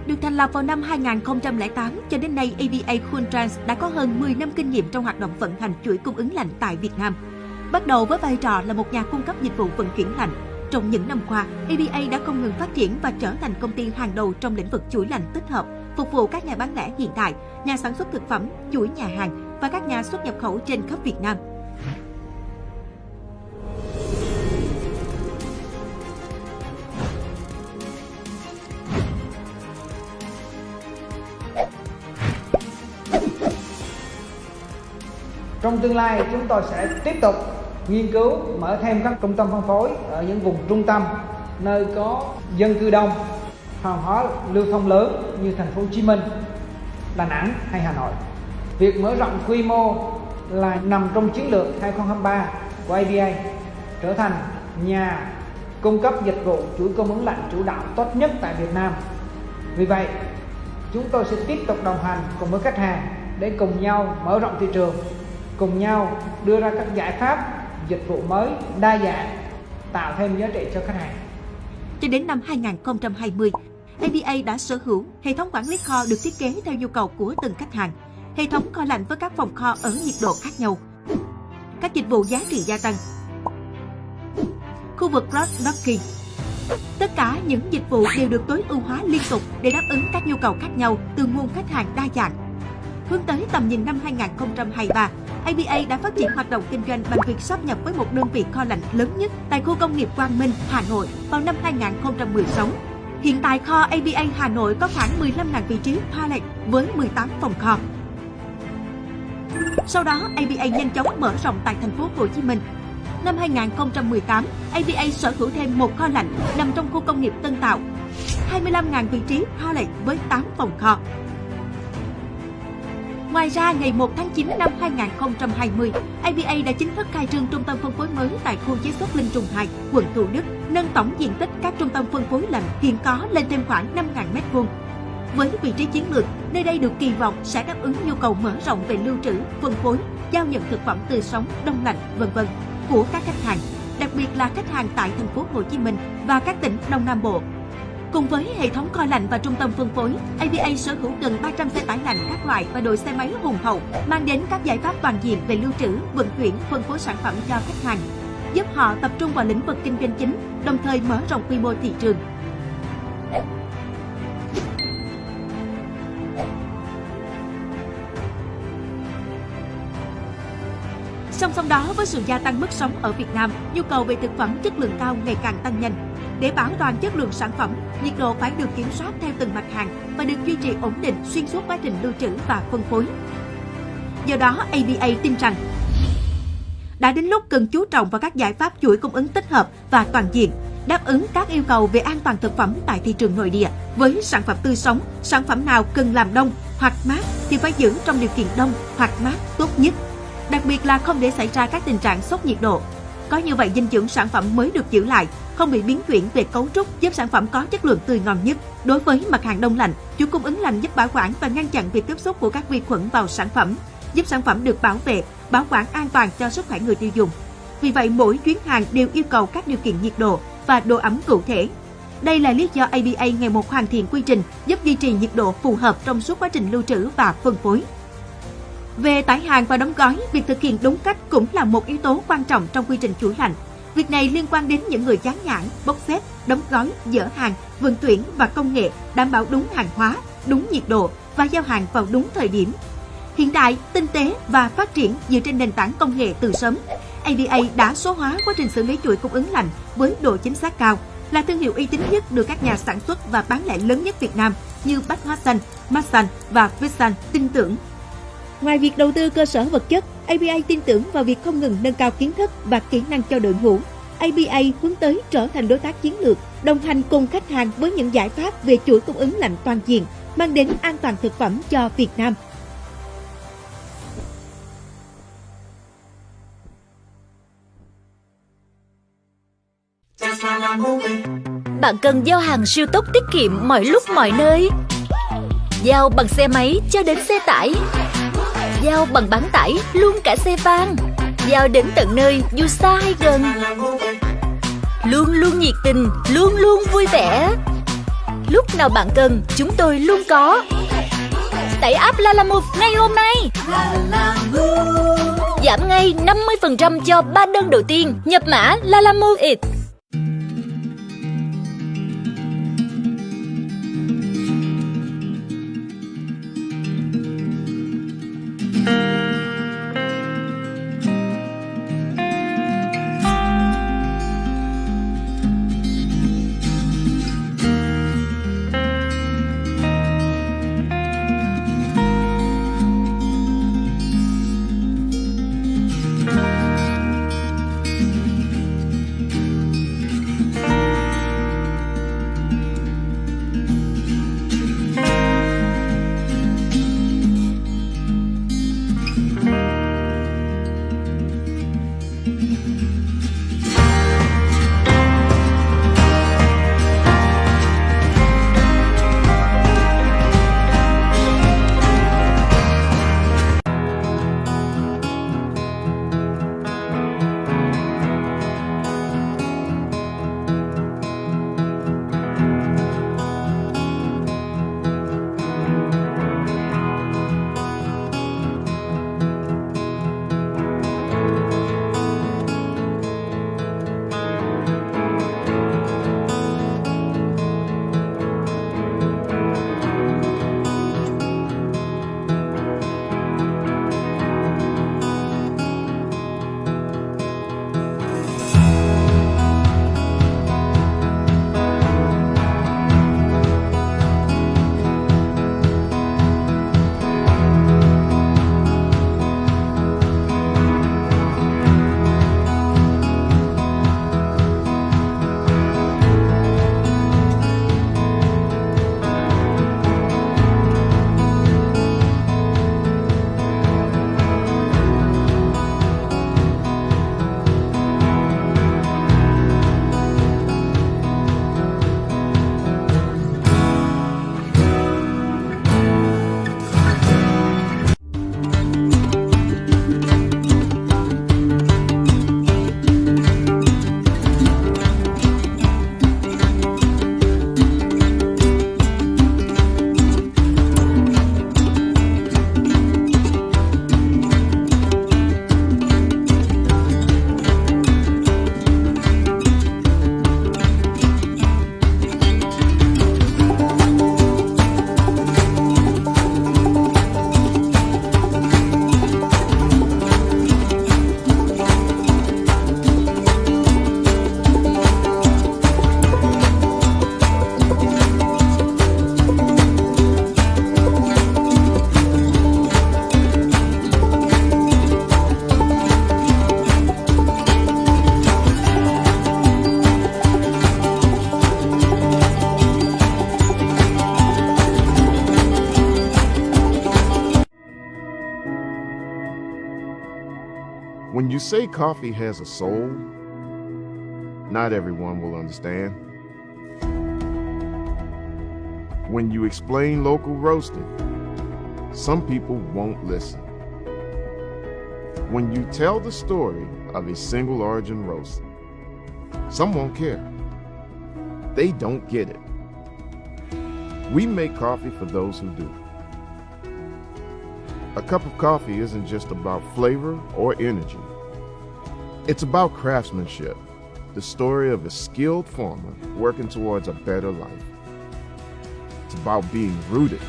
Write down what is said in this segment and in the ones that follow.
Được thành lập vào năm 2008, cho đến nay ABA Cool đã có hơn 10 năm kinh nghiệm trong hoạt động vận hành chuỗi cung ứng lạnh tại Việt Nam. Bắt đầu với vai trò là một nhà cung cấp dịch vụ vận chuyển lạnh, trong những năm qua, ABA đã không ngừng phát triển và trở thành công ty hàng đầu trong lĩnh vực chuỗi lạnh tích hợp, phục vụ các nhà bán lẻ hiện đại, nhà sản xuất thực phẩm, chuỗi nhà hàng và các nhà xuất nhập khẩu trên khắp Việt Nam. Trong tương lai, chúng tôi sẽ tiếp tục nghiên cứu mở thêm các trung tâm phân phối ở những vùng trung tâm, nơi có dân cư đông, hàng hóa lưu thông lớn như thành phố Hồ Chí Minh, Đà Nẵng hay Hà Nội. Việc mở rộng quy mô là nằm trong chiến lược 2023 của ABA, trở thành nhà cung cấp dịch vụ chuỗi cung ứng lạnh chủ đạo tốt nhất tại Việt Nam. Vì vậy, chúng tôi sẽ tiếp tục đồng hành cùng với khách hàng để cùng nhau mở rộng thị trường, cùng nhau đưa ra các giải pháp dịch vụ mới đa dạng, tạo thêm giá trị cho khách hàng. Cho đến năm 2020, ABA đã sở hữu hệ thống quản lý kho được thiết kế theo nhu cầu của từng khách hàng, hệ thống kho lạnh với các phòng kho ở nhiệt độ khác nhau, các dịch vụ giá trị gia tăng, khu vực cross docking. Tất cả những dịch vụ đều được tối ưu hóa liên tục để đáp ứng các nhu cầu khác nhau từ nguồn khách hàng đa dạng. Hướng tới tầm nhìn năm 2023, ABA đã phát triển hoạt động kinh doanh bằng việc sáp nhập với một đơn vị kho lạnh lớn nhất tại khu công nghiệp Quang Minh, Hà Nội vào năm 2016. Hiện tại kho ABA Hà Nội có khoảng 15.000 vị trí pallet với 18 phòng kho. Sau đó, ABA nhanh chóng mở rộng tại thành phố Hồ Chí Minh. Năm 2018, ABA sở hữu thêm một kho lạnh nằm trong khu công nghiệp Tân Tạo, 25.000 vị trí pallet với 8 phòng kho. Ngoài ra, ngày 1 tháng 9 năm 2020, ABA đã chính thức khai trương trung tâm phân phối mới tại khu chế xuất Linh Trung 2, quận Thủ Đức, nâng tổng diện tích các trung tâm phân phối lạnh hiện có lên thêm khoảng 5.000 m2. Với vị trí chiến lược, nơi đây được kỳ vọng sẽ đáp ứng nhu cầu mở rộng về lưu trữ, phân phối, giao nhận thực phẩm tươi sống, đông lạnh, v.v. của các khách hàng, đặc biệt là khách hàng tại thành phố Hồ Chí Minh và các tỉnh Đông Nam Bộ. Cùng với hệ thống kho lạnh và trung tâm phân phối, ABA sở hữu gần 300 xe tải lạnh các loại và đội xe máy hùng hậu, mang đến các giải pháp toàn diện về lưu trữ, vận chuyển, phân phối sản phẩm cho khách hàng, giúp họ tập trung vào lĩnh vực kinh doanh chính, đồng thời mở rộng quy mô thị trường. Song song đó, với sự gia tăng mức sống ở Việt Nam, nhu cầu về thực phẩm chất lượng cao ngày càng tăng nhanh. Để bảo toàn chất lượng sản phẩm, nhiệt độ phải được kiểm soát theo từng mặt hàng và được duy trì ổn định xuyên suốt quá trình lưu trữ và phân phối. Do đó, ABA tin rằng đã đến lúc cần chú trọng vào các giải pháp chuỗi cung ứng tích hợp và toàn diện, đáp ứng các yêu cầu về an toàn thực phẩm tại thị trường nội địa. Với sản phẩm tươi sống, sản phẩm nào cần làm đông hoặc mát thì phải giữ trong điều kiện đông hoặc mát tốt nhất. Đặc biệt là không để xảy ra các tình trạng sốc nhiệt độ. Có như vậy, dinh dưỡng sản phẩm mới được giữ lại, không bị biến chuyển về cấu trúc, giúp sản phẩm có chất lượng tươi ngon nhất. Đối với mặt hàng đông lạnh, chuỗi cung ứng lạnh giúp bảo quản và ngăn chặn việc tiếp xúc của các vi khuẩn vào sản phẩm, giúp sản phẩm được bảo vệ, bảo quản an toàn cho sức khỏe người tiêu dùng. Vì vậy, mỗi chuyến hàng đều yêu cầu các điều kiện nhiệt độ và độ ẩm cụ thể. Đây là lý do ABA ngày một hoàn thiện quy trình giúp duy trì nhiệt độ phù hợp trong suốt quá trình lưu trữ và phân phối. Về tải hàng và đóng gói, việc thực hiện đúng cách cũng là một yếu tố quan trọng trong quy trình chuỗi lạnh. Việc này liên quan đến những người dán nhãn, bốc xếp, đóng gói, dỡ hàng, vận chuyển và công nghệ, đảm bảo đúng hàng hóa, đúng nhiệt độ và giao hàng vào đúng thời điểm. Hiện đại, tinh tế và phát triển dựa trên nền tảng công nghệ từ sớm, ABA đã số hóa quá trình xử lý chuỗi cung ứng lạnh với độ chính xác cao, là thương hiệu uy tín nhất được các nhà sản xuất và bán lẻ lớn nhất Việt Nam như Bách Hóa Xanh, Masan và Vietsan tin tưởng. Ngoài việc đầu tư cơ sở vật chất, ABA tin tưởng vào việc không ngừng nâng cao kiến thức và kỹ năng cho đội ngũ. ABA hướng tới trở thành đối tác chiến lược, đồng hành cùng khách hàng với những giải pháp về chuỗi cung ứng lạnh toàn diện, mang đến an toàn thực phẩm cho Việt Nam. Bạn cần giao hàng siêu tốc tiết kiệm mọi lúc mọi nơi. Giao bằng xe máy cho đến xe tải. Giao bằng bán tải luôn cả xe van. Giao đến tận nơi dù xa hay gần. Luôn luôn nhiệt tình, luôn luôn vui vẻ. Lúc nào bạn cần, chúng tôi luôn có. Tải app Lalamove ngay hôm nay. Giảm ngay 50% cho 3 đơn đầu tiên. Nhập mã Lalamove. When you say coffee has a soul, not everyone will understand. When you explain local roasting, some people won't listen. When you tell the story of a single origin roast, some won't care. They don't get it. We make coffee for those who do. A cup of coffee isn't just about flavor or energy. It's about craftsmanship, the story of a skilled farmer working towards a better life. It's about being rooted,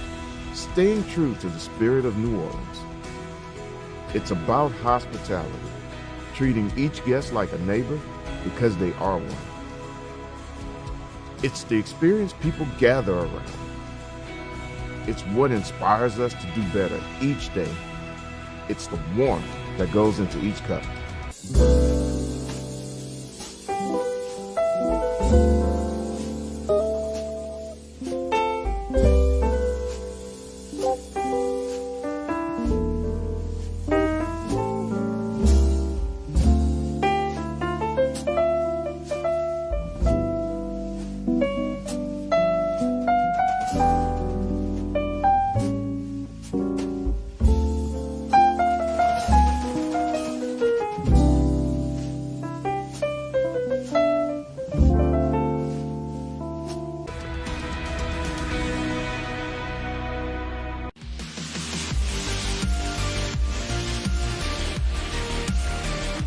staying true to the spirit of New Orleans. It's about hospitality, treating each guest like a neighbor because they are one. It's the experience people gather around. It's what inspires us to do better each day. It's the warmth that goes into each cup.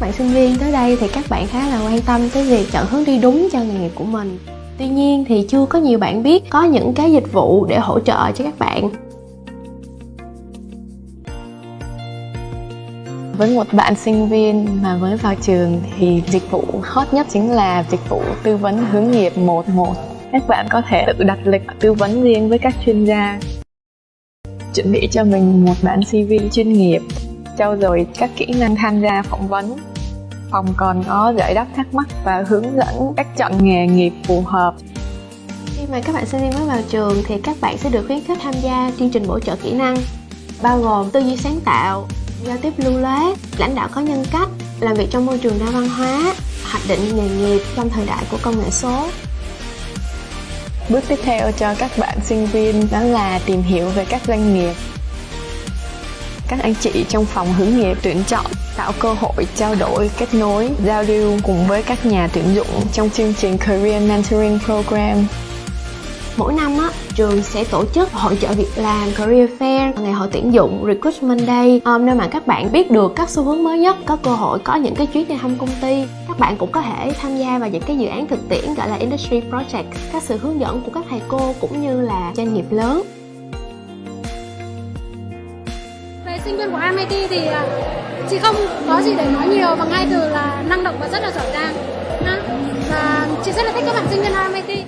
bạn sinh viên tới đây thì các bạn khá là quan tâm tới việc chọn hướng đi đúng cho nghề nghiệp của mình. Tuy nhiên thì chưa có nhiều bạn biết có những cái dịch vụ để hỗ trợ cho các bạn. Với một bạn sinh viên mà mới vào trường thì dịch vụ hot nhất chính là dịch vụ tư vấn hướng nghiệp 1-1. Các bạn có thể tự đặt lịch tư vấn riêng với các chuyên gia, chuẩn bị cho mình một bản CV chuyên nghiệp, trau dồi các kỹ năng tham gia phỏng vấn. Phòng còn có giải đáp thắc mắc và hướng dẫn cách chọn nghề nghiệp phù hợp. Khi mà các bạn sinh viên mới vào trường thì các bạn sẽ được khuyến khích tham gia chương trình bổ trợ kỹ năng, bao gồm tư duy sáng tạo, giao tiếp lưu loát, lãnh đạo có nhân cách, làm việc trong môi trường đa văn hóa, hoạch định nghề nghiệp trong thời đại của công nghệ số. Bước tiếp theo cho các bạn sinh viên đó là tìm hiểu về các doanh nghiệp. Các anh chị trong phòng hướng nghiệp tuyển chọn tạo cơ hội trao đổi, kết nối, giao lưu cùng với các nhà tuyển dụng trong chương trình Career Mentoring Program. Mỗi năm trường sẽ tổ chức hội chợ việc làm, Career Fair, ngày hội tuyển dụng, Recruitment Day, nơi mà các bạn biết được các xu hướng mới nhất, có cơ hội có những cái chuyến đi thăm công ty. Các bạn cũng có thể tham gia vào những cái dự án thực tiễn gọi là Industry Project, các sự hướng dẫn của các thầy cô cũng như là doanh nghiệp lớn. Về sinh viên của MIT thì chị không có gì để nói nhiều bằng hai từ là năng động và rất là giỏi giang. Và chị rất là thích các bạn sinh viên MIT.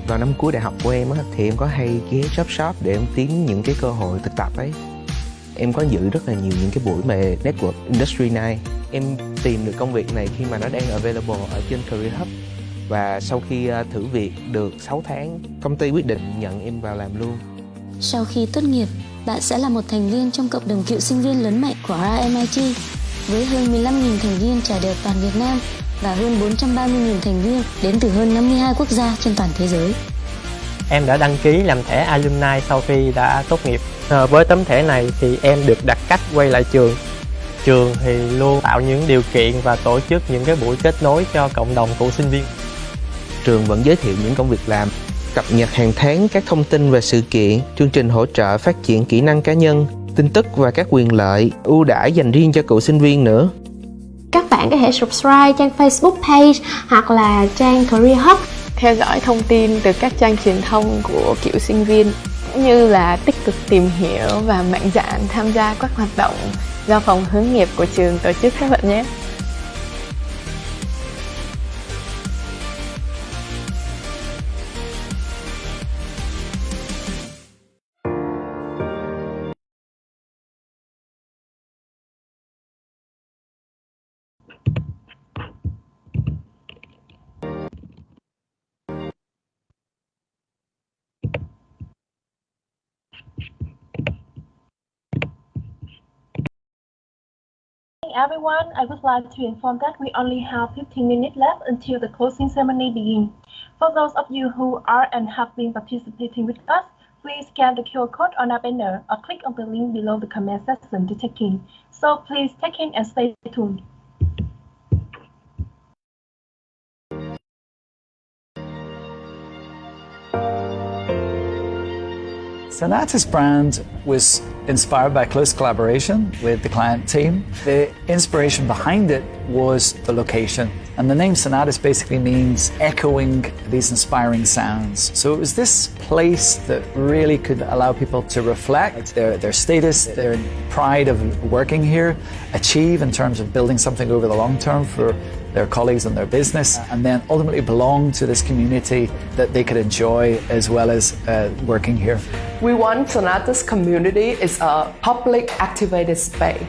Vào năm cuối đại học của em thì em có hay ghé job shop để em tìm những cái cơ hội thực tập ấy. Em có dự rất là nhiều những cái buổi về Network Industry Night. Em tìm được công việc này khi mà nó đang available ở trên Career Hub. Và sau khi thử việc được 6 tháng, công ty quyết định nhận em vào làm luôn. Sau khi tốt nghiệp, bạn sẽ là một thành viên trong cộng đồng cựu sinh viên lớn mạnh của RMIT với hơn 15.000 thành viên trải đều toàn Việt Nam và hơn 430.000 thành viên đến từ hơn 52 quốc gia trên toàn thế giới. Em đã đăng ký làm thẻ alumni sau khi đã tốt nghiệp. Với tấm thẻ này thì em được đặt cách quay lại trường. Trường thì luôn tạo những điều kiện và tổ chức những cái buổi kết nối cho cộng đồng cựu sinh viên. Trường vẫn giới thiệu những công việc làm, cập nhật hàng tháng các thông tin về sự kiện, chương trình hỗ trợ phát triển kỹ năng cá nhân, tin tức và các quyền lợi, ưu đãi dành riêng cho cựu sinh viên nữa. Các bạn có thể subscribe trang Facebook page hoặc là trang Career Hub, theo dõi thông tin từ các trang truyền thông của cựu sinh viên, cũng như là tích cực tìm hiểu và mạnh dạn tham gia các hoạt động do phòng hướng nghiệp của trường tổ chức các bạn nhé. Everyone, I would like to inform that we only have 15 minutes left until the closing ceremony begins. For those of you who are and have been participating with us, please scan the QR code on our banner or click on the link below the comment section to check in. So please check in and stay tuned. Sonata's brand was inspired by close collaboration with the client team. The inspiration behind it was the location. And the name Sonatas basically means echoing these inspiring sounds. So it was this place that really could allow people to reflect their status, their pride of working here, achieve in terms of building something over the long term for their colleagues and their business, and then ultimately belong to this community that they could enjoy as well as working here. We want Sonata's community is a public activated space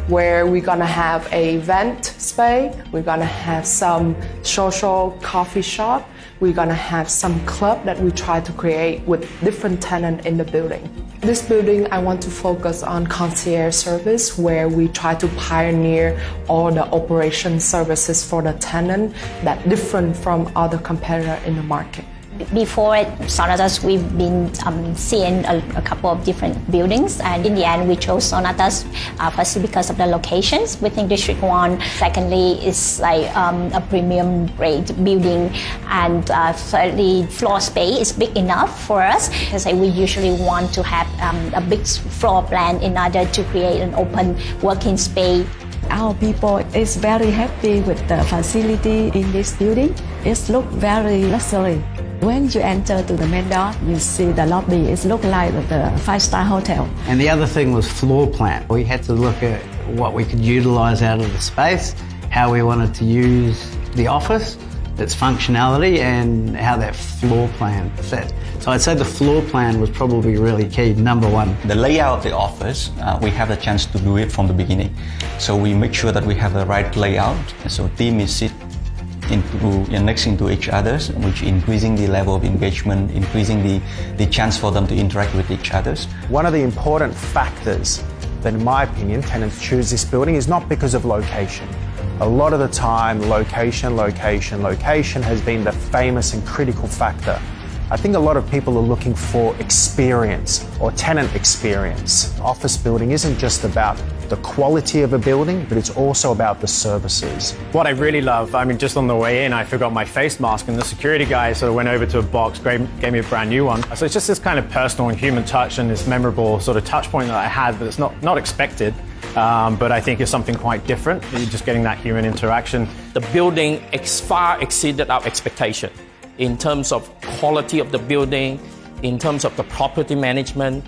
where we're gonna have a event space, we're gonna have some social coffee shop, we're gonna have some club that we try to create with different tenants in the building. This building, I want to focus on concierge service, where we try to pioneer all the operation services for the tenant that different from other competitor in the market. Before Sonatas, we've been seeing a couple of different buildings, and in the end, we chose Sonatas firstly because of the locations within District 1. Secondly, it's like a premium grade building, and thirdly, floor space is big enough for us because we usually want to have a big floor plan in order to create an open working space. Our people is very happy with the facility in this building. It looks very luxury. When you enter to the main door, you see the lobby. It looks like the 5-star hotel. And the other thing was floor plan. We had to look at what we could utilize out of the space, how we wanted to use the office, its functionality, and how that floor plan fit. So I'd say the floor plan was probably really key, number one. The layout of the office, we have the chance to do it from the beginning. So we make sure that we have the right layout. So team is sit next into each other, which increasing the level of engagement, increasing the chance for them to interact with each other. One of the important factors that, in my opinion, tenants choose this building is not because of location. A lot of the time, location has been the famous and critical factor. I think a lot of people are looking for experience or tenant experience. Office building isn't just about the quality of a building, but it's also about the services. What I really love, I mean, just on the way in, I forgot my face mask, and the security guy sort of went over to a box, gave me a brand new one. So it's just this kind of personal and human touch and this memorable sort of touch point that I had that's not expected. But I think it's something quite different. You're just getting that human interaction. The building far exceeded our expectation in terms of quality of the building, in terms of the property management,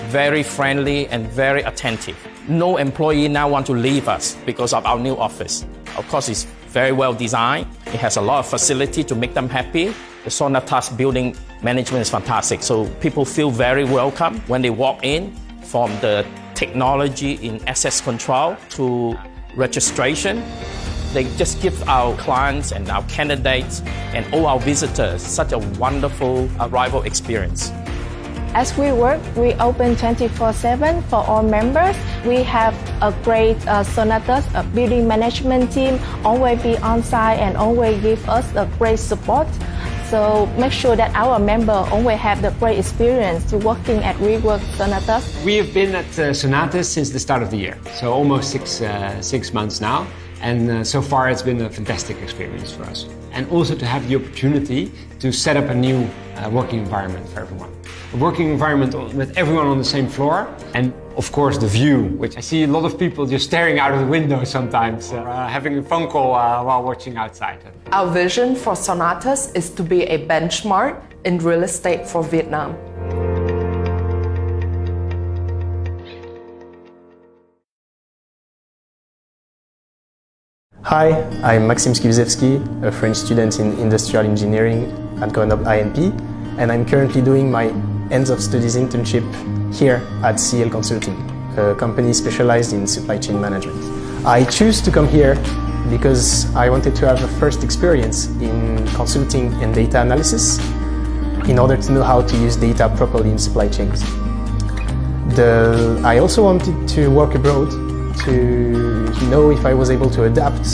very friendly and very attentive. No employee now want to leave us because of our new office. Of course, it's very well designed. It has a lot of facility to make them happy. The Sonatas building management is fantastic. So people feel very welcome when they walk in, from the technology in access control to registration. They just give our clients and our candidates and all our visitors such a wonderful arrival experience. As we work, we open 24/7 for all members. We have a great Sonatas building management team, always be on site and always give us a great support. So make sure that our member always have the great experience to working at WeWork Sonatas. We have been at Sonatas since the start of the year, so almost six months now. And so far it's been a fantastic experience for us. And also to have the opportunity to set up a new working environment for everyone. A working environment with everyone on the same floor, and of course the view, which I see a lot of people just staring out of the window sometimes, or having a phone call while watching outside. Our vision for Sonatas is to be a benchmark in real estate for Vietnam. Hi, I'm 𝐂𝐋𝐎𝐈𝐒𝐍𝐆, a French student in industrial engineering at Grenoble INP, and I'm currently doing my end of studies internship here at 𝐶L Consulting, a company specialized in supply chain management. I choose to come here because I wanted to have a first experience in consulting and data analysis in order to know how to use data properly in supply chains. I also wanted to work abroad to know if I was able to adapt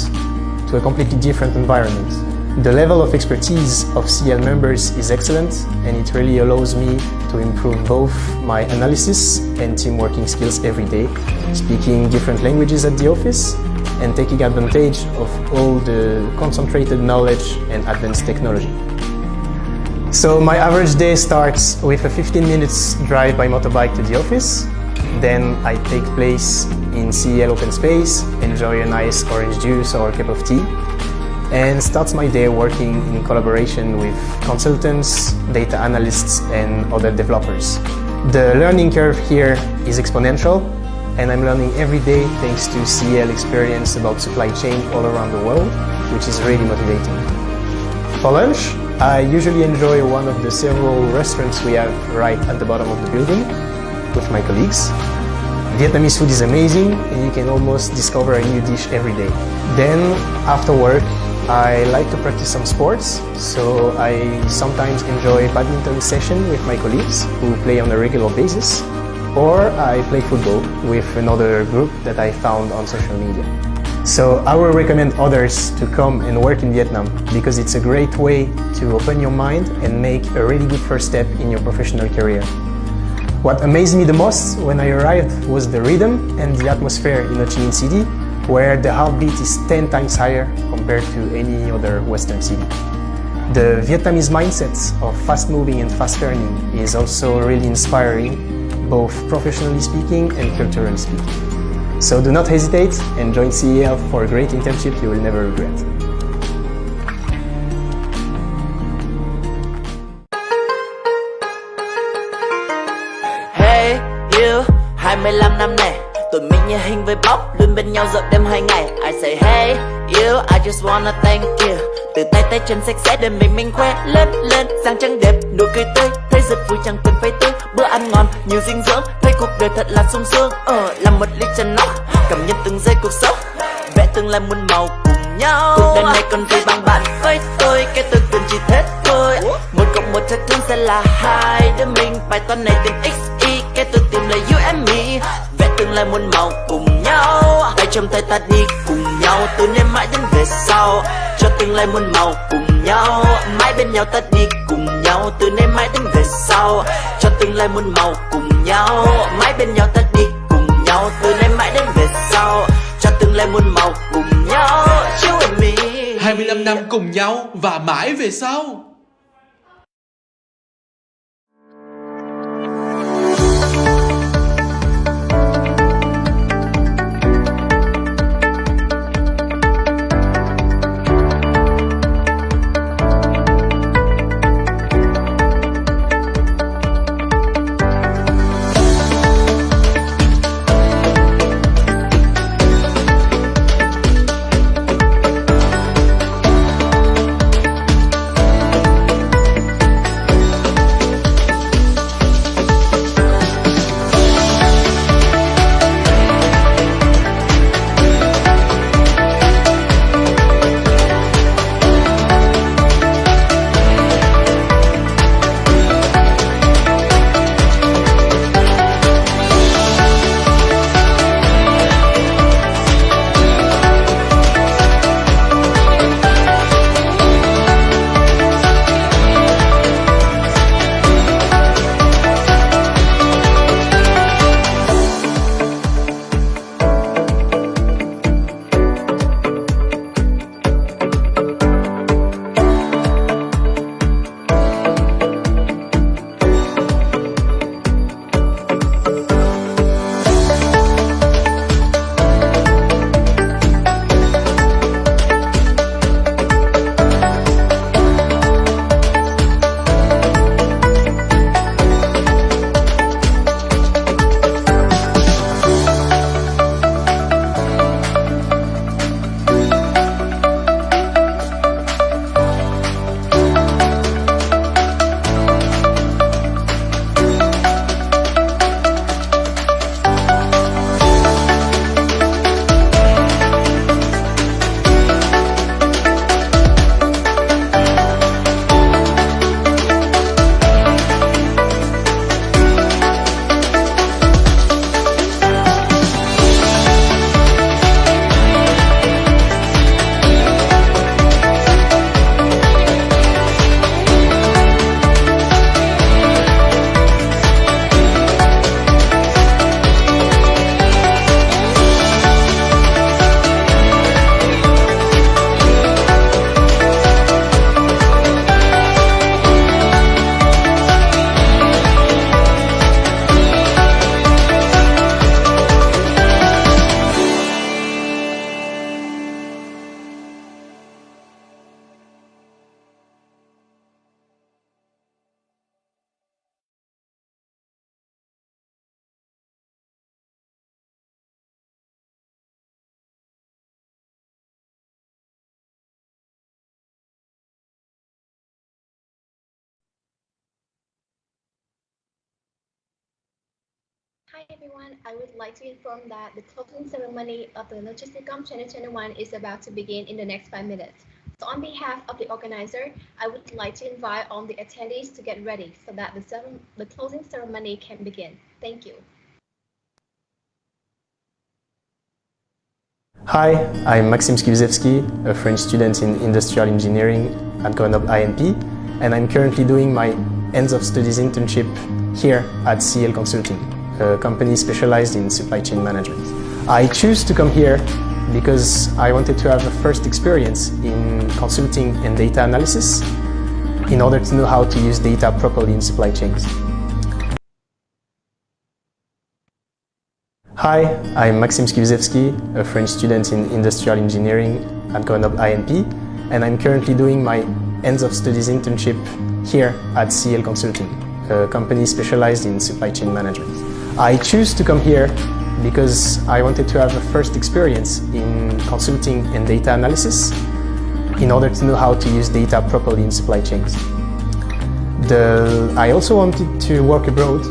to a completely different environment. The level of expertise of 𝐶L members is excellent, and it really allows me to improve both my analysis and team working skills every day, speaking different languages at the office and taking advantage of all the concentrated knowledge and advanced technology. So my average day starts with a 15 minutes drive by motorbike to the office. Then I take place in 𝐶L open space, enjoy a nice orange juice or a cup of tea, and starts my day working in collaboration with consultants, data analysts, and other developers. The learning curve here is exponential, and I'm learning every day thanks to 𝐶L experience about supply chain all around the world, which is really motivating. For lunch, I usually enjoy one of the several restaurants we have right at the bottom of the building with my colleagues. Vietnamese food is amazing, and you can almost discover a new dish every day. Then, after work, I like to practice some sports, so I sometimes enjoy badminton session with my colleagues who play on a regular basis, or I play football with another group that I found on social media. So I will recommend others to come and work in Vietnam because it's a great way to open your mind and make a really good first step in your professional career. What amazed me the most when I arrived was the rhythm and the atmosphere in Ho Chi Minh City, where the heartbeat is 10 times higher compared to any other Western city. The Vietnamese mindset of fast moving and fast learning is also really inspiring, both professionally speaking and culturally speaking. So do not hesitate and join CEL for a great internship you will never regret. Hey you, 25 năm nè, tụi mình như hình với bóng, luôn bên nhau dạo đêm 2 ngày. I say hey you, I just wanna thank you. Từ tay tay chân sạch sẽ để mình khoe lên lên, dáng trắng đẹp, nụ cười tươi, thấy rất vui chẳng cần phải tư. Bữa ăn ngon, nhiều dinh dưỡng, thấy cuộc đời thật là sung sướng. Làm một ly trà nóng, cảm nhận từng giây cuộc sống, vẽ tương lai muôn màu cùng nhau. Cuộc đời này còn gì bằng bạn với tôi, cái tôi cần chỉ thế thôi. 1 cộng 1 chắc chắn sẽ là 2, để mình bài toán này tìm x y, cái tôi tìm là you and me. Vẽ tương lai muôn màu cùng nhau, tay trong tay ta đi cùng nhau, từ nay mãi đến về sau. Cho tương lai muôn màu cùng nhau, mãi bên nhau ta đi cùng nhau, từ nay mãi đến về sau. Cho tương lai muôn màu cùng nhau, mãi bên nhau ta đi cùng nhau, từ nay mãi đến về sau. Cho tương lai muôn màu cùng nhau, you and me. 25 năm cùng nhau và mãi về sau. Hi everyone, I would like to inform that the closing ceremony of the Logisticom 2021 is about to begin in the next 5 minutes. So on behalf of the organizer, I would like to invite all the attendees to get ready so that the closing ceremony can begin. Thank you. Hi, I'm 𝐂𝐋𝐎𝐈𝐒𝐓𝐈𒂃, a French student in industrial engineering at Grenoble INP, and I'm currently doing my end of studies internship here at 𝐶𝐿 Consulting, a company specialized in supply chain management. I choose to come here because I wanted to have a first experience in consulting and data analysis in order to know how to use data properly in supply chains. Hi, I'm 𝐂𝐿𝐒𝐓𝐈𝒃, a French student in industrial engineering at Grenoble INP, and I'm currently doing my end of studies internship here at 𝐶𝐿 Consulting, a company specialized in supply chain management. I choose to come here because I wanted to have a first experience in consulting and data analysis in order to know how to use data properly in supply chains. I also wanted to work abroad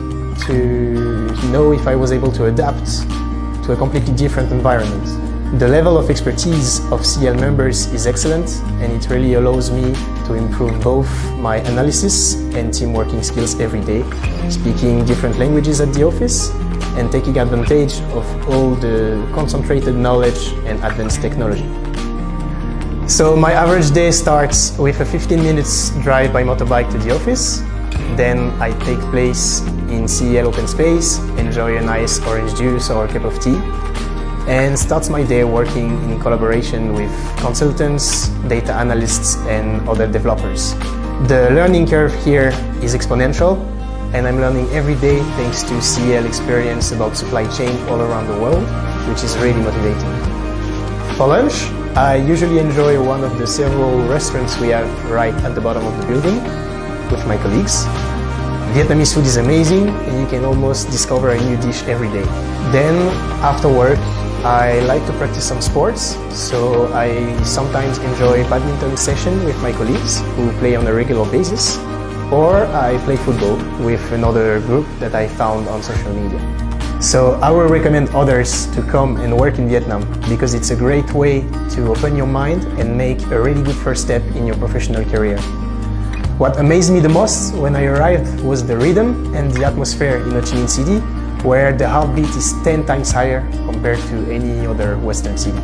to know if I was able to adapt to a completely different environment. The level of expertise of 𝐶𝐿 members is excellent, and it really allows me to improve both my analysis and team working skills every day, speaking different languages at the office and taking advantage of all the concentrated knowledge and advanced technology. So my average day starts with a 15 minutes drive by motorbike to the office. Then I take place in 𝐶𝐿 open space, enjoy a nice orange juice or a cup of tea, and starts my day working in collaboration with consultants, data analysts, and other developers. The learning curve here is exponential, and I'm learning every day thanks to 𝐶𝐿 experience about supply chain all around the world, which is really motivating. For lunch, I usually enjoy one of the several restaurants we have right at the bottom of the building with my colleagues. Vietnamese food is amazing, and you can almost discover a new dish every day. Then, after work, I like to practice some sports, so I sometimes enjoy badminton session with my colleagues who play on a regular basis, or I play football with another group that I found on social media. So I will recommend others to come and work in Vietnam because it's a great way to open your mind and make a really good first step in your professional career. What amazed me the most when I arrived was the rhythm and the atmosphere in Ho Chi Minh City, where the heartbeat is 10 times higher compared to any other Western city.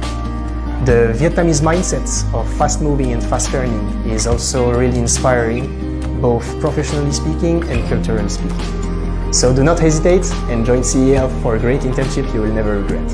The Vietnamese mindset of fast moving and fast learning is also really inspiring, both professionally speaking and culturally speaking. So do not hesitate and join 𝐶𝐿 for a great internship you will never regret.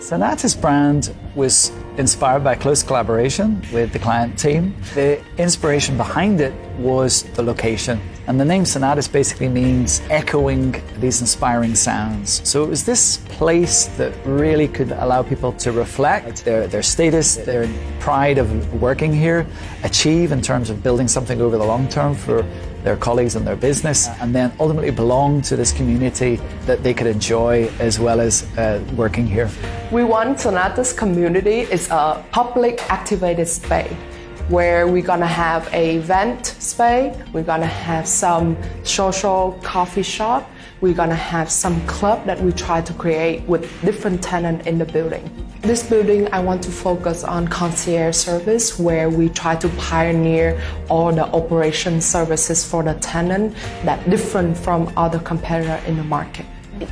Sonatas brand was inspired by close collaboration with the client team. The inspiration behind it was the location. And the name Sonatas basically means echoing these inspiring sounds. So it was this place that really could allow people to reflect their status, their pride of working here, achieve in terms of building something over the long term for their colleagues and their business, and then ultimately belong to this community that they could enjoy as well as working here. We want Sonatas community is a public activated space where we're gonna have a event space, we're gonna have some social coffee shop, we're gonna have some club that we try to create with different tenants in the building. This building, I want to focus on concierge service, where we try to pioneer all the operation services for the tenant that different from other competitor in the market.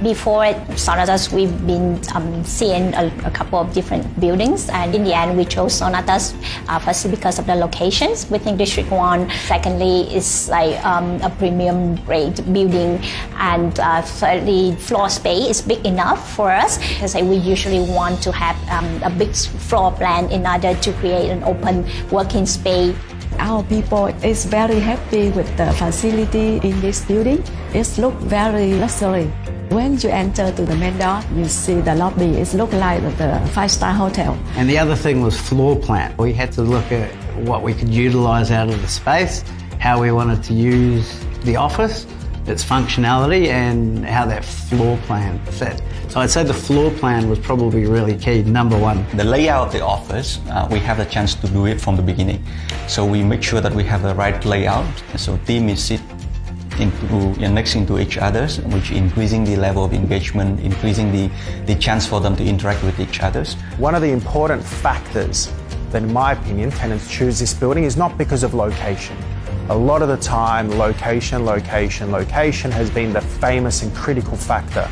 Before Sonatas, we've been seeing a couple of different buildings, and in the end we chose Sonatas firstly because of the locations. We think District 1, secondly, is like a premium grade building, and thirdly, floor space is big enough for us because we usually want to have a big floor plan in order to create an open working space. Our people is very happy with the facility in this building. It looks very luxury. When you enter to the main door, you see the lobby. It looks like the 5-star hotel. And the other thing was floor plan. We had to look at what we could utilize out of the space, how we wanted to use the office, its functionality, and how that floor plan fit. So I'd say the floor plan was probably really key, number one. The layout of the office, we have the chance to do it from the beginning. So we make sure that we have the right layout. So team is sit next into each other, which increasing the level of engagement, increasing the chance for them to interact with each other. One of the important factors then in my opinion, tenants choose this building is not because of location. A lot of the time, location has been the famous and critical factor.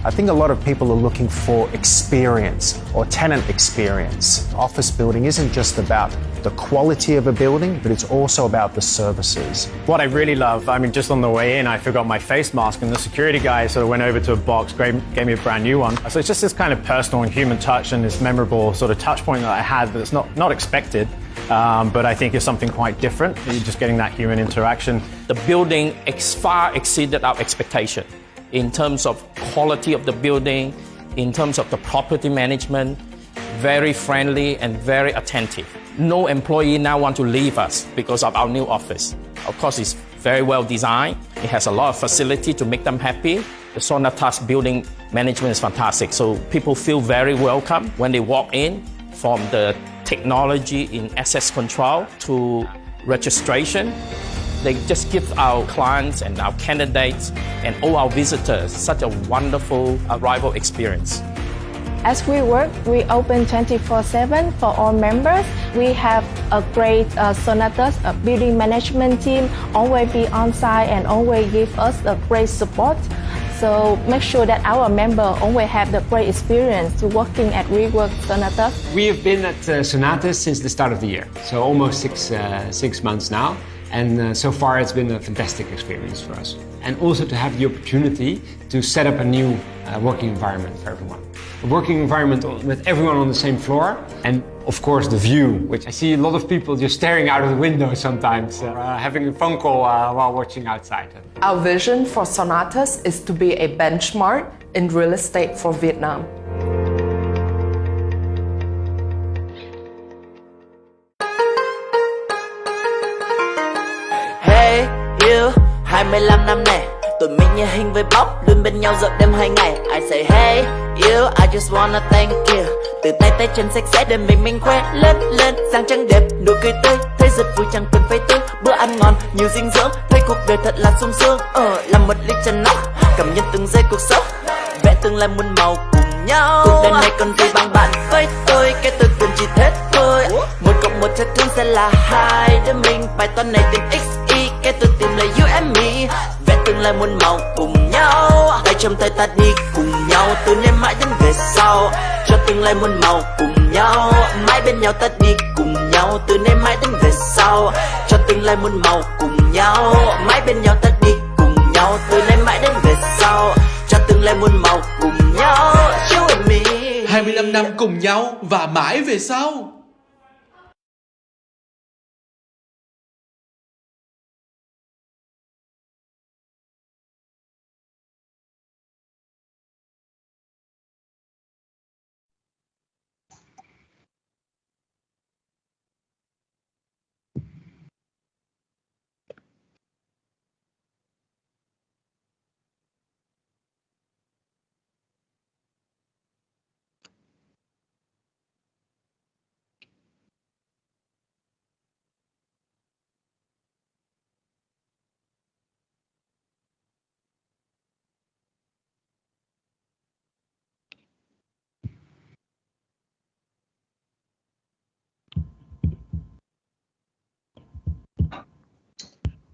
I think a lot of people are looking for experience or tenant experience. Office building isn't just about the quality of a building, but it's also about the services. What I really love, just on the way in, I forgot my face mask, and the security guy sort of went over to a box, gave me a brand new one. So it's just this kind of personal and human touch and this memorable sort of touch point that I had that's not expected. But I think it's something quite different. You're just getting that human interaction. The building far exceeded our expectation in terms of quality of the building, in terms of the property management, very friendly and very attentive. No employee now want to leave us because of our new office. Of course, it's very well designed. It has a lot of facility to make them happy. The Sonatas building management is fantastic. So people feel very welcome when they walk in, from the technology in access control to registration. They just give our clients and our candidates and all our visitors such a wonderful arrival experience. As we work, we open 24/7 for all members. We have a great Sonatas building management team, always be on site and always give us a great support. So make sure that our member always have the great experience to working at WeWork Sonatas. We have been at Sonatas since the start of the year, so almost six months now. And so far it's been a fantastic experience for us. And also to have the opportunity to set up a new working environment for everyone. A working environment with everyone on the same floor. And of course the view, which I see a lot of people just staring out of the window sometimes, having a phone call while watching outside. Our vision for Sonatas is to be a benchmark in real estate for Vietnam. Hey, you, 25 năm nè, tụi mình như hình với bóng, luôn bên nhau dạo đêm 2 ngày. I say hey, you, I just wanna thank you. Từ tay tay chân sạch sẽ để mình khoe lên lên, sáng trăng đẹp, nụ cười tươi, thấy rất vui chẳng cần phải tư. Bữa ăn ngon, nhiều dinh dưỡng, thấy cuộc đời thật là sung sướng. Làm một ly trà nóng, cảm nhận từng giây cuộc sống, vẽ tương lai muôn màu cùng nhau. Cuộc đời này còn gì bằng bạn với tôi, cái tôi cần chỉ thế thôi. 1 cộng 1 chắc chắn sẽ là 2, để mình bài toán này tìm x y, cái tôi tìm là you and me. Vẽ tương lai muôn màu cùng nhau, tay trong tay ta đi cùng nhau, từ nay mãi đến về sau. Cho tương lai muôn màu cùng nhau, mãi bên nhau ta đi cùng nhau, từ nay mãi đến về sau. Cho tương lai muôn màu cùng nhau, mãi bên nhau ta đi cùng nhau, từ nay mãi đến về sau. Cho tương lai muôn màu cùng nhau, you and me. 25 năm cùng nhau và mãi về sau.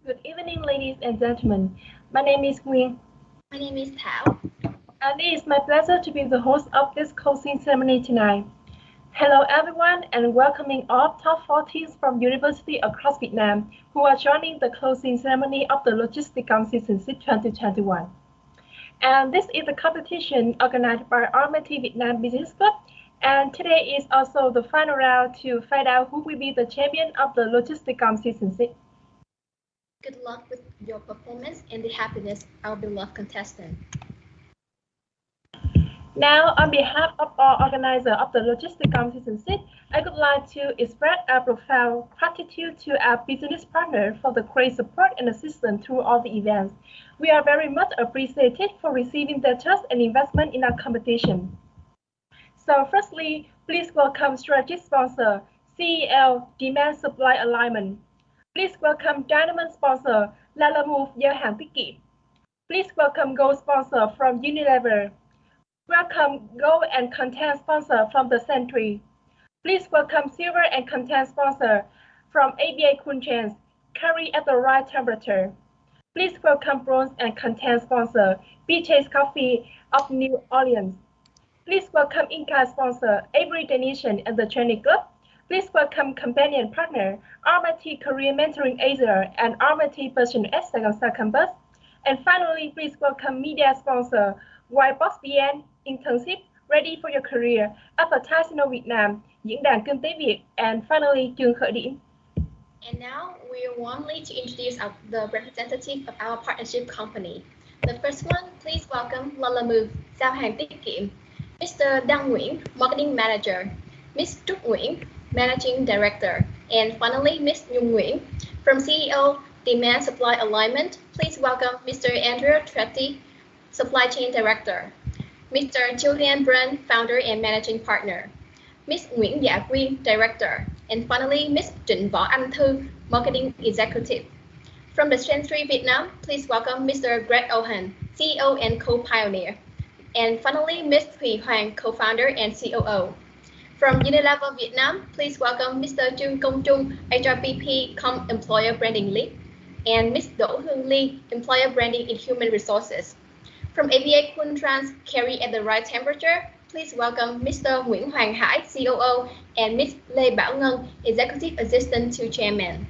Good evening, ladies and gentlemen. My name is Nguyên. My name is Thảo. And it is my pleasure to be the host of this closing ceremony tonight. Hello, everyone, and welcoming all top 4 teams from university across Vietnam who are joining the closing ceremony of the Logisticom Season 6 2021. And this is a competition organized by RMIT Vietnam Business Club. And today is also the final round to find out who will be the champion of the Logisticom Season 6. Good luck with your performance and the happiness of our beloved contestant. Now, on behalf of all organizers of the Logisticom Season 6, I would like to express our profound gratitude to our business partner for the great support and assistance through all the events. We are very much appreciated for receiving their trust and investment in our competition. So firstly, please welcome strategic sponsor, CEL Demand Supply Alignment. Please welcome Dynamite sponsor, Lalamove Giao hàng tiết kiệm. Please welcome Gold sponsor from Unilever. Welcome Gold and Content sponsor from The Century. Please welcome silver and content sponsor from ABA Kunchans, carry at the right temperature. Please welcome bronze and content sponsor, BJ's Coffee of New Orleans. Please welcome Inca sponsor, Everyday Nation and the Training Club. Please welcome companion partner, RMIT Career Mentoring Asia and RMIT Person at Saigon Campus. And finally, please welcome media sponsor, Whitebox BN Internship, Ready for Your Career, Advertising Việt Nam, Diễn đàn Kinh tế Việt, and finally, Trường Khởi Điểm. And now, we warmly to introduce the representative of our partnership company. The first one, please welcome Lola Move, giao hàng tiết kiệm, Mr. Đăng Nguyễn, Marketing Manager, Ms. Trúc Nguyễn, Managing Director, and finally, Ms. Nhung Nguyễn. From CEO, Demand Supply Alignment, please welcome Mr. Andrew Tretti, Supply Chain Director, Mr. Julian Brun, Founder and Managing Partner, Ms. Nguyễn Dạ Quyên, Director, and finally, Ms. Trịnh Võ Anh Thư, Marketing Executive. From the Century Vietnam, please welcome Mr. Greg Ohan, CEO and co-pioneer, and finally, Ms. Thùy Hoàng, co-founder and COO. From Unilever Vietnam, please welcome Mr. Trương Công Trung, HRBP Employer Branding Lead, and Ms. Đỗ Hương Ly, Employer Branding in Human Resources. From ABA Kun Trans, carry at the right temperature, please welcome Mr. Nguyễn Hoàng Hải, COO, and Ms. Lê Bảo Ngân, Executive Assistant to Chairman.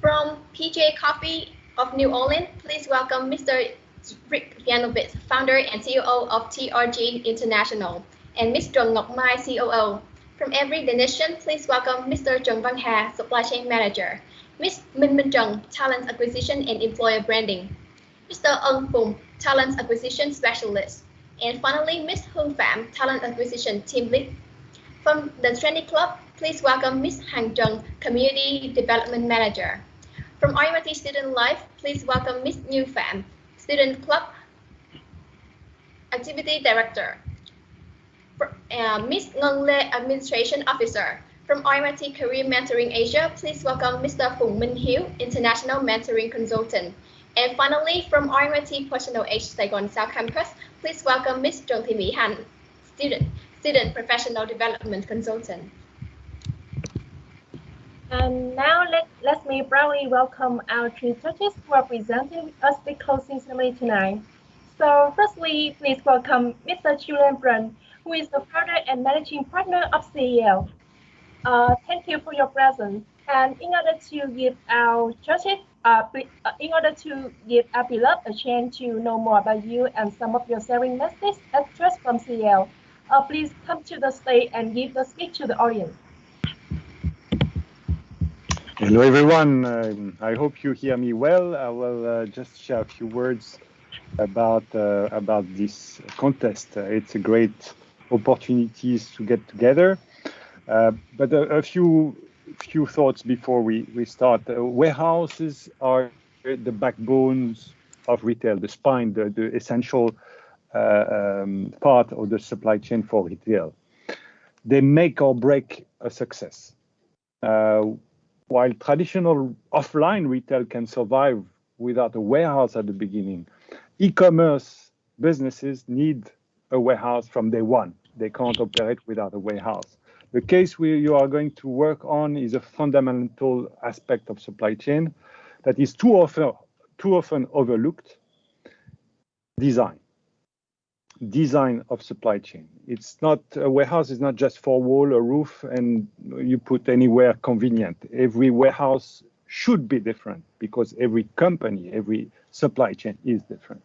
From PJ Coffee of New Orleans, please welcome Mr. Rick Yanovitz, founder and CEO of TRG International, and Ms. Trần Ngọc Mai, COO. From Everyday Nation, please welcome Mr. Trần Văn Hà, Supply Chain Manager, Ms. Minh Minh Trần, Talent Acquisition and Employer Branding, Mr. Ân Phùng, Talent Acquisition Specialist, and finally, Ms. Hương Phạm, Talent Acquisition Team Lead. From the Training Club, please welcome Ms. Hằng Trần, Community Development Manager. From RMIT Student Life, please welcome Ms. Như Phạm, Student Club Activity Director. Ms. Ngân Lê, Administration Officer. From RMIT Career Mentoring Asia, please welcome Mr. Phùng Minh Hiếu, International Mentoring Consultant. And finally, from RMIT Personal Age Saigon South Campus, please welcome Ms. Trần Thị Mỹ Hạnh, Student Professional Development Consultant. And now let me proudly welcome our three judges who are presenting with us the closing ceremony tonight. So firstly, please welcome Mr. Julian Brun, who is the founder and managing partner of CEL. Thank you for your presence. And in order to give our judges, in order to give our beloved a chance to know more about you and some of your sharing messages addressed from CEL, please come to the stage and give the speech to the audience. Hello everyone, I hope you hear me well. I will just share a few words about this contest. It's a great opportunity to get together. But a few thoughts before we start. Warehouses are the backbones of retail, the spine, the essential part of the supply chain for retail. They make or break a success. While traditional offline retail can survive without a warehouse at the beginning, e-commerce businesses need a warehouse from day one. They can't operate without a warehouse. The case you are going to work on is a fundamental aspect of supply chain that is too often overlooked: design of supply chain. It's not, a warehouse is not just four wall, a roof, and you put anywhere convenient. Every warehouse should be different because every company, every supply chain is different.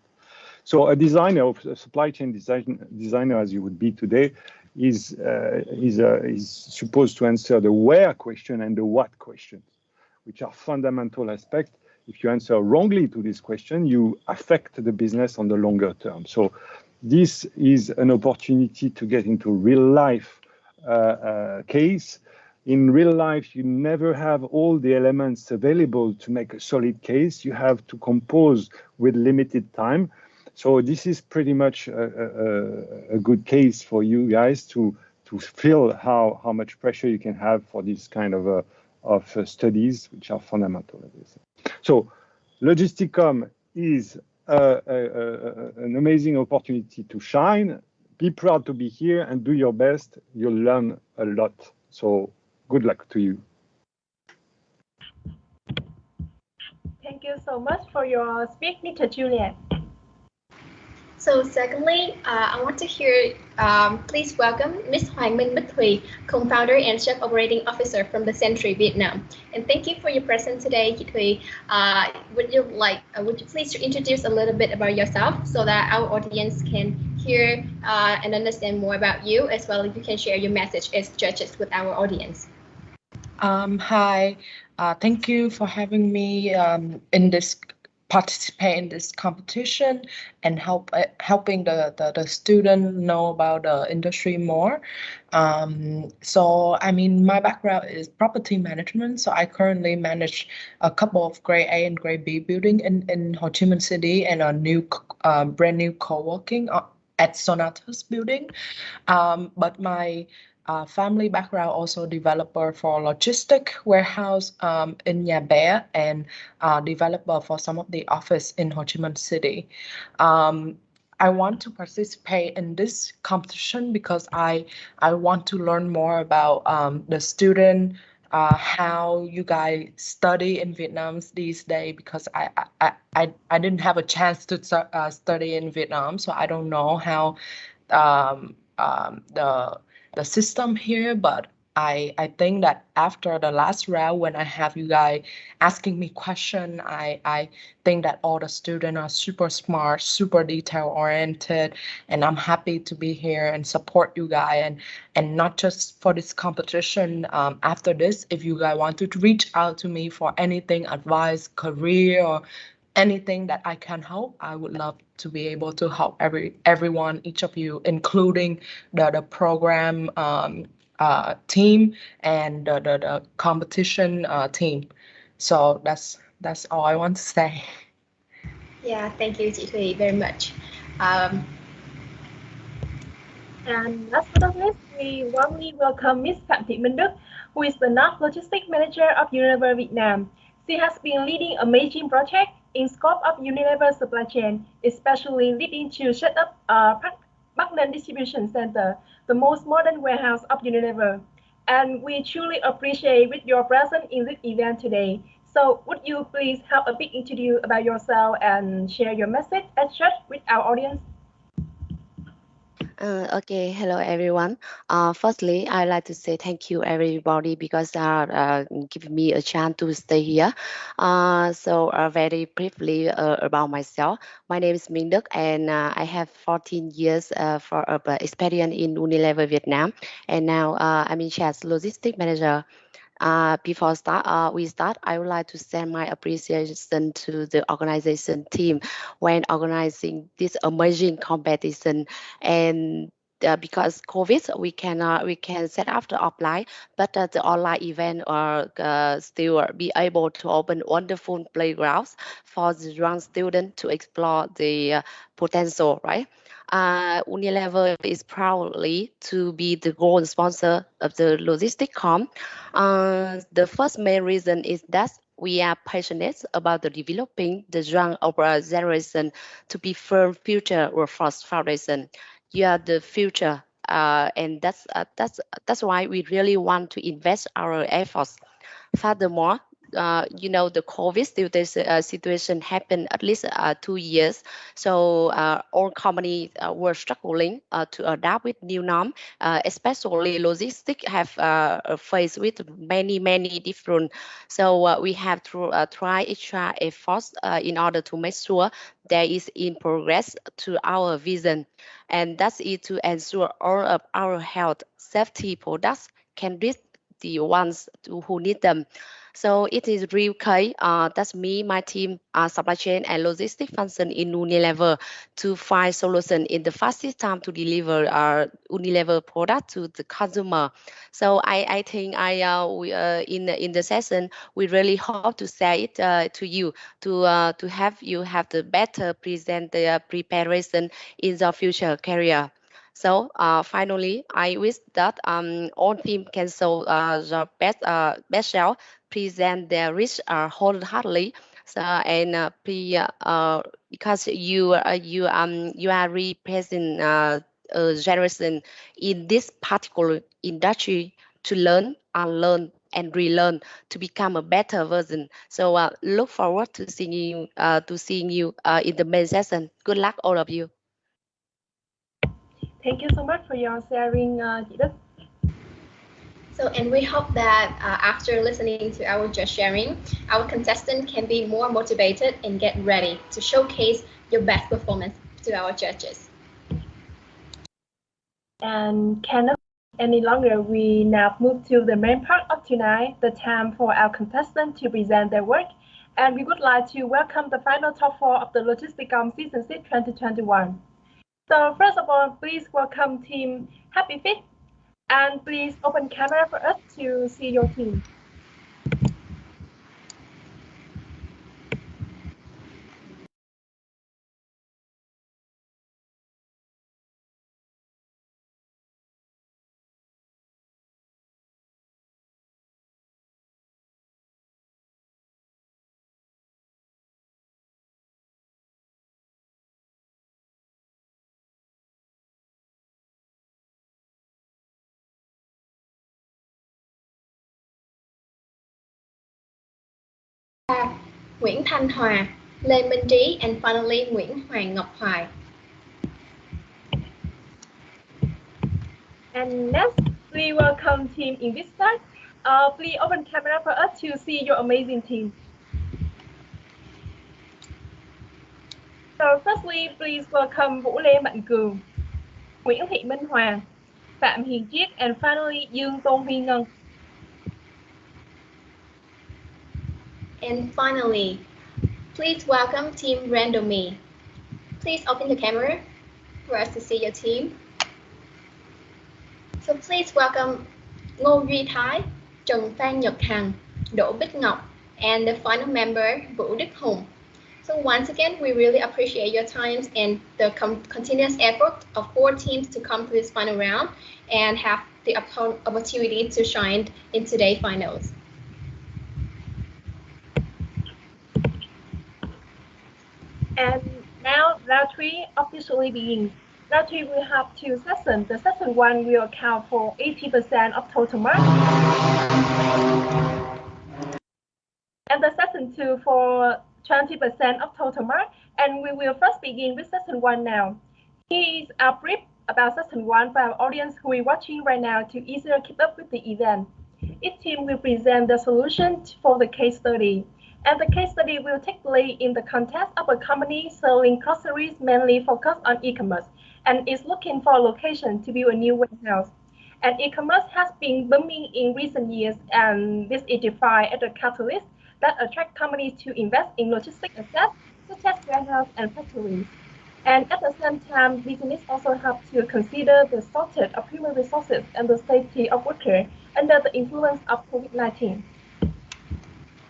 So a designer, a supply chain designer, as you would be today, is supposed to answer the where question and the what questions, which are fundamental aspects if you answer wrongly to this question, you affect the business on the longer term. So this is an opportunity to get into real life case. In real life, you never have all the elements available to make a solid case. You have to compose with limited time. So this is pretty much a good case for you guys to feel how much pressure you can have for this kind of studies, which are fundamental. So Logisticom is an amazing opportunity to shine. Be proud to be here and do your best. You'll learn a lot. So good luck to you. Thank you so much for your speech, Mr. Julian. So secondly, I want to hear, please welcome Ms. Hoàng Minh Bích Thùy, co-founder and chief operating officer from the Century Vietnam. And thank you for your presence today, Chị Thùy. Would you please introduce a little bit about yourself so that our audience can hear and understand more about you, as well as you can share your message as judges with our audience. Hi, thank you for having me participate in this competition and helping the student know about the industry more. So I mean, my background is property management, so I currently manage a couple of grade A and grade B building in Ho Chi Minh City, and a new brand new co-working at Sonatas building. But my family background also developer for logistic warehouse in Nhà Bè, and developer for some of the office in Ho Chi Minh City. I want to participate in this competition because I want to learn more about the student, how you guys study in Vietnam these days, because I didn't have a chance to study in Vietnam, so I don't know how the system here. But I think that after the last round, when I have you guys asking me questions, I think that all the students are super smart, super detail oriented, and I'm happy to be here and support you guys, and not just for this competition. After this, if you guys want to reach out to me for anything, advice, career, or anything that I can help, I would love to be able to help everyone, each of you, including the program team and the competition team. So that's all I want to say. Yeah, thank you, Chị Thùy, very much. And last but not least, we warmly welcome Ms. Phạm Thị Minh Đức, who is the North Logistics Manager of Unilever Vietnam. She has been leading a major project in scope of Unilever supply chain, especially leading to set up Bắc Ninh Distribution Center, the most modern warehouse of Unilever. And we truly appreciate with your presence in this event today. So would you please have a big introduction about yourself and share your message as such with our audience? Okay, hello everyone. Firstly, I'd like to say thank you everybody because giving me a chance to stay here. So very briefly about myself. My name is Minh Đức, and I have 14 years for experience in Unilever Vietnam, and now I'm in charge as logistics manager. Before we start, I would like to send my appreciation to the organization team when organizing this amazing competition. And because COVID, we can set up the offline, but the online event still be able to open wonderful playgrounds for the young students to explore the potential, right? Unilever is proudly to be the gold sponsor of the Logisticom. The first main reason is that we are passionate about the developing the young generation to be firm future workforce foundation. You are the future, and that's why we really want to invest our efforts. Furthermore, the COVID situation happened at least 2 years. So all companies were struggling to adapt with new norm, especially logistics have faced with many different. So we have to try extra efforts in order to make sure there is in progress to our vision. And that's it to ensure all of our health safety products can reach the ones who need them. So it is real case. That's me, my team, supply chain and logistics function in Unilever to find solution in the fastest time to deliver Unilever product to the consumer. So I think in the session we really hope to say it to you to have you have the better present the preparation in the future career. So finally, I wish that all team can show the best self, present their risk wholeheartedly, and because you are representing a generation in this particular industry to learn, unlearn, and relearn to become a better version. So look forward to seeing you in the main session. Good luck, all of you. Thank you so much for your sharing, chị Đức. So, and we hope that after listening to our just sharing, our contestant can be more motivated and get ready to showcase your best performance to our judges. And cannot any longer, we now move to the main part of tonight, the time for our contestant to present their work. And we would like to welcome the final top 4 of the Logisticom Season 6 2021. So first of all, please welcome team Happy Fit, and please open camera for us to see your team. Nguyễn Thanh Hòa, Lê Minh Trí, and finally Nguyễn Hoàng Ngọc Hoài. And next, we welcome team Invista. Please open camera for us to see your amazing team. So firstly, please welcome Vũ Lê Mạnh Cường, Nguyễn Thị Minh Hòa, Phạm Hiền Chiết, and finally Dương Tôn Huy Ngân. And finally, please welcome Team Random Me. Please open the camera for us to see your team. So please welcome Ngô Duy Thái, Trần Phan Nhật Hằng, Đỗ Bích Ngọc, and the final member, Vũ Đức Hùng. So once again, we really appreciate your times and the continuous effort of 4 teams to come to this final round and have the opportunity to shine in today's finals. And now round 3 officially begins. Round 3 will have 2 sessions. The session 1 will account for 80% of total mark. And the session 2 for 20% of total mark. And we will first begin with session 1 now. Here is a brief about session 1 for our audience who is watching right now to easier keep up with the event. Each team will present the solution for the case study. And the case study will take place in the context of a company selling groceries mainly focused on e-commerce and is looking for a location to build a new warehouse. And e-commerce has been booming in recent years, and this is defined as a catalyst that attracts companies to invest in logistics assets such as warehouses and factories. And at the same time, business also have to consider the shortage of human resources and the safety of workers under the influence of COVID-19.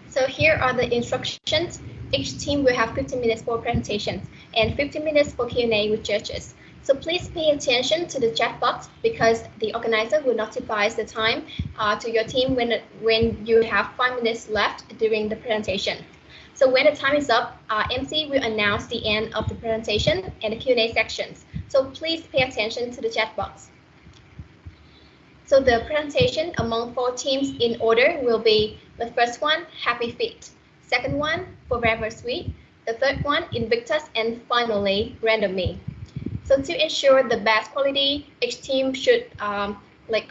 So here are the instructions. Each team will have 15 minutes for presentations and 15 minutes for Q&A with judges. So please pay attention to the chat box because the organizer will notify the time to your team when you have 5 minutes left during the presentation. So when the time is up, MC will announce the end of the presentation and the Q&A sections. So please pay attention to the chat box. So the presentation among 4 teams in order will be the first one, Happy Fit, second one, Forever Sweet, the third one, Invictus, and finally, Random Me. So to ensure the best quality, each team should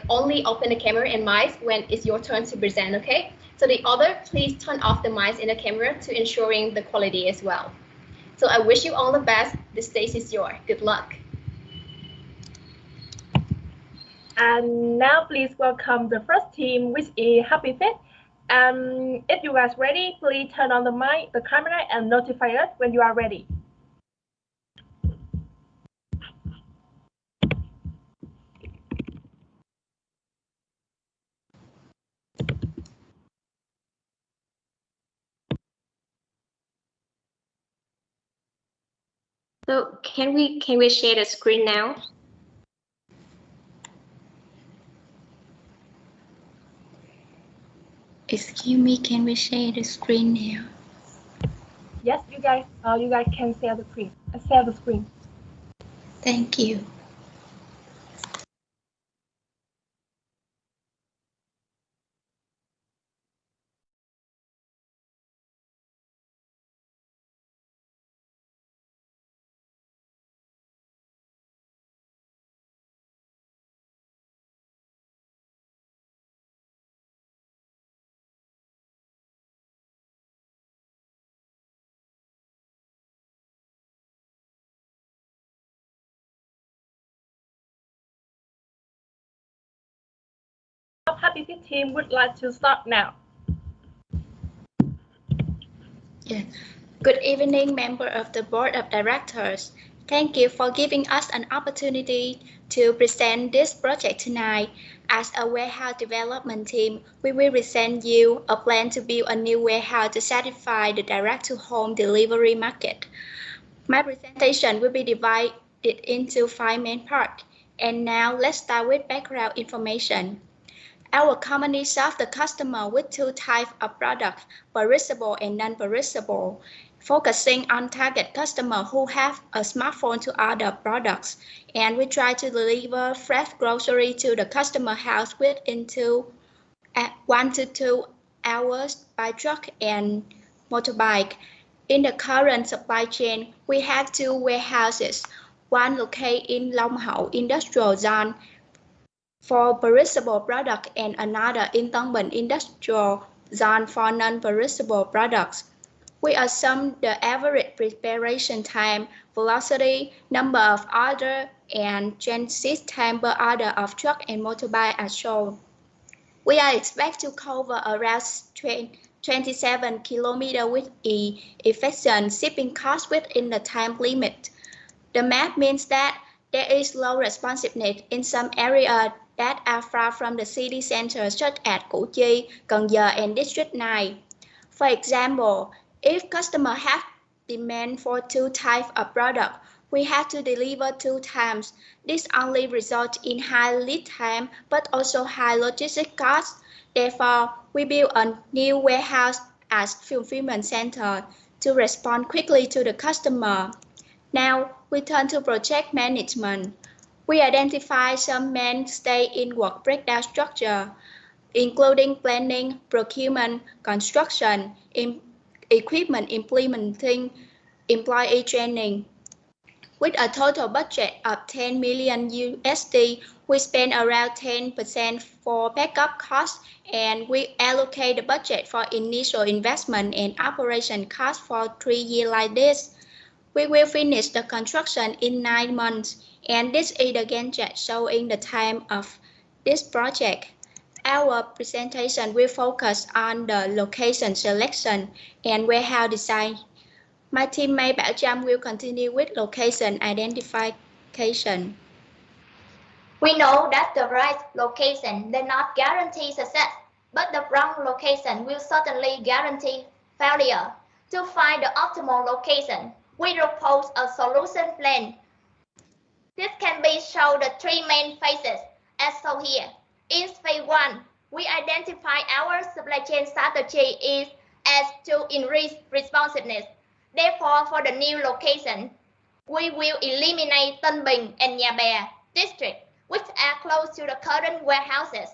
only open the camera and mics when it's your turn to present, okay? So the other, please turn off the mics and the camera to ensuring the quality as well. So I wish you all the best. The stage is yours. Good luck. And now please welcome the first team, which is Happy Fit. If you guys ready, please turn on the mic, the camera, and notify us when you are ready. So can we share the screen now? Excuse me, can we share the screen now? Yes, you guys can share the screen. Share the screen. Thank you. Happy Fit team would like to start now. Yeah. Good evening, member of the Board of Directors. Thank you for giving us an opportunity to present this project tonight. As a warehouse development team, we will present you a plan to build a new warehouse to satisfy the direct-to-home delivery market. My presentation will be divided into 5 main parts. And now let's start with background information. Our company serves the customer with 2 types of products, perishable and non-perishable, focusing on target customers who have a smartphone to order products. And we try to deliver fresh grocery to the customer house within 1 to 2 hours by truck and motorbike. In the current supply chain, we have 2 warehouses, one located in Long Hậu Industrial Zone for perishable product and another in Tân Bình Industrial Zone for non-perishable products. We assume the average preparation time, velocity, number of orders, and transit time per order of truck and motorbike are shown. We are expected to cover around 27 kilometers with efficient shipping costs within the time limit. The map means that there is low responsiveness in some areas that are far from the city centers such as Củ Chi, Cần Giờ, and District 9. For example, if customers have demand for 2 types of product, we have to deliver 2 times. This only results in high lead time, but also high logistic costs. Therefore, we build a new warehouse as fulfillment center to respond quickly to the customer. Now, we turn to project management. We identify some mainstay in work breakdown structure, including planning, procurement, construction, equipment implementing, employee training. With a total budget of 10 million USD, we spend around 10% for backup costs, and we allocate the budget for initial investment and operation costs for 3 years like this. We will finish the construction in 9 months, and this is the Gantt chart showing the time of this project. Our presentation will focus on the location selection and warehouse design. My teammate Bảo Trâm will continue with location identification. We know that the right location does not guarantee success, but the wrong location will certainly guarantee failure. To find the optimal location, we propose a solution plan. This can be shown the 3 main phases as shown here. In phase 1, we identify our supply chain strategy is as to increase responsiveness. Therefore, for the new location, we will eliminate Tân Bình and Nhà Bè district, which are close to the current warehouses,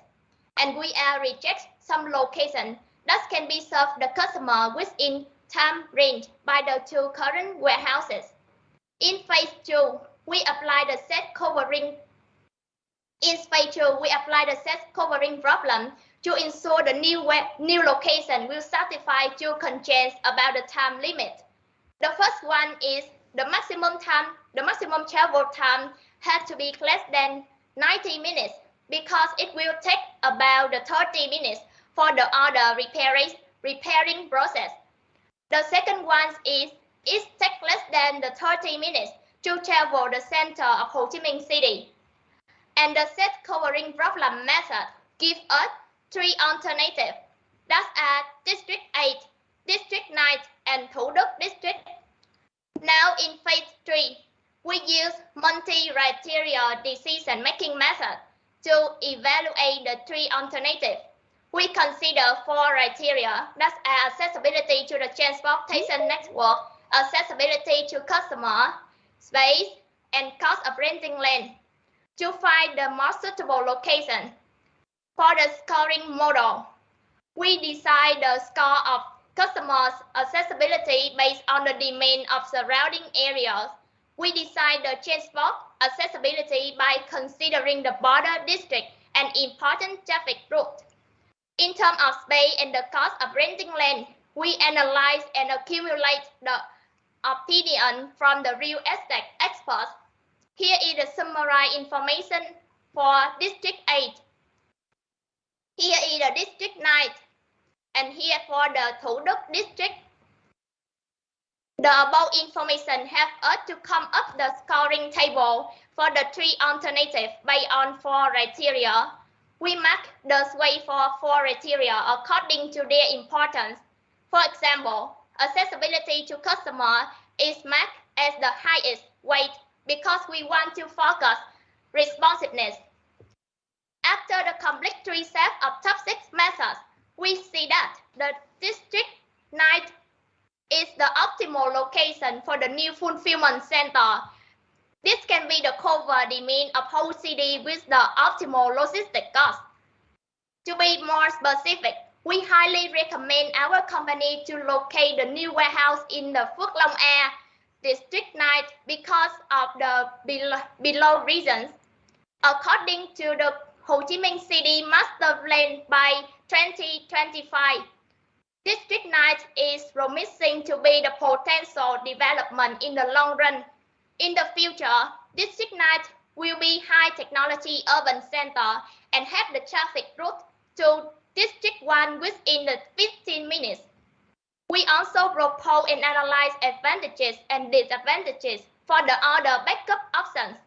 and we are reject some locations that can be served the customer within time range by the 2 current warehouses. In phase 2, we apply the set covering. In phase 2, we apply the set covering problem to ensure the new location will satisfy 2 constraints about the time limit. The first one is the maximum travel time has to be less than 90 minutes because it will take about 30 minutes for the order repairing process. The second one is it takes less than 30 minutes to travel the center of Ho Chi Minh City. And the set covering problem method gives us 3 alternatives. That are District 8, District 9, and Thủ Đức District. Now in phase 3, we use multi-criteria decision-making method to evaluate the 3 alternatives. We consider 4 criteria that are accessibility to the transportation network, accessibility to customer, space, and cost of renting land to find the most suitable location. For the scoring model, we decide the score of customers' accessibility based on the demand of surrounding areas. We decide the transport accessibility by considering the border district and important traffic route. In terms of space and the cost of renting land, we analyze and accumulate the opinion from the real estate experts. Here is the summarized information for District 8. Here is the District 9, and here for the Thủ Đức District. The above information help us to come up the scoring table for the 3 alternatives based on 4 criteria. We mark the weight for 4 criteria according to their importance. For example, accessibility to customer is marked as the highest weight because we want to focus responsiveness. After the complete 3 sets of top 6 methods, we see that the District 9 is the optimal location for the new fulfillment center. This can be the cover demand of whole city with the optimal logistic cost. To be more specific, we highly recommend our company to locate the new warehouse in the Phước Long A, District 9 because of the below reasons. According to the Ho Chi Minh City Master Plan by 2025, District 9 is promising to be the potential development in the long run. In the future, District 9 will be high technology urban center and have the traffic route to District 1 within the 15 minutes. We also propose and analyze advantages and disadvantages for the other backup options.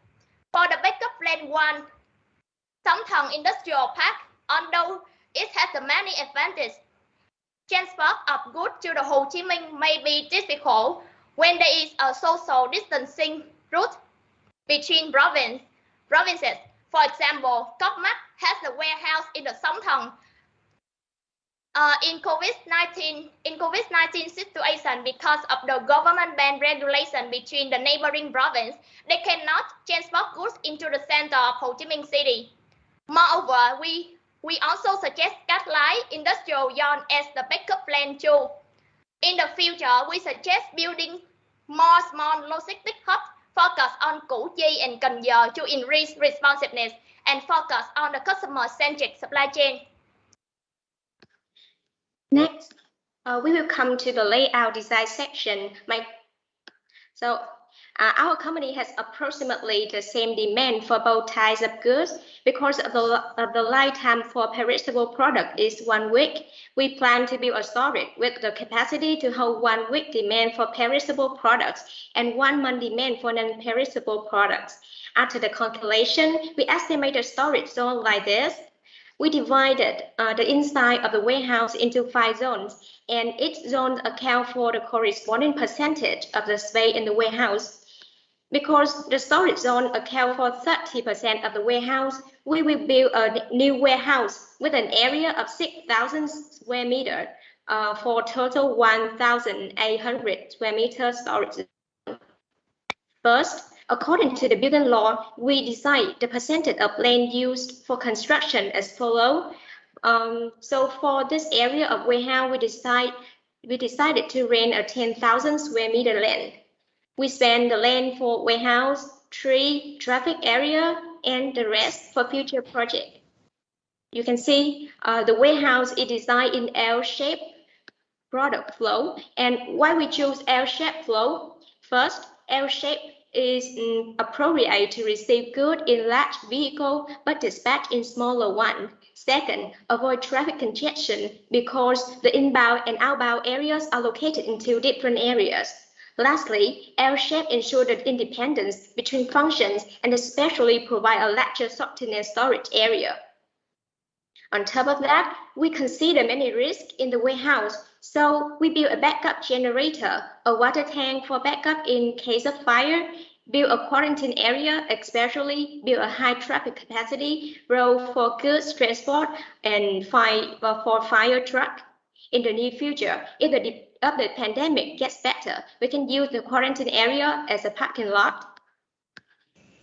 For the backup plan 1, Trong Industrial Park, although it has many advantages, transport of goods to the Ho Chi Minh may be difficult when there is a social distancing route between provinces. For example, 𝐶𝐿 has a warehouse in the Sông Thần. In COVID-19 situation, because of the government ban regulation between the neighboring province, they cannot transport goods into the center of Ho Chi Minh City. Moreover, we also suggest Cát Lái Industrial Zone as the backup plan too. In the future, we suggest building more small logistic hubs focus on Củ Chi and Cần Giờ to increase responsiveness and focus on the customer-centric supply chain. Next, we will come to the layout design section. Our company has approximately the same demand for both types of goods. Because of the lifetime for perishable product is 1 week, we plan to build a storage with the capacity to hold 1 week demand for perishable products and 1 month demand for non-perishable products. After the calculation, we estimate a storage zone like this. We divided the inside of the warehouse into 5 zones, and each zone accounts for the corresponding percentage of the space in the warehouse. Because the storage zone accounts for 30% of the warehouse, we will build a new warehouse with an area of 6,000 square meters for total 1,800 square meter storage. First, according to the building law, we decide the percentage of land used for construction as follows. So for this area of warehouse, we decided to rent a 10,000 square meter land. We spend the land for warehouse, tree, traffic area, and the rest for future project. You can see the warehouse is designed in L-shaped product flow. And why we choose L-shaped flow? First, L-shaped is appropriate to receive goods in large vehicles but dispatch in smaller ones. Second, avoid traffic congestion because the inbound and outbound areas are located in two different areas. Lastly, L-shape ensures the independence between functions and especially provide a larger sorting and storage area. On top of that, we consider many risks in the warehouse, so we build a backup generator, a water tank for backup in case of fire, build a quarantine area, especially build a high traffic capacity road for goods transport and for fire truck. In the near future, if the pandemic gets better, we can use the quarantine area as a parking lot.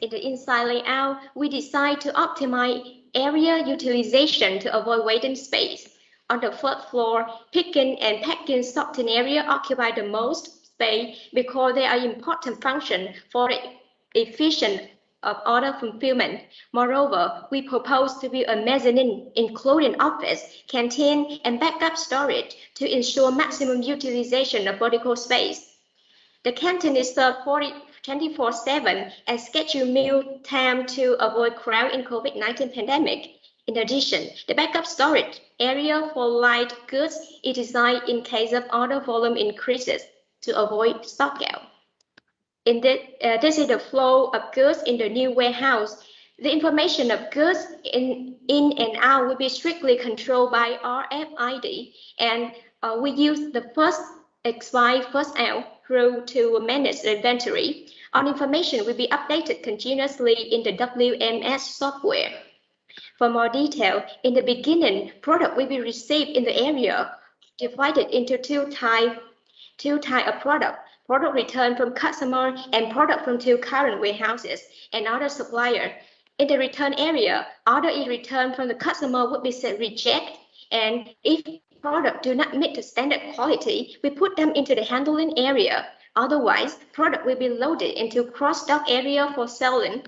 In the inside layout, we decide to optimize area utilization to avoid waiting space. On the first floor, picking and packing sorting area occupy the most space because they are important function for efficient of order fulfillment. Moreover, we propose to build a mezzanine, including office, canteen, and backup storage to ensure maximum utilization of vertical space. The canteen is served 24/7 and scheduled meal time to avoid crowd in COVID-19 pandemic. In addition, the backup storage area for light goods is designed in case of order volume increases to avoid stockout. This is the flow of goods in the new warehouse. The information of goods in and out will be strictly controlled by RFID, and we use the first X-Y, first out rule to manage the inventory. All information will be updated continuously in the WMS software. For more detail, in the beginning, product will be received in the area divided into two types of product returned from customer and product from two current warehouses and other supplier. In the return area, order is returned from the customer would be set reject, and if product do not meet the standard quality, we put them into the handling area. Otherwise, product will be loaded into cross-dock area for selling.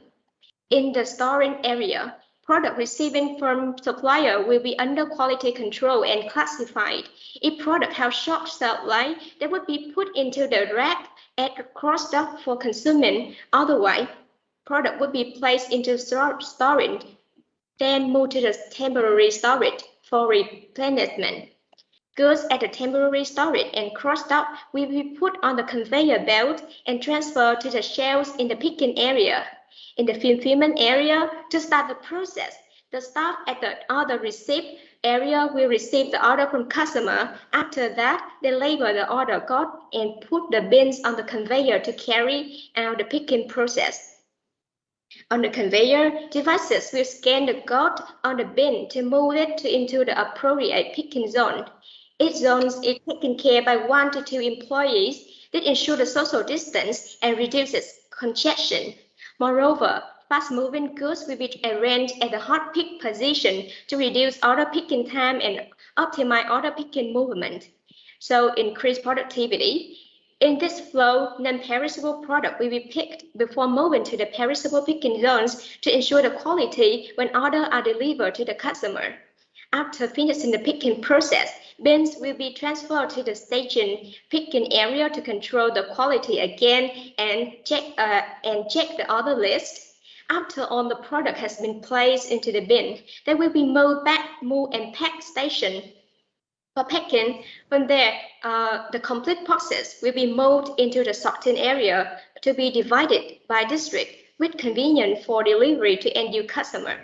In the storing area, product receiving from supplier will be under quality control and classified. If product have short shelf life, they would be put into the rack at cross-dock for consuming. Otherwise, product would be placed into storage, then moved to the temporary storage for replenishment. Goods at the temporary storage and cross-dock will be put on the conveyor belt and transferred to the shelves in the picking area. In the fulfillment area, to start the process, the staff at the order receipt area will receive the order from customer. After that, they label the order code and put the bins on the conveyor to carry out the picking process. On the conveyor, devices will scan the code on the bin to move it into the appropriate picking zone. Each zone is taken care by 1 to 2 employees that ensure the social distance and reduces congestion. Moreover, fast-moving goods will be arranged at the hot pick position to reduce order picking time and optimize order picking movement, so increase productivity. In this flow, non-perishable product will be picked before moving to the perishable picking zones to ensure the quality when orders are delivered to the customer. After finishing the picking process, bins will be transferred to the station picking area to control the quality again and check the order list. After all the product has been placed into the bin, they will be moved back, and pack station for packing. From there, the complete boxes will be moved into the sorting area to be divided by district with convenience for delivery to end-user customer.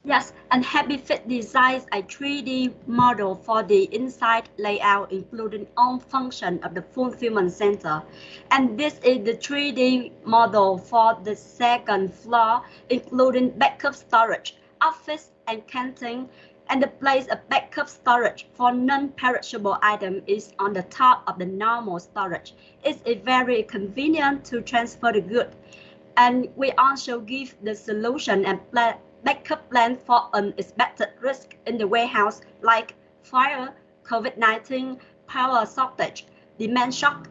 Yes, and HappyFit designs a 3D model for the inside layout, including all functions of the fulfillment center. And this is the 3D model for the second floor, including backup storage, office, and canteen. And the place of backup storage for non-perishable items is on the top of the normal storage. It's very convenient to transfer the goods. And we also give the solution and backup plan for unexpected risk in the warehouse like fire, COVID-19, power shortage, demand shock.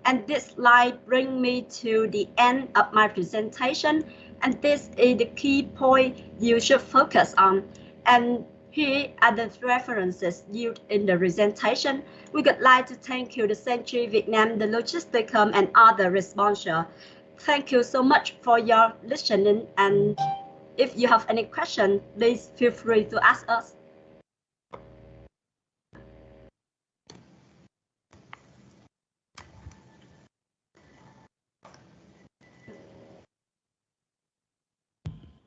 And this slide brings me to the end of my presentation. And this is the key point you should focus on. And Here are the references used in the presentation. We would like to thank you, the Century Vietnam, the Logisticom, and other sponsors. Thank you so much for your listening, and if you have any questions, please feel free to ask us.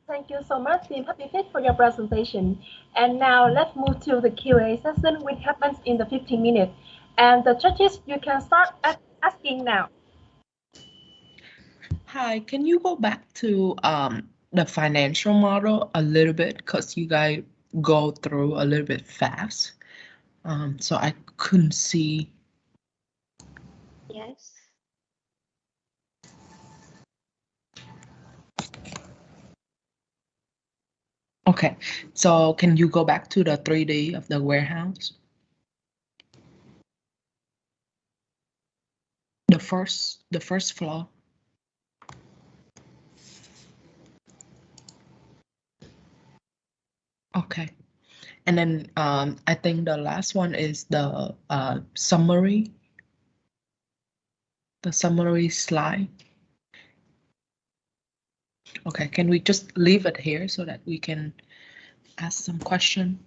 Thank you so much, Team Happy Fit, for your presentation. And now let's move to the Q&A session, which happens in the 15 minutes. And the judges, you can start asking now. Hi, can you go back to the financial model a little bit? Because you guys go through a little bit fast. So I couldn't see. Yes. Okay, so can you go back to the 3D of the warehouse? The first floor. Okay, and then I think the last one is the summary. The summary slide. Okay, can we just leave it here so that we can ask some question?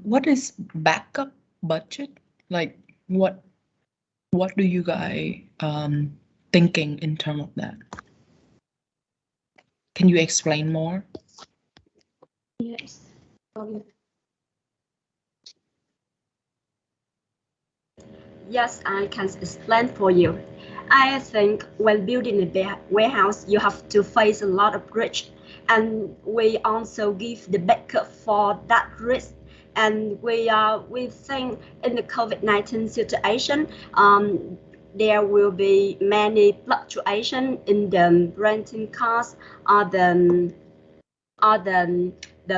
What is backup budget? Like what do you guys thinking in terms of that? Can you explain more? Yes. Yes, I can explain for you. I think when building a warehouse, you have to face a lot of risk, and we also give the backup for that risk. And we think in the COVID-19 situation, there will be many fluctuation in the renting costs, or the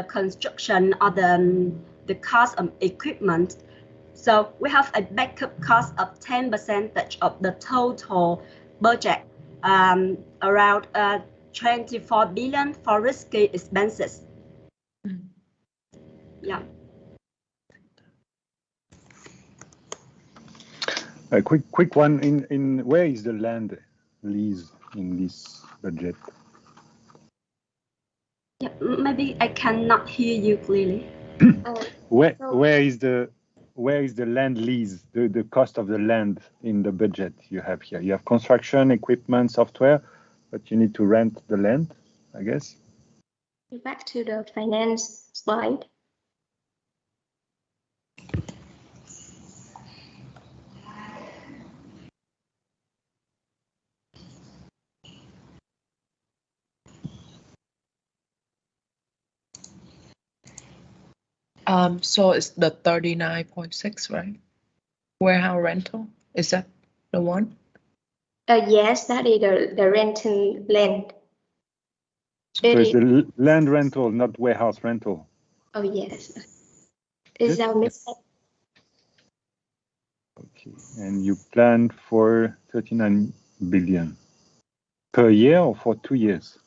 construction, or the cost of equipment. So we have a backup cost of 10% of the total budget, around 24 billion for risky expenses. Yeah. A quick one. In where is the land lease in this budget? Yeah, maybe I cannot hear you clearly. Where is the land lease? The cost of the land in the budget you have here. You have construction, equipment, software, but you need to rent the land, I guess. Back to the finance slide. So it's the 39.6, right? Warehouse rental, is that the one? Yes, that is the renting land. So it's the land rental, not warehouse rental. Oh yes. Is our mistake. Okay, and you plan for 39 billion per year, or for 2 years,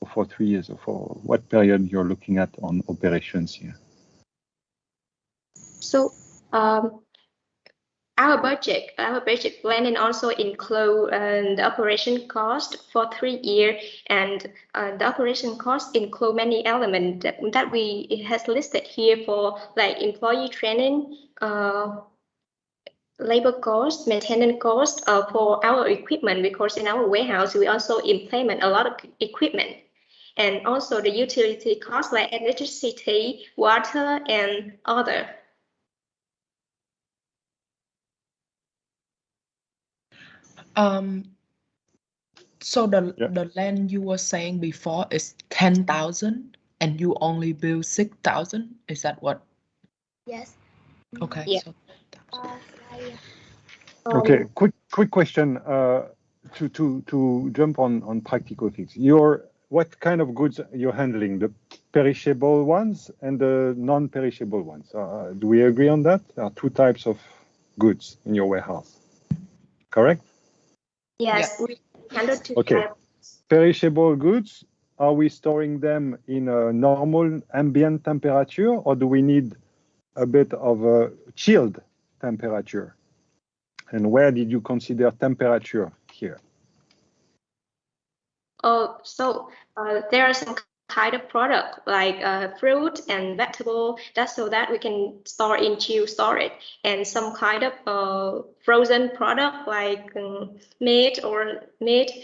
or for 3 years, or for what period you're looking at on operations here? So our budget planning also include the operation cost for 3 years, and the operation cost include many elements that we has listed here, for like employee training, labor cost, maintenance cost, for our equipment, because in our warehouse we also implement a lot of equipment, and also the utility costs like electricity, water, and other. So the land you were saying before is 10,000, and you only build 6,000. Is that what? Yes. Okay. Yeah. So Okay. Quick question. To jump on practical things. what kind of goods you're handling, the perishable ones and the non-perishable ones. Do we agree on that? There are two types of goods in your warehouse, correct? Yes, we handle two Okay. types. Perishable goods, are we storing them in a normal ambient temperature, or do we need a bit of a chilled temperature? And where did you consider temperature here? Oh, so there are some kind of product like fruit and vegetable, that's so that we can store in chill storage, and some kind of frozen product like meat,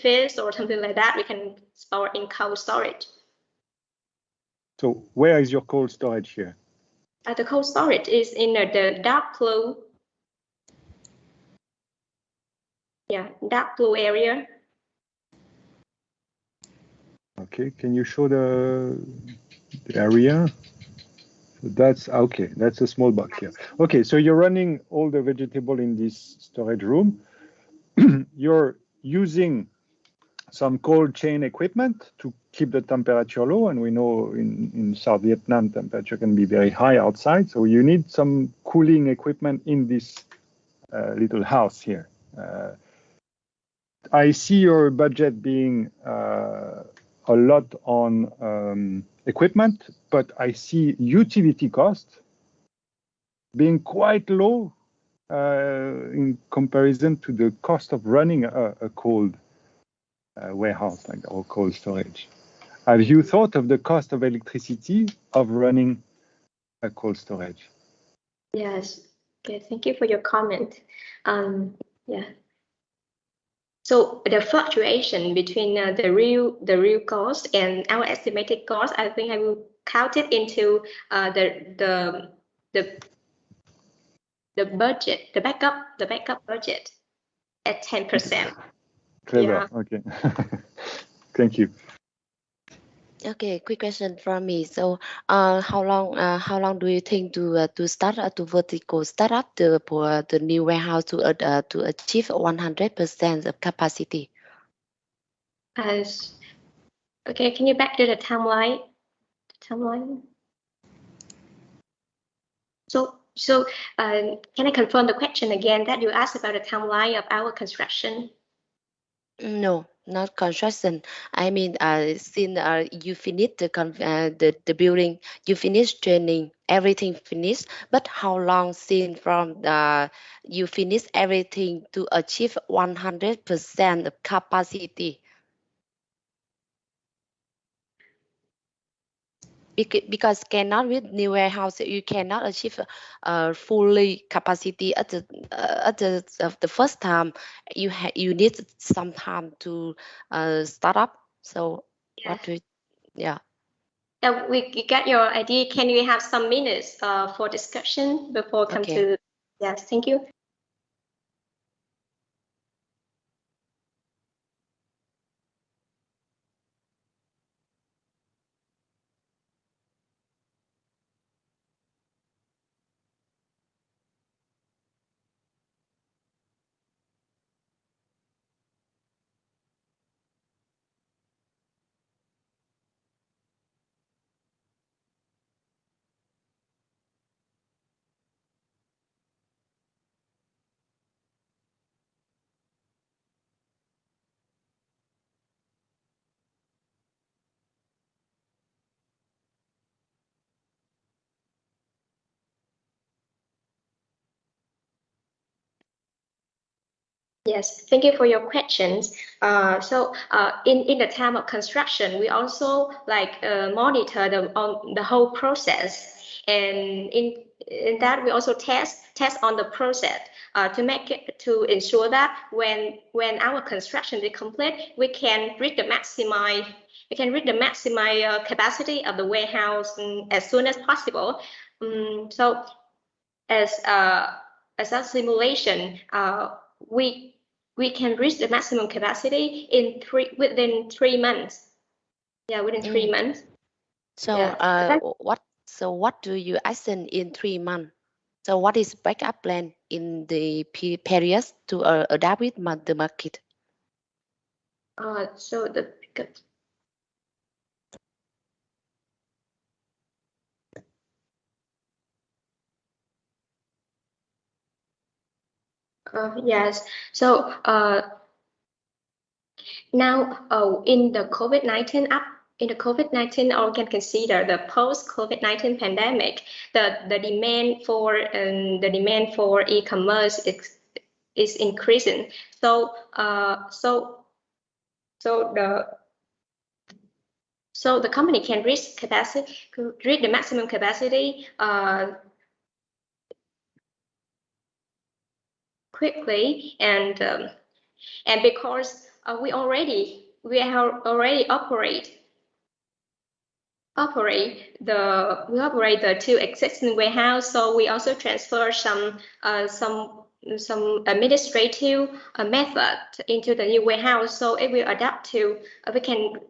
fish, or something like that, we can store in cold storage. So where is your cold storage here? The cold storage is in the dark blue. Yeah, dark blue area. Okay, can you show the area? So that's okay, that's a small box here. Okay, so you're running all the vegetable in this storage room. You're using some cold chain equipment to keep the temperature low, and we know in South Vietnam temperature can be very high outside, so you need some cooling equipment in this little house here. I see your budget being a lot on equipment, but I see utility costs being quite low in comparison to the cost of running a cold warehouse like or cold storage. Have you thought of the cost of electricity of running a cold storage? Yes. Okay. Thank you for your comment. Yeah. So the fluctuation between the real cost and our estimated cost, I think I will count it into the budget, the backup budget at 10%. Clever. Yeah. Okay. Thank you. Okay, quick question from me. So, how long do you think to start to vertical start up the new warehouse to achieve 100% of capacity? Okay, can you back to the timeline? So, can I confirm the question again that you asked about the timeline of our construction? No, not construction. I mean, since you finished the building, you finished training, everything finished. But how long since from you finished everything to achieve 100% of capacity? Because cannot with new warehouse you cannot achieve fully capacity at the first time. You need some time to start up. So what do you, yeah. We got your idea. Can we have some minutes for discussion before come to? Yes, thank you. Yes, thank you for your questions. In the time of construction, we also monitor the whole process, and in that we also test on the process to ensure that when our construction is complete, we can reach the maximize capacity of the warehouse as soon as possible. So as a simulation, we can reach the maximum capacity within 3 months. Yeah, within 3 months. So yeah. what do you assume in 3 months? So what is backup plan in the periods to adapt with the market? So Yes. So now in the COVID-19 or we can consider the post-COVID-19 pandemic, the demand for e-commerce is increasing. So the company can reach the maximum capacity quickly, and because we already operate the two existing warehouse, so we also transfer some administrative method into the new warehouse, so it will adapt to we can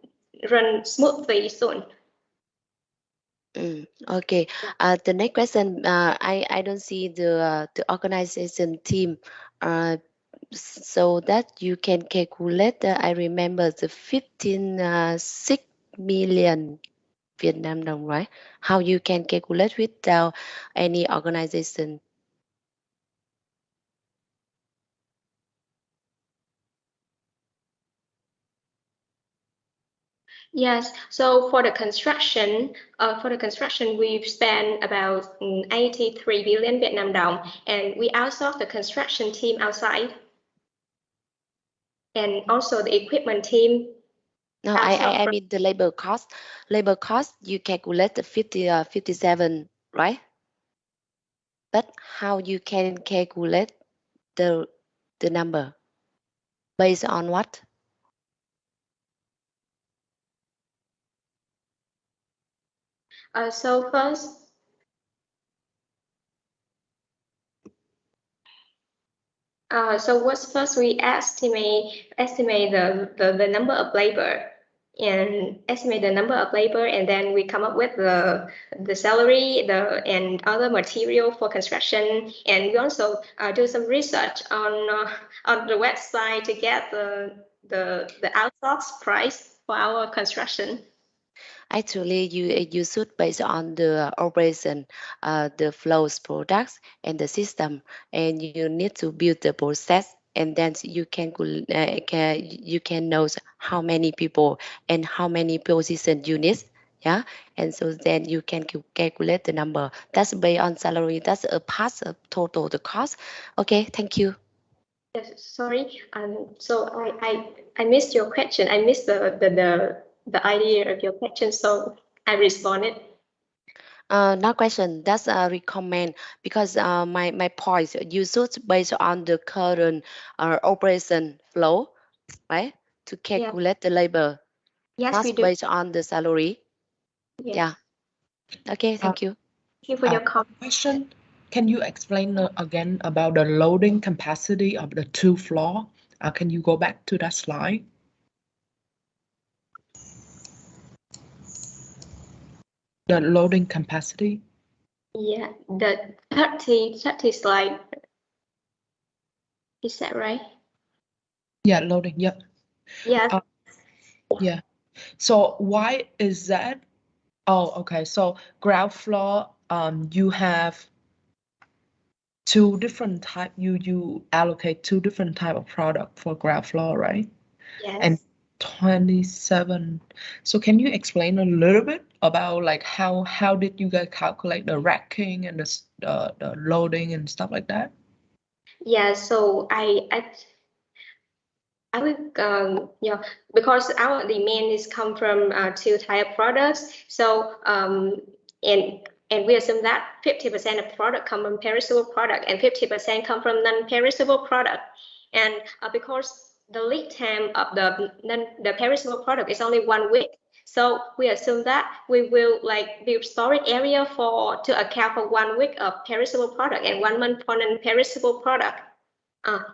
run smoothly soon. Okay. The next question, I don't see the organization team, so that you can calculate. I remember the 6 million Vietnam đồng, right? How you can calculate without any organization? Yes. So for the construction, we've spent about 83 billion Vietnam dong, and we outsource the construction team outside, and also the equipment team. No, I mean the labor cost. Labor cost you calculate the 57, right? But how you can calculate the number? Based on what? So first, we estimate the number of labor, and then we come up with the salary, and other material for construction, and we also do some research on the website to get the outsourced price for our construction. Actually, you should base on the operation, the flows, products, and the system, and you need to build the process, and then you can know how many people and how many position units. Yeah, and so then you can calculate the number. That's based on salary. That's a part of total the cost. Okay, thank you. Yes, sorry. So I missed your question. I missed the idea of your question, so I responded. No question. That's a recommend, because my point, you should based on the current operation flow, right? To calculate the labor. Yes, not we do. based on the salary. Yes. Yeah. Okay, thank you. Thank you for your comment. Question. Can you explain again about the loading capacity of the two floor? Can you go back to that slide? The loading capacity? Yeah, the 30 slide. Is that right? Yeah, loading, yep. Yeah. Yeah. So why is that? Oh, okay. So ground floor, you have two different type. You allocate two different type of product for ground floor, right? Yes. And 27. So can you explain a little bit about like how did you guys calculate the racking and the loading and stuff like that? Yeah. So I will because our demand is come from two type of products. So and we assume that 50% of product come from perishable product and 50% come from non-perishable product. And because the lead time of the perishable product is only 1 week, so we assume that we will build storage area to account for 1 week of perishable product and 1 month for non-perishable product.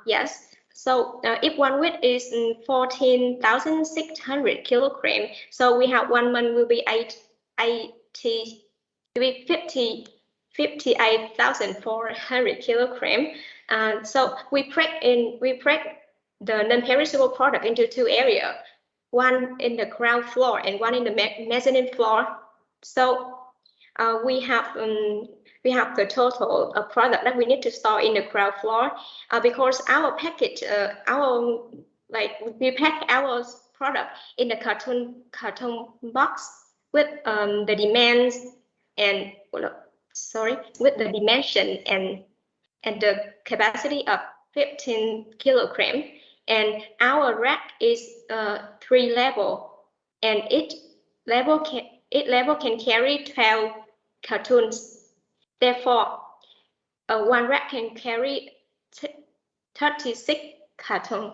Yes. So if 1 week is 14,600 kilogram, so we have 1 month will be 58,400 kilogram. So we break the non-perishable product into two areas, one in the ground floor and one in the mezzanine floor. So we we have the total product that we need to store in the ground floor because our package, we pack our product in the carton box with the demands and with the dimension and the capacity of 15 kilograms. And our rack is 3 level, and each level can carry 12 cartons. Therefore, one rack can carry 36 cartons.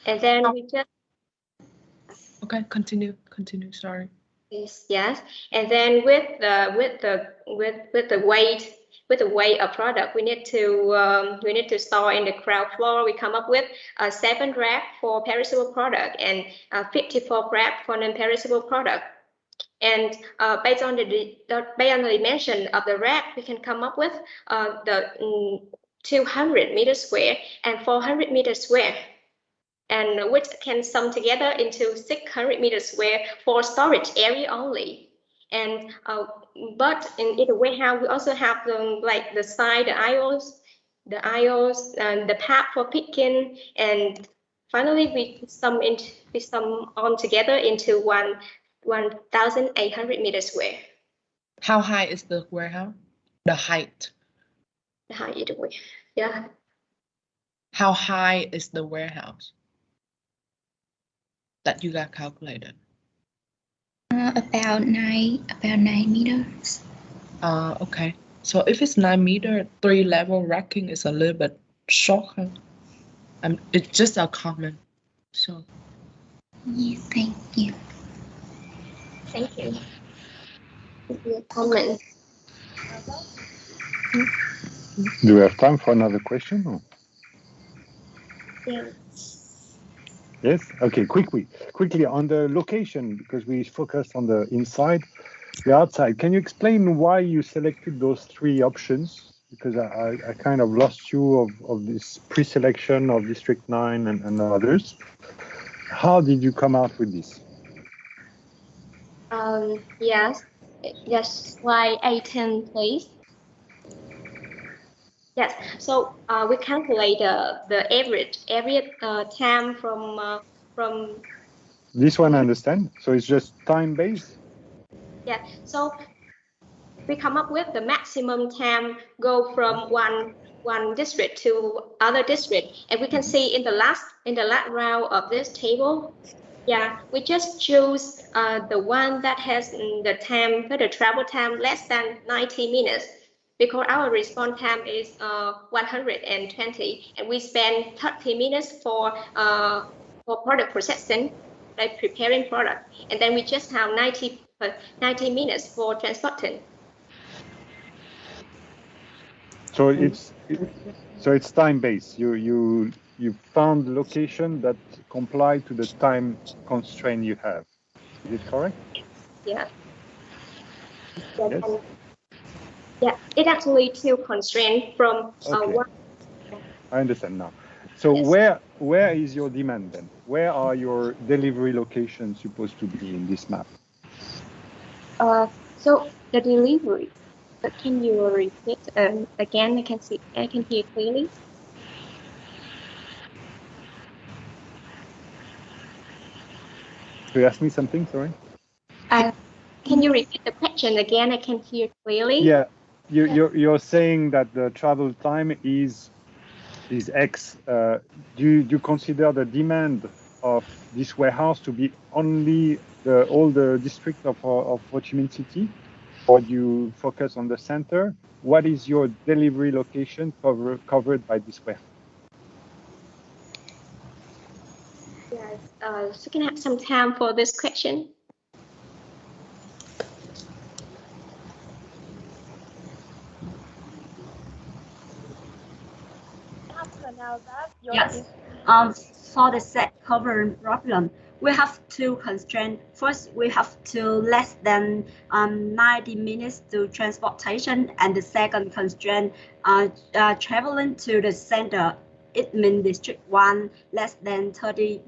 And then we just continue. Sorry. Yes. And then with the weight of product, we need to store in the ground floor. We come up with 7 rack for perishable product and 54 rack for non-perishable product. And based on the dimension of the rack, we can come up with the 200 meters square and 400 meters square, and which can sum together into 600 meters square for storage area only. And but in the warehouse, we also have the side, the aisles, and the path for picking, and finally we sum all together into 1,800 meters square. How high is the warehouse? The height. The height is the way. Yeah. How high is the warehouse that you got calculated? About 9 meters. Okay. So if it's 9 meters, 3 level racking is a little bit short. Huh? It's just a comment. So. Yes, thank you. Thank you. Your comment. Do we have time for another question? Or? Yes. Yes. Okay. Quickly on the location, because we focused on the inside, the outside. Can you explain why you selected those 3 options? Because I kind of lost you of this pre-selection of District 9 and others. How did you come out with this? Yes. Slide 18, please. Yes. So we calculate the average time from. This one I understand. So it's just time based. Yeah. So we come up with the maximum time go from one district to other district, and we can see in the last round of this table. Yeah, we just choose the one that has the travel time less than 90 minutes, because our response time is 120, and we spend 30 minutes for product processing, like preparing product, and then we just have 90 minutes for transporting. So it's time based. You found the location that comply to the time constraint you have. Is it correct? Yeah. Yes. Yeah, it actually 2 constraints from one. I understand now. So yes. Where is your demand then? Where are your delivery locations supposed to be in this map? So the delivery. But can you repeat again? I can hear clearly. So you asked me something, sorry? Can you repeat the question again? I can hear clearly. Yeah, you're saying that the travel time is X. Do you consider the demand of this warehouse to be only all the district of Ho Chi Minh City, or do you focus on the center? What is your delivery location covered by this warehouse? Yes, so can I have some time for this question? Yes. For the set covering problem, we have 2 constraints. First, we have to less than 90 minutes to transportation, and the second constraint, traveling to the center. It means District 1 less than 30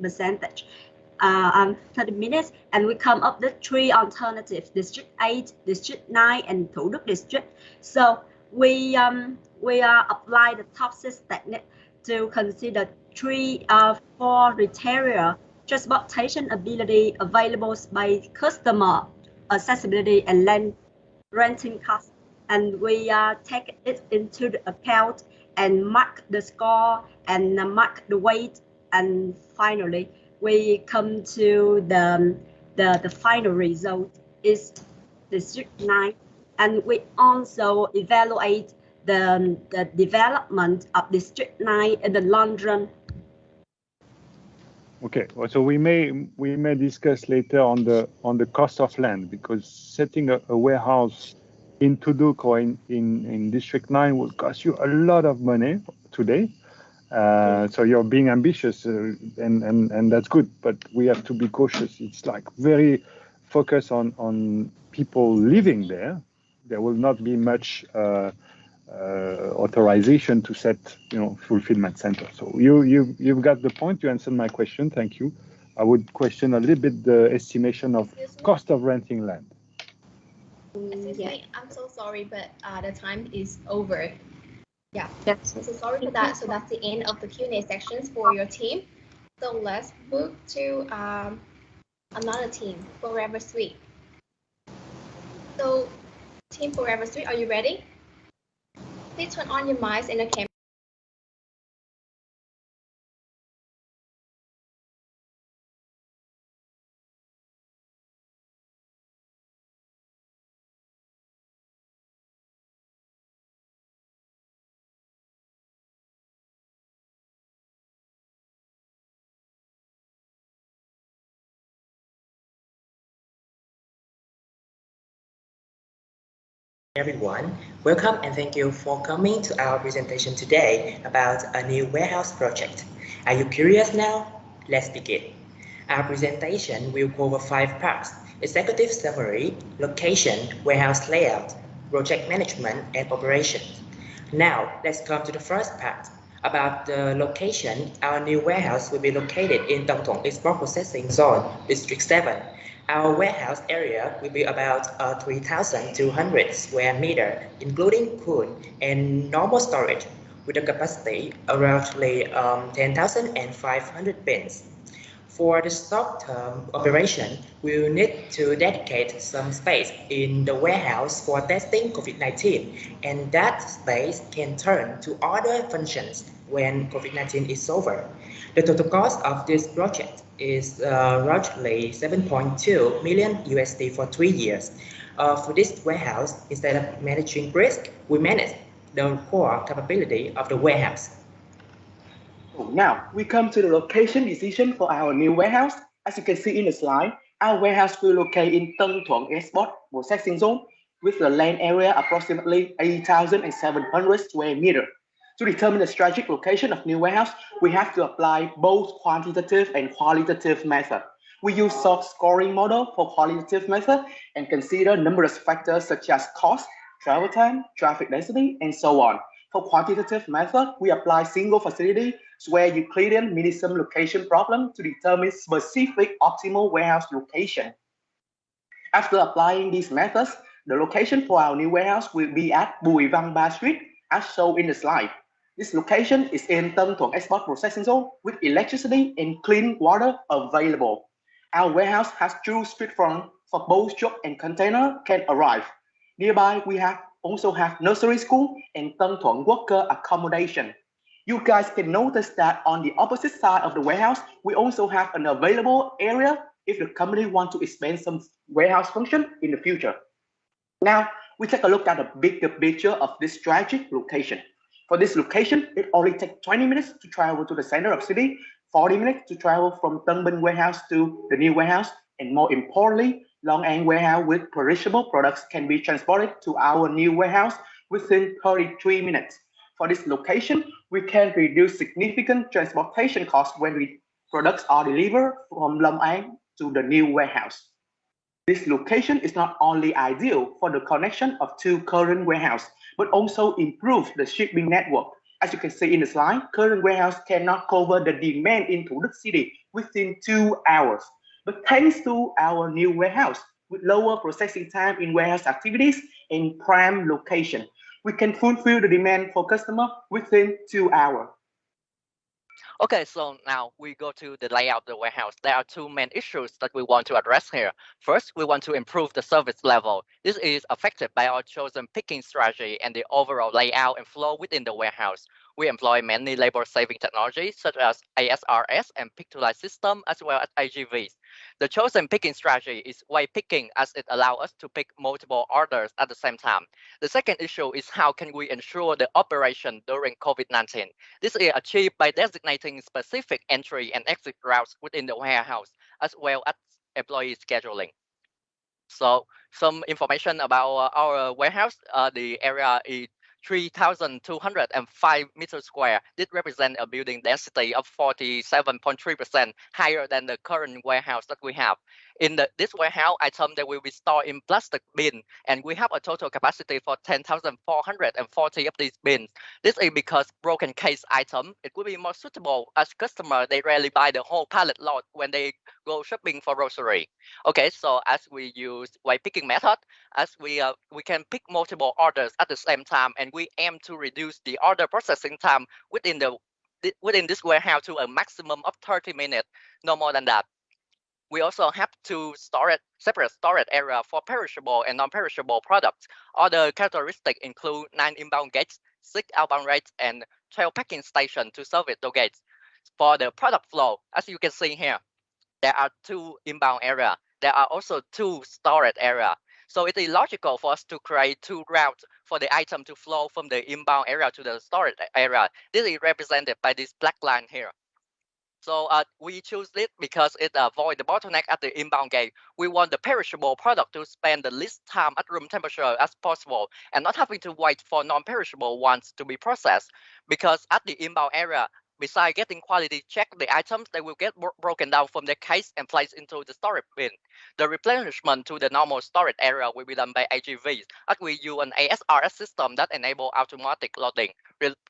minutes, and we come up with 3 alternatives: District 8, District 9, and Thủ Đức District. So we apply the top 6 technique to consider 4 criteria: transportation ability, available space, customer accessibility, and land renting cost. And we take it into the account and mark the score and mark the weight. And finally, we come to the final result is District 9. And we also evaluate the development of District 9 in the long run. Okay, well, so we may discuss later on the cost of land, because setting a warehouse in Tuduk or in District 9 will cost you a lot of money today. So you're being ambitious, and that's good, but we have to be cautious. It's like very focused on people living there. There will not be much authorization to set, fulfillment center. So you've got the point. You answered my question. Thank you. I would question a little bit the estimation of cost of renting land. Excuse me, I'm so sorry, but the time is over. Yeah, so sorry for that. So that's the end of the Q&A sections for your team. So let's move to another team, Forever Suite. So team Forever Suite, are you ready? Please turn on your mics and the camera. Everyone, welcome and thank you for coming to our presentation today about a new warehouse project. Are you curious now? Let's begin. Our presentation will cover 5 parts: executive summary, location, warehouse layout, project management, and operations. Now, let's come to the first part. About the location, our new warehouse will be located in Trong Export Processing Zone, District 7. Our warehouse area will be about 3,200 square meters, including cool and normal storage, with a capacity of roughly 10,500 bins. For the short-term operation, we will need to dedicate some space in the warehouse for testing COVID-19, and that space can turn to other functions when COVID-19 is over. The total cost of this project is roughly 7.2 million USD for 3 years. For this warehouse, instead of managing risk, we manage the core capability of the warehouse. Now, we come to the location decision for our new warehouse. As you can see in the slide, our warehouse will locate in Tân Thuận Export Processing Zone with a land area approximately 8,700 square meters. To determine the strategic location of new warehouse, we have to apply both quantitative and qualitative method. We use soft scoring model for qualitative method and consider numerous factors such as cost, travel time, traffic density, and so on. For quantitative method, we apply single facility where Euclidean minimum location problem to determine specific optimal warehouse location. After applying these methods, the location for our new warehouse will be at Buổi, Street, as shown in the slide. This location is in Tân Thuận Export Processing Zone with electricity and clean water available. Our warehouse has true street front for both truck and container can arrive. Nearby, we also have nursery school and Tân Thuận worker accommodation. You guys can notice that on the opposite side of the warehouse, we also have an available area if the company wants to expand some warehouse function in the future. Now, we take a look at the bigger picture of this strategic location. For this location, it only takes 20 minutes to travel to the center of city, 40 minutes to travel from Tân Bình warehouse to the new warehouse, and more importantly, Long An warehouse with perishable products can be transported to our new warehouse within 33 minutes. For this location, we can reduce significant transportation costs when products are delivered from Long An to the new warehouse. This location is not only ideal for the connection of 2 current warehouses, but also improve the shipping network. As you can see in the slide, current warehouse cannot cover the demand in Thủ Đức City within 2 hours. But thanks to our new warehouse, with lower processing time in warehouse activities and prime location, we can fulfill the demand for customer within 2 hours. Okay, so now we go to the layout of the warehouse. There are two main issues that we want to address here. First, we want to improve the service level. This is affected by our chosen picking strategy and the overall layout and flow within the warehouse. We employ many labor-saving technologies such as ASRS and pick-to-line system, as well as AGVs. The chosen picking strategy is way picking, as it allows us to pick multiple orders at the same time. The second issue is how can we ensure the operation during COVID-19. This is achieved by designating specific entry and exit routes within the warehouse, as well as employee scheduling. So some information about our warehouse. The area is 3,205 meters square. This represents a building density of 47.3%, higher than the current warehouse that we have. In this warehouse, items that will be stored in plastic bin, and we have a total capacity for 10,440 of these bins. This is because broken case item, it will be more suitable as customers, they rarely buy the whole pallet lot when they go shopping for grocery. Okay, so as we use way picking method, as we can pick multiple orders at the same time, and we aim to reduce the order processing time within this warehouse to a maximum of 30 minutes, no more than that. We also have two separate storage area for perishable and non-perishable products. Other characteristics include 9 inbound gates, 6 outbound rates, and 12 packing stations to service those gates. For the product flow, as you can see here, there are 2 inbound areas. There are also 2 storage areas. So it is logical for us to create 2 routes for the item to flow from the inbound area to the storage area. This is represented by this black line here. So we choose it because it avoids the bottleneck at the inbound gate. We want the perishable product to spend the least time at room temperature as possible and not having to wait for non-perishable ones to be processed. Because at the inbound area, besides getting quality check, the items, they will get broken down from the case and placed into the storage bin. The replenishment to the normal storage area will be done by AGVs, as we use an ASRS system that enables automatic loading.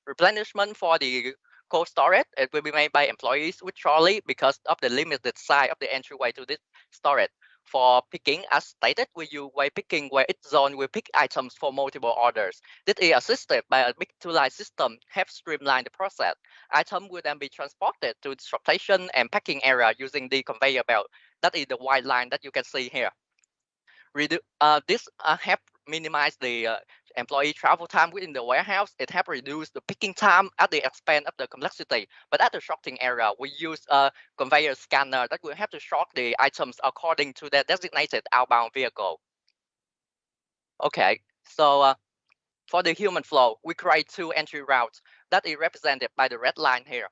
Replenishment for the cold storage, it will be made by employees with trolley because of the limited size of the entryway to this storage. For picking, as stated, we use way picking where each zone will pick items for multiple orders. This is assisted by a pick-to-line system, help streamline the process. Items will then be transported to the sortation and packing area using the conveyor belt. That is the white line that you can see here. This help minimize the employee travel time within the warehouse. It helps reduce the picking time at the expense of the complexity. But at the sorting area, we use a conveyor scanner that will have to sort the items according to their designated outbound vehicle. Okay, so for the human flow, we create 2 entry routes that is represented by the red line here.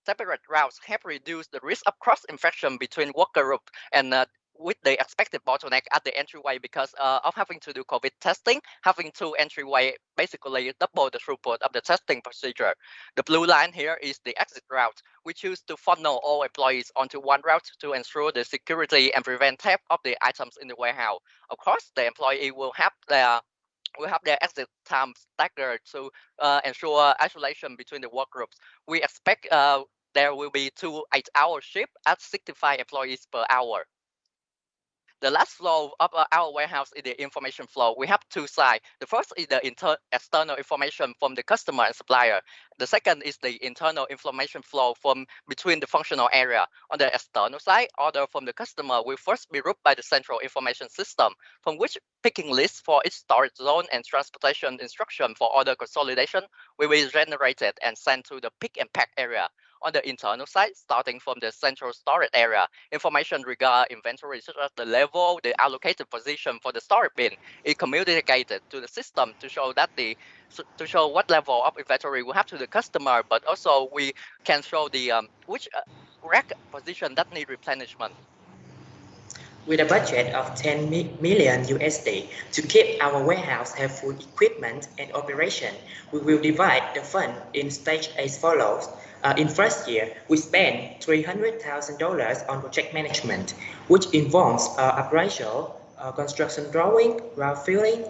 Separate routes help reduce the risk of cross-infection between worker groups and with the expected bottleneck at the entryway because of having to do COVID testing, having 2 entryway basically double the throughput of the testing procedure. The blue line here is the exit route. We choose to funnel all employees onto one route to ensure the security and prevent theft of the items in the warehouse. Of course, the employee will have their exit time staggered to ensure isolation between the work groups. We expect there will be 2 8-hour shifts at 65 employees per hour. The last flow of our warehouse is the information flow. We have 2 sides. The first is the external information from the customer and supplier. The second is the internal information flow from between the functional area. On the external side, order from the customer will first be routed by the central information system, from which picking lists for each storage zone and transportation instruction for order consolidation will be generated and sent to the pick and pack area. On the internal side, starting from the central storage area, information regarding inventory such as the level, the allocated position for the storage bin is communicated to the system to show that to show what level of inventory we have to the customer, but also we can show the which rack position that need replenishment. With a budget of 10 million USD to keep our warehouse have full equipment and operation, we will divide the fund in stages as follows. In first year, we spend $300,000 on project management, which involves appraisal, construction drawing, route filling.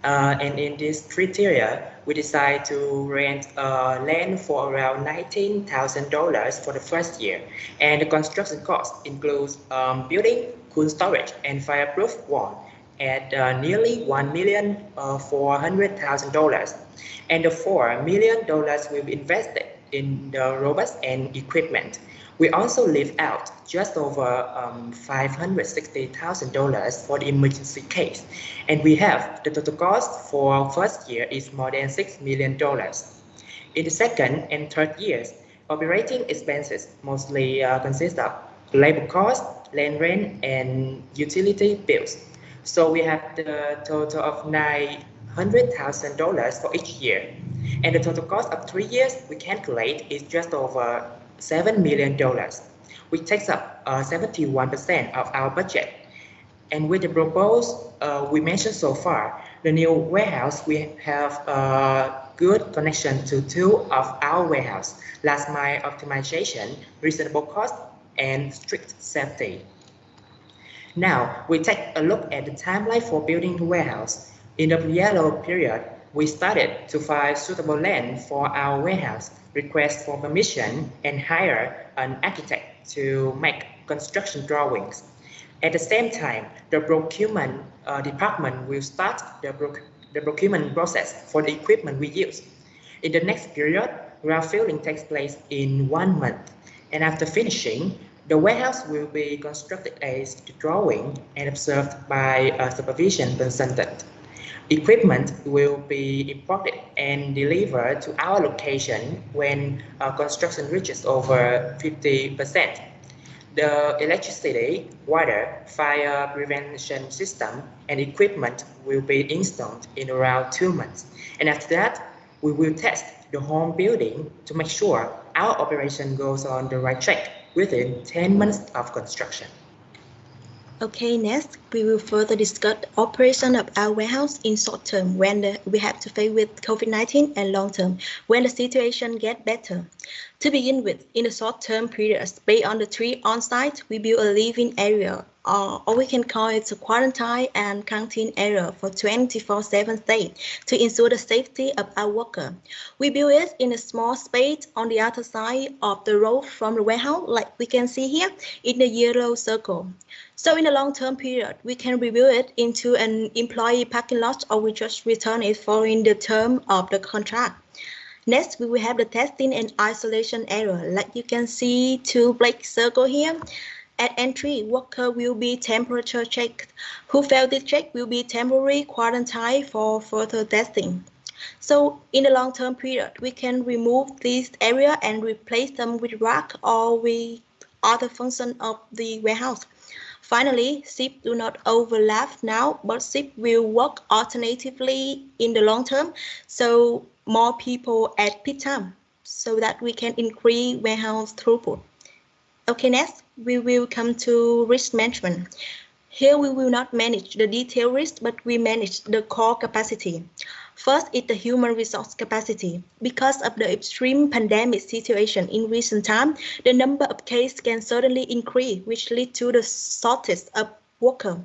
And in this criteria, we decide to rent land for around $19,000 for the first year. And the construction cost includes building, cool storage, and fireproof wall. at nearly $1,400,000, and the $4 million will be invested in the robots and equipment. We also leave out just over $560,000 for the emergency case, and we have the total cost for first year is more than $6 million. In the second and third years, operating expenses mostly consist of labor cost, land rent, and utility bills. So we have the total of $900,000 for each year, and the total cost of 3 years we calculate is just over $7 million, which takes up 71% of our budget. And with the proposal we mentioned so far, the new warehouse, we have a good connection to 2 of our warehouse, last mile optimization, reasonable cost, and strict safety. Now we take a look at the timeline for building the warehouse. In the yellow period, we started to find suitable land for our warehouse, request for permission, and hire an architect to make construction drawings. At the same time, the procurement department will start the procurement process for the equipment we use. In the next period, ground filling takes place in 1 month, and after finishing, the warehouse will be constructed as the drawing and observed by a supervision consultant. Equipment will be imported and delivered to our location when construction reaches over 50%. The electricity, water, fire prevention system, and equipment will be installed in around 2 months. And after that, we will test the whole building to make sure our operation goes on the right track within 10 months of construction. Okay, next, we will further discuss the operation of our warehouse in short term when we have to face with COVID-19 and long term when the situation gets better. To begin with, in the short term periods, based on the 3 on-site, we build a living area, or we can call it a quarantine and canteen area for 24/7 stay to ensure the safety of our worker. We build it in a small space on the other side of the road from the warehouse, like we can see here in the yellow circle. So in the long-term period, we can rebuild it into an employee parking lot, or we just return it following the term of the contract. Next, we will have the testing and isolation area. Like you can see 2 black circles here. At entry, worker will be temperature checked. Who failed this check will be temporary quarantined for further testing. So in the long-term period, we can remove this area and replace them with rack or with other function of the warehouse. Finally, shifts do not overlap now, but shifts will work alternatively in the long term, so more people at peak time, so that we can increase warehouse throughput. Okay, next, we will come to risk management. Here we will not manage the detailed risk, but we manage the core capacity. First is the human resource capacity. Because of the extreme pandemic situation in recent time, the number of cases can certainly increase, which leads to the shortage of workers.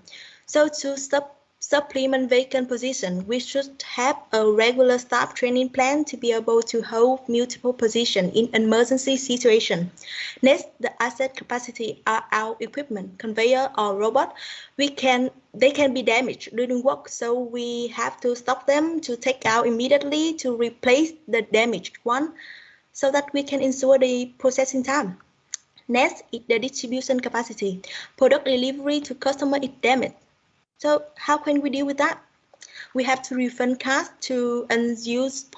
So to supplement vacant position, we should have a regular staff training plan to be able to hold multiple positions in emergency situation. Next, the asset capacity are our equipment, conveyor or robot. They can be damaged during work, so we have to stop them to take out immediately to replace the damaged one, so that we can ensure the processing time. Next is the distribution capacity. Product delivery to customer is damaged. So how can we deal with that? We have to refund cash to unused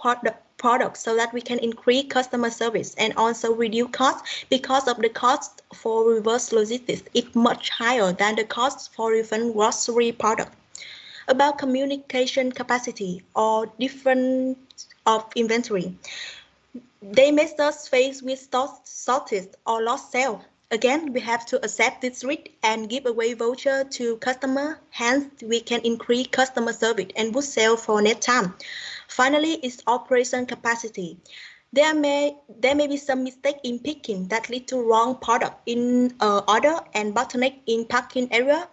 products so that we can increase customer service and also reduce costs, because of the cost for reverse logistics is much higher than the cost for refund grocery product. About communication capacity or difference of inventory. They make us face with shortage or lost sale. Again, we have to accept this risk and give away voucher to customer. Hence, we can increase customer service and boost sales for next time. Finally, is operation capacity. There may be some mistake in picking that lead to wrong product in order and bottleneck in packing area.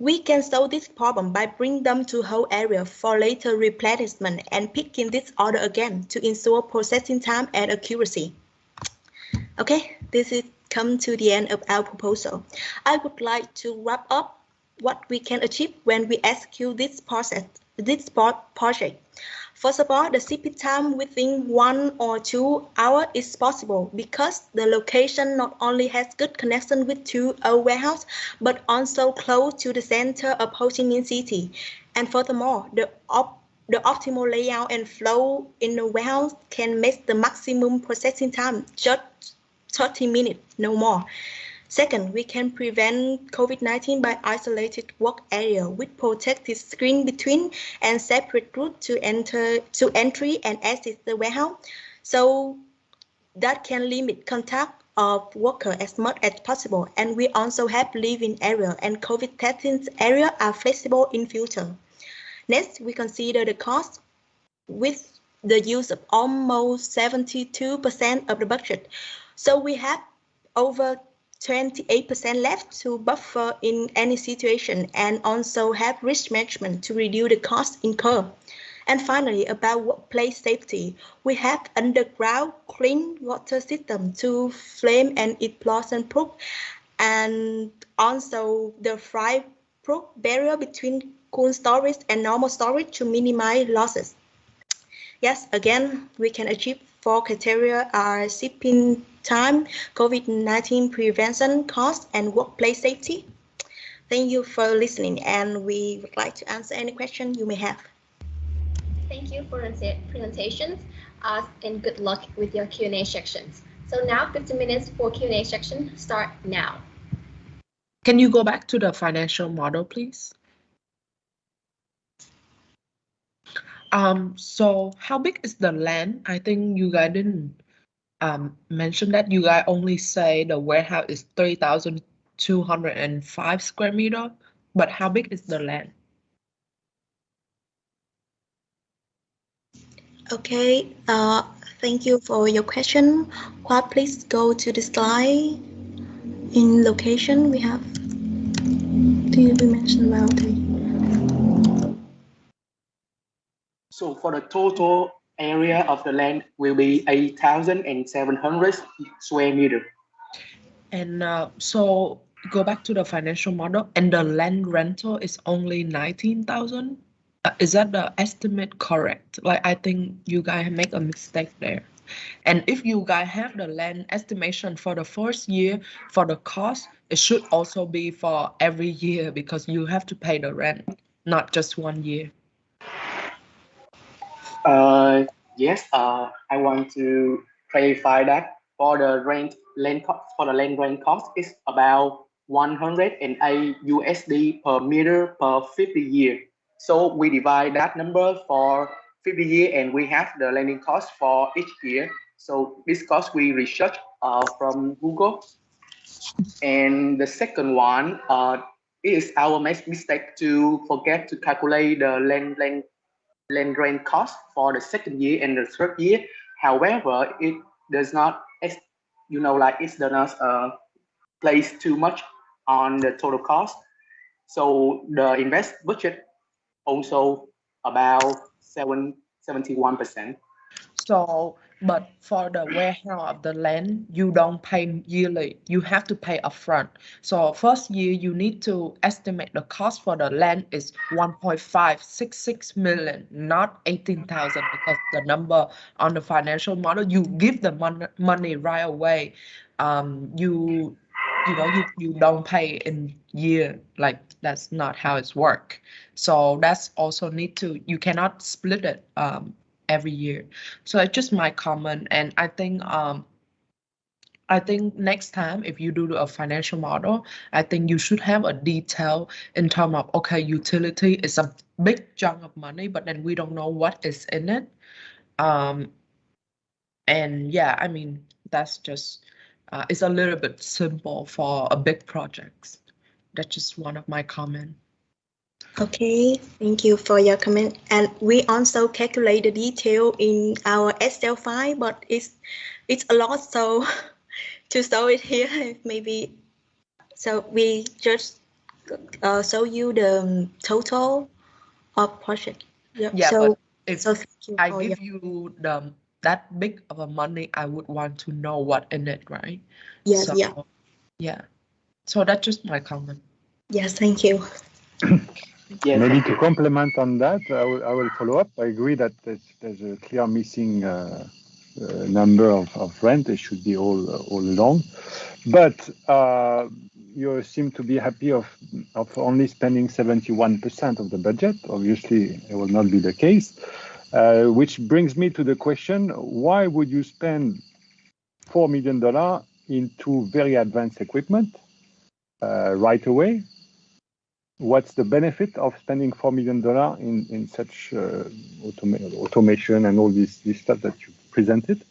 We can solve this problem by bringing them to whole area for later replenishment and picking this order again to ensure processing time and accuracy. Okay, this is come to the end of our proposal. I would like to wrap up what we can achieve when we execute this project. First of all, the shipping time within 1 or 2 hours is possible because the location not only has good connection to a warehouse, but also close to the center of Ho Chi Minh City. And furthermore, the optimal layout and flow in the warehouse can make the maximum processing time just 30 minutes, no more. Second, we can prevent COVID-19 by isolated work area with protected screen between and separate route to entry and exit the warehouse. So that can limit contact of worker as much as possible. And we also have living area and COVID testing area are flexible in future. Next, we consider the cost with the use of almost 72% of the budget. So we have over 28% left to buffer in any situation and also have risk management to reduce the cost incurred. And finally, about workplace safety, we have underground clean water system to flame and explosion proof, and also the fire-proof barrier between cold storage and normal storage to minimize losses. Yes, again, we can achieve 4 criteria are shipping time, COVID-19 prevention, cost, and workplace safety. Thank you for listening, and we would like to answer any question you may have. Thank you for the presentations, and good luck with your Q&A sections. So now 15 minutes for Q&A section start now. Can you go back to the financial model, please? So how big is the land? I think you guys didn't mention that. You guys only say the warehouse is 3,205 square meter, but how big is the land? Okay, thank you for your question. Quad, please go to the slide. In location, we have, do you mention about the... So for the total area of the land will be 8,700 square meter. And so go back to the financial model, and the land rental is only 19,000. Is that the estimate correct? Like, I think you guys make a mistake there. And if you guys have the land estimation for the first year for the cost, it should also be for every year because you have to pay the rent, not just 1 year. Yes, I want to clarify that for the land rent cost is about 108 USD per meter per 50 year. So we divide that number for 50 year and we have the landing cost for each year. So this cost we research from Google. And the second one is our mistake to forget to calculate the land rent cost for the second year and the third year. However, it does not, it does not place too much on the total cost. So the invest budget also about 71%. So, but for the warehouse of the land, you don't pay yearly. You have to pay upfront. So first year, you need to estimate the cost for the land is 1.566 million, not 18,000, because the number on the financial model, you give the money right away. You don't pay in year, like that's not how it's work. So that's also you cannot split it every year. So it's just my comment, and I think next time if you do a financial model, I think you should have a detail in terms of, okay, utility is a big chunk of money, but then we don't know what is in it. And yeah, I mean, that's just it's a little bit simple for a big project. That's just one of my comments. Okay, thank you for your comment. And we also calculate the detail in our Excel file, but it's a lot, so to show it here, maybe. So we just show you the total of project. Yeah, so, but if so I give you that big of a money, I would want to know what in it, right? Yes, so, yeah. Yeah. So that's just my comment. Yes, thank you. Yes, Maybe thank to you. complement on that, I will follow up. I agree that there's a clear missing number of rent. It should be all along. But you seem to be happy of only spending 71% of the budget. Obviously, it will not be the case. Which brings me to the question, why would you spend $4 million into very advanced equipment right away? What's the benefit of spending $4 million in such automation and all this stuff that you presented?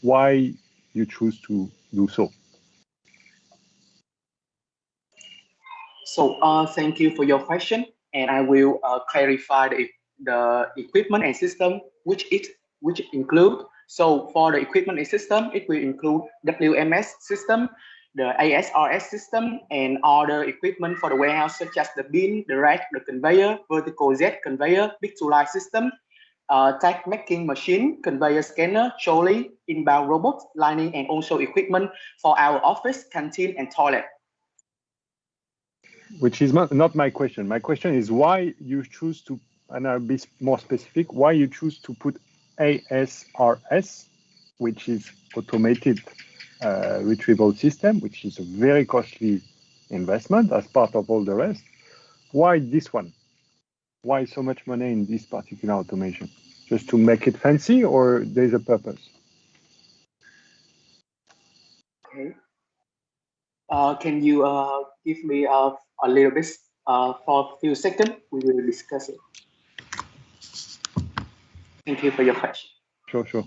Why you choose to do so? So thank you for your question, and I will clarify the equipment and system which include. So for the equipment and system, it will include WMS system, the ASRS system, and other equipment for the warehouse such as the bin, the rack, the conveyor, vertical Z conveyor, big to light system, tag making machine, conveyor scanner, trolley, inbound robots, lining, and also equipment for our office, canteen, and toilet. Which is not my question. My question is why you choose to, and I'll be more specific, why you choose to put ASRS, which is automated retrieval system, which is a very costly investment as part of all the rest. Why this one? Why so much money in this particular automation? Just to make it fancy, or there's a purpose? Okay. Can you give me a little bit for a few seconds? We will discuss it. Thank you for your question. Sure.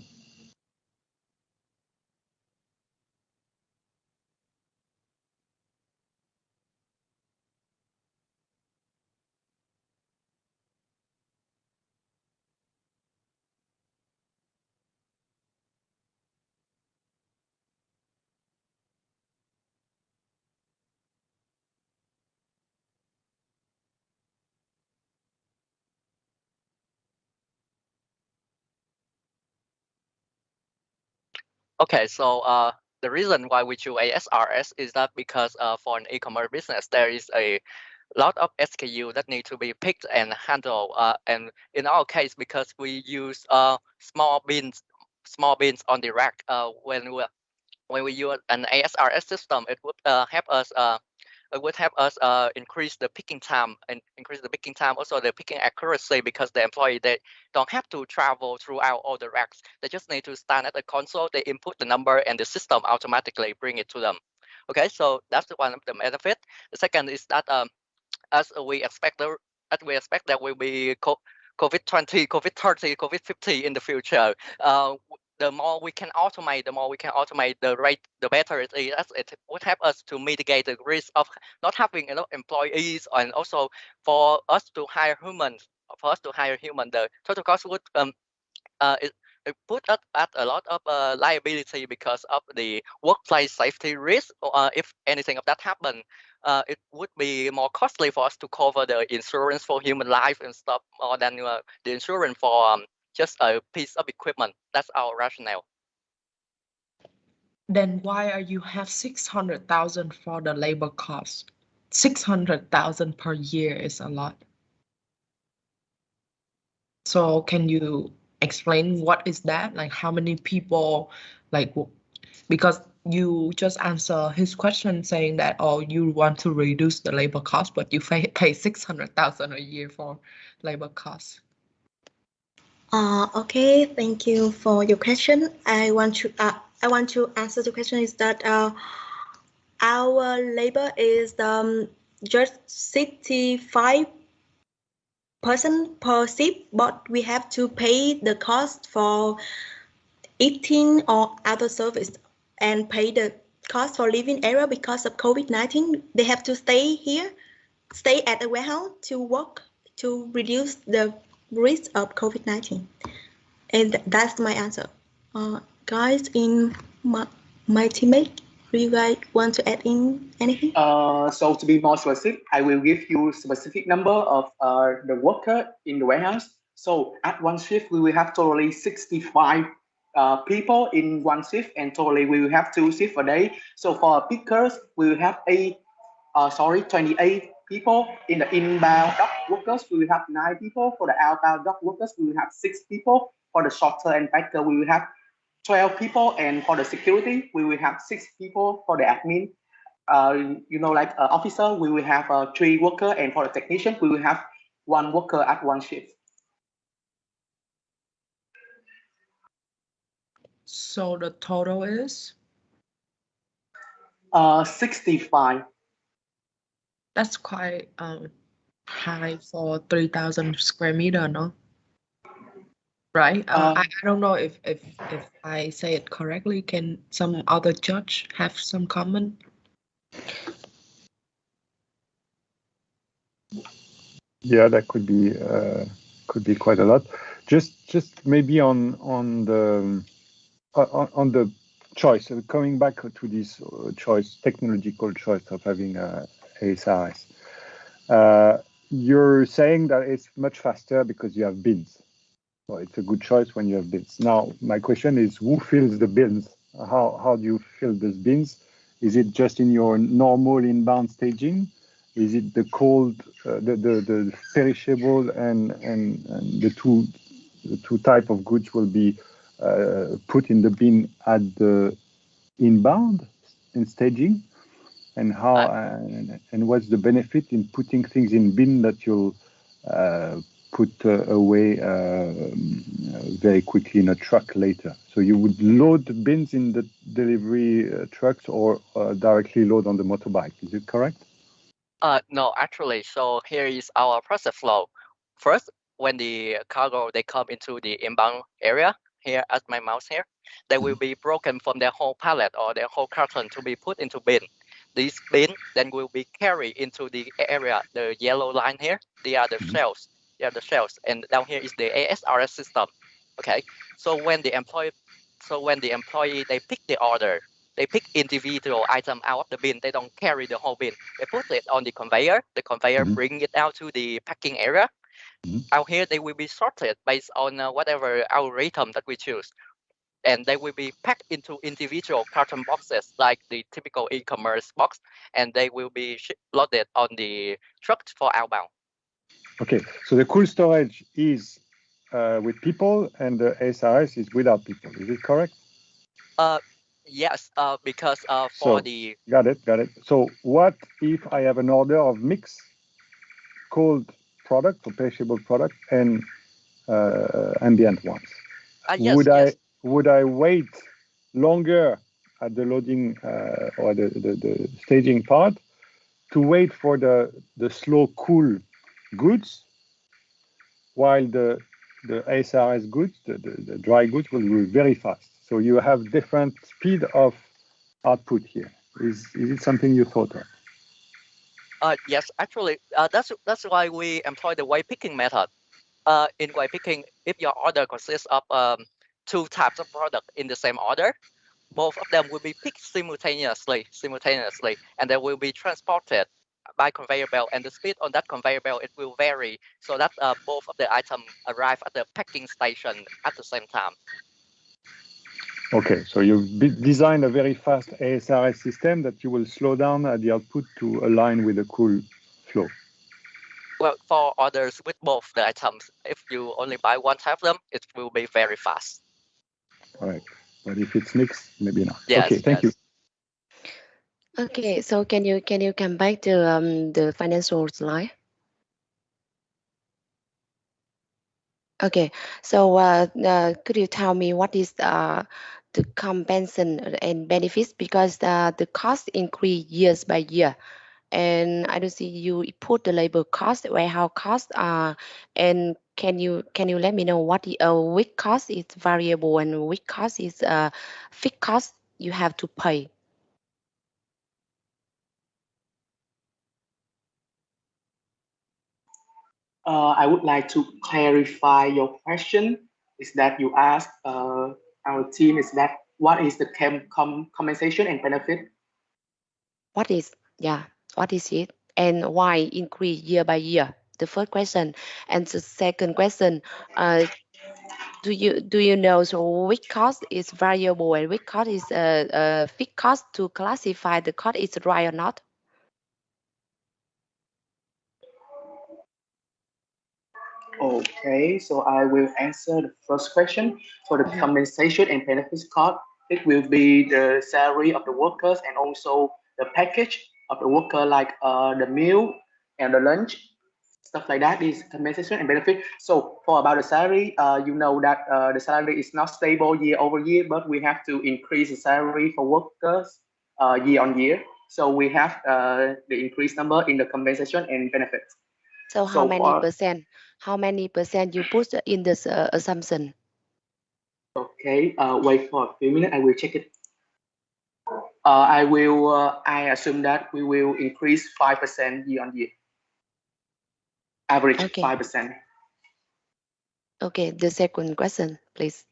Okay, so the reason why we choose ASRS is that because for an e-commerce business, there is a lot of SKU that need to be picked and handled. And in our case, because we use small bins on the rack, when we use an ASRS system, it would help us. It would help us increase the picking time and also the picking accuracy, because the employee, they don't have to travel throughout all the racks. They just need to stand at the console, they input the number, and the system automatically bring it to them. Okay, so that's one of the benefit. The second is that as we expect that will be COVID-20, COVID-30, COVID-50 in the future. The more we can automate, the better it is. It would help us to mitigate the risk of not having enough employees, and also for us to hire humans. The total cost would it put us at a lot of liability because of the workplace safety risk. If anything of that happen, it would be more costly for us to cover the insurance for human life and stuff, more than the insurance for just a piece of equipment. That's our rationale. Then why are you have 600,000 for the labor cost? 600,000 per year is a lot. So can you explain what is that? Like how many people, like, because you just answer his question saying that, oh, you want to reduce the labor cost, but you pay 600,000 a year for labor costs. Okay, thank you for your question. I want to answer the question is that our labor is just 65% per shift, but we have to pay the cost for eating or other service and pay the cost for living area because of COVID-19. They have to stay at the warehouse to work to reduce the risk of COVID-19. And that's my answer. Guys in my teammate, do you guys want to add in anything? So to be more specific, I will give you specific number of the worker in the warehouse. So at one shift, we will have totally 65 people in one shift, and totally we will have 2 shifts a day. So for pickers, we will have 28 people. In the inbound dock workers, we will have 9 people. For the outbound dock workers, we will have 6 people. For the sorter and packer, we will have 12 people. And for the security, we will have 6 people. For the admin, officer, we will have 3 workers. And for the technician, we will have 1 worker at 1 shift. So the total is? 65. That's quite high for 3,000 square meter, no? Right? I don't know if I say it correctly. Can some other judge have some comment? Yeah, that could be quite a lot. Just maybe on the choice. Coming back to this technological choice of having ASRS. You're saying that it's much faster because you have bins. So it's a good choice when you have bins. Now, my question is, who fills the bins? How do you fill those bins? Is it just in your normal inbound staging? Is it the cold, the perishable, and the two type of goods will be put in the bin at the inbound in staging? And how and what's the benefit in putting things in bin that you'll put away very quickly in a truck later? So you would load the bins in the delivery trucks or directly load on the motorbike. Is it correct? No, actually, so here is our process flow. First, when the cargo, they come into the inbound area, here at my mouse here, they will be broken from their whole pallet or their whole carton to be put into bin. This bin then will be carried into the area, the yellow line here, they are the shells. They are the shells, and down here is the ASRS system. Okay, so when the employee they pick the order, they pick individual item out of the bin. They don't carry the whole bin. They put it on the conveyor. The conveyor bring it out to the packing area. Out here, they will be sorted based on whatever algorithm that we choose. And they will be packed into individual carton boxes like the typical e-commerce box. And they will be loaded on the truck for outbound. Okay, so the cool storage is with people and the SRS is without people. Is it correct? Yes, because Got it. So what if I have an order of mixed cold product or perishable product and ambient ones? Yes, would I wait longer at the loading or the staging part to wait for the slow cool goods, while the ASRS goods, the dry goods, will be very fast? So you have different speed of output here. Is it something you thought of? Yes, actually, that's why we employ the way picking method. In way picking, if your order consists of 2 types of product in the same order, both of them will be picked simultaneously, and they will be transported by conveyor belt. And the speed on that conveyor belt, it will vary, so that both of the items arrive at the packing station at the same time. Okay, so you've designed a very fast ASRS system that you will slow down at the output to align with the cool flow. Well, for orders with both the items, if you only buy one type of them, it will be very fast. All right, but if it's mixed, maybe not. Yes, okay, thank you. Okay, so can you come back to the financial slide? Okay, so could you tell me what is the compensation and benefits, because the cost increase years by year, and I don't see you put the labor cost, warehouse cost, and can you let me know what which cost is variable and which cost is fixed cost you have to pay? I would like to clarify your question. Is that you asked our team, is that what is the compensation and benefit? What is it, and why increase year by year? The first question. And the second question, do you know so which cost is variable and which cost is fixed cost to classify the cost is right or not? Okay, so I will answer the first question. For the compensation and benefits cost, it will be the salary of the workers and also the package of the worker, like the meal and the lunch, stuff like that is compensation and benefit. So for about the salary, you know that the salary is not stable year over year, but we have to increase the salary for workers year on year. So we have the increased number in the compensation and benefits. So how many percent? How many percent you put in this assumption? Okay, wait for a few minutes. I will check it. I assume that we will increase 5% year on year. Average 5%. Okay, the second question, please.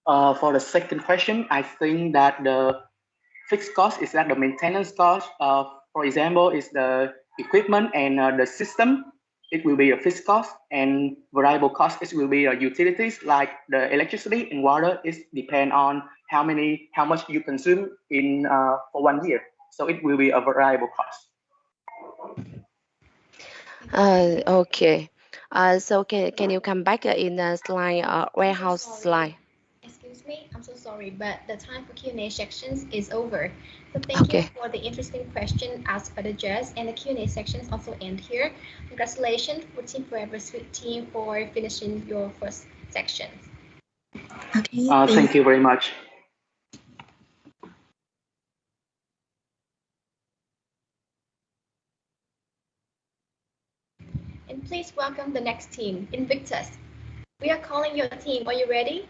For the second question, I think that the fixed cost is that the maintenance cost. For example, is the equipment and the system. It will be a fixed cost, and variable cost it will be utilities like the electricity and water. It depend on how much you consume in for 1 year. So it will be a variable cost. Okay. So can you come back in the slide warehouse slide? Excuse me, I'm so sorry, but the time for Q&A sections is over. So thank you for the interesting question asked by the judge, and the Q&A sections also end here. Congratulations for Team Forever Sweet team for finishing your first section. Okay. Thank you very much. And please welcome the next team, Invictus. We are calling your team. Are you ready?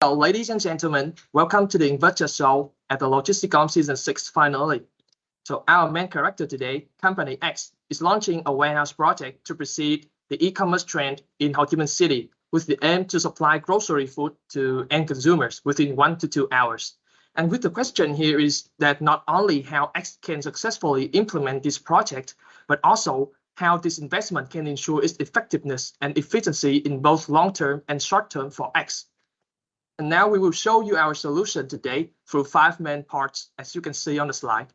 So, ladies and gentlemen, welcome to the Invictus show at the Logisticom Season 6 finale. So our main character today, Company X, is launching a warehouse project to precede the e-commerce trend in Ho Chi Minh City with the aim to supply grocery food to end consumers within 1 to 2 hours. And with the question here is that not only how X can successfully implement this project, but also how this investment can ensure its effectiveness and efficiency in both long-term and short-term for X. And now we will show you our solution today through 5 main parts, as you can see on the slide.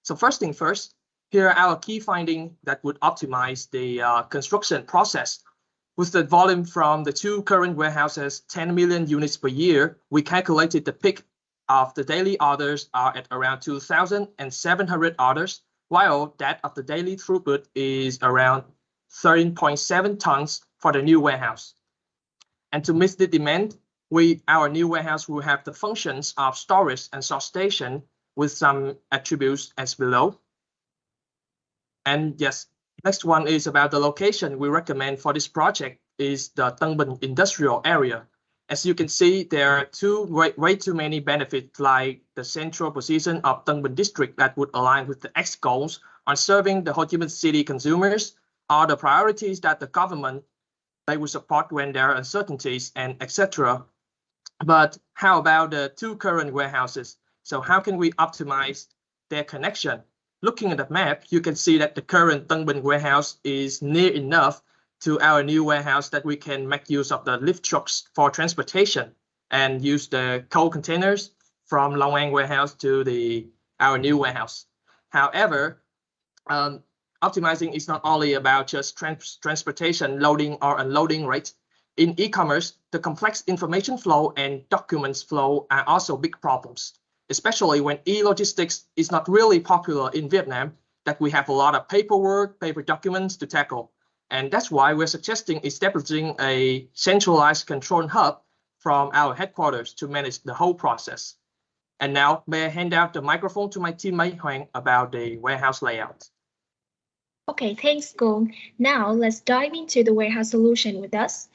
So first thing first, here are our key findings that would optimize the construction process. With the volume from the 2 current warehouses, 10 million units per year, we calculated the peak of the daily orders are at around 2,700 orders, while that of the daily throughput is around 13.7 tons for the new warehouse. And to meet the demand, our new warehouse will have the functions of storage and sort station with some attributes as below. And yes, next one is about the location we recommend for this project is the Tân Bình industrial area. As you can see, there are way too many benefits, like the central position of Tân Bình district that would align with the X goals on serving the Ho Chi Minh City consumers, are the priorities that the government they will support when there are uncertainties and etc. But how about the 2 current warehouses? So how can we optimize their connection? Looking at the map, you can see that the current Tân Bình warehouse is near enough to our new warehouse that we can make use of the lift trucks for transportation and use the cold containers from Long An warehouse to our new warehouse. However, optimizing is not only about just transportation, loading or unloading rate. In e-commerce, the complex information flow and documents flow are also big problems, especially when e-logistics is not really popular in Vietnam, that we have a lot of paperwork, paper documents to tackle. And that's why we're suggesting establishing a centralized control hub from our headquarters to manage the whole process. And now, may I hand out the microphone to my teammate Hoàng about the warehouse layout. Okay, thanks, Cuong. Now let's dive into the warehouse solution with us.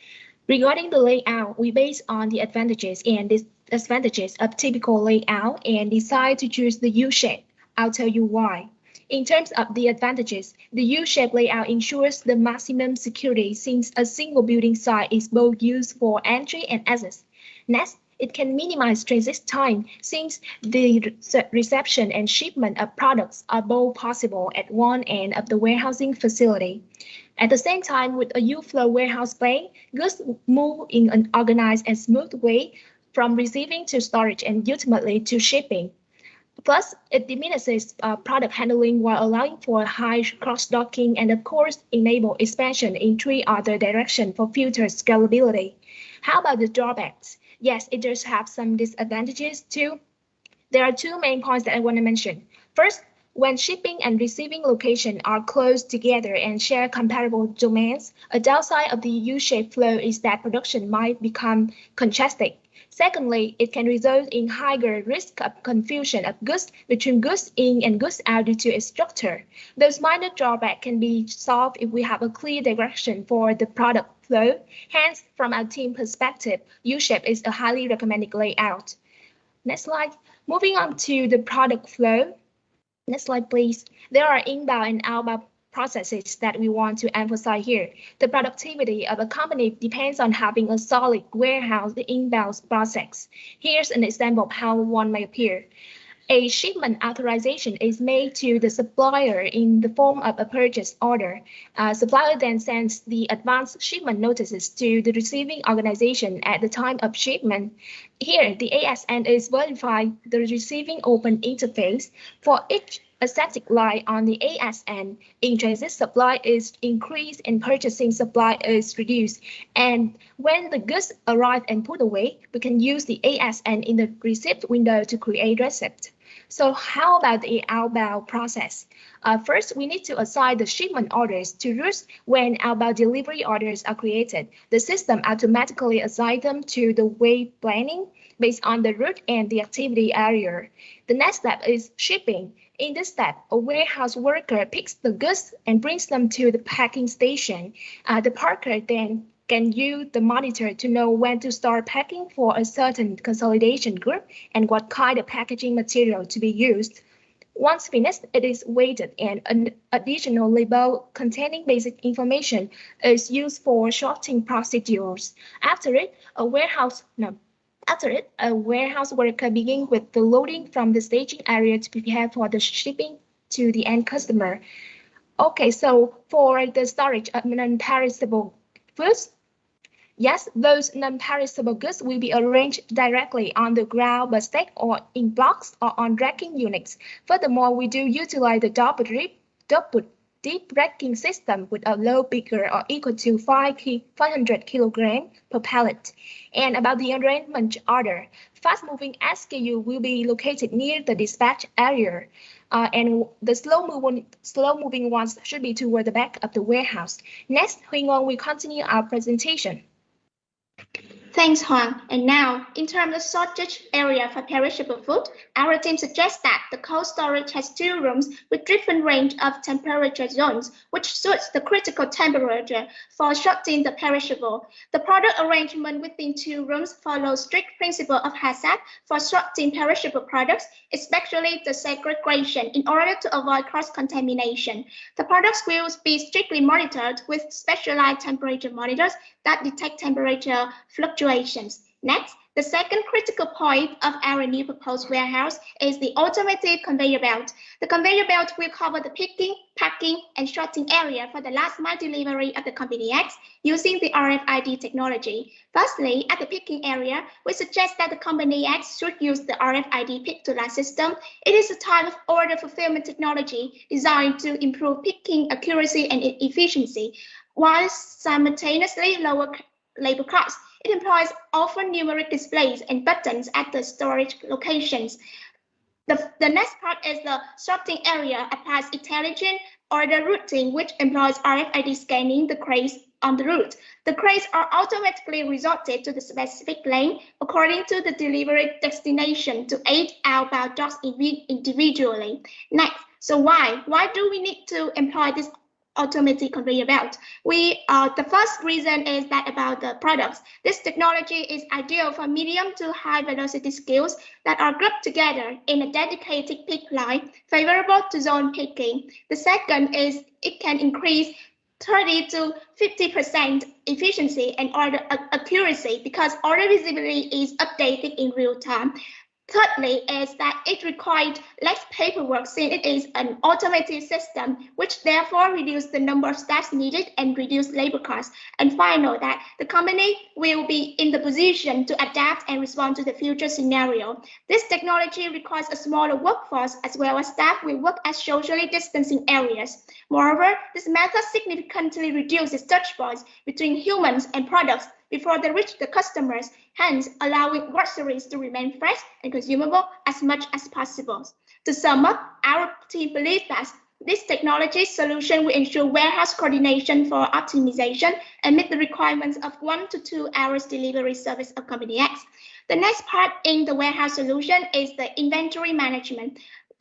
Regarding the layout, we base on the advantages and disadvantages of typical layout and decide to choose the U-shape. I'll tell you why. In terms of the advantages, the U-shape layout ensures the maximum security since a single building site is both used for entry and access. Next, It can minimize transit time since the reception and shipment of products are both possible at one end of the warehousing facility. At the same time, with a U-flow warehouse plan, goods move in an organized and smooth way from receiving to storage and ultimately to shipping. Plus, it diminishes product handling while allowing for high cross-docking and, of course, enable expansion in 3 other directions for future scalability. How about the drawbacks? Yes, it does have some disadvantages too. There are 2 main points that I want to mention. First, when shipping and receiving locations are close together and share comparable domains, a downside of the U-shaped flow is that production might become congested. Secondly, it can result in higher risk of confusion of goods between goods in and goods out due to its structure. Those minor drawbacks can be solved if we have a clear direction for the product flow. Hence, from our team perspective, U-shape is a highly recommended layout. Next slide. Moving on to the product flow. Next slide, please. There are inbound and outbound processes that we want to emphasize here. The productivity of a company depends on having a solid warehouse inbound process. Here's an example of how one may appear. A shipment authorization is made to the supplier in the form of a purchase order. Supplier then sends the advanced shipment notices to the receiving organization at the time of shipment. Here, the ASN is verifying the receiving open interface. For each accepted line on the ASN, in-transit supply is increased and purchasing supply is reduced. And when the goods arrive and put away, we can use the ASN in the receipt window to create receipt. So how about the outbound process? First, we need to assign the shipment orders to routes when outbound delivery orders are created. The system automatically assigns them to the way planning based on the route and the activity area. The next step is shipping. In this step, a warehouse worker picks the goods and brings them to the packing station. The packer then can use the monitor to know when to start packing for a certain consolidation group and what kind of packaging material to be used. Once finished, it is weighted and an additional label containing basic information is used for sorting procedures. After it, a warehouse worker begins with the loading from the staging area to prepare for the shipping to the end customer. Okay, so for the storage of non-perishable foods, yes, those non-perishable goods will be arranged directly on the ground by stack or in blocks or on racking units. Furthermore, we do utilize the double deep racking system with a load bigger or equal to 500 kilograms per pallet. And about the arrangement order, fast-moving SKU will be located near the dispatch area, and the slow-moving ones should be toward the back of the warehouse. Next, Huỳnh will continue our presentation. Thanks, Hoàng. And now, in terms of shortage area for perishable food, our team suggests that the cold storage has 2 rooms with different range of temperature zones, which suits the critical temperature for sorting the perishable. The product arrangement within 2 rooms follows strict principle of HACCP for sorting perishable products, especially the segregation, in order to avoid cross-contamination. The products will be strictly monitored with specialized temperature monitors that detect temperature fluctuations. Next, the second critical point of our new proposed warehouse is the automated conveyor belt. The conveyor belt will cover the picking, packing, and sorting area for the last mile delivery of the Company X using the RFID technology. Firstly, at the picking area, we suggest that the Company X should use the RFID pick-to-line system. It is a type of order fulfillment technology designed to improve picking accuracy and efficiency, while simultaneously lower labor costs. It employs alphanumeric displays and buttons at the storage locations. The next part is the sorting area applies intelligent order routing, which employs RFID scanning the crates on the route. The crates are automatically resorted to the specific lane according to the delivery destination to aid outbound docks individually. Next, so why do we need to employ this automatic conveyor belt? The first reason is that about the products. This technology is ideal for medium to high velocity SKUs that are grouped together in a dedicated pick line, favorable to zone picking. The second is it can increase 30 to 50% efficiency and order accuracy because order visibility is updated in real time. Thirdly is that it required less paperwork since it is an automated system, which therefore reduces the number of steps needed and reduce labor costs. And finally, that the company will be in the position to adapt and respond to the future scenario. This technology requires a smaller workforce as well as staff will work at socially distancing areas. Moreover, this method significantly reduces touch points between humans and products before they reach the customers, hence allowing groceries to remain fresh and consumable as much as possible. To sum up, our team believes that this technology solution will ensure warehouse coordination for optimization and meet the requirements of 1 to 2 hours delivery service of Company X. The next part in the warehouse solution is the inventory management.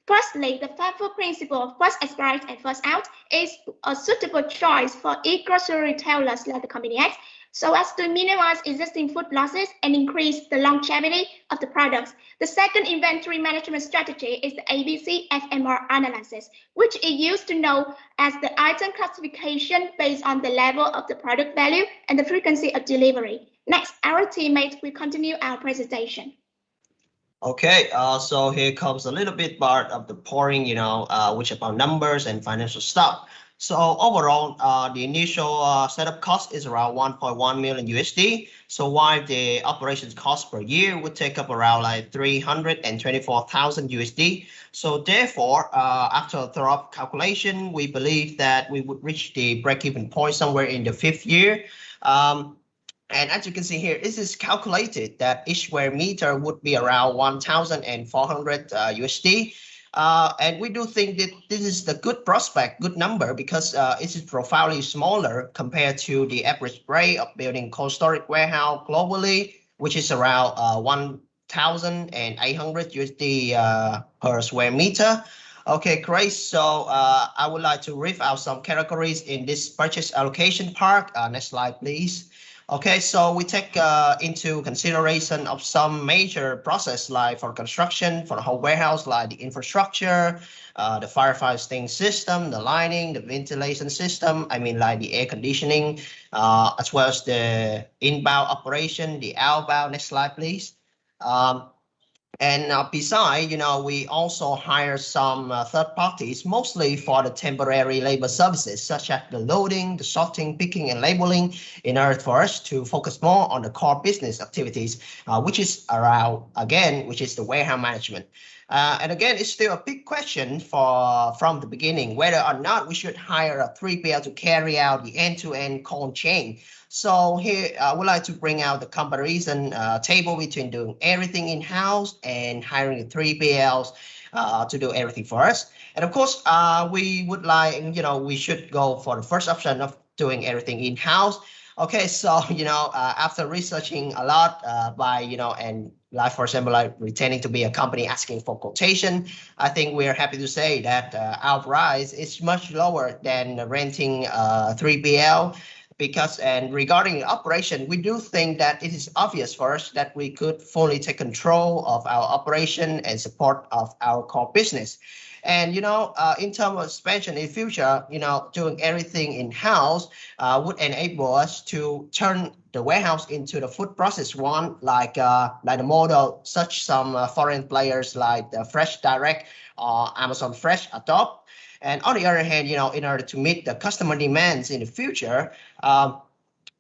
Firstly, the FIFO principle of first expired and first out is a suitable choice for e-grocery retailers like the Company X, so as to minimize existing food losses and increase the longevity of the products. The second inventory management strategy is the ABC FMR analysis, which is used to know as the item classification based on the level of the product value and the frequency of delivery. Next, our teammates will continue our presentation. Okay, so here comes a little bit part of the pouring, which about numbers and financial stuff. So overall, the initial setup cost is around 1.1 million USD. So while the operations cost per year would take up around like 324,000 USD. So therefore, after a thorough calculation, we believe that we would reach the break-even point somewhere in the 5th year. And as you can see here, this is calculated that each square meter would be around 1,400 USD. And we do think that this is the good prospect, good number, because it is profoundly smaller compared to the average rate of building cold storage warehouse globally, which is around 1,800 USD per square meter. Okay, great. So I would like to read out some categories in this purchase allocation part. Next slide, please. Okay, so we take into consideration of some major process like for construction, for the whole warehouse, like the infrastructure, the firefighting system, the lighting, the ventilation system, like the air conditioning, as well as the inbound operation, the outbound. Next slide, please. And besides, we also hire some third parties, mostly for the temporary labor services, such as the loading, the sorting, picking, and labeling, in order for us to focus more on the core business activities, which is the warehouse management. And again, it's still a big question from the beginning, whether or not we should hire a 3PL to carry out the end-to-end cold chain. So here I would like to bring out the comparison table between doing everything in-house and hiring the 3PLs to do everything for us. And of course, we would like, we should go for the first option of doing everything in-house. Okay, so, after researching a lot and like, for example, like pretending to be a company asking for quotation, I think we're happy to say that our price is much lower than renting 3PL. And regarding the operation, we do think that it is obvious for us that we could fully take control of our operation and support of our core business. And, in terms of expansion in the future, doing everything in-house would enable us to turn the warehouse into the food process one, like the model such some foreign players like the Fresh Direct or Amazon Fresh adopt. And on the other hand, in order to meet the customer demands in the future,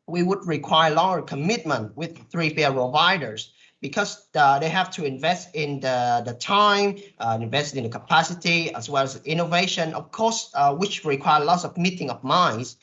we would require longer commitment with 3PL providers, because they have to invest in the time, invest in the capacity, as well as innovation, of course, which require lots of meeting of minds,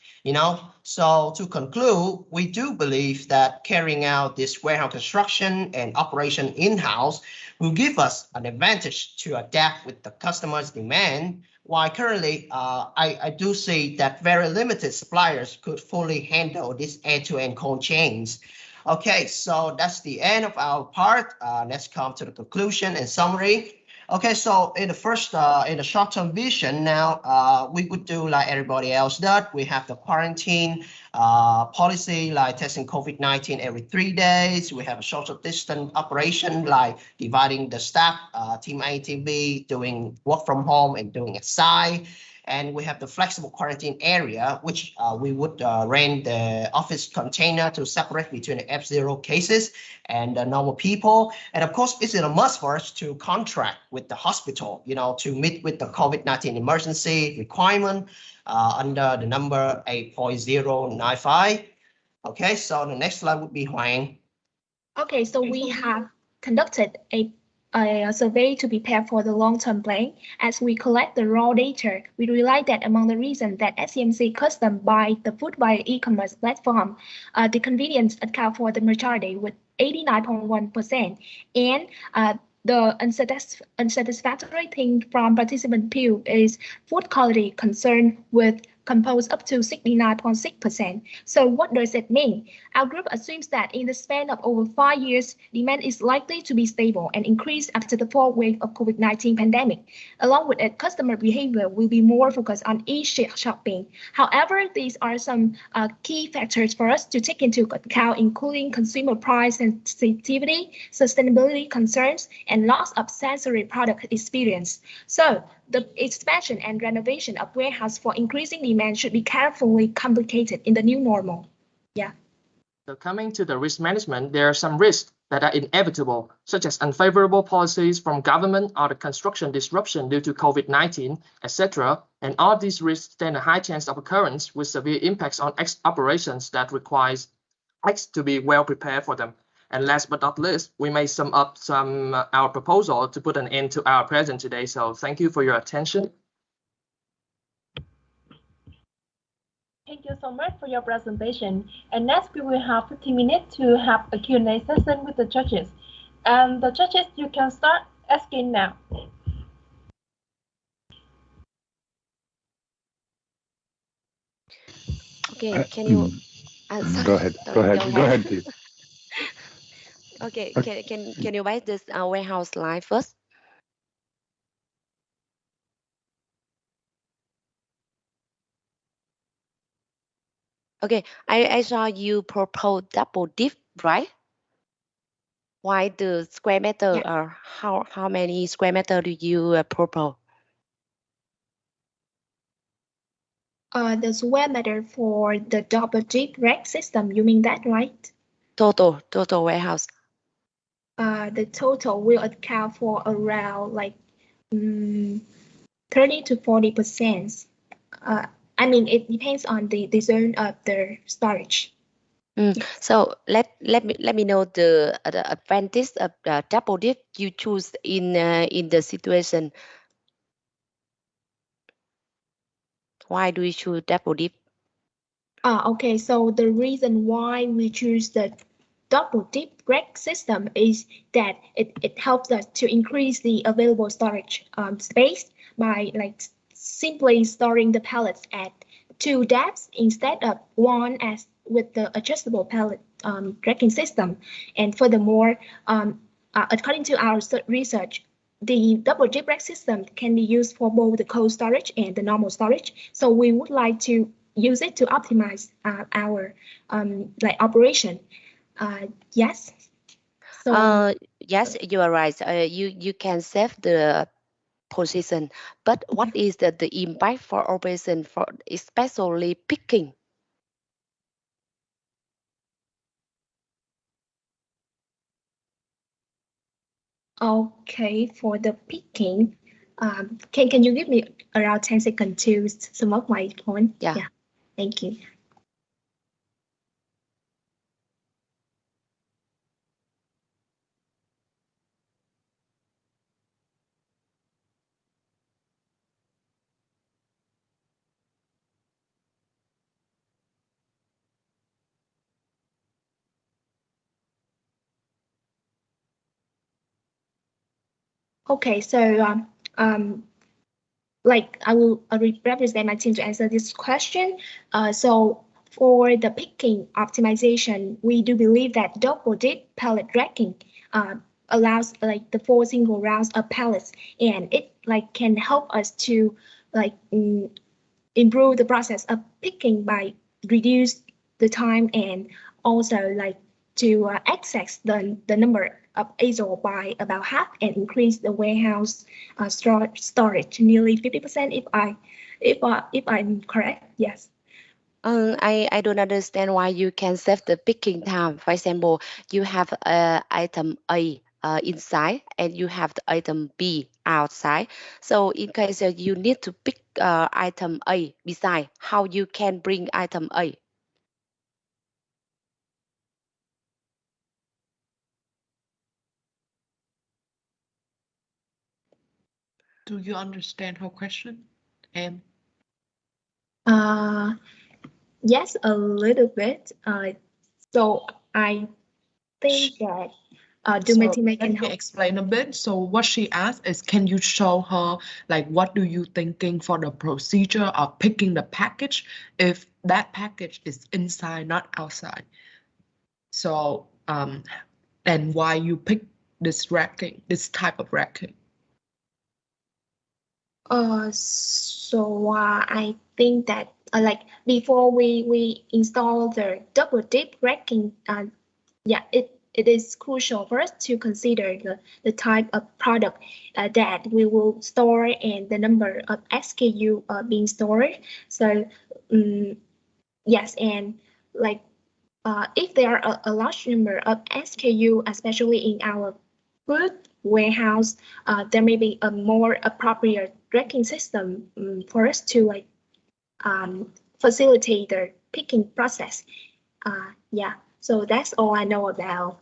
So to conclude, we do believe that carrying out this warehouse construction and operation in-house will give us an advantage to adapt with the customer's demand, while currently I do see that very limited suppliers could fully handle this end-to-end cold chains. Okay, so that's the end of our part. Let's come to the conclusion and summary. Okay, so in the first, in the short-term vision now, we would do like everybody else does. We have the quarantine policy, like testing COVID-19 every 3 days. We have a social distance operation, like dividing the staff, team A, team B, doing work from home and doing it side. And we have the flexible quarantine area, which we would rent the office container to separate between the F0 cases and the normal people. And of course, it's a must for us to contract with the hospital, to meet with the COVID-19 emergency requirement under the number 8.095. Okay, so the next slide would be Hoàng. Okay, so we have conducted a survey to prepare for the long-term plan. As we collect the raw data, we realized that among the reasons that SCMC custom buy the food via e-commerce platform, the convenience account for the majority with 89.1%, and the unsatisfactory thing from participant pool is food quality concern with composed up to 69.6%. So what does it mean? Our group assumes that in the span of over 5 years, demand is likely to be stable and increase after the fourth wave of COVID-19 pandemic. Along with it, customer behavior will be more focused on e-shopping. However, these are some key factors for us to take into account, including consumer price sensitivity, sustainability concerns, and loss of sensory product experience. So the expansion and renovation of warehouse for increasing demand should be carefully complicated in the new normal. Yeah. So coming to the risk management, there are some risks that are inevitable, such as unfavorable policies from government or the construction disruption due to COVID-19, etc. And all these risks stand a high chance of occurrence with severe impacts on X operations that requires X to be well prepared for them. And last but not least, we may sum up our proposal to put an end to our present today. So thank you for your attention. Thank you so much for your presentation. And next, we will have 15 minutes to have a Q&A session with the judges. And the judges, you can start asking now. Okay, can you... Go ahead, please. Okay, can you write this warehouse slide first? Okay, I saw you propose double dip, right? Why the square meter? Or how many square meter do you propose? The square meter for the double dip rack system, you mean that, right? Total warehouse. The total will account for around like 30 to 40%. I mean, it depends on the zone of the storage. So let me know the advantage of the double dip you choose in the situation. Why do you choose double dip? Okay, so the reason why we choose the double dip rack system is that it helps us to increase the available storage space by simply storing the pallets at 2 depths instead of 1 as with the adjustable pallet racking system. And furthermore, according to our research, the double dip rack system can be used for both the cold storage and the normal storage. So we would like to use it to optimize our operation. Yes. So yes, you are right. You can save the position, but what is the impact for operation, for especially picking? Okay, for the picking, can you give me around 10 seconds to sum up my point? Yeah. Thank you. Okay, so I will represent my team to answer this question. So for the picking optimization, we do believe that double dip pallet racking allows the 4 single rounds of pallets, and it can help us to improve the process of picking by reduce the time and also to access the number of ASO by about half and increase the warehouse storage to nearly 50%. If I'm correct, yes. I don't understand why you can save the picking time. For example, you have item A inside and you have the item B outside. So in case you need to pick item A beside, how you can bring item A? Do you understand her question, Em? Yes, a little bit. So I think that Let me explain a bit. So what she asked is, can you show her like what do you thinking for the procedure of picking the package if that package is inside, not outside? So and why you pick this racking, this type of racking? So I think that like before we install the double dip racking, yeah, it is crucial for us to consider the type of product that we will store and the number of SKU being stored. So yes, and like if there are a large number of SKU, especially in our food warehouse, there may be a more appropriate tracking system for us to like facilitate the picking process. Yeah, so that's all I know about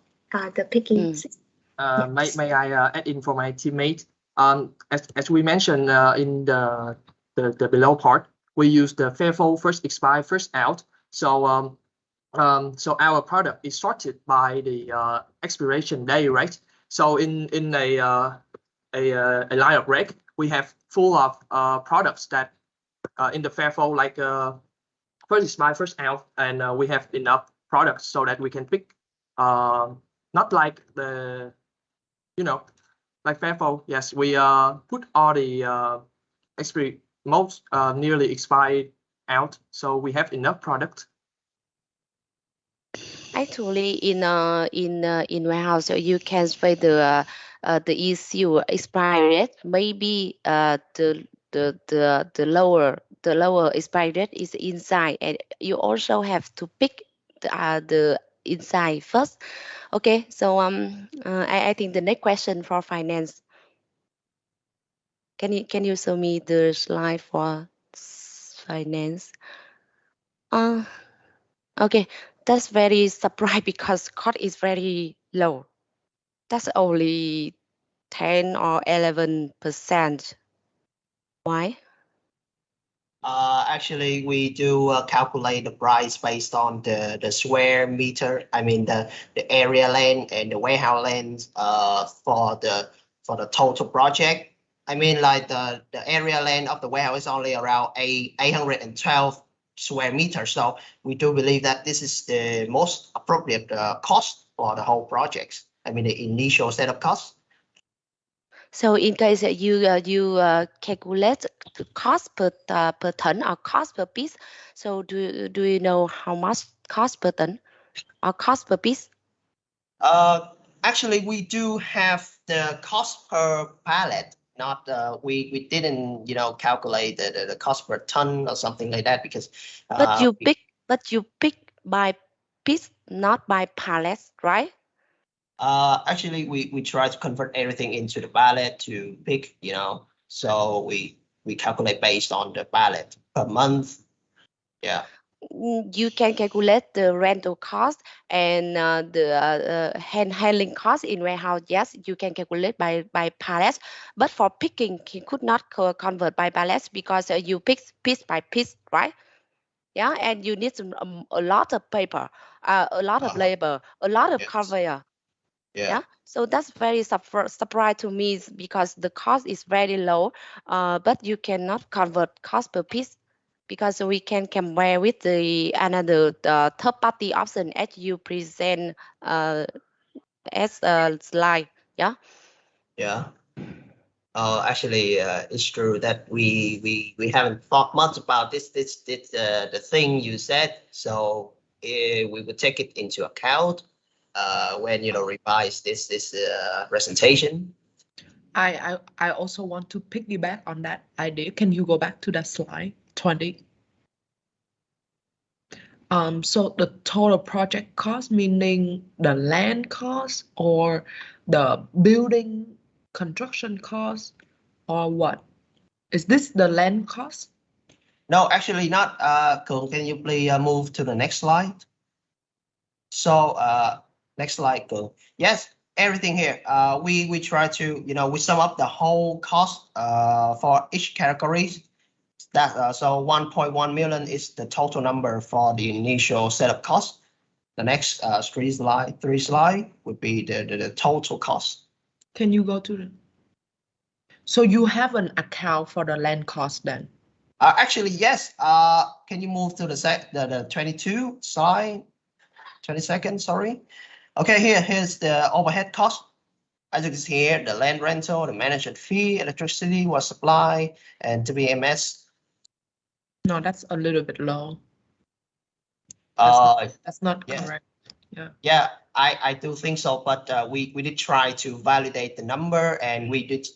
the picking system. May I add in for my teammate? As we mentioned in the below part, we use the FIFO first expire, first out. So so our product is sorted by the expiration day, right? So in a line of rack, we have full of products that in the FIFO like first expire, first out, and we have enough products so that we can pick. Not like the, you know, like FIFO. Yes, we put all the most nearly expired out, so we have enough product. Actually, in warehouse, you can find the issue expiry date. Maybe the lower expiry date is inside, and you also have to pick the inside first. Okay, so I think the next question for finance. Can you show me the slide for finance? Okay, that's very surprised because cost is very low. That's only 10 or 11%. Why? Actually, we do calculate the price based on the square meter. I mean the area length and the warehouse length for the total project. I mean like the area length of the warehouse is only around 812 square meters. So we do believe that this is the most appropriate cost for the whole project. I mean the initial setup cost. So in case you calculate the cost per ton or cost per piece, so do you know how much cost per ton or cost per piece? Actually, we do have the cost per pallet. Not we didn't calculate the cost per ton or something like that because. But you pick by piece, not by pallets, right? Actually, we try to convert everything into the pallet to pick, so we calculate based on the pallet per month. Yeah. You can calculate the rental cost and the handling cost in warehouse. Yes, you can calculate by pallets, but for picking, you could not convert by pallets because you pick piece by piece, right? Yeah, and you need a lot of paper, a lot of labor, a lot of conveyor. Yeah, so that's very surprise to me because the cost is very low, but you cannot convert cost per piece because we can compare with the another third party option as you present as a slide. Yeah. Yeah. Actually, it's true that we haven't thought much about this the thing you said. So we will take it into account. when revise this presentation. I also want to piggyback on that idea. Can you go back to that slide 20? So the total project cost, meaning the land cost or the building construction cost, or what? Is this the land cost? No, actually not. Cường, can you please move to the next slide? So next slide, Cường. Yes, everything here. We try to we sum up the whole cost for each category. That so 1.1 million is the total number for the initial setup cost. The next three slide would be the total cost. Can you go to the? So you have an account for the land cost then? Actually, yes. Can you move to the 22 slide? 20 seconds, sorry. Okay, here's the overhead cost. As you can see here, the land rental, the management fee, electricity, water supply, and WMS. No, that's a little bit low. That's not correct. Yeah. Yeah, I do think so, but we did try to validate the number, and we did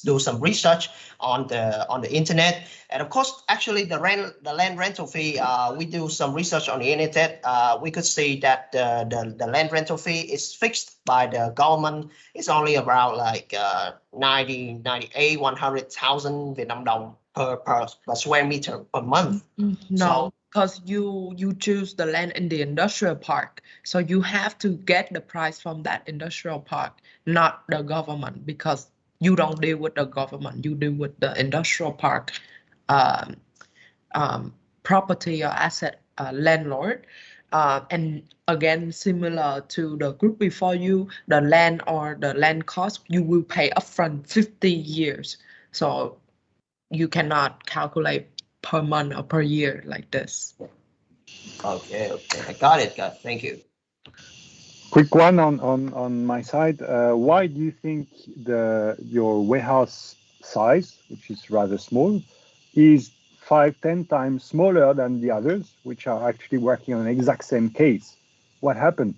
do some research on the internet. And of course, actually the land rental fee, we do some research on the internet. We could see that the land rental fee is fixed by the government. It's only around like 98, 100,000 Vietnam dong per square meter per month. No, because you choose the land in the industrial park, so you have to get the price from that industrial park, not the government, because you don't deal with the government, you deal with the industrial park property or asset landlord. And again, similar to the group before you, the land or the land cost, you will pay upfront 50 years. So you cannot calculate per month or per year like this. Okay, I got it. Thank you. Quick one on my side. Why do you think your warehouse size, which is rather small, is 5-10 times smaller than the others, which are actually working on the exact same case? What happened?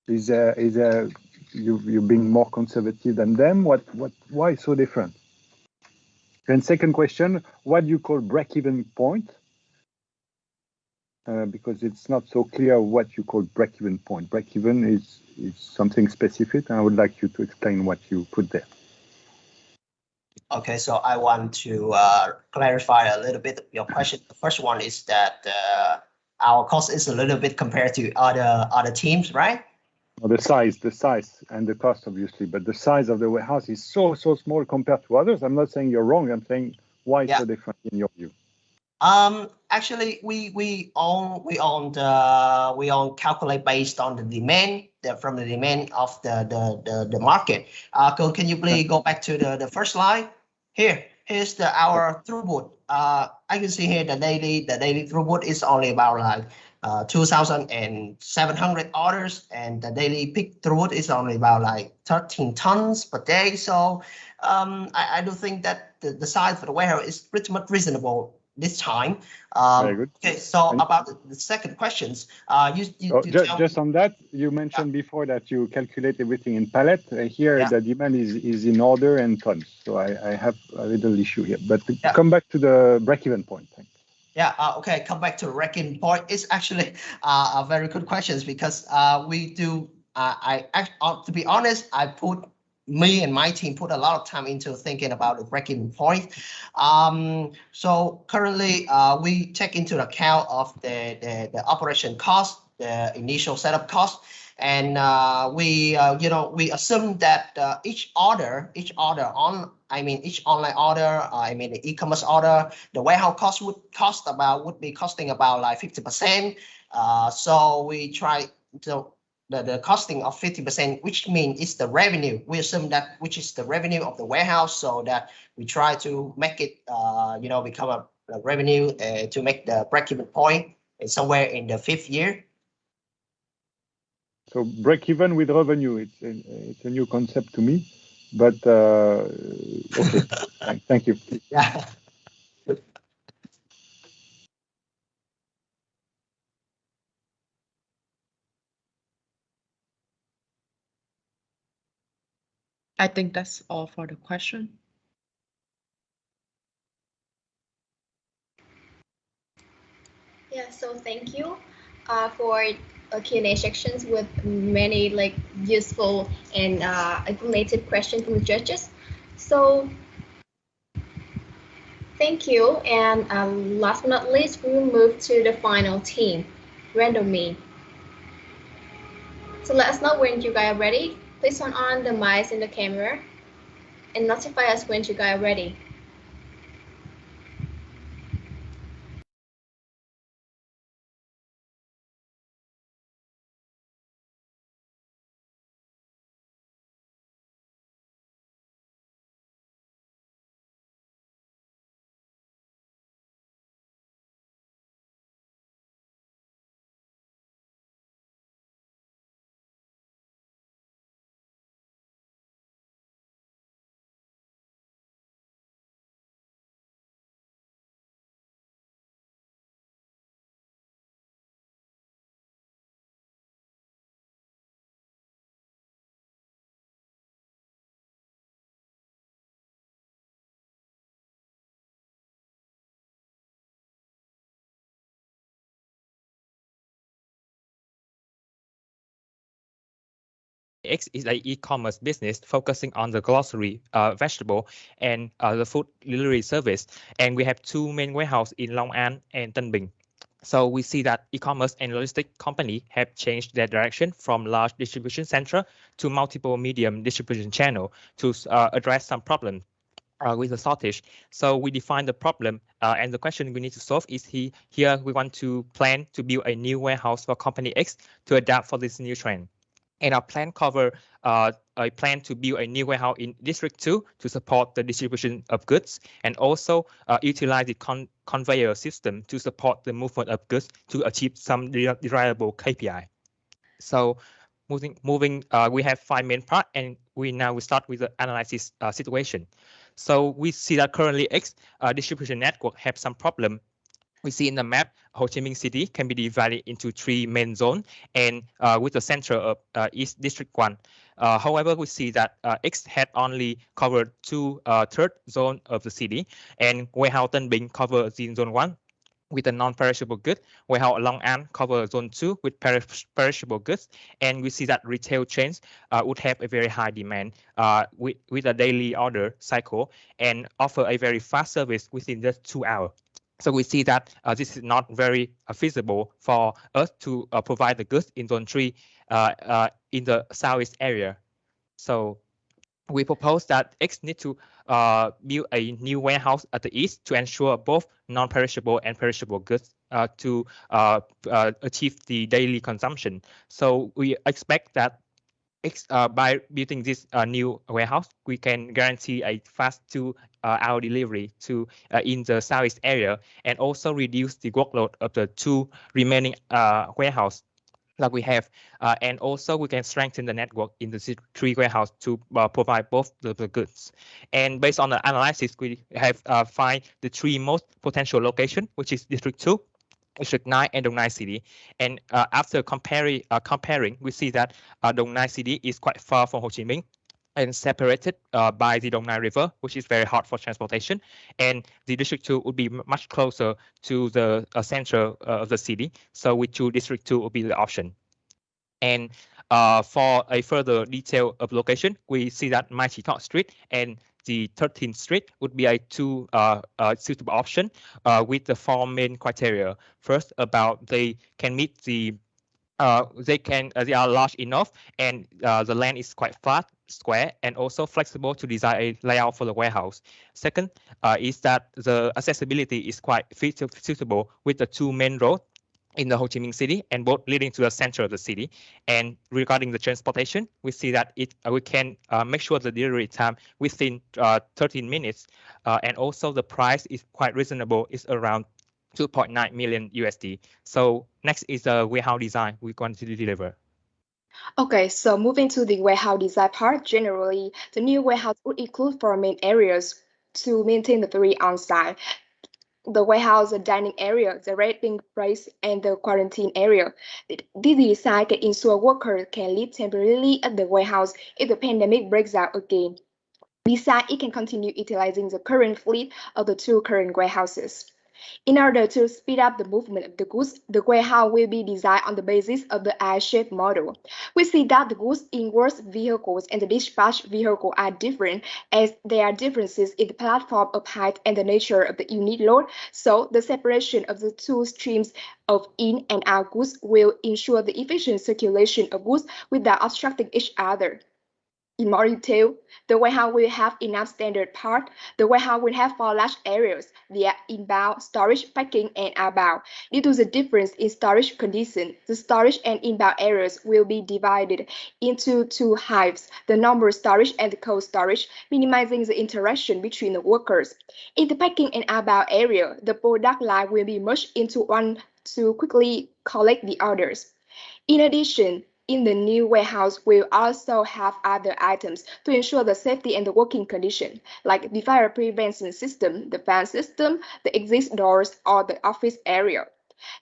Is you being more conservative than them? Why so different? And second question, what do you call break-even point? Because it's not so clear what you call break-even point. Break-even is something specific, and I would like you to explain what you put there. Okay, so I want to clarify a little bit your question. The first one is that our cost is a little bit compared to other teams, right? Well, the size and the cost, obviously, but the size of the warehouse is so small compared to others. I'm not saying you're wrong. I'm saying why so different in your view. Actually, we calculate based on the demand from the demand of the market. Can you please go back to the first slide? Here's our throughput. I can see here the daily throughput is only about like 2,700 orders, and the daily peak throughput is only about like 13 tons per day. So I do think that the size of the warehouse is pretty much reasonable this time. Very good. Okay, so about the second questions, just on that, you mentioned before that you calculate everything in pallet. Here the demand is in order and tons. So I have a little issue here. But come back to the break-even point. Thanks. Yeah, okay, come back to the break-even point. It's actually a very good questions because we do, to be honest, me and my team put a lot of time into thinking about the break-even point. So currently we take into account of the operation cost, the initial setup cost, and we assume that each online order, the e-commerce order, the warehouse cost would be costing about like 50%. So we try to the costing of 50%, which means it's the revenue. We assume that which is the revenue of the warehouse, so that we try to make it become a revenue to make the break-even point somewhere in the 5th year. So break-even with revenue, it's a new concept to me, but okay. Thank you. Yeah. I think that's all for the question. Yeah, so thank you for Q&A sections with many like useful and informative questions from the judges. So thank you, and last but not least, we will move to the final team, Random Me. So let us know when you guys are ready. Please turn on the mics and the camera and notify us when you guys are ready. X is an e-commerce business focusing on the grocery, vegetable, and the food delivery service. And we have two main warehouses in Long An and Tân Bình. So we see that e-commerce and logistics company have changed their direction from large distribution center to multiple medium distribution channel to address some problems with the shortage. So we define the problem, and the question we need to solve is here we want to plan to build a new warehouse for company X to adapt for this new trend. And our plan cover a plan to build a new warehouse in District 2 to support the distribution of goods, and also utilize the conveyor system to support the movement of goods to achieve some reliable KPI. So moving, we have 5 main parts, and we start with the analysis situation. So we see that currently X distribution network have some problem. We see in the map, Ho Chi Minh City can be divided into 3 main zones, and with the center of East District 1. However, we see that X had only covered 2/3 zone of the city, and warehouse Tân Bình covered zone 1 with the non-perishable goods, warehouse Long An cover zone 2 with perishable goods, and we see that retail chains would have a very high demand with a daily order cycle and offer a very fast service within just 2 hours. So we see that this is not very feasible for us to provide the goods in zone 3 in the southeast area. So we propose that X need to build a new warehouse at the east to ensure both non-perishable and perishable goods to achieve the daily consumption. So we expect that by building this new warehouse, we can guarantee a fast 2-hour delivery to in the southeast area, and also reduce the workload of the 2 remaining warehouse that we have, and also we can strengthen the network in the 3 warehouse to provide both the goods. And based on the analysis, we have find the 3 most potential location, which is District 2, District 9, and Dong Nai City. And after comparing, we see that Dong Nai City is quite far from Ho Chi Minh and separated by the Dong Nai River, which is very hard for transportation. And the District 2 would be much closer to the center of the city. So we choose District 2 would be the option. And for a further detail of location, we see that Mai Chi Thọ Street and the 13th Street would be a 2 suitable option with the 4 main criteria. First, about they can meet the they are large enough, and the land is quite flat, square, and also flexible to design a layout for the warehouse. Second, is that the accessibility is quite suitable with the 2 main roads in the Ho Chi Minh City, and both leading to the center of the city. And regarding the transportation, we see that we can make sure the delivery time within 13 minutes, and also the price is quite reasonable. It's around 2.9 million USD. So next is the warehouse design we're going to deliver. Okay, so moving to the warehouse design part, generally, the new warehouse would include 4 main areas to maintain the 3 on-site. the warehouse, the dining area, the resting place, and the quarantine area. This design can ensure workers can live temporarily at the warehouse if the pandemic breaks out again. Besides, it can continue utilizing the current fleet of the two current warehouses. In order to speed up the movement of the goods, the warehouse will be designed on the basis of the I-shaped model. We see that the goods inward vehicles and the dispatch vehicle are different, as there are differences in the platform of height and the nature of the unit load. So the separation of the two streams of in and out goods will ensure the efficient circulation of goods without obstructing each other. In more detail, the warehouse will have enough standard part. The warehouse will have 4 large areas via inbound, storage, packing, and outbound. Due to the difference in storage condition, the storage and inbound areas will be divided into 2 hives, the normal storage and the cold storage, minimizing the interaction between the workers. In the packing and outbound area, the product line will be merged into one to quickly collect the orders. In addition, in the new warehouse, we'll also have other items to ensure the safety and the working condition, like the fire prevention system, the fan system, the exit doors, or the office area.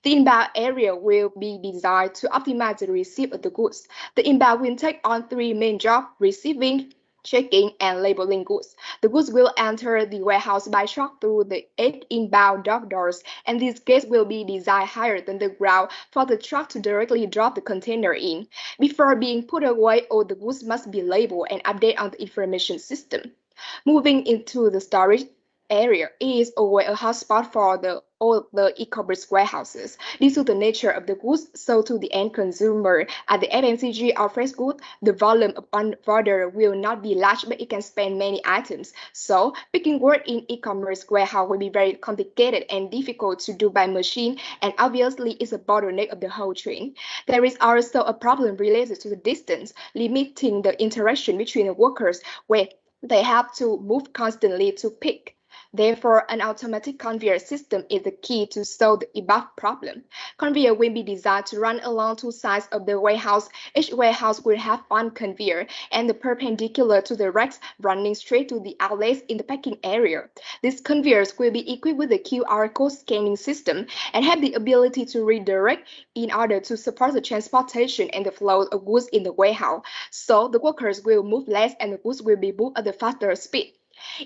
The inbound area will be designed to optimize the receipt of the goods. The inbound will take on 3 main jobs: receiving, checking, and labeling goods. The goods will enter the warehouse by truck through the 8 inbound dock doors, and these gates will be designed higher than the ground for the truck to directly drop the container in. Before being put away, all the goods must be labeled and updated on the information system. Moving into the storage area, it is always a hotspot for all the e-commerce warehouses. Due to the nature of the goods sold to the end consumer, at the FMCG or fresh goods, the volume of one order will not be large, but it can span many items. So, picking work in e-commerce warehouse will be very complicated and difficult to do by machine, and obviously is a bottleneck of the whole chain. There is also a problem related to the distance, limiting the interaction between the workers, where they have to move constantly to pick. Therefore, an automatic conveyor system is the key to solve the above problem. Conveyor will be designed to run along 2 sides of the warehouse. Each warehouse will have 1 conveyor and the perpendicular to the racks running straight to the outlets in the packing area. These conveyors will be equipped with a QR code scanning system and have the ability to redirect in order to support the transportation and the flow of goods in the warehouse. So the workers will move less and the goods will be moved at a faster speed.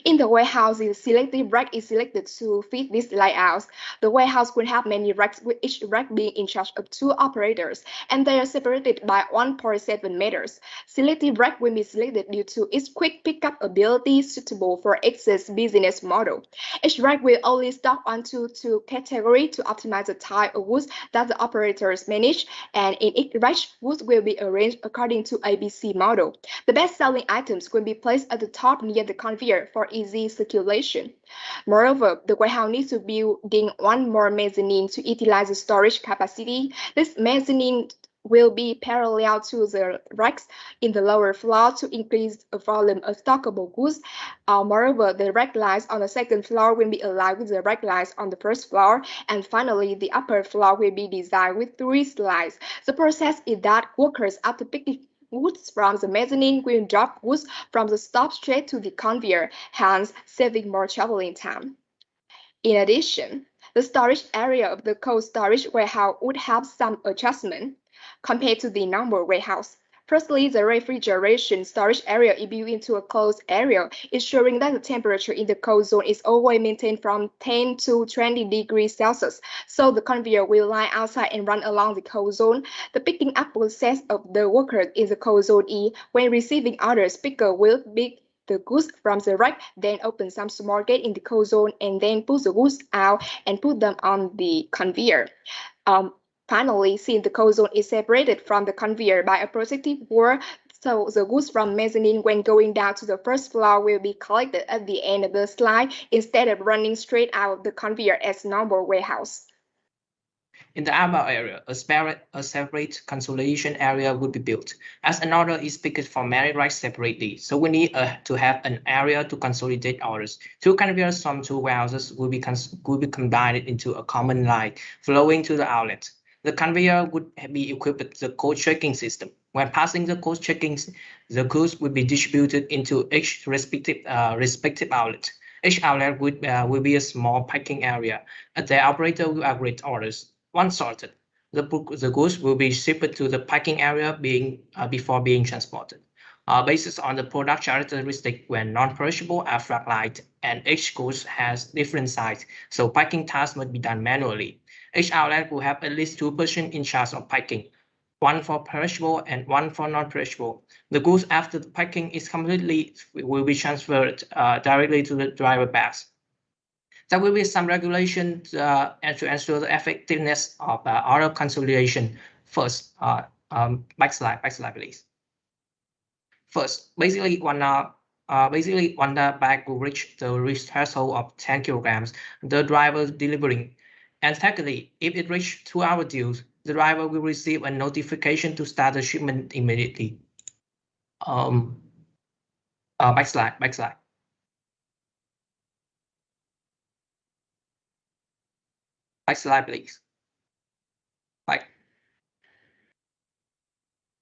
In the warehouse, the selective rack is selected to fit these layouts. The warehouse will have many racks, with each rack being in charge of 2 operators, and they are separated by 1.7 meters. Selective rack will be selected due to its quick pickup ability, suitable for excess business model. Each rack will only stock onto 2 categories to optimize the type of goods that the operators manage, and in each rack, goods will be arranged according to ABC model. The best-selling items will be placed at the top near the conveyor for easy circulation. Moreover, the warehouse needs to build in 1 more mezzanine to utilize the storage capacity. This mezzanine will be parallel to the racks in the lower floor to increase the volume of stockable goods. Moreover, the rack lines on the 2nd floor will be aligned with the rack lines on the 1st floor. And finally, the upper floor will be designed with 3 slides. The process is that workers, after picking goods from the mezzanine, will drop goods from the stop straight to the conveyor, hence saving more traveling time. In addition, the storage area of the cold storage warehouse would have some adjustment compared to the normal warehouse. Firstly, the refrigeration storage area is built into a closed area, ensuring that the temperature in the cold zone is always maintained from 10 to 20 degrees Celsius, so the conveyor will lie outside and run along the cold zone. The picking up process of the workers in the cold zone is when receiving orders, picker will pick the goods from the rack, then open some small gate in the cold zone, and then pull the goods out and put them on the conveyor. Finally, since the cold zone is separated from the conveyor by a protective wall, so the goods from mezzanine when going down to the 1st floor will be collected at the end of the slide instead of running straight out of the conveyor as normal warehouse. In the outbound area, a separate consolidation area would be built, as an order is picked from many racks separately, so we need to have an area to consolidate orders. 2 conveyors from 2 warehouses will be combined into a common line flowing to the outlet. The conveyor would be equipped with the code checking system. When passing the code checking, the goods will be distributed into each respective outlet. Each outlet will be a small packing area. The operator will aggregate orders. Once sorted, the goods will be shipped to the packing area before being transported. Based on the product characteristic, when non-perishable are fragile and each goods has different size, so packing tasks must be done manually. Each outlet will have at least 2 persons in charge of packing, one for perishable and one for non-perishable. The goods after the packing is completed will be transferred directly to the driver bags. There will be some regulations to ensure the effectiveness of order consolidation. First, backslide, please. First, basically, when the bag will reach the risk threshold of 10 kilograms, the driver delivering. And secondly, if it reaches 2 hours due, the driver will receive a notification to start the shipment immediately. Backslide. Backslide, please.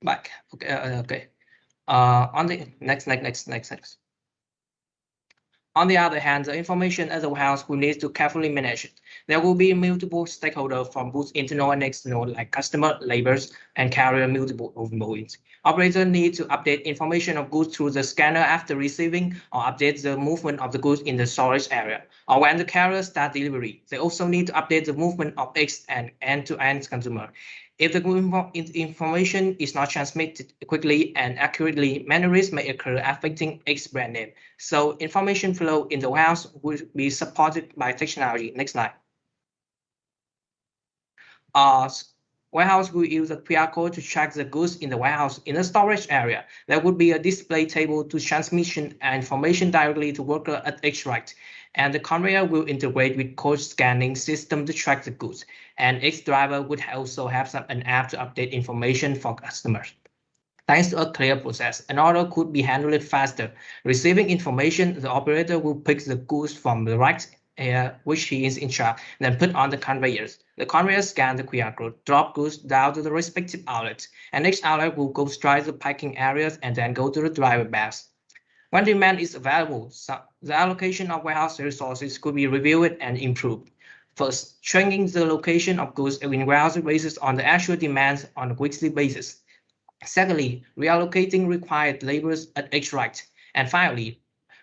Back. Okay. On the next. On the other hand, the information at the warehouse will need to carefully manage it. There will be multiple stakeholders from both internal and external, like customer, laborers, and carrier multiple modes. Operators need to update information of goods through the scanner after receiving, or update the movement of the goods in the storage area. Or when the carrier starts delivery, they also need to update the movement of X and end-to-end consumer. If the information is not transmitted quickly and accurately, many risks may occur affecting X brand name. So information flow in the warehouse will be supported by technology. Next slide. Warehouse will use a QR code to track the goods in the warehouse. In the storage area, there would be a display table to transmission information directly to worker at each right. And the conveyor will integrate with code scanning system to track the goods. And each driver would also have an app to update information for customers. Thanks to a clear process, an order could be handled faster. Receiving information, the operator will pick the goods from the right which he is in charge, then put on the conveyors. The conveyor scans the QR code, drop goods down to the respective outlets, and each outlet will go straight to the packing areas and then go to the driver bags. When demand is available, the allocation of warehouse resources could be reviewed and improved. First, changing the location of goods in warehouse based on the actual demands on a weekly basis. Secondly, reallocating required laborers at each right. And finally,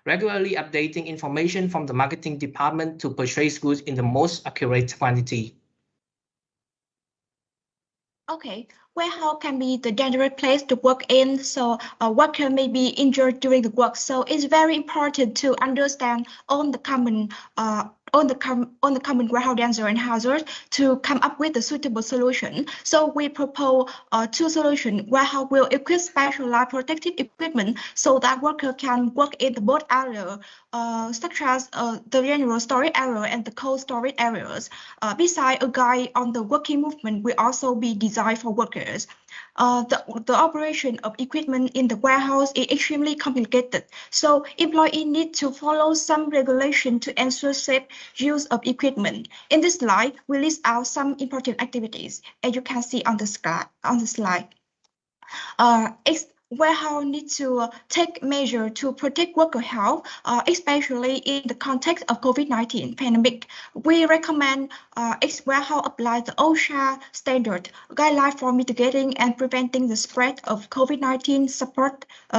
regularly updating information from the marketing department to purchase goods in the most accurate quantity. Okay, warehouse can be the dangerous place to work in, so a worker may be injured during the work. So it's very important to understand all the common warehouse danger and hazards to come up with a suitable solution. So we propose 2 solutions. Warehouse will equip specialized protective equipment so that worker can work in the both areas, such as the general storage area and the cold storage areas. Besides, a guide on the working movement will also be designed for workers. The operation of equipment in the warehouse is extremely complicated, so employees need to follow some regulation to ensure safe use of equipment. In this slide, we list out some important activities, as you can see on the slide. Warehouse need to take measures to protect worker health, especially in the context of COVID-19 pandemic. We recommend each warehouse apply the OSHA standard guideline for mitigating and preventing the spread of COVID-19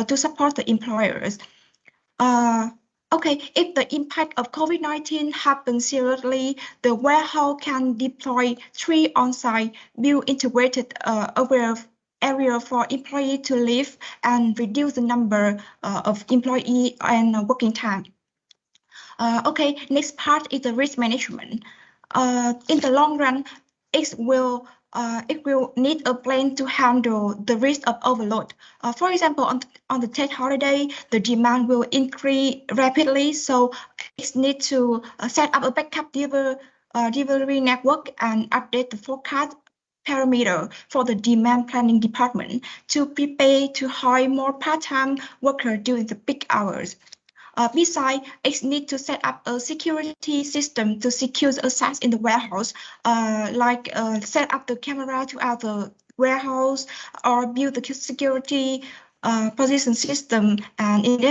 to support the employers. Okay, if the impact of COVID-19 happens seriously, the warehouse can deploy 3 on-site built-integrated area for employee to live and reduce the number of employee and working time. Okay, next part is the risk management. In the long run, it will need a plan to handle the risk of overload. For example, on the Tet holiday, the demand will increase rapidly, so it needs to set up a backup delivery network and update the forecast parameter for the demand planning department to prepare to hire more part-time workers during the peak hours. Besides, it needs to set up a security system to secure the access in the warehouse, like set up the camera throughout the warehouse or build the security position system, and in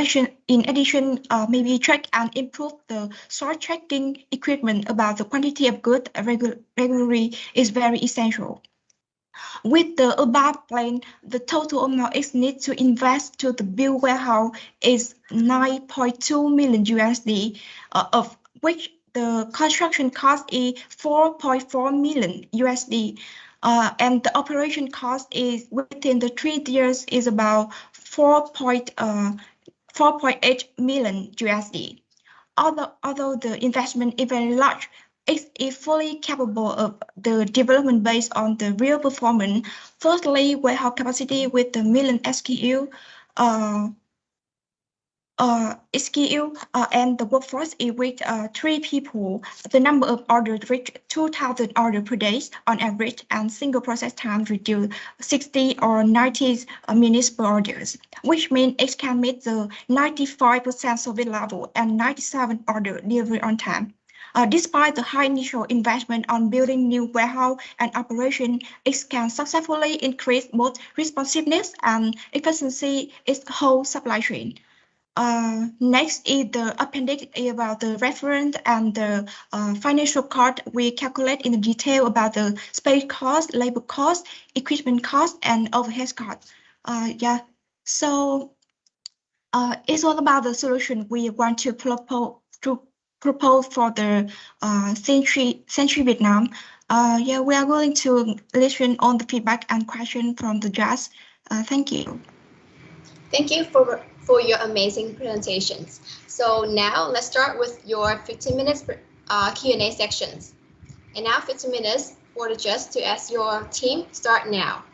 addition, maybe track and improve the sort tracking equipment about the quantity of goods regularly is very essential. With the above plan, the total amount is needed to invest to the build warehouse is 9.2 million USD, of which the construction cost is 4.4 million USD. And the operation cost is within the 3 years is about 4.8 million USD. Although the investment is very large, it is fully capable of the development based on the real performance. Firstly, warehouse capacity with the million SKU, and the workforce is with 3 people. The number of orders reach 2,000 orders per day on average, and single process time reduce 60 or 90 minutes per orders, which means it can meet the 95% service level and 97 order delivery on time. Despite the high initial investment on building new warehouse and operation, it can successfully increase both responsiveness and efficiency its whole supply chain. Next is the appendix about the reference and the financial cost. We calculate in detail about the space cost, labor cost, equipment cost, and overhead cost. So it's all about the solution we want to propose for the Century Vietnam. We are going to listen on the feedback and question from the judge. Thank you. Thank you for your amazing presentations. So now let's start with your 15 minutes Q&A sections. And now 15 minutes for the judge to ask your team. Start now.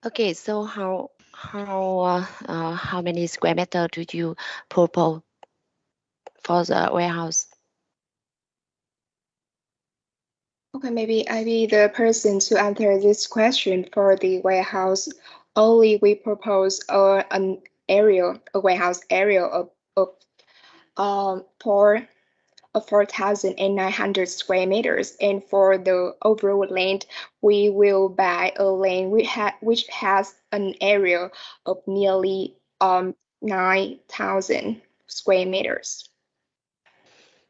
Okay, so how many square meter do you propose for the warehouse? Okay, maybe I be the person to answer this question for the warehouse. Only we propose a warehouse area of 4,900 square meters, and for the overall land, we will buy a land which has an area of nearly 9,000 square meters.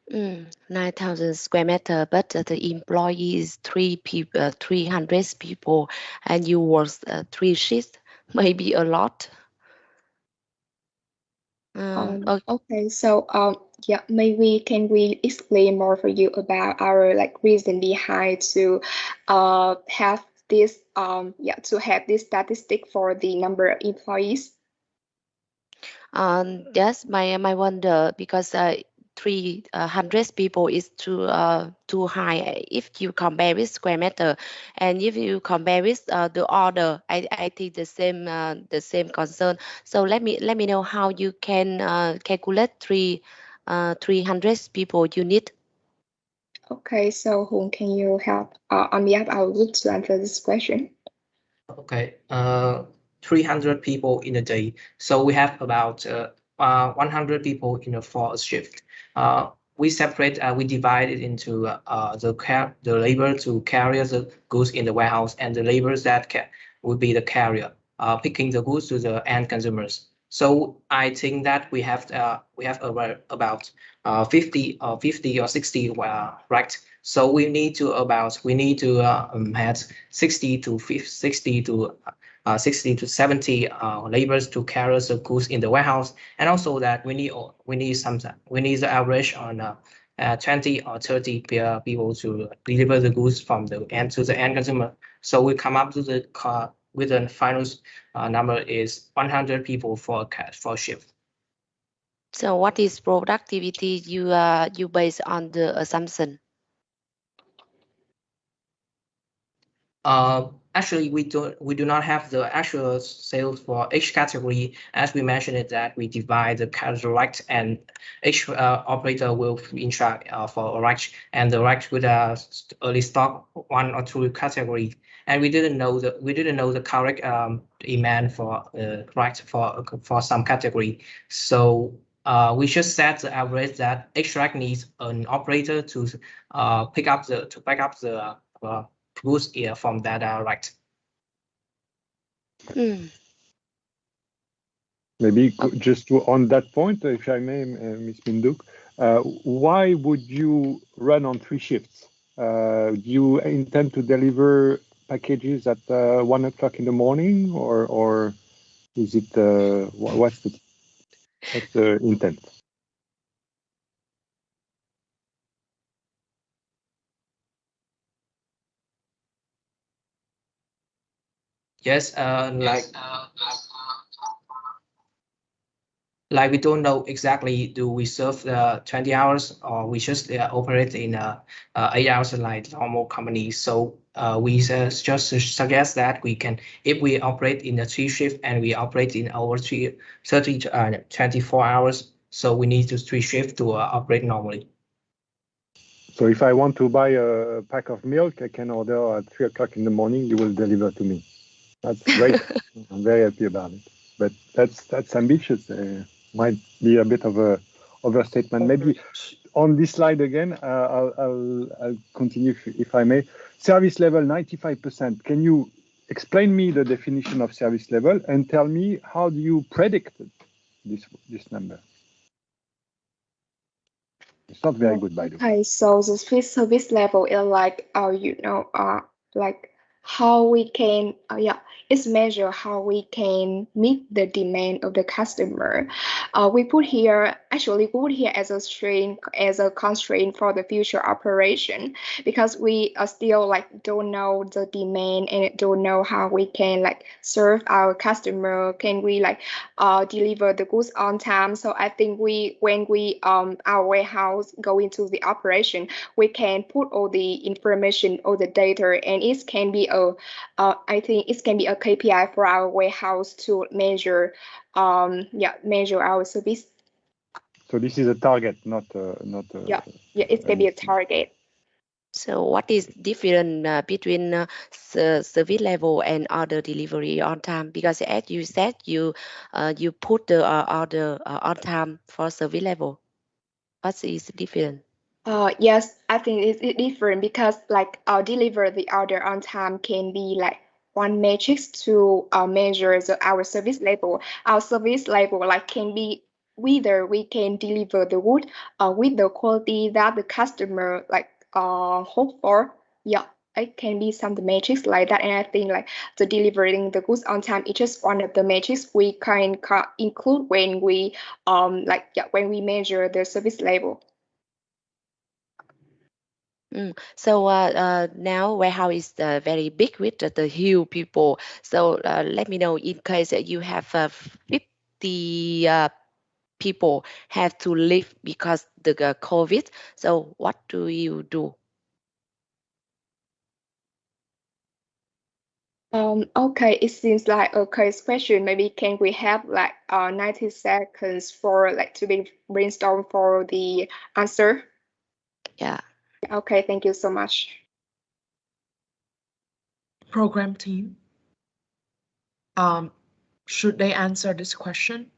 9,000 square meter, but the employee is 300 people, and you work 3 shifts, maybe a lot. Okay, so maybe can we explain more for you about our reason behind to have this statistic for the number of employees? Yes, my wonder, because 300 people is too high if you compare with square meter, and if you compare with the order, I think the same concern. So let me know how you can calculate 300 people you need. Okay, so whom can you help on behalf of our group to answer this question? Okay, 300 people in a day. So we have about 100 people for a shift. We divide it into the labor to carry the goods in the warehouse, and the labors that will be the carrier, picking the goods to the end consumers. So I think that we have about 50 or 60, right? So we need to have 60 to 70 laborers to carry the goods in the warehouse, and also that we need the average on 20 or 30 people to deliver the goods from the end to the end consumer. So we come up to the final number is 100 people for shift. So what is productivity you base on the assumption? Actually, we do not have the actual sales for each category. As we mentioned it, that we divide the right, and each operator will be in charge for a right, and the right would only stock 1 or 2 category, and we didn't know the correct demand for right for some category. So we should set the average that extract needs an operator to pick up the goods from that right. Maybe just on that point, if I may, Ms. Minduk, why would you run on 3 shifts? Do you intend to deliver packages at 1 o'clock in the morning, or is it what's the intent? Yes, like we don't know exactly, do we serve 20 hours or we just operate in 8 hours like normal companies. So we just suggest that we can, if we operate in a 3 shift and we operate in over 24 hours, so we need to 3 shift to operate normally. So if I want to buy a pack of milk, I can order at 3 o'clock in the morning. You will deliver to me. That's great. I'm very happy about it. But that's ambitious. Might be a bit of a overstatement. Maybe on this slide again, I'll continue if I may. Service level 95%. Can you explain me the definition of service level and tell me how do you predict this number? It's not very good, by the way. Okay, so the service level is like like how we can it's measure how we can meet the demand of the customer. We put here as a constraint for the future operation, because we still don't know the demand and don't know how we can serve our customer. Can we deliver the goods on time? So I think when our warehouse go into the operation, we can put all the information, all the data, and it can be I think it can be a KPI for our warehouse to measure measure our service. So this is a target, not it can be a target. So what is different between service level and order delivery on time? Because as you said, you put the order on time for service level. What is different? Yes, I think it's different because deliver the order on time can be one matrix to measure our service level. Our service level can be whether we can deliver the wood with the quality that the customer hope for. Yeah, it can be some matrix like that, and I think the delivering the goods on time is just one of the matrix we can include when we when we measure the service level. So now warehouse is very big with the huge people. So let me know, in case you have 50 people have to leave because the COVID. So what do you do? Okay, it seems like a question. Maybe can we have 90 seconds for to be brainstorm for the answer? Yeah. Okay, thank you so much. Program team, should they answer this question?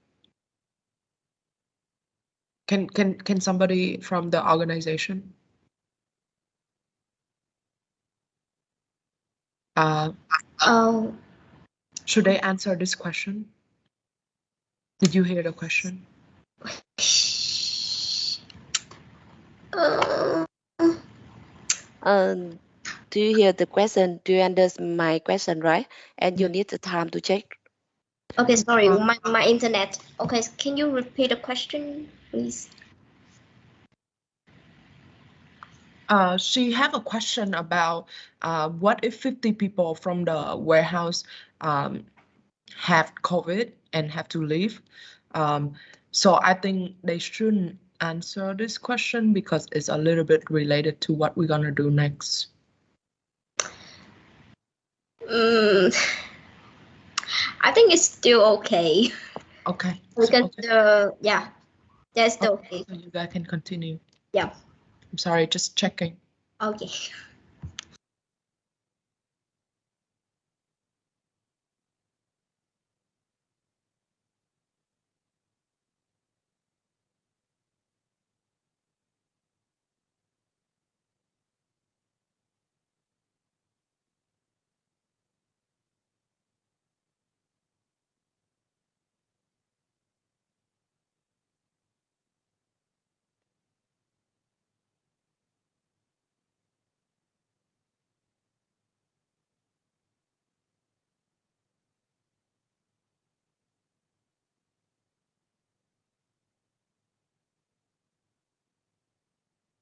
Can somebody from the organization? Should they answer this question? Did you hear the question? Do you hear the question? Do you understand my question, right? And you need the time to check. Okay, sorry, my internet. Okay, can you repeat the question, please? She have a question about what if 50 people from the warehouse have COVID and have to leave. So I think they shouldn't answer this question because it's a little bit related to what we're gonna do next. I think it's still okay. Okay. We can, yeah, that's still okay. So you guys can continue. Yeah. I'm sorry, just checking. Okay.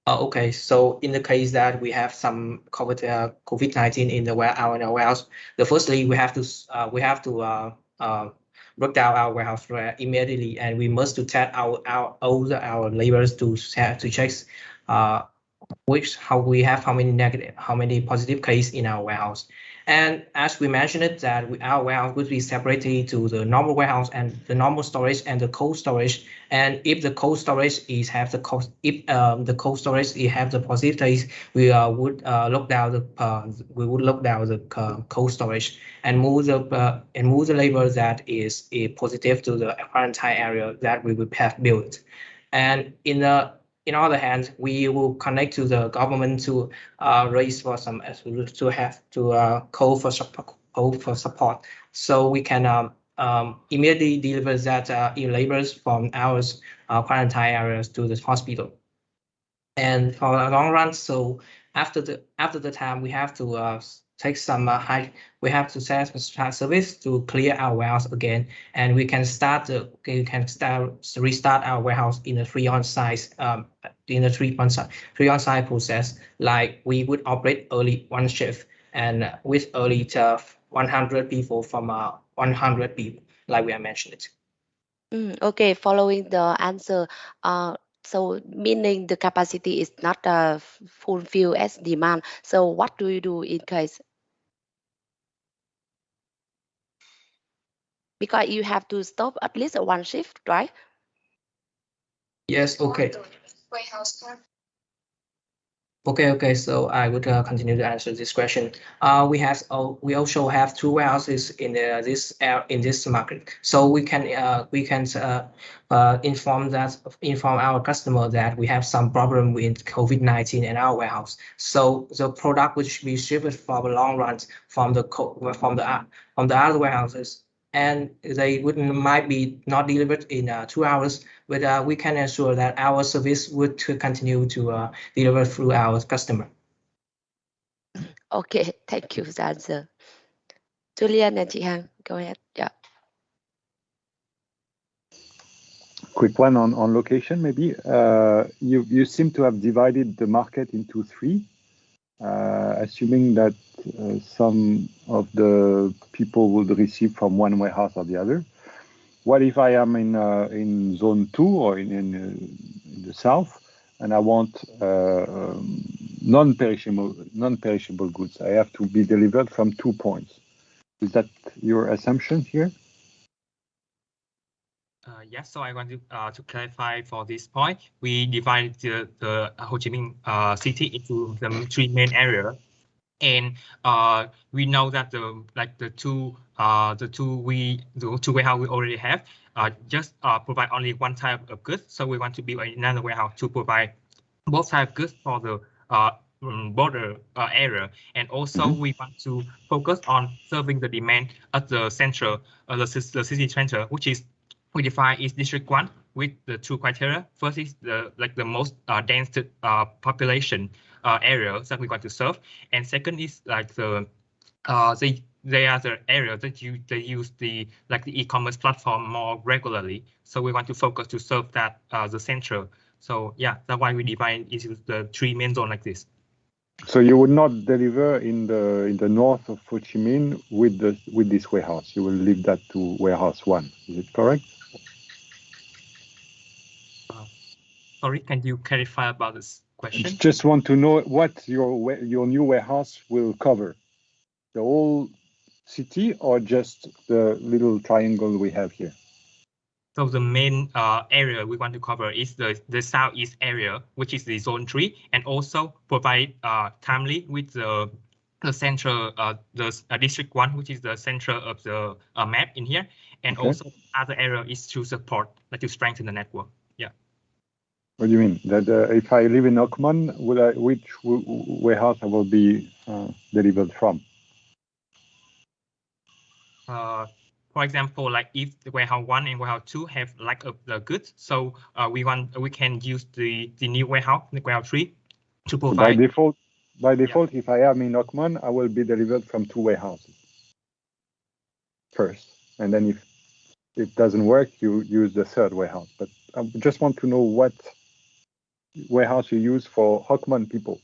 Okay, so in the case that we have some COVID-19 in our warehouse, firstly we have to break down our warehouse immediately, and we must to test all our laborers to check how many negative, how many positive cases in our warehouse. And as we mentioned it, that our warehouse would be separated to the normal warehouse and the normal storage and the cold storage. And if the cold storage the cold storage have the positive case, we would lock down the cold storage and move the labor that is positive to the quarantine area that we would have built. And in other hand, we will connect to the government to raise for some call for support, so we can immediately deliver that laborers from our quarantine areas to the hospital. And for the long run, so after the time, we have to take some we have to set a service to clear our warehouse again, and we can restart our warehouse in a free on-site process. Like we would operate early one shift and with early to 100 people from 100 people, like we have mentioned it. Okay, following the answer, so meaning the capacity is not fulfilled as demand. So what do you do in case? Because you have to stop at least one shift, right? Yes, okay. Okay. So I would continue to answer this question. We also have 2 warehouses in this market, so we can inform our customer that we have some problem with COVID-19 in our warehouse. So the product which we shipped for the long runs from the other warehouses, and they might be not delivered in 2 hours, but we can ensure that our service would continue to deliver through our customer. Okay, thank you for the answer. Julian and chị Hằng, go ahead. Yeah. Quick one on location, maybe. You seem to have divided the market into 3, assuming that some of the people would receive from one warehouse or the other. What if I am in zone 2 or in the south, and I want non-perishable goods? I have to be delivered from 2 points. Is that your assumption here? Yes, so I want to clarify for this point. We divide the Ho Chi Minh city into the 3 main areas, and we know that the two warehouse we already have just provide only one type of goods. So we want to build another warehouse to provide both types of goods for the border area, and also we want to focus on serving the demand at the central, the city center, which is we define is District 1 with the 2 criteria. First is the most dense population area that we want to serve, and second is like they are the areas that they use the e-commerce platform more regularly. So we want to focus to serve that the central. So yeah, that's why we divide into the 3 main zones like this. So you would not deliver in the north of Ho Chi Minh with this warehouse. You will leave that to warehouse 1. Is it correct? Sorry, can you clarify about this question? Just want to know what your new warehouse will cover. The whole city or just the little triangle we have here? So the main area we want to cover is the southeast area, which is the zone 3, and also provide timely with the central, district 1, which is the center of the map in here, and Okay. also other area is to support, to strengthen the network. Yeah. What do you mean? That if I live in 𝐿𝐶𝐻, which warehouse I will be delivered from? For example, like if the warehouse 1 and warehouse 2 have lack of the goods, so we can use the new warehouse, the warehouse 3, to provide. By default, if I am in 𝐿𝐶𝐻, I will be delivered from 2 warehouses first, and then if it doesn't work, you use the 3rd warehouse. But I just want to know what warehouse you use for Hockman people?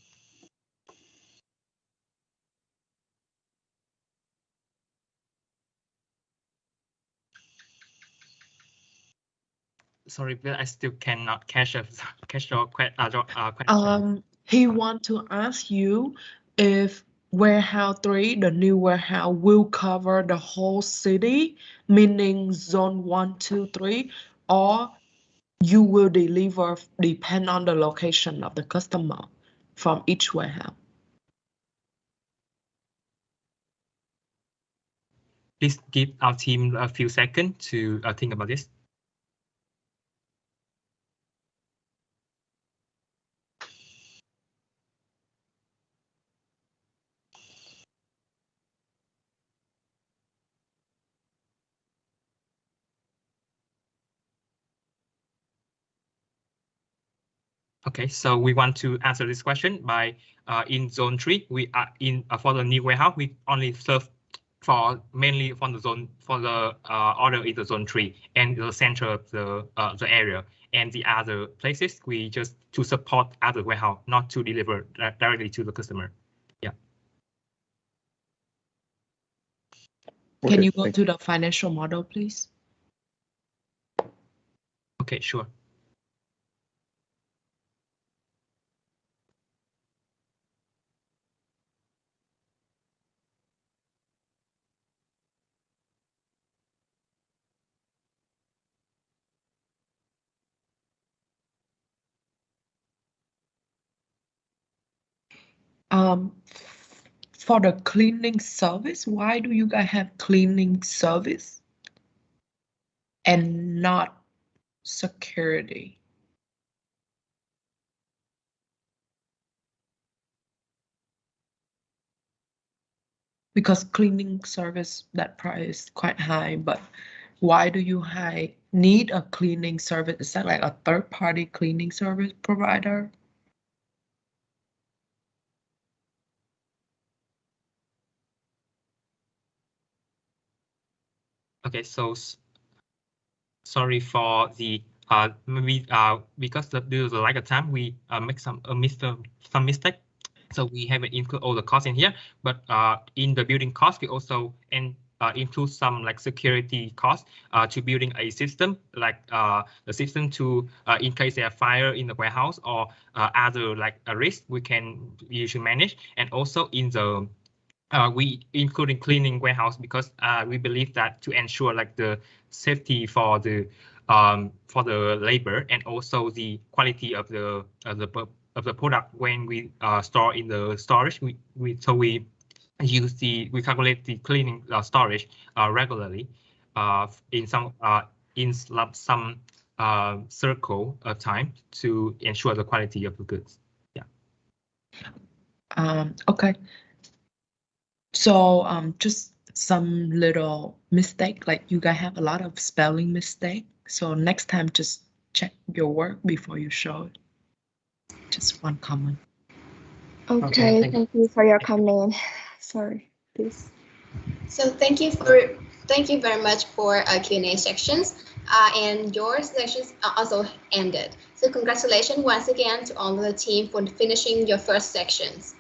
Sorry, but I still cannot catch your question. He want to ask you if warehouse 3, the new warehouse, will cover the whole city, meaning zone 1, 2, 3, or you will deliver depend on the location of the customer from each warehouse. Please give our team a few seconds to think about this. Okay, so we want to answer this question by in zone 3, we are in for the new warehouse, we only serve for mainly from the zone for the order in the zone 3 and the center of the area, and the other places we just to support other warehouse, not to deliver directly to the customer. Yeah. Can you go to the financial model, please? Okay, sure. For the cleaning service, why do you guys have cleaning service and not security? Because cleaning service, that price is quite high, but why do you need a cleaning service? Is that like a third-party cleaning service provider? Okay, so sorry for the maybe because due to the lack of time, we make some mistake. So we haven't included all the costs in here, but in the building cost, we also include some like security costs to building a system, like the system to in case there are fire in the warehouse or other like a risk we should manage, and also in the we including cleaning warehouse because we believe that to ensure like the safety for the labor and also the quality of the product when we store in the storage. We calculate the cleaning storage regularly in some circle of time to ensure the quality of the goods. Yeah. Okay. So just some little mistake, like you guys have a lot of spelling mistake. So next time, just check your work before you show it. Just one comment. Okay, thank you for your comment. Sorry, please. So thank you very much for Q&A sections, and your sections are also ended. So congratulations once again to all of the team for finishing your first sections.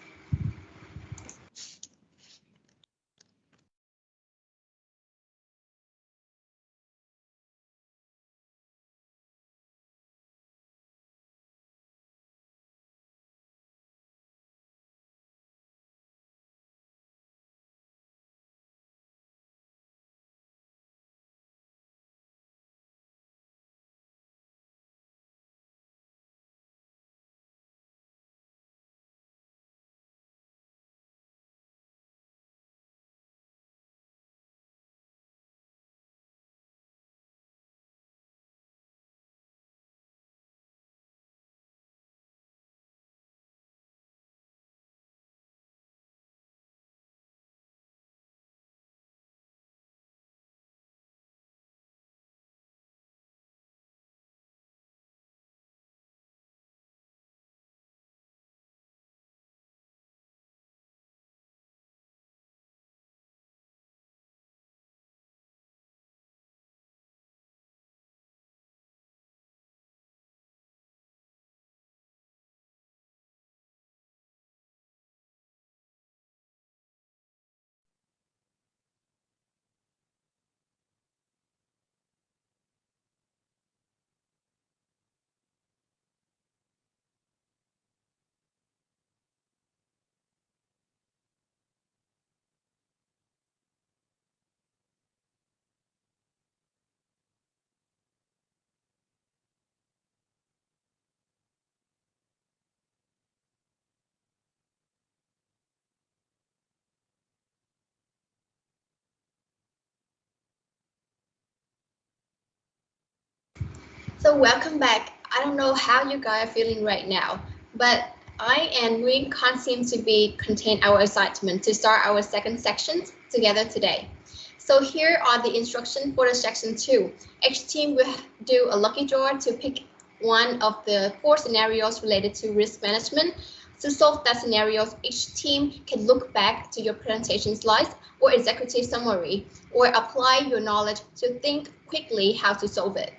So welcome back. I don't know how you guys are feeling right now, but I and we can't seem to be contain our excitement to start our second section together today. So here are the instructions for the section 2. Each team will do a lucky draw to pick one of the 4 scenarios related to risk management. To solve that scenarios, each team can look back to your presentation slides or executive summary, or apply your knowledge to think quickly how to solve it.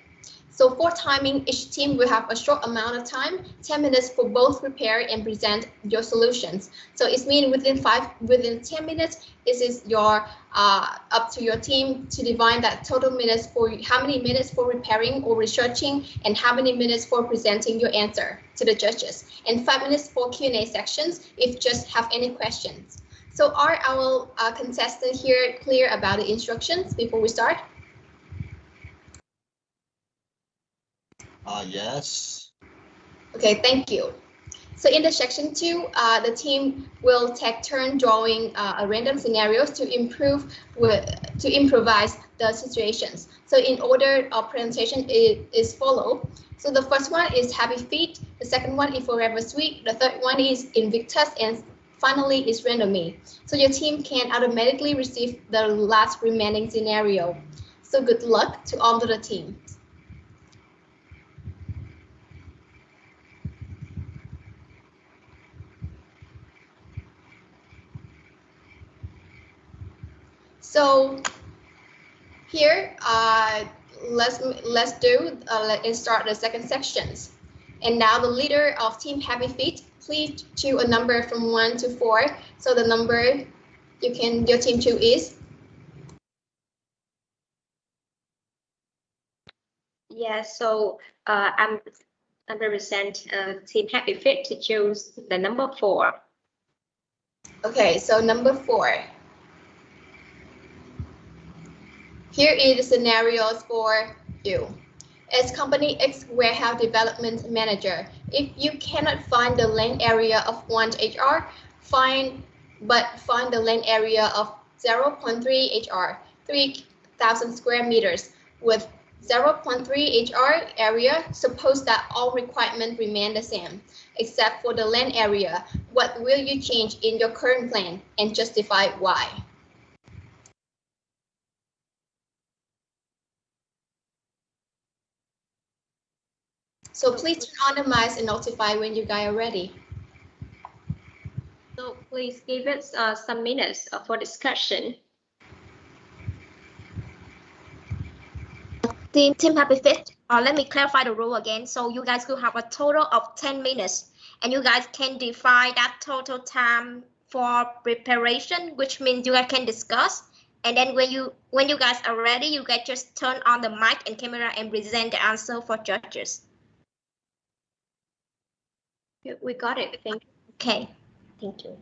So for timing, each team will have a short amount of time, 10 minutes for both prepare and present your solutions. So it means within 10 minutes, this is your up to your team to define that total minutes for how many minutes for preparing or researching and how many minutes for presenting your answer to the judges, and 5 minutes for Q&A sections if just have any questions. So are our contestants here clear about the instructions before we start? Yes. Okay, thank you. So in the section 2, the team will take turn drawing a random scenarios to improvise the situations. So in order of presentation is follow. So the first one is Happy Feet, the second one is Forever Sweet, the third one is Invictus, and finally is Randomly. So your team can automatically receive the last remaining scenario. So good luck to all of the team. So here, let's start the second sections. And now the leader of Team Happy Feet, please choose a number from 1 to 4. So the number your team choose is? Yeah, so I'm represent Team Happy Feet to choose the number 4. Okay, so number 4. Here is the scenarios for you. As Company X Warehouse Development Manager, if you cannot find the land area of 1 HR, find the land area of 0.3 HR, 3,000 square meters. With 0.3 HR area, suppose that all requirements remain the same, except for the land area. What will you change in your current plan and justify why? So please turn on the mics and notify when you guys are ready. So please give us some minutes for discussion. Team Happy Fit, let me clarify the rule again. So you guys will have a total of 10 minutes, and you guys can define that total time for preparation, which means you guys can discuss. And then when you guys are ready, you guys just turn on the mic and camera and present the answer for judges. We got it. Thank you. Okay, thank you.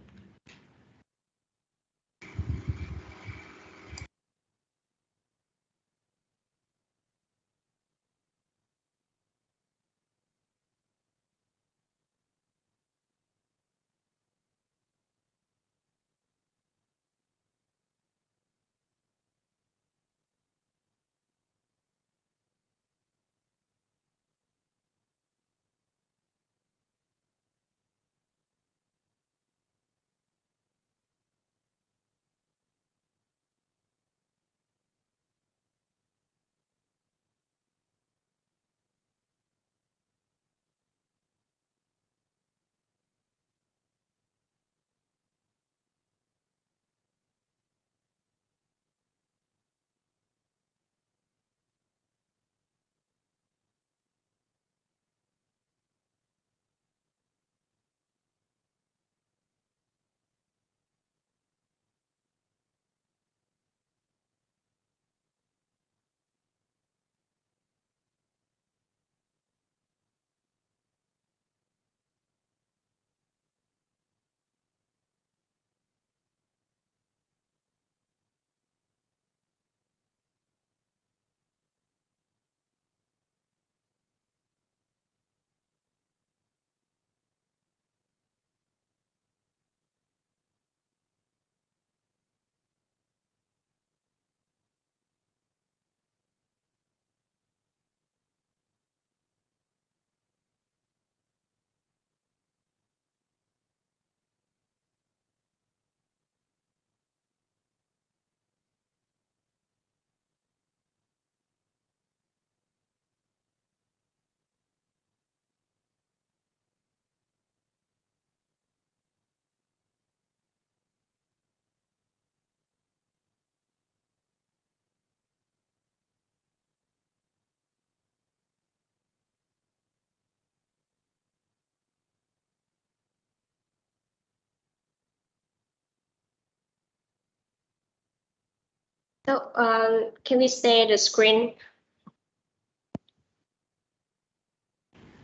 So can we share the screen?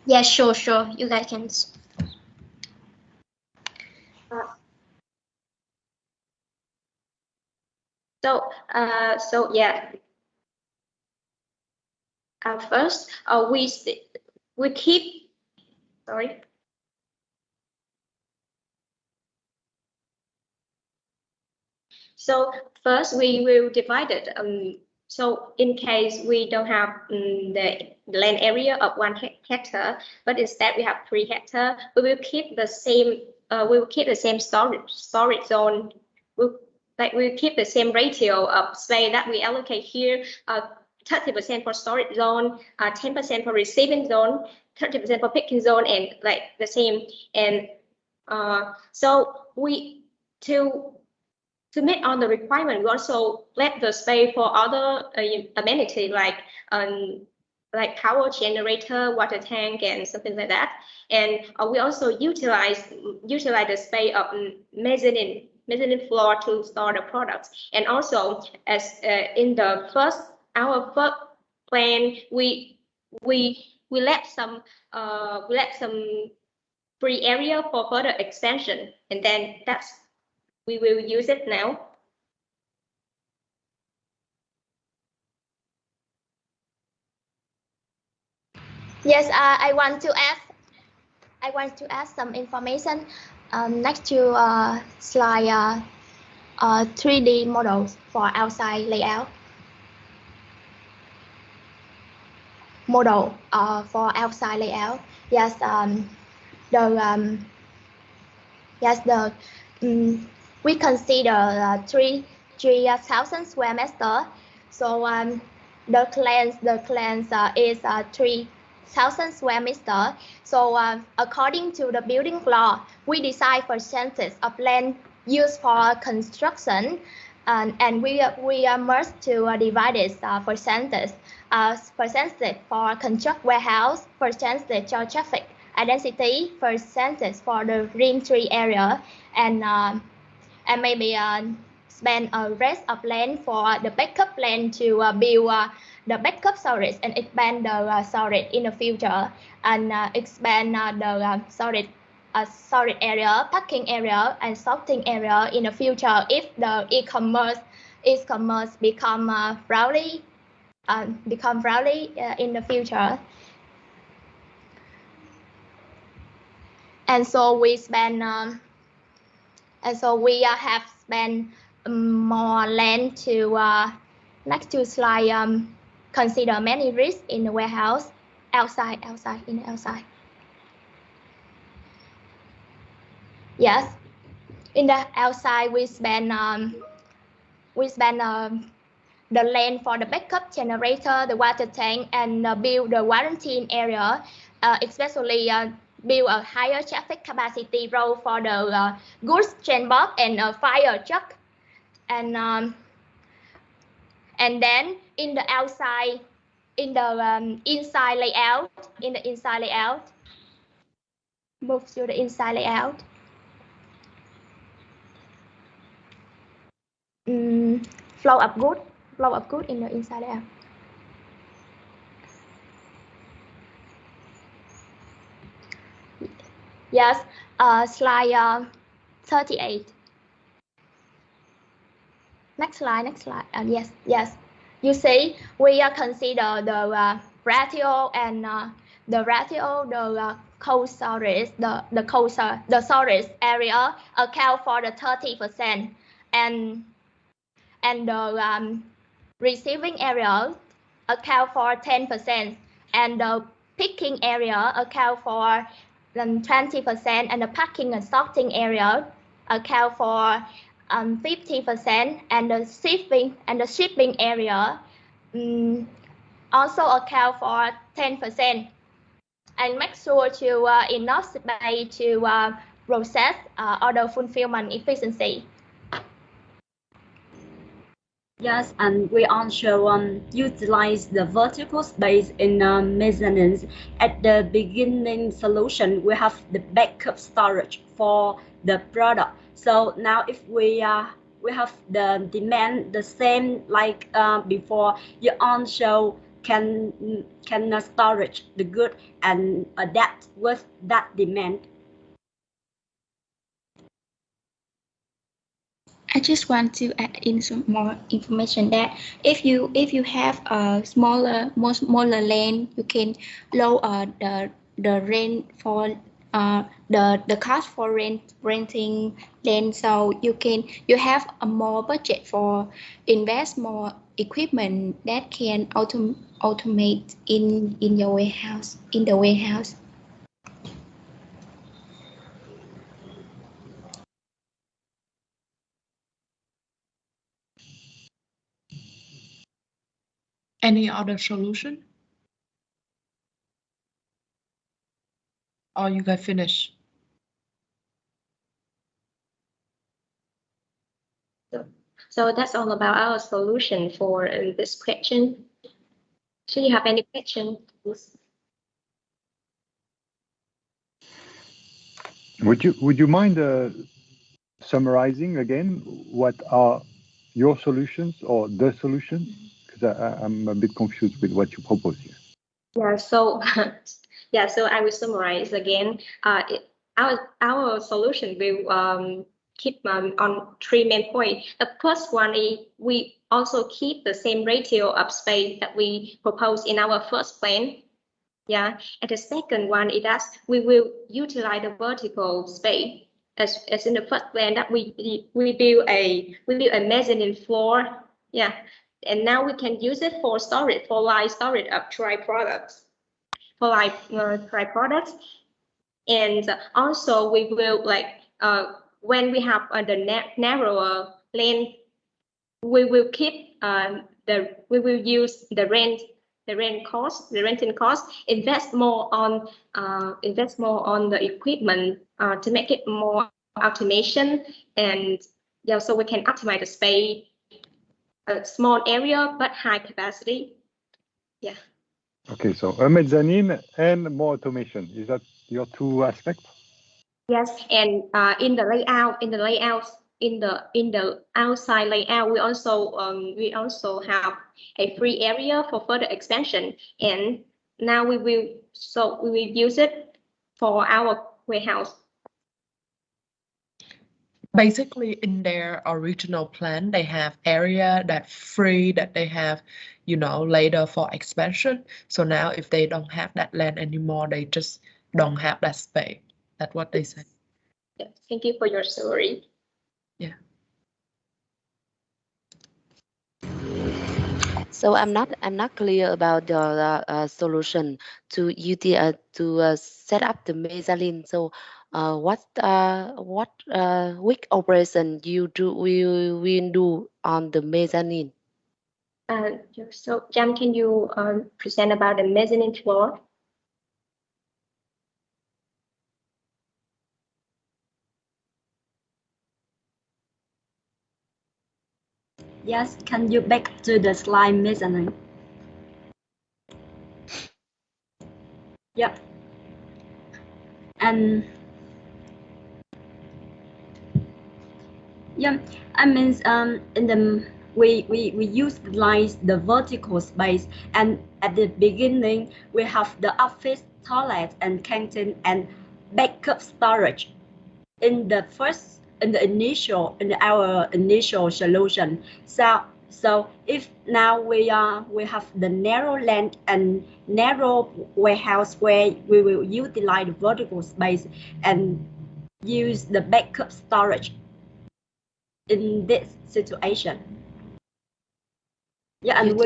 Yeah, sure. You guys can. So yeah. First, we keep. Sorry. So first we will divide it. So in case we don't have the land area of 1 hectare, but instead we have 3 hectares, we will keep the same. We will keep the same storage zone. We'll keep the same ratio of space that we allocate here. 30% for storage zone, 10% for receiving zone, 30% for picking zone, and like the same. And so to meet all the requirement, we also left the space for other amenities like power generator, water tank, and something like that. And we also utilize the space of mezzanine floor to store the products. And also, as in our first plan, we left some free area for further expansion, and then we will use it now. Yes, I want to add some information next to slide 3D models for outside layout. Model for outside layout. Yes, we consider 3,000 square meter. So the clans is 3,000 square meter. So according to the building law, we decide percentage of land used for construction, and we must to divide it percentage for construct warehouse, percentage for traffic density, percentage for the green tree area, and maybe spend a rest of land for the backup land to build the backup storage and expand the storage in the future, and expand the storage area, parking area, and sorting area in the future if the e-commerce become rowdy in the future. And so we spend have spent more land to next to slide consider many risks in the warehouse outside. Yes, in the outside we spend the land for the backup generator, the water tank, and build the quarantine area, especially build a higher traffic capacity road for the goods train box and fire truck, and then in the outside, in the inside layout, move to the inside layout. Flow of goods in the inside layout. Yes, slide 38. Next slide. Yes. You see, we consider the ratio and the cold storage, the storage area account for the 30%, and the receiving area account for 10%, and the picking area account for 20%, and the packing and sorting area account for 50%, and the shipping area also account for 10%, and make sure to enough space to process order fulfillment efficiency. Yes, and we also utilize the vertical space in mezzanines. At the beginning solution, we have the backup storage for the product. So now if we we have the demand the same like before. You also can storage the good and adapt with that demand. I just want to add in some more information that if you have a smaller land, you can lower the rent for the cost for renting land, so you have a more budget for invest more equipment that can automate in your warehouse, in the warehouse. Any other solution? Or you guys finish? So that's all about our solution for this question. Do you have any questions? Would you mind summarizing again what are your solutions or the solutions? Because I'm a bit confused with what you propose here. Yeah. So so I will summarize again. Our solution will keep on 3 main points. The first one is we also keep the same ratio of space that we proposed in our first plan. Yeah, and the second one is that we will utilize the vertical space as in the first plan that we build a mezzanine floor. Yeah, and now we can use it for storage, for live storage of dry products, and also we will when we have the narrower lane, we will keep we will use the renting cost, invest more on the equipment to make it more automation, and so we can optimize the space, a small area but high capacity. Yeah. Okay, so a mezzanine and more automation. Is that your 2 aspects? Yes, and in the outside layout, we also have a free area for further expansion, and now we will use it for our warehouse. Basically, in their original plan, they have area that's free that they have, later for expansion. So now if they don't have that land anymore, they just don't have that space. That's what they say. Yeah, thank you for your story. Yeah. So I'm not clear about the solution to set up the mezzanine. So what which operation will do on the mezzanine? So Jam, can you present about the mezzanine floor? Yes, can you back to the slide mezzanine? Yep. And yeah, I mean in the we utilize the vertical space, and at the beginning we have the office, toilet, and canteen, and backup storage in our initial solution. So if now we have the narrow land and narrow warehouse where we will utilize the vertical space and use the backup storage in this situation. Yeah, and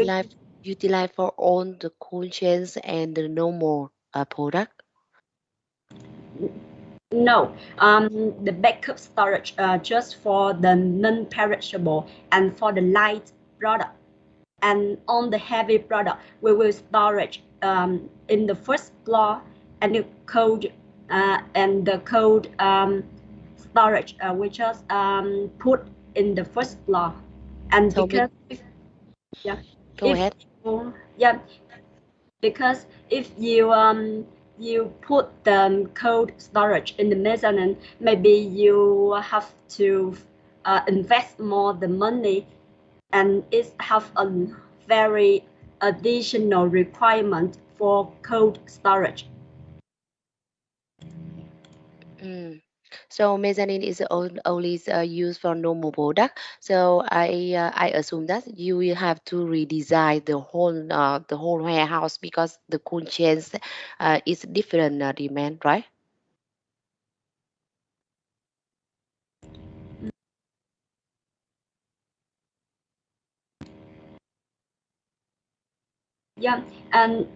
utilize for all the cold chains and the normal product. No, the backup storage just for the non-perishable and for the light product, and on the heavy product we will storage in the first floor, and the cold storage we just put in the first floor, and So because Go ahead. Yeah, because if you put the cold storage in the mezzanine, maybe you have to invest more the money, and it have a very additional requirement for cold storage. So mezzanine is only used for normal product. So I assume that you will have to redesign the whole warehouse because the cold chains is different demand, right? Yeah, and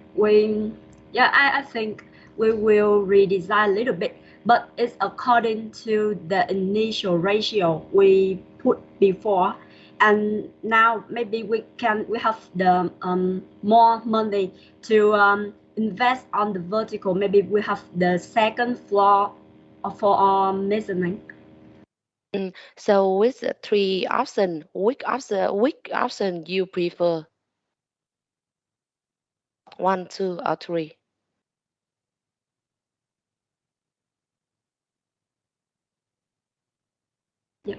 I think we will redesign a little bit, but it's according to the initial ratio we put before, and now maybe we have the more money to invest on the vertical. Maybe we have the second floor for our mezzanine. So with three option, which option you prefer? 1, 2, or 3? Yeah.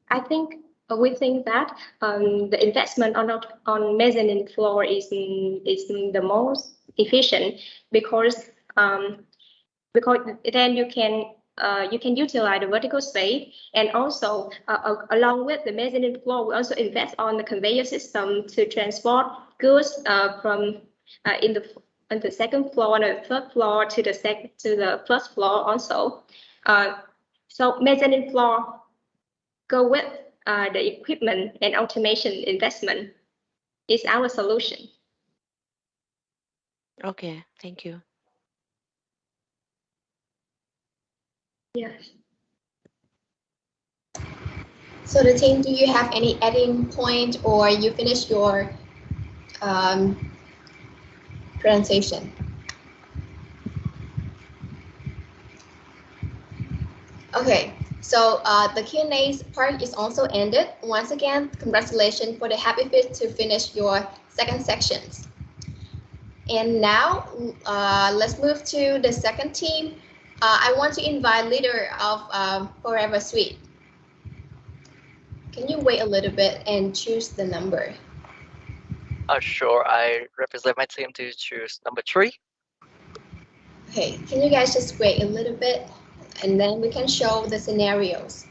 I think we think that the investment on mezzanine floor is the most efficient because then you can utilize the vertical space, and also along with the mezzanine floor, we also invest on the conveyor system to transport goods from in the second floor and the third floor to the first floor also. So mezzanine floor go with the equipment and automation investment is our solution. Okay, thank you. Yes. So the team, do you have any adding point, or you finished your presentation? Okay, so the Q&A part is also ended. Once again, congratulations for the happy fit to finish your second sections. And now let's move to the second team. I want to invite leader of Forever Suite. Can you wait a little bit and choose the number? Sure, I represent my team to choose number 3. Okay, can you guys just wait a little bit and then we can show the scenarios.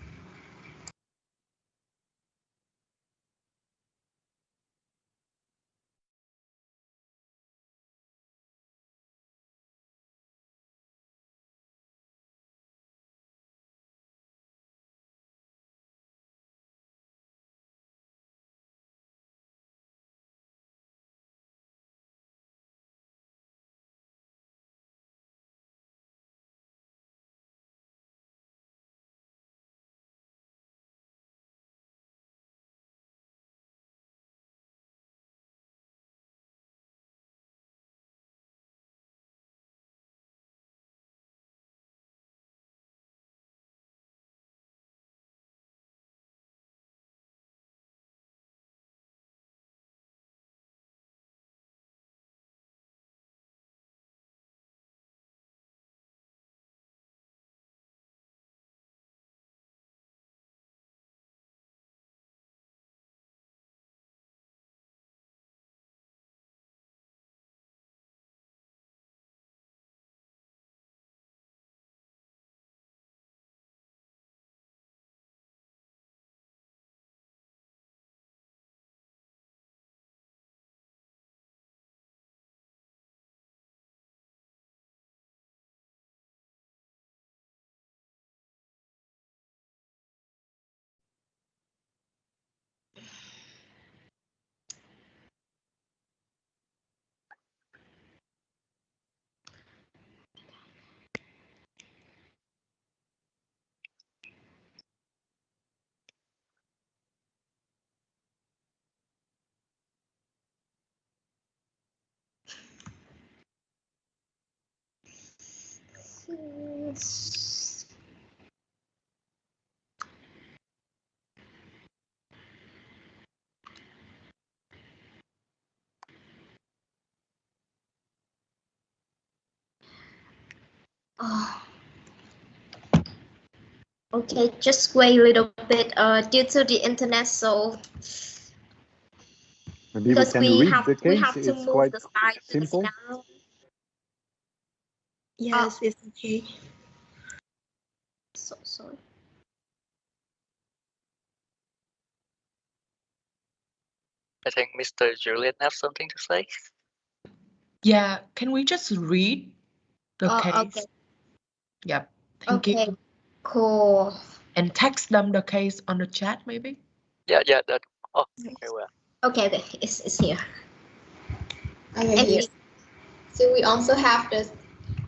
Oh, okay, just wait a little bit. Due to the internet, so Maybe because we can read the we case. have to It's move quite the slide simple. down. Yes, it's okay. So sorry. I think Mr. Julian has something to say. Yeah, can we just read the case? Okay. Yep, thank you. Cool. And text them the case on the chat, maybe? Yeah, that. Oh, okay, well. Okay, it's here. Okay, yes. So we also have the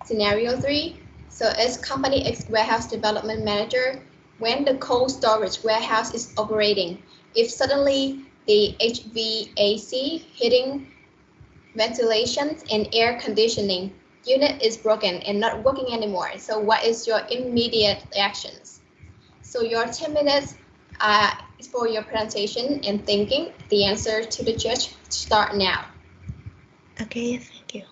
scenario 3. So as company X warehouse development manager, when the cold storage warehouse is operating, if suddenly the HVAC, heating, ventilation, and air conditioning unit is broken and not working anymore, so what is your immediate actions? So your 10 minutes is for your presentation and thinking. The answer to the judge start now. Okay, thank you.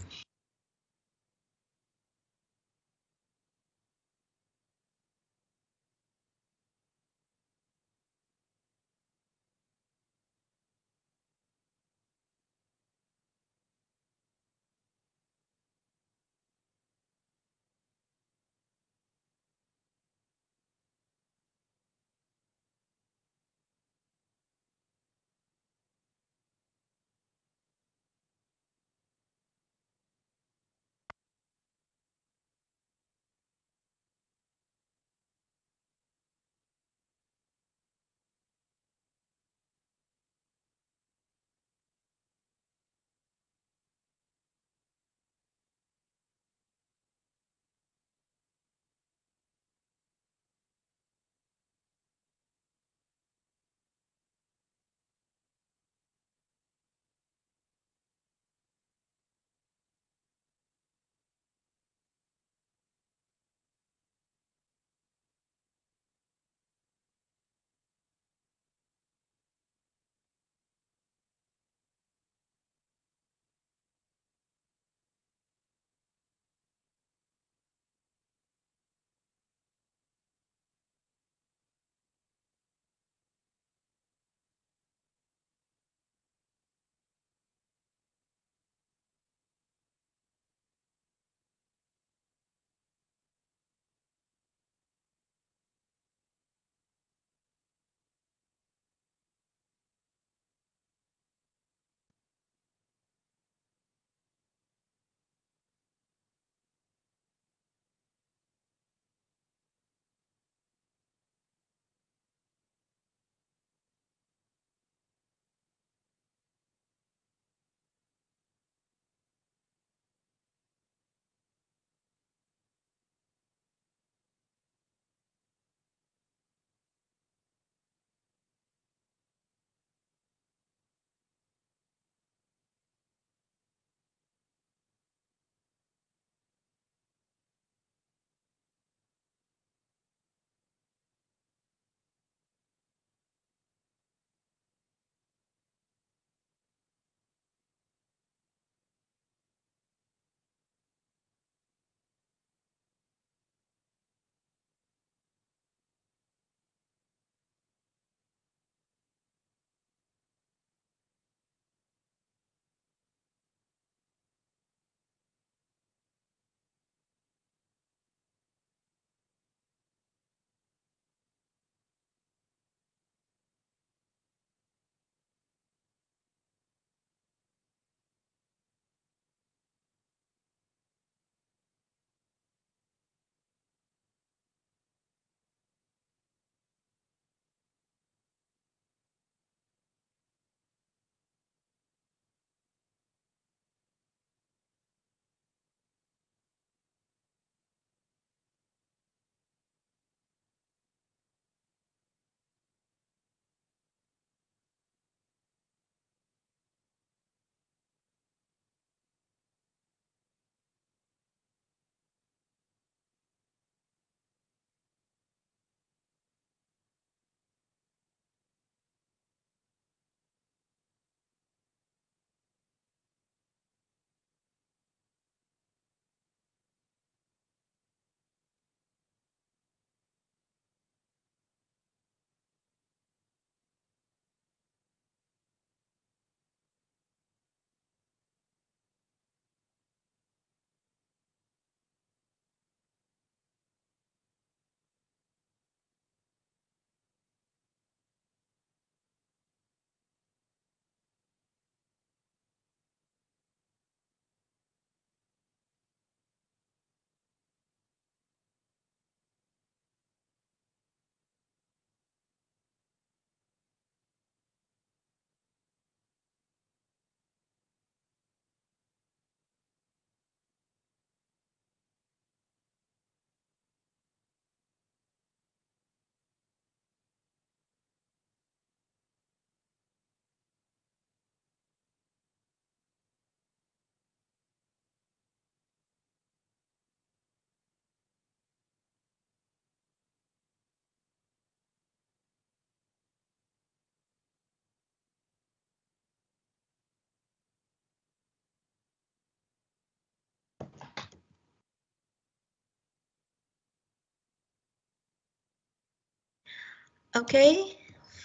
Okay.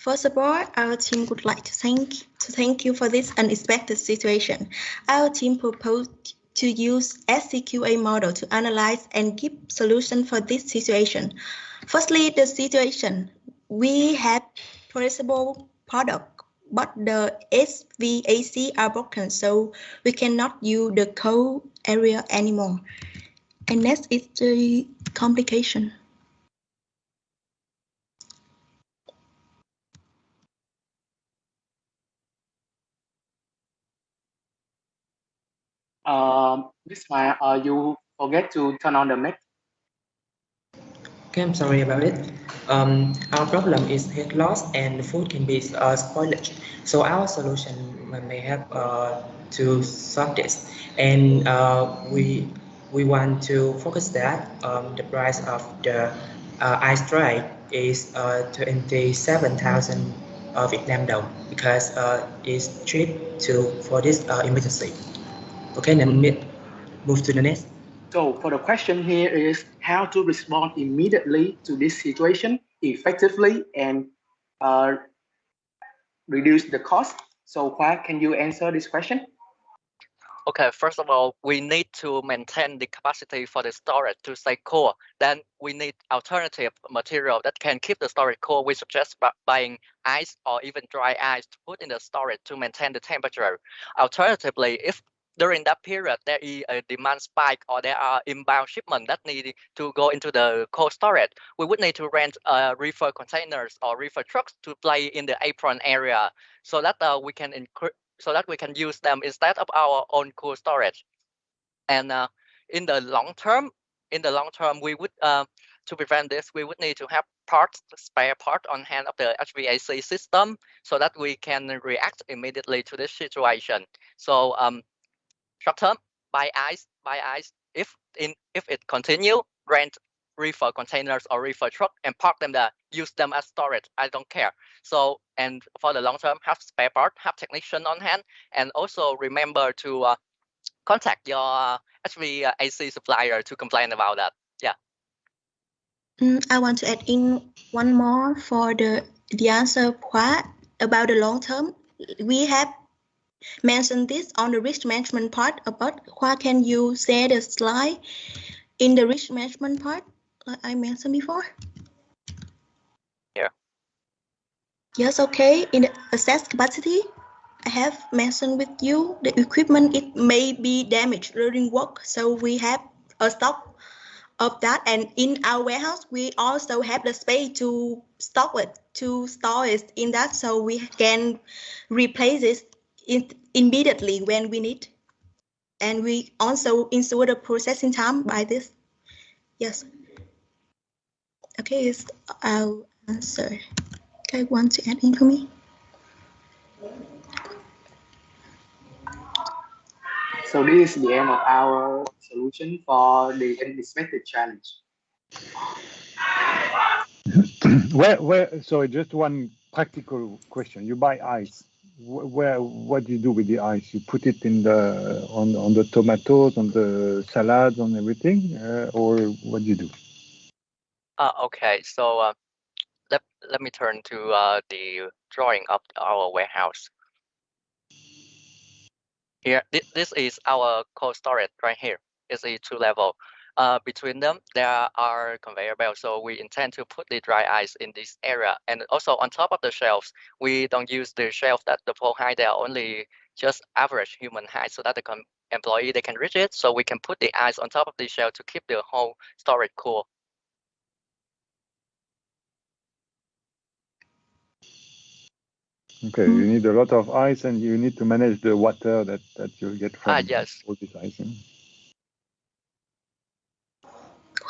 First of all, our team would like to thank you for this unexpected situation. Our team proposed to use SCQA model to analyze and give solution for this situation. Firstly, the situation. We have perishable product, but the SVAC are broken, so we cannot use the code area anymore. And next is the complication. This one, you forget to turn on the mic. Okay, I'm sorry about it. Our problem is heat loss and the food can be spoilage. So our solution may have to solve this. And we want to focus that the price of the ice tray is 27,000 Vietnam đồng because it's cheap for this emergency. Okay, now move to the next. So for the question here is how to respond immediately to this situation effectively and reduce the cost. So Khoa, can you answer this question? Okay, first of all, we need to maintain the capacity for the storage to stay cool. Then we need alternative material that can keep the storage cool. We suggest buying ice or even dry ice to put in the storage to maintain the temperature. Alternatively, if during that period there is a demand spike or there are inbound shipments that need to go into the cold storage, we would need to rent reefer containers or reefer trucks to play in the apron area so that we can use them instead of our own cold storage. And in the long term, we would to prevent this, we would need to have spare part on hand of the HVAC system so that we can react immediately to this situation. So short term, buy ice. If it continue, rent reefer containers or reefer truck and park them there, use them as storage. I don't care. So, and for the long term, have spare part, have technician on hand, and also remember to contact your HVAC supplier to complain about that. Yeah. I want to add in one more for the answer part about the long term. We have mentioned this on the risk management part. About Khoa, can you share the slide in the risk management part like I mentioned before? Yeah. Yes, okay. In the access capacity, I have mentioned with you the equipment, it may be damaged during work, so we have a stock of that, and in our warehouse we also have the space to stock it, to store it in that, so we can replace it immediately when we need, and we also ensure the processing time by this. Yes. Okay, it's our answer. Okay, want to add in for me? So this is the end of our solution for the unexpected challenge. So just one practical question. You buy ice. What do you do with the ice? You put it in on the tomatoes, on the salads, on everything, or what do you do? Okay, so let me turn to the drawing of our warehouse. Here, this is our cold storage right here. It's a 2-level. Between them, there are conveyor belts, so we intend to put the dry ice in this area. And also on top of the shelves, we don't use the shelf that the pole height, they are only just average human height, so that the employee, they can reach it. So we can put the ice on top of the shelf to keep the whole storage cool. Okay, you need a lot of ice, and you need to manage the water that you get from yes. all this icing.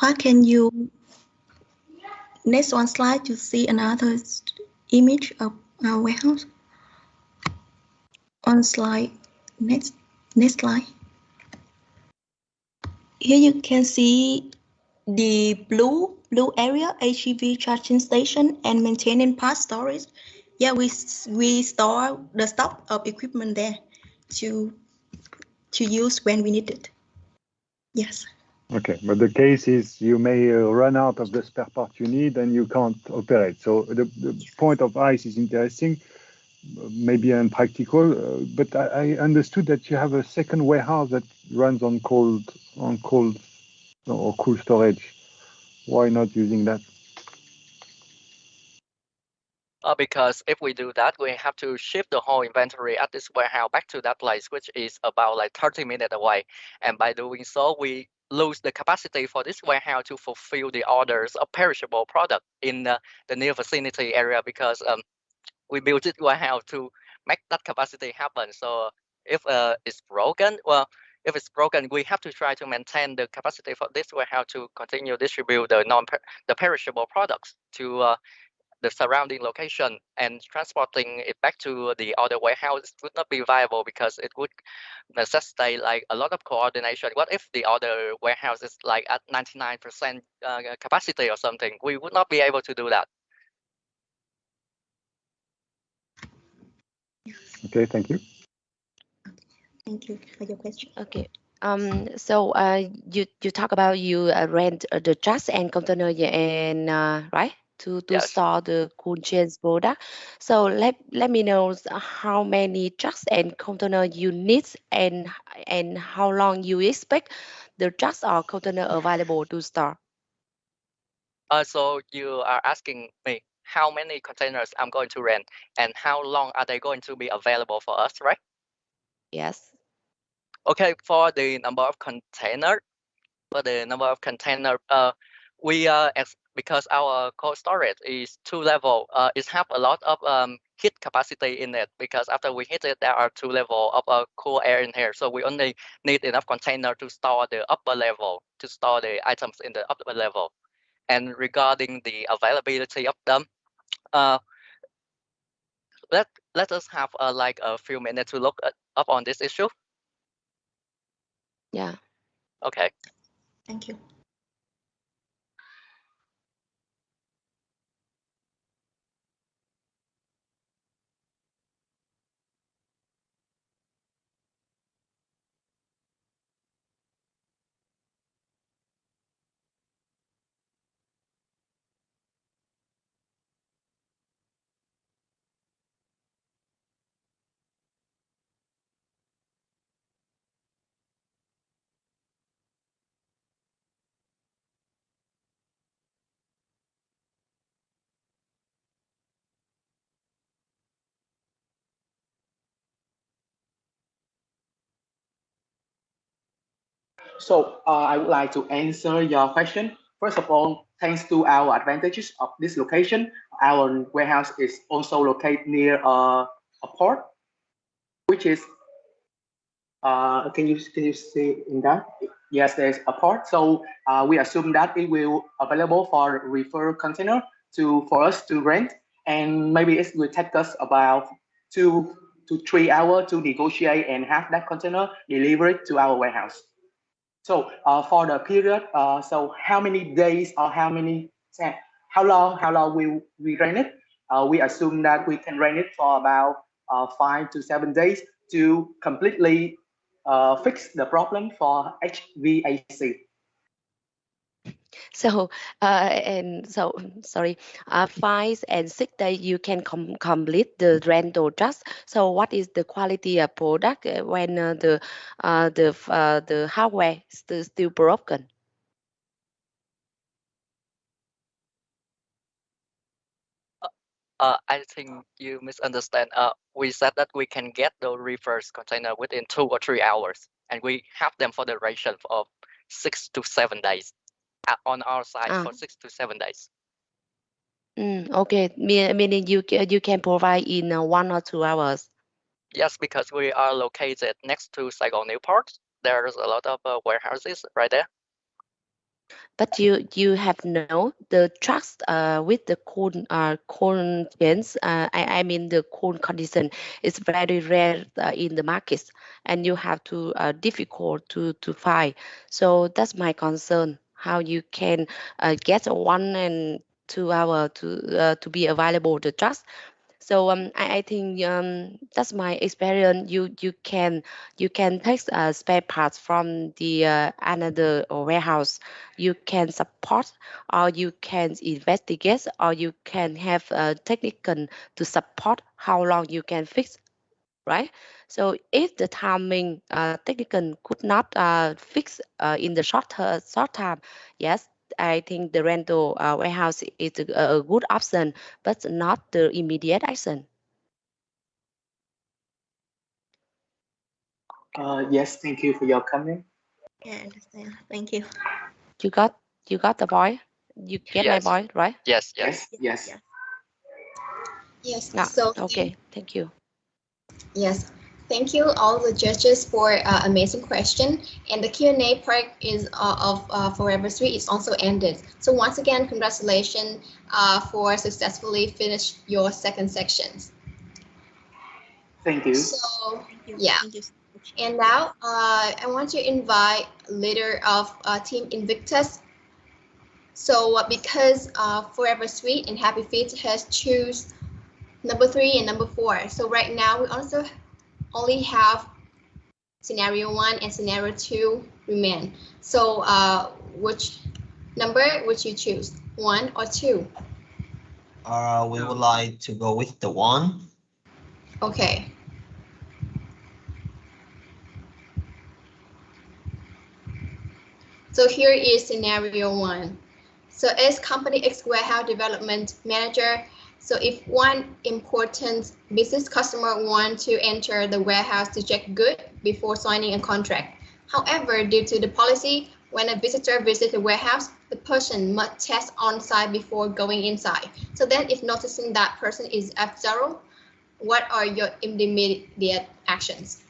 What can you next one slide to see another image of our warehouse? On slide, next slide. Here you can see the blue area, HEV charging station and maintaining part storage. Yeah, we store the stock of equipment there to use when we need it. Yes. Okay, but the case is you may run out of the spare part you need and you can't operate. So the point of ICE is interesting, maybe unpractical, but I understood that you have a second warehouse that runs on cold or cool storage. Why not using that? Because if we do that, we have to ship the whole inventory at this warehouse back to that place, which is about like 30 minutes away. And by doing so, we lose the capacity for this warehouse to fulfill the orders of perishable product in the near vicinity area, because we built this warehouse to make that capacity happen. So if it's broken, well, if it's broken, we have to try to maintain the capacity for this warehouse to continue distribute the perishable products to the surrounding location, and transporting it back to the other warehouse would not be viable because it would necessitate like a lot of coordination. What if the other warehouse is like at 99% capacity or something? We would not be able to do that. Okay, thank you. Thank you for your question. Okay. So you talk about you rent the trucks and container and right to Yes. store the cold chain product. So let me know how many trucks and container you need and how long you expect the trucks or container available to store. So you are asking me how many containers I'm going to rent and how long are they going to be available for us, right? Yes. Okay, for the number of container, we because our cold storage is 2 level, it have a lot of heat capacity in it, because after we heat it, there are 2 level of cool air in here. So we only need enough container to store the upper level, to store the items in the upper level. And regarding the availability of them, let us have like a few minutes to look up on this issue. Yeah. Okay. Thank you. So I would like to answer your question. First of all, thanks to our advantages of this location, our warehouse is also located near a port, which is can you see in that? Yes, there's a port. So we assume that it will available for refer container for us to rent, and maybe it will take us about 2 to 3 hours to negotiate and have that container delivered to our warehouse. So for the period, so how many days or how long will we rent it? We assume that we can rent it for about 5 to 7 days to completely fix the problem for HVAC. So sorry, 5 and 6 days you can complete the rental trust. So what is the quality of product when the hardware is still broken? I think you misunderstand. We said that we can get the reverse container within 2 or 3 hours, and we have them for the duration of 6 to 7 days on our side for 6 to 7 days. Okay, meaning you can provide in 1 or 2 hours. Yes, because we are located next to Saigon Newport. There's a lot of warehouses right there. But you have the trucks with the cold chains. I mean the cold condition is very rare in the markets, and you have to difficult to find. So that's my concern. How you can get 1 and 2 hours to be available the trucks. So I think that's my experience. You can take spare parts from the another warehouse. You can support, or you can investigate, or you can have a technician to support how long you can fix, right? So if the timing technician could not fix in the short time, yes, I think the rental warehouse is a good option, but not the immediate action. Yes, thank you for your comment. Yeah, I understand. Thank you. You got the point? You get my point, right? Yes. Yes. Yes. Yeah. So Okay. Thank you. yes. Thank you all the judges for amazing question, and the Q&A part is of Forever Street is also ended. So once again, congratulations for successfully finish your second sections. Thank you. So Thank you. yeah, Thank you so much. and now I want to invite leader of Team Invictus. So because Forever Sweet and Happy Feet has choose number 3 and number 4. So right now we also only have scenario 1 and scenario 2 remain. So which number would you choose, 1 or 2? We would like to go with the 1. Okay. So here is scenario 1. So as company X warehouse development manager, so if one important business customer want to enter the warehouse to check good before signing a contract. However, due to the policy, when a visitor visits the warehouse, the person must test on site before going inside. So then if noticing that person is F0, what are your immediate actions?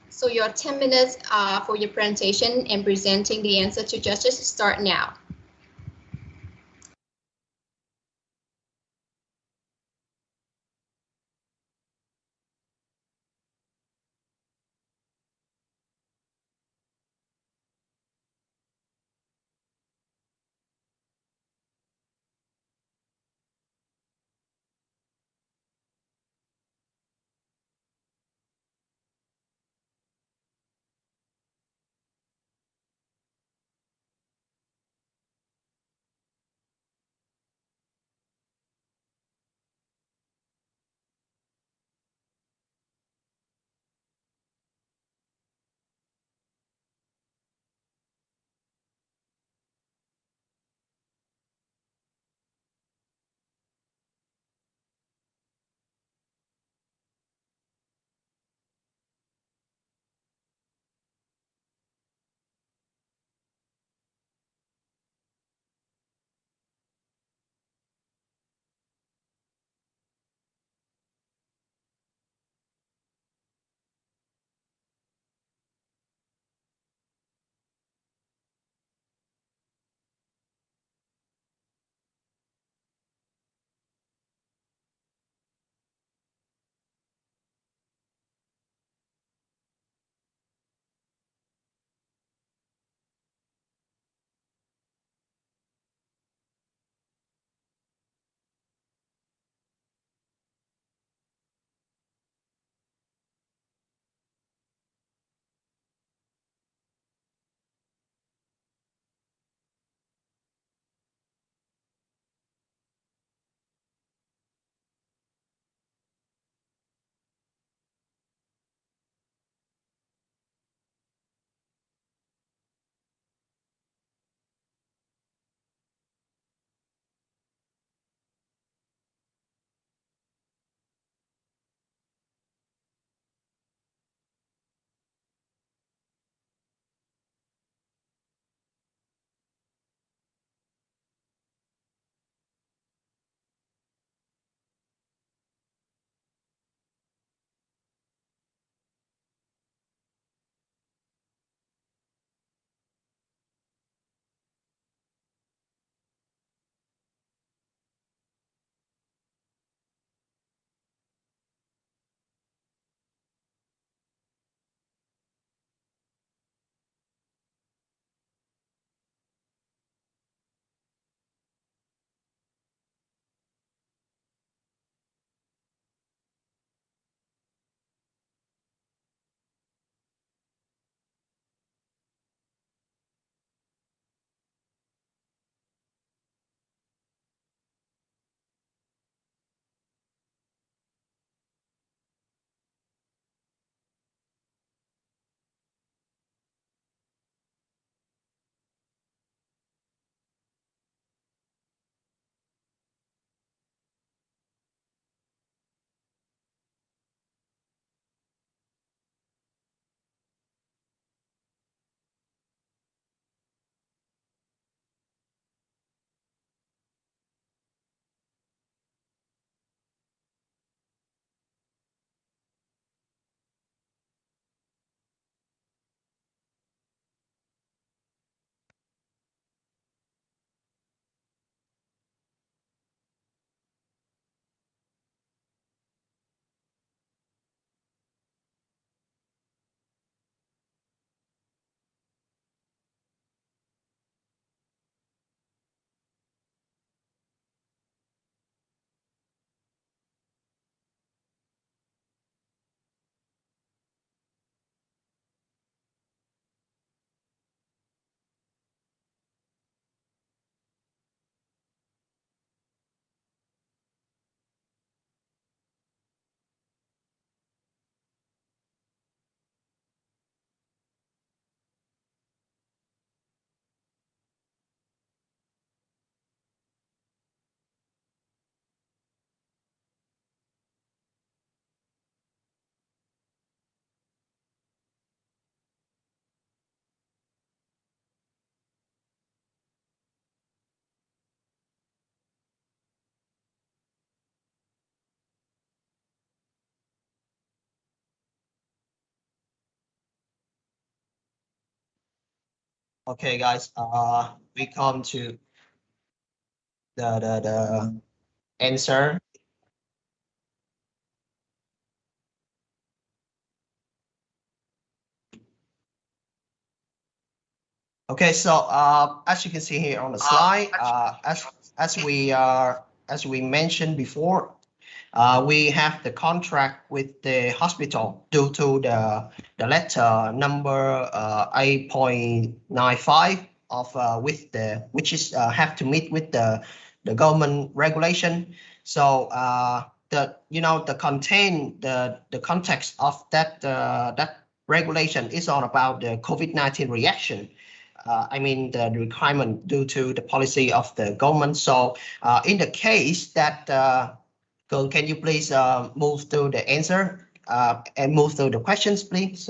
So your 10 minutes for your presentation and presenting the answer to judges start now. Okay, guys. We come to the answer. Okay, so as you can see here on the slide, as we mentioned before, we have the contract with the hospital due to the letter number 8.95 of which is have to meet with the government regulation. So the context of that regulation is all about the COVID-19 reaction. I mean the requirement due to the policy of the government. So in the case that can you please move to the answer and move to the questions, please?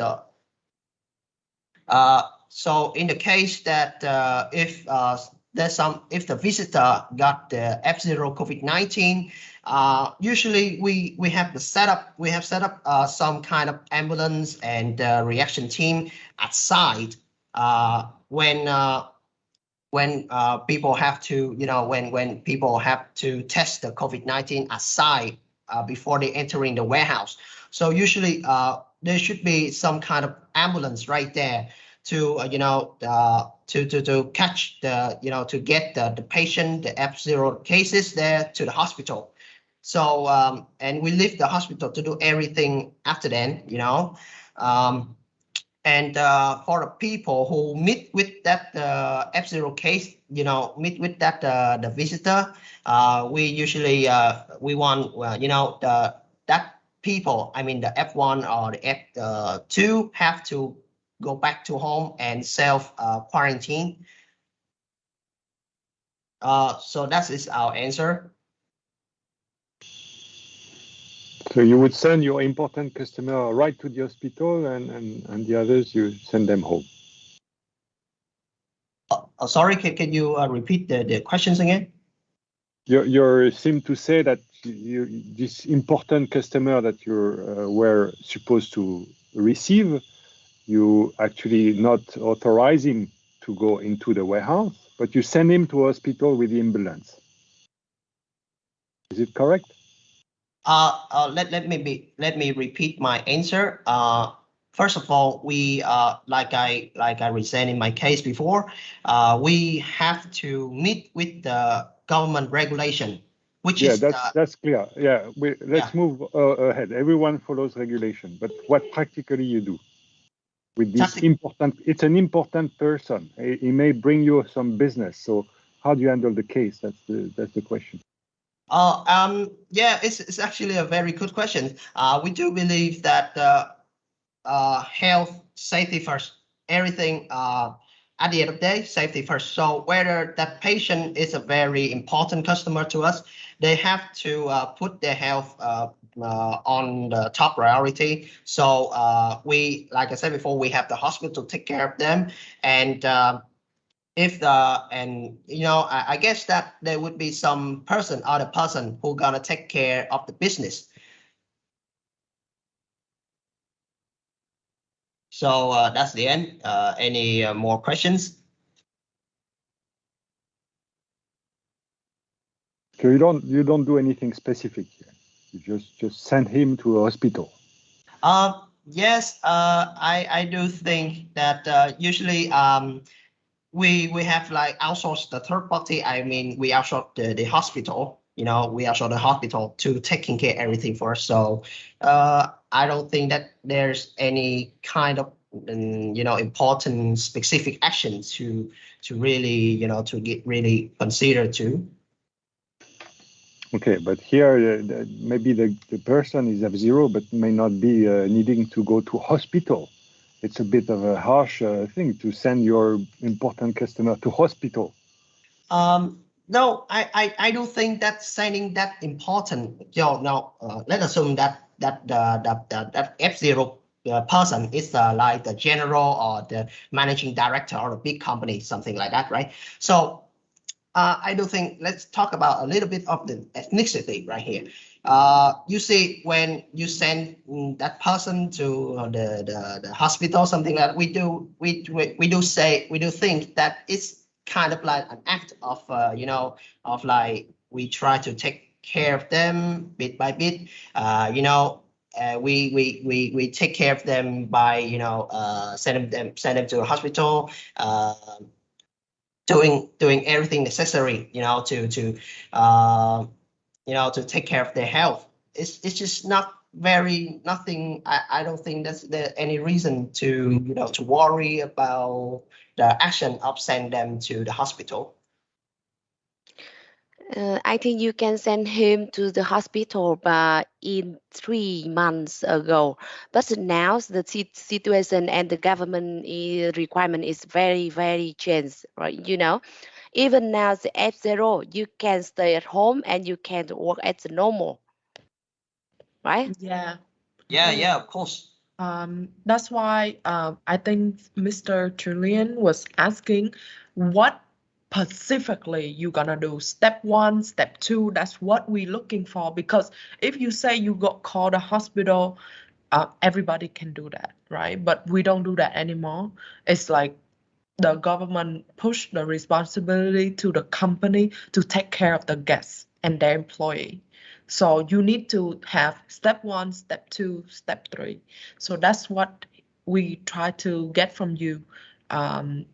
So in the case that if the visitor got the F0 COVID-19, usually we have set up some kind of ambulance and reaction team at site when people have to, when people have to test the COVID-19 aside before they entering the warehouse. So usually there should be some kind of ambulance right there to to catch to get the patient, the F0 cases there to the hospital. So and we leave the hospital to do everything after then, and for the people who meet with that F0 case, meet with that the visitor, we usually we want that people, I mean the F1 or the F2 have to go back to home and self quarantine. So that is our answer. So you would send your important customer right to the hospital, and the others you send them home. Sorry, can you repeat the questions again? You seem to say that this important customer that you were supposed to receive, you actually not authorize him to go into the warehouse, but you send him to a hospital with the ambulance. Is it correct? Let me repeat my answer. First of all, we like I said in my case before, we have to meet with the government regulation, which is that's clear. Yeah, let's move ahead. Everyone follows regulation, but what practically you do with this important? It's an important person. He may bring you some business. So how do you handle the case? That's the question. Yeah, it's actually a very good question. We do believe that health, safety first, everything at the end of the day, safety first. So whether that patient is a very important customer to us, they have to put their health on the top priority. So we, like I said before, we have the hospital take care of them, and I guess that there would be some other person who gonna take care of the business. So that's the end. Any more questions? So you don't do anything specific here. You just send him to a hospital. Yes, I do think that usually we have like outsourced the third party. I mean, we outsource the hospital. We outsource the hospital to taking care of everything for us. So I don't think that there's any kind of important specific action to really to get really considered to. Okay, but here maybe the person is F0, but may not be needing to go to hospital. It's a bit of a harsh thing to send your important customer to hospital. No, I don't think that sending that important. Let's assume that F0 person is like the general or the managing director or a big company, something like that, right? So I do think let's talk about a little bit of the ethnicity right here. You see, when you send that person to the hospital, something like that, we do think that it's kind of like an act of of like we try to take care of them bit by bit. We take care of them by send them to a hospital, doing everything necessary to take care of their health. It's just not very nothing. I don't think that's any reason to worry about the action of sending them to the hospital. I think you can send him to the hospital in 3 months ago. But now the situation and the government requirement is very, very changed, right? Even now the F0, you can stay at home and you can work as normal, right? Yeah. Yeah, of course. That's why I think Mr. Julian was asking what specifically you gonna do. Step 1, step 2, that's what we're looking for. Because if you say you got called a hospital, everybody can do that, right? But we don't do that anymore. It's like the government push the responsibility to the company to take care of the guests and their employee. So you need to have step 1, step 2, step 3. So that's what we try to get from you,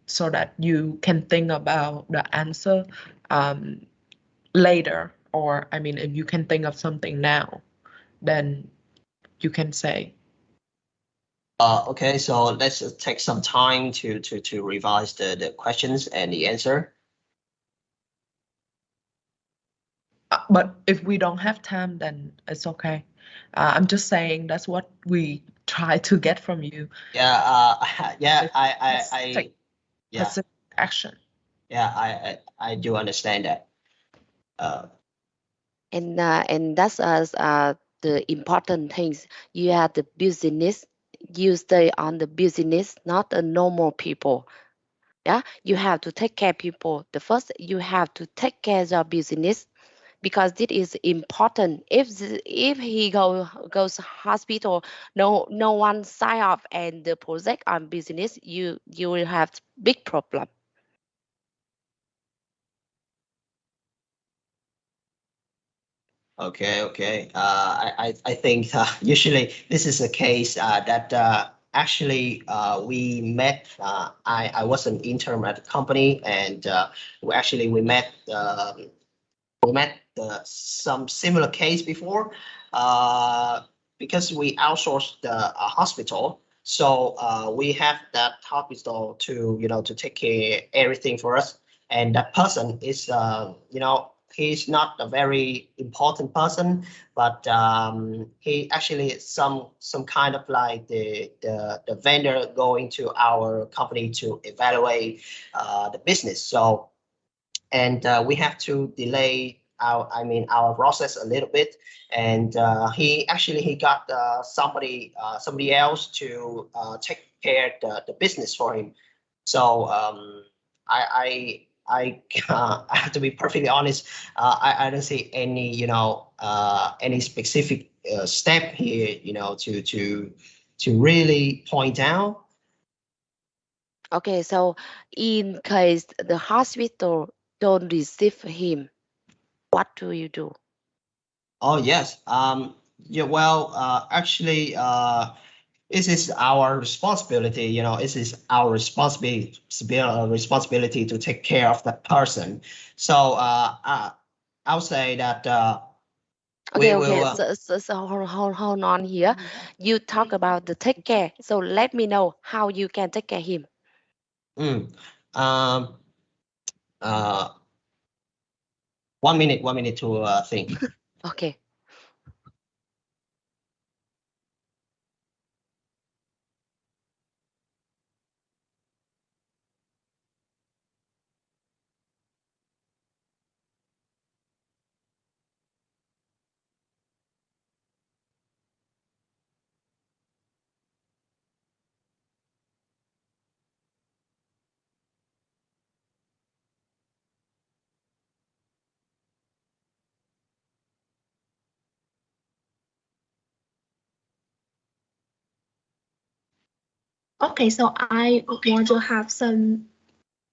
so that you can think about the answer later. Or I mean, if you can think of something now, then you can say. Okay, so let's take some time to revise the questions and the answer. But if we don't have time, then it's okay. I'm just saying that's what we try to get from you. Yeah, yeah, Take specific action. Yeah, I do understand that. And that's the important things. You have the business. You stay on the business, not a normal people. Yeah, you have to take care of people. The first, you have to take care of your business, because this is important. If he goes hospital, no one sign off and the project on business, you will have big problem. Okay. I think usually this is a case that actually we met. I was an intern at the company, and we met some similar case before, because we outsourced the hospital. So we have that hospital to take care everything for us, and that person is he's not a very important person, but he actually is some kind of like the vendor going to our company to evaluate the business. So, and we have to delay our process a little bit, and he got somebody else to take care of the business for him. So I have to be perfectly honest. I don't see any any specific step here to really point out. Okay, so in case the hospital don't receive him, what do you do? Oh yes. Yeah. Well, actually, this is our responsibility. This is our responsibility to take care of that person. So I'll say that. Okay. We will, So hold on here. You talk about the take care. So let me know how you can take care him. Um. 1 minute to think. Okay. Okay, so I want to have some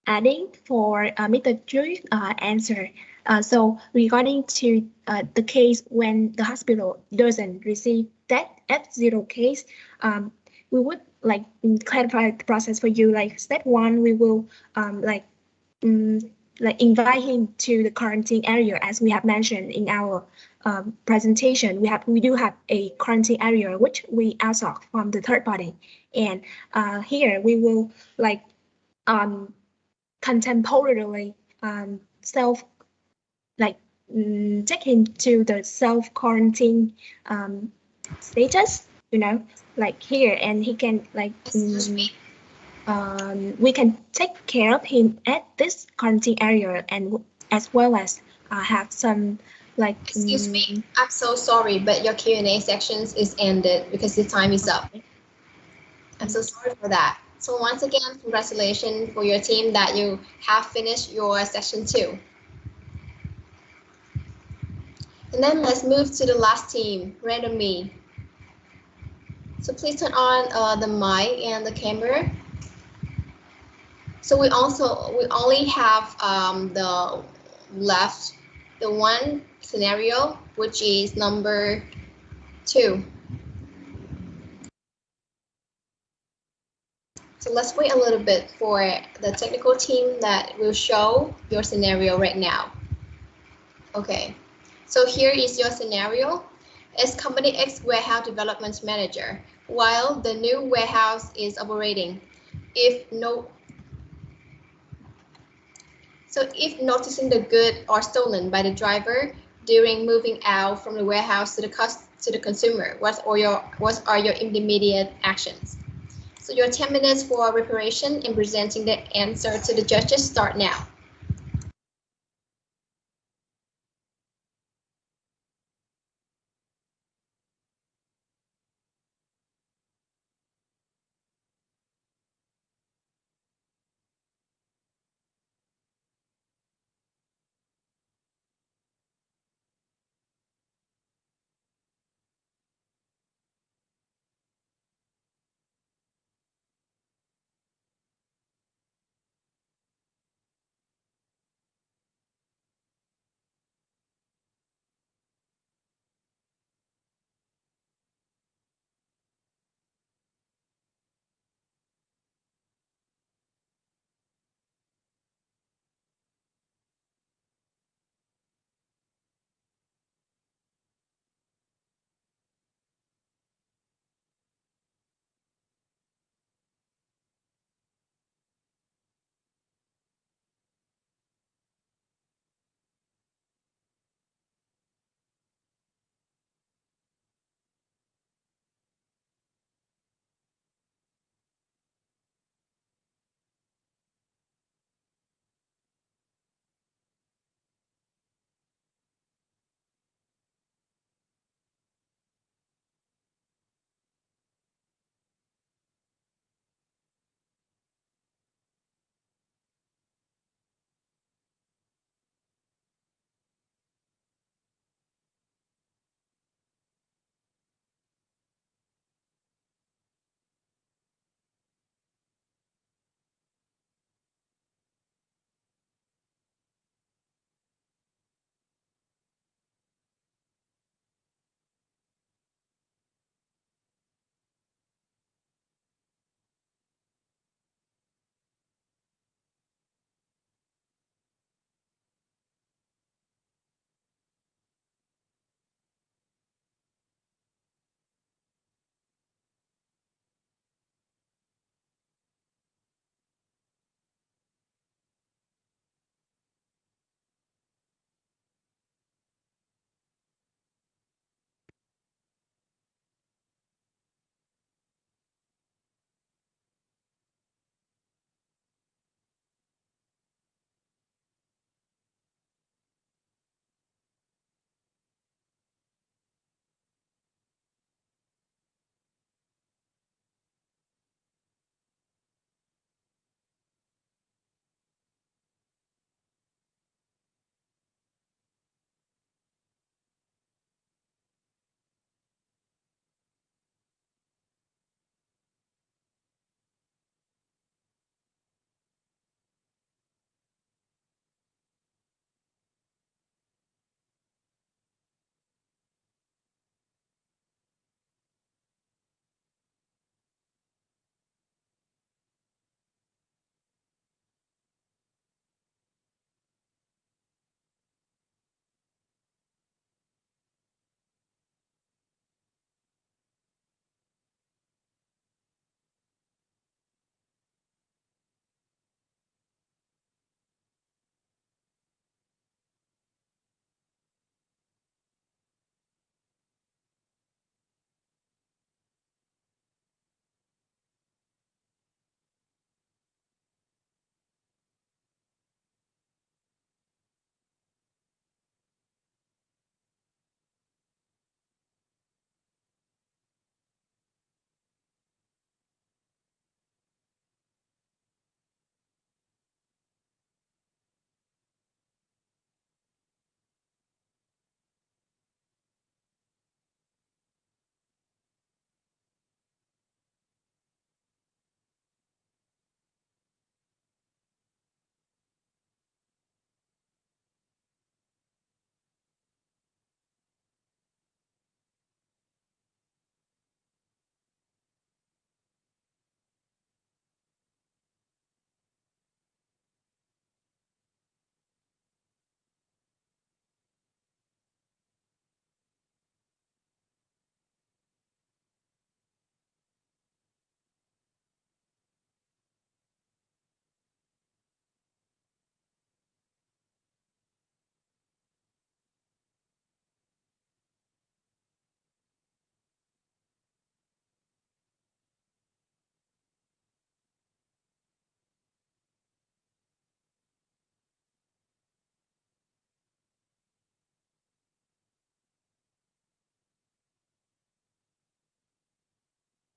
adding for Mr. Chu's answer. So regarding to the case when the hospital doesn't receive that F0 case, we would like clarify the process for you. Like step one, we will like invite him to the quarantine area, as we have mentioned in our presentation. We do have a quarantine area which we outsource from the third party, and here we will like contemporarily take him to the self quarantine status, you know, like here, and he can like we can take care of him at this quarantine area, and as well as have some like Excuse me, I'm so sorry, but your Q&A sections is ended because the time is up. I'm so sorry for that. So once again, congratulations for your team that you have finished your session 2. And then let's move to the last team, Random Me. So please turn on the mic and the camera. So we only have the one scenario, which is number 2. So let's wait a little bit for the technical team that will show your scenario right now. Okay, so here is your scenario. As Company X Warehouse Development Manager, while the new warehouse is operating, if noticing the good are stolen by the driver during moving out from the warehouse to the consumer, what are your immediate actions? So your 10 minutes for preparation and presenting the answer to the judges start now.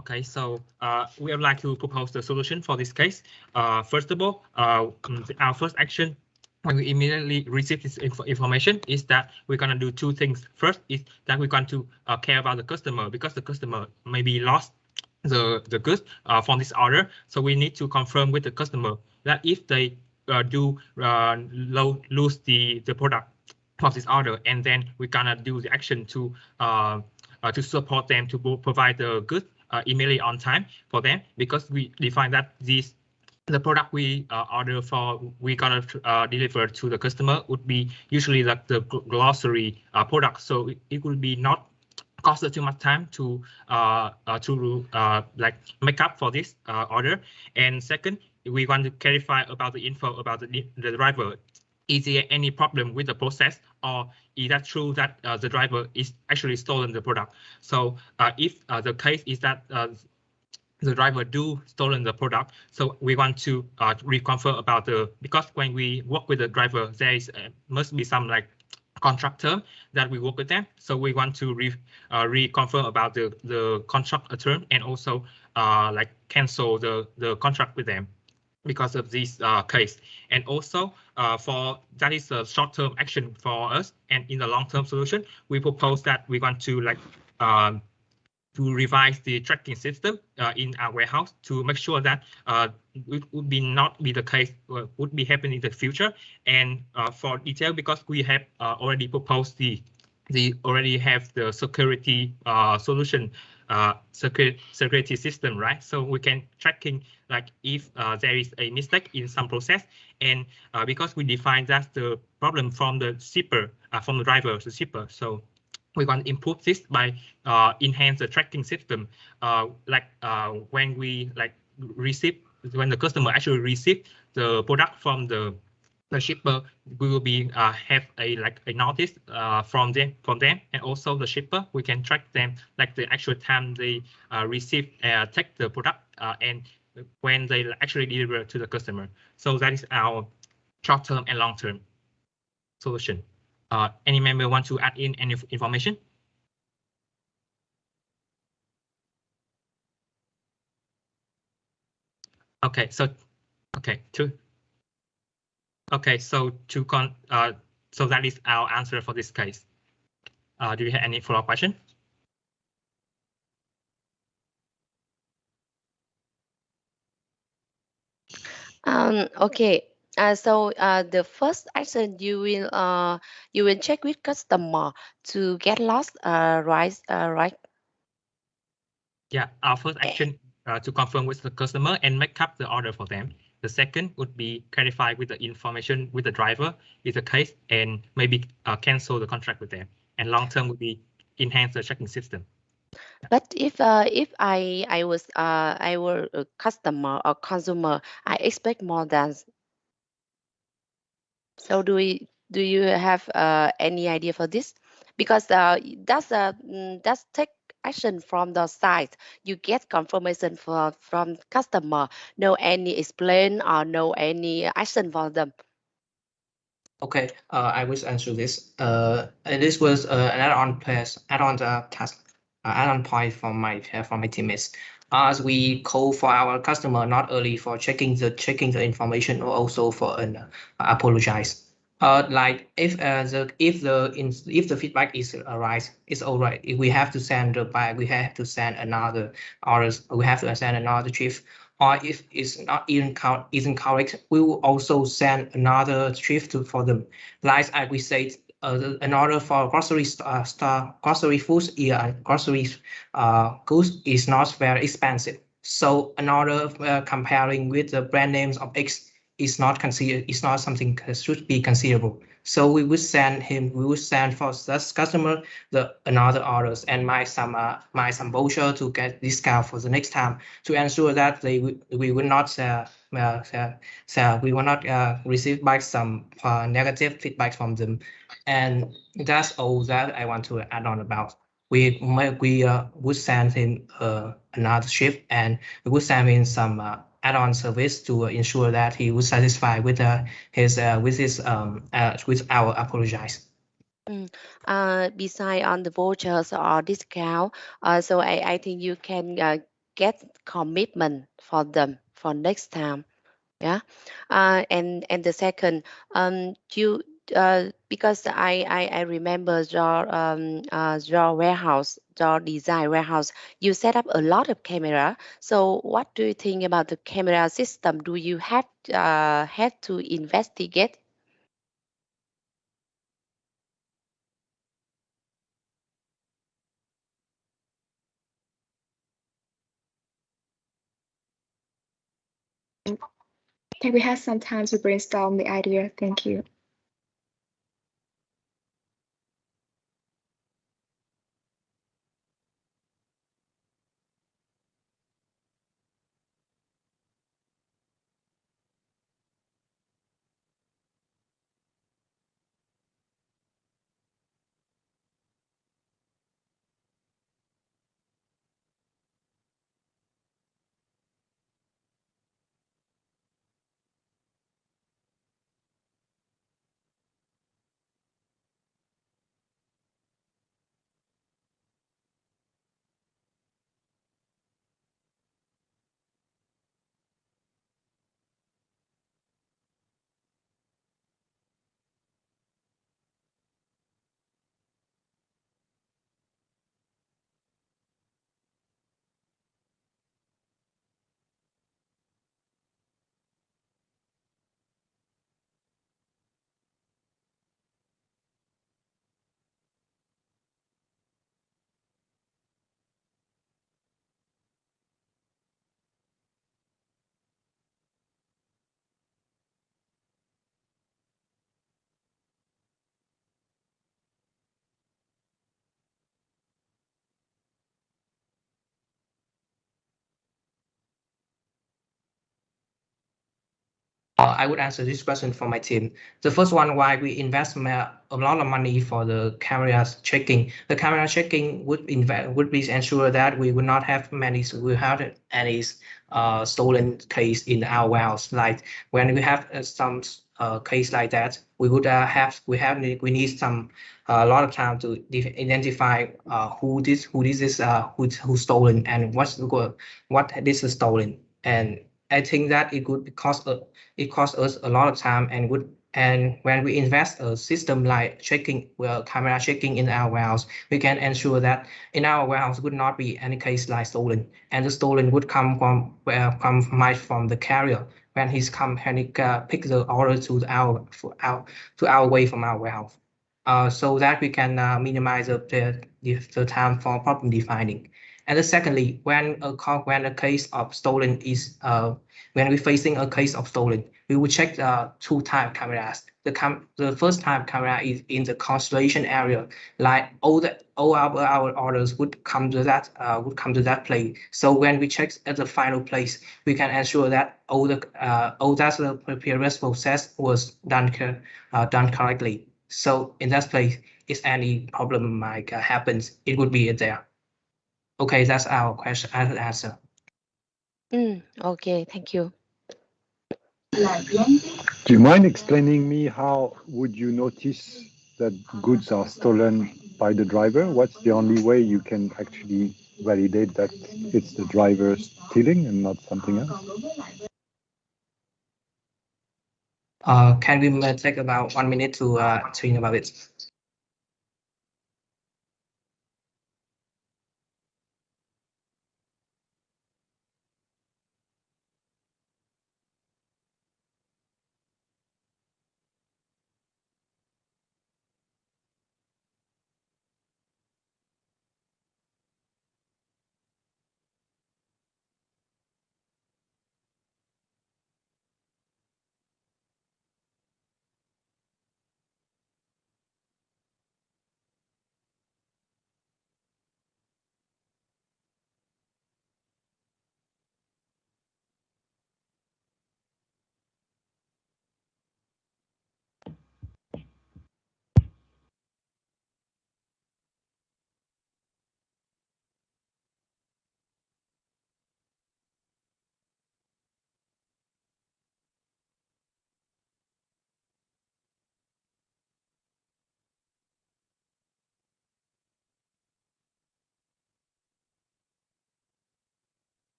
Okay, so we would like to propose the solution for this case. First of all, our first action when we immediately receive this information is that we're going to do two things. First is that we're going to care about the customer, because the customer maybe lost the goods from this order. So we need to confirm with the customer that if they lose the product from this order, and then we're gonna do the action to support them to provide the goods immediately on time for them, because we define that the product we order for, we gonna deliver to the customer would be usually like the glossary product, so it will be not cost too much time to like make up for this order. And second, we want to clarify about the info about the driver. Is there any problem with the process, or is that true that the driver is actually stolen the product? So if the case is that the driver do stolen the product, so we want to reconfirm about because when we work with the driver, there is must be some like contract term that we work with them. So we want to reconfirm about the contract term, and also like cancel the contract with them because of this case. And also for that is a short-term action for us, and in the long-term solution, we propose that we want to like to revise the tracking system in our warehouse to make sure that it would not be the case would be happening in the future. And for detail, because we have already proposed the already have the security solution, security system, right? So we can tracking like if there is a mistake in some process, and because we define that the problem from the shipper, from the driver to shipper, so we want to improve this by enhance the tracking system. Like when we like when the customer actually receive the product from the shipper, we will be have a notice from them, and also the shipper, we can track them like the actual time they receive take the product and when they actually deliver to the customer. So that is our short-term and long-term solution. Any member want to add in any information? Okay, so so that is our answer for this case. Do you have any follow-up question? Okay. So the first action you will check with customer to get lost, right? Yeah, our first action to confirm with the customer and make up the order for them. The second would be clarify with the information with the driver is the case, and maybe cancel the contract with them. And long term would be enhance the tracking system. But if I were a customer or consumer, I expect more than. So do you have any idea for this? Because that's take action from the site. You get confirmation from customer, no any explain or no any action for them. Okay, I will answer this. And this was an add-on add-on point from my teammates. As we call for our customer not only for checking the information, or also for an apologize. Like if the feedback is right, it's all right. If we have to send back, we have to send another orders, we have to send another shift. Or if it's not isn't correct, we will also send another shift for them. Like we said, an order for grocery grocery foods, grocery goods is not very expensive. So an order comparing with the brand names of X is not something should be considerable. So we would send for this customer another orders and my some voucher to get discount for the next time, to ensure that we will not receive back some negative feedback from them. And that's all that I want to add on about. We would send him another shift, and we would send him some add-on service to ensure that he was satisfied with with our apologize. Beside on the vouchers or discount, so I think you can get commitment for them for next time. Yeah, and the second, you because I remember your warehouse, your design warehouse, you set up a lot of camera. So what do you think about the camera system? Do you have to investigate? Can we have some time to brainstorm the idea? Thank you. I would answer this question for my team. The first one, why we invest a lot of money for the cameras checking. The camera checking would be ensure that we would not have any stolen case in our warehouse. Like when we have some case like that, we would we need some a lot of time to identify who stolen and what this is stolen. And I think that it could cost us a lot of time and when we invest a system like camera checking in our warehouse, we can ensure that in our warehouse would not be any case like stolen, and the stolen would come from the carrier when he pick the order to our way from our warehouse, so that we can minimize the time for problem defining. And secondly, when a case of stolen is when we're facing a case of stolen, we will check two type cameras. The first type camera is in the constellation area, like all our orders would come to that place. So when we check at the final place, we can ensure that all that the previous process was done correctly. So in that place, if any problem like happens, it would be there. Okay, that's our question answer. Okay, thank you. Do you mind explaining me how would you notice that goods are stolen by the driver? What's the only way you can actually validate that it's the driver stealing and not something else? Can we take about 1 minute to think about it?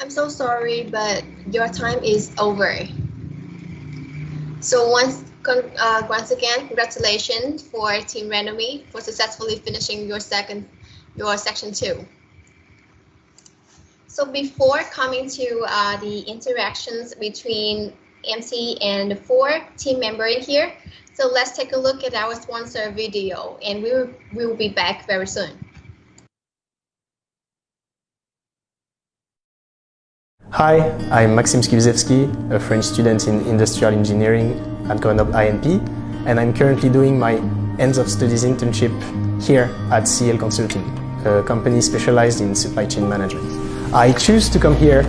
I'm so sorry, but your time is over. So once again, congratulations for Team Renomy for successfully finishing your section 2. So before coming to the interactions between MC and the 4 team members in here, so let's take a look at our sponsor video, and we will be back very soon. Hi, I'm 𝐂𝐋𝐎𝐈𝐿, a French student in industrial engineering at Grenoble INP, and I'm currently doing my end of studies internship here at 𝐶L Consulting, a company specialized in supply chain management. I choose to come here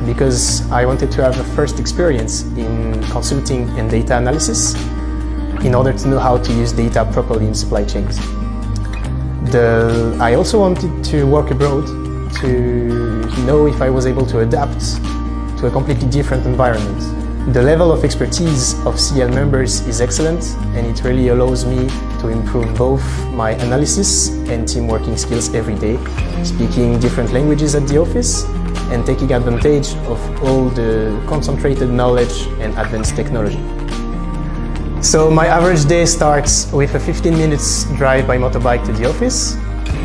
because I wanted to have a first experience in consulting and data analysis in order to know how to use data properly in supply chains. I also wanted to work abroad to know if I was able to adapt to a completely different environment. The level of expertise of 𝐶L members is excellent, and it really allows me to improve both my analysis and team working skills every day, speaking different languages at the office and taking advantage of all the concentrated knowledge and advanced technology. So my average day starts with a 15 minutes drive by motorbike to the office.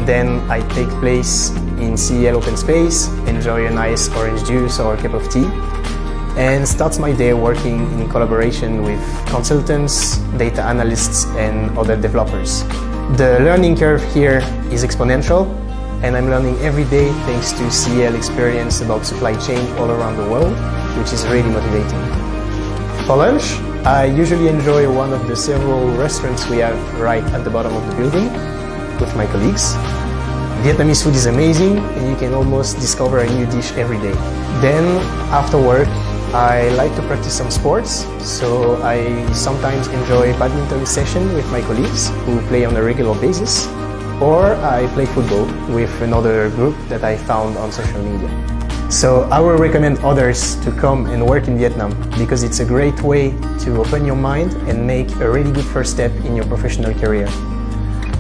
Then I take place in 𝐶L open space, enjoy a nice orange juice or a cup of tea, and starts my day working in collaboration with consultants, data analysts, and other developers. The learning curve here is exponential, and I'm learning every day thanks to 𝐶L experience about supply chain all around the world, which is really motivating. For lunch, I usually enjoy one of the several restaurants we have right at the bottom of the building with my colleagues. Vietnamese food is amazing, and you can almost discover a new dish every day. Then, after work, I like to practice some sports, so I sometimes enjoy badminton session with my colleagues who play on a regular basis, or I play football with another group that I found on social media. So I will recommend others to come and work in Vietnam because it's a great way to open your mind and make a really good first step in your professional career.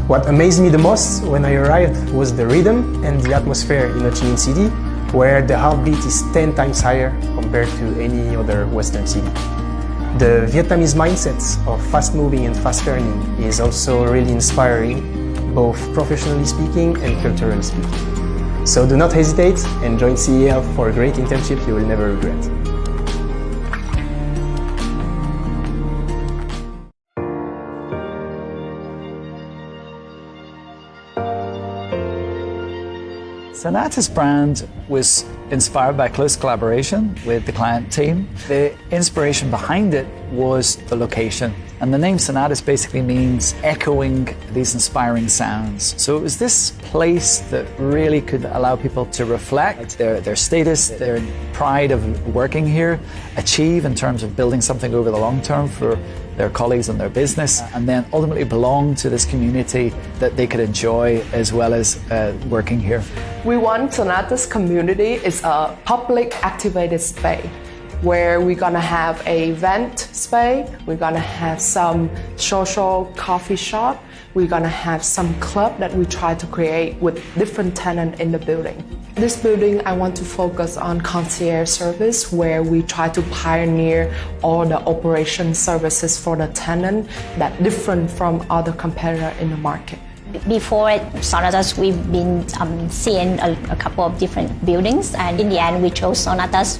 What amazed me the most when I arrived was the rhythm and the atmosphere in Ho Chi Minh City, where the heartbeat is 10 times higher compared to any other Western city. The Vietnamese mindset of fast moving and fast learning is also really inspiring, both professionally speaking and culturally speaking. So do not hesitate and join 𝐶L for a great internship you will never regret. Sonata's brand was inspired by close collaboration with the client team. The inspiration behind it was the location. And the name Sonatas basically means echoing these inspiring sounds. So it was this place that really could allow people to reflect their status, their pride of working here, achieve in terms of building something over the long term for their colleagues and their business, and then ultimately belong to this community that they could enjoy as well as working here. We want Sonata's community is a public activated space where we're gonna have a event space, we're gonna have some social coffee shop, we're gonna have some club that we try to create with different tenants in the building. This building, I want to focus on concierge service, where we try to pioneer all the operation services for the tenant that different from other competitor in the market. Before Sonatas, we've been seeing a couple of different buildings, and in the end we chose Sonatas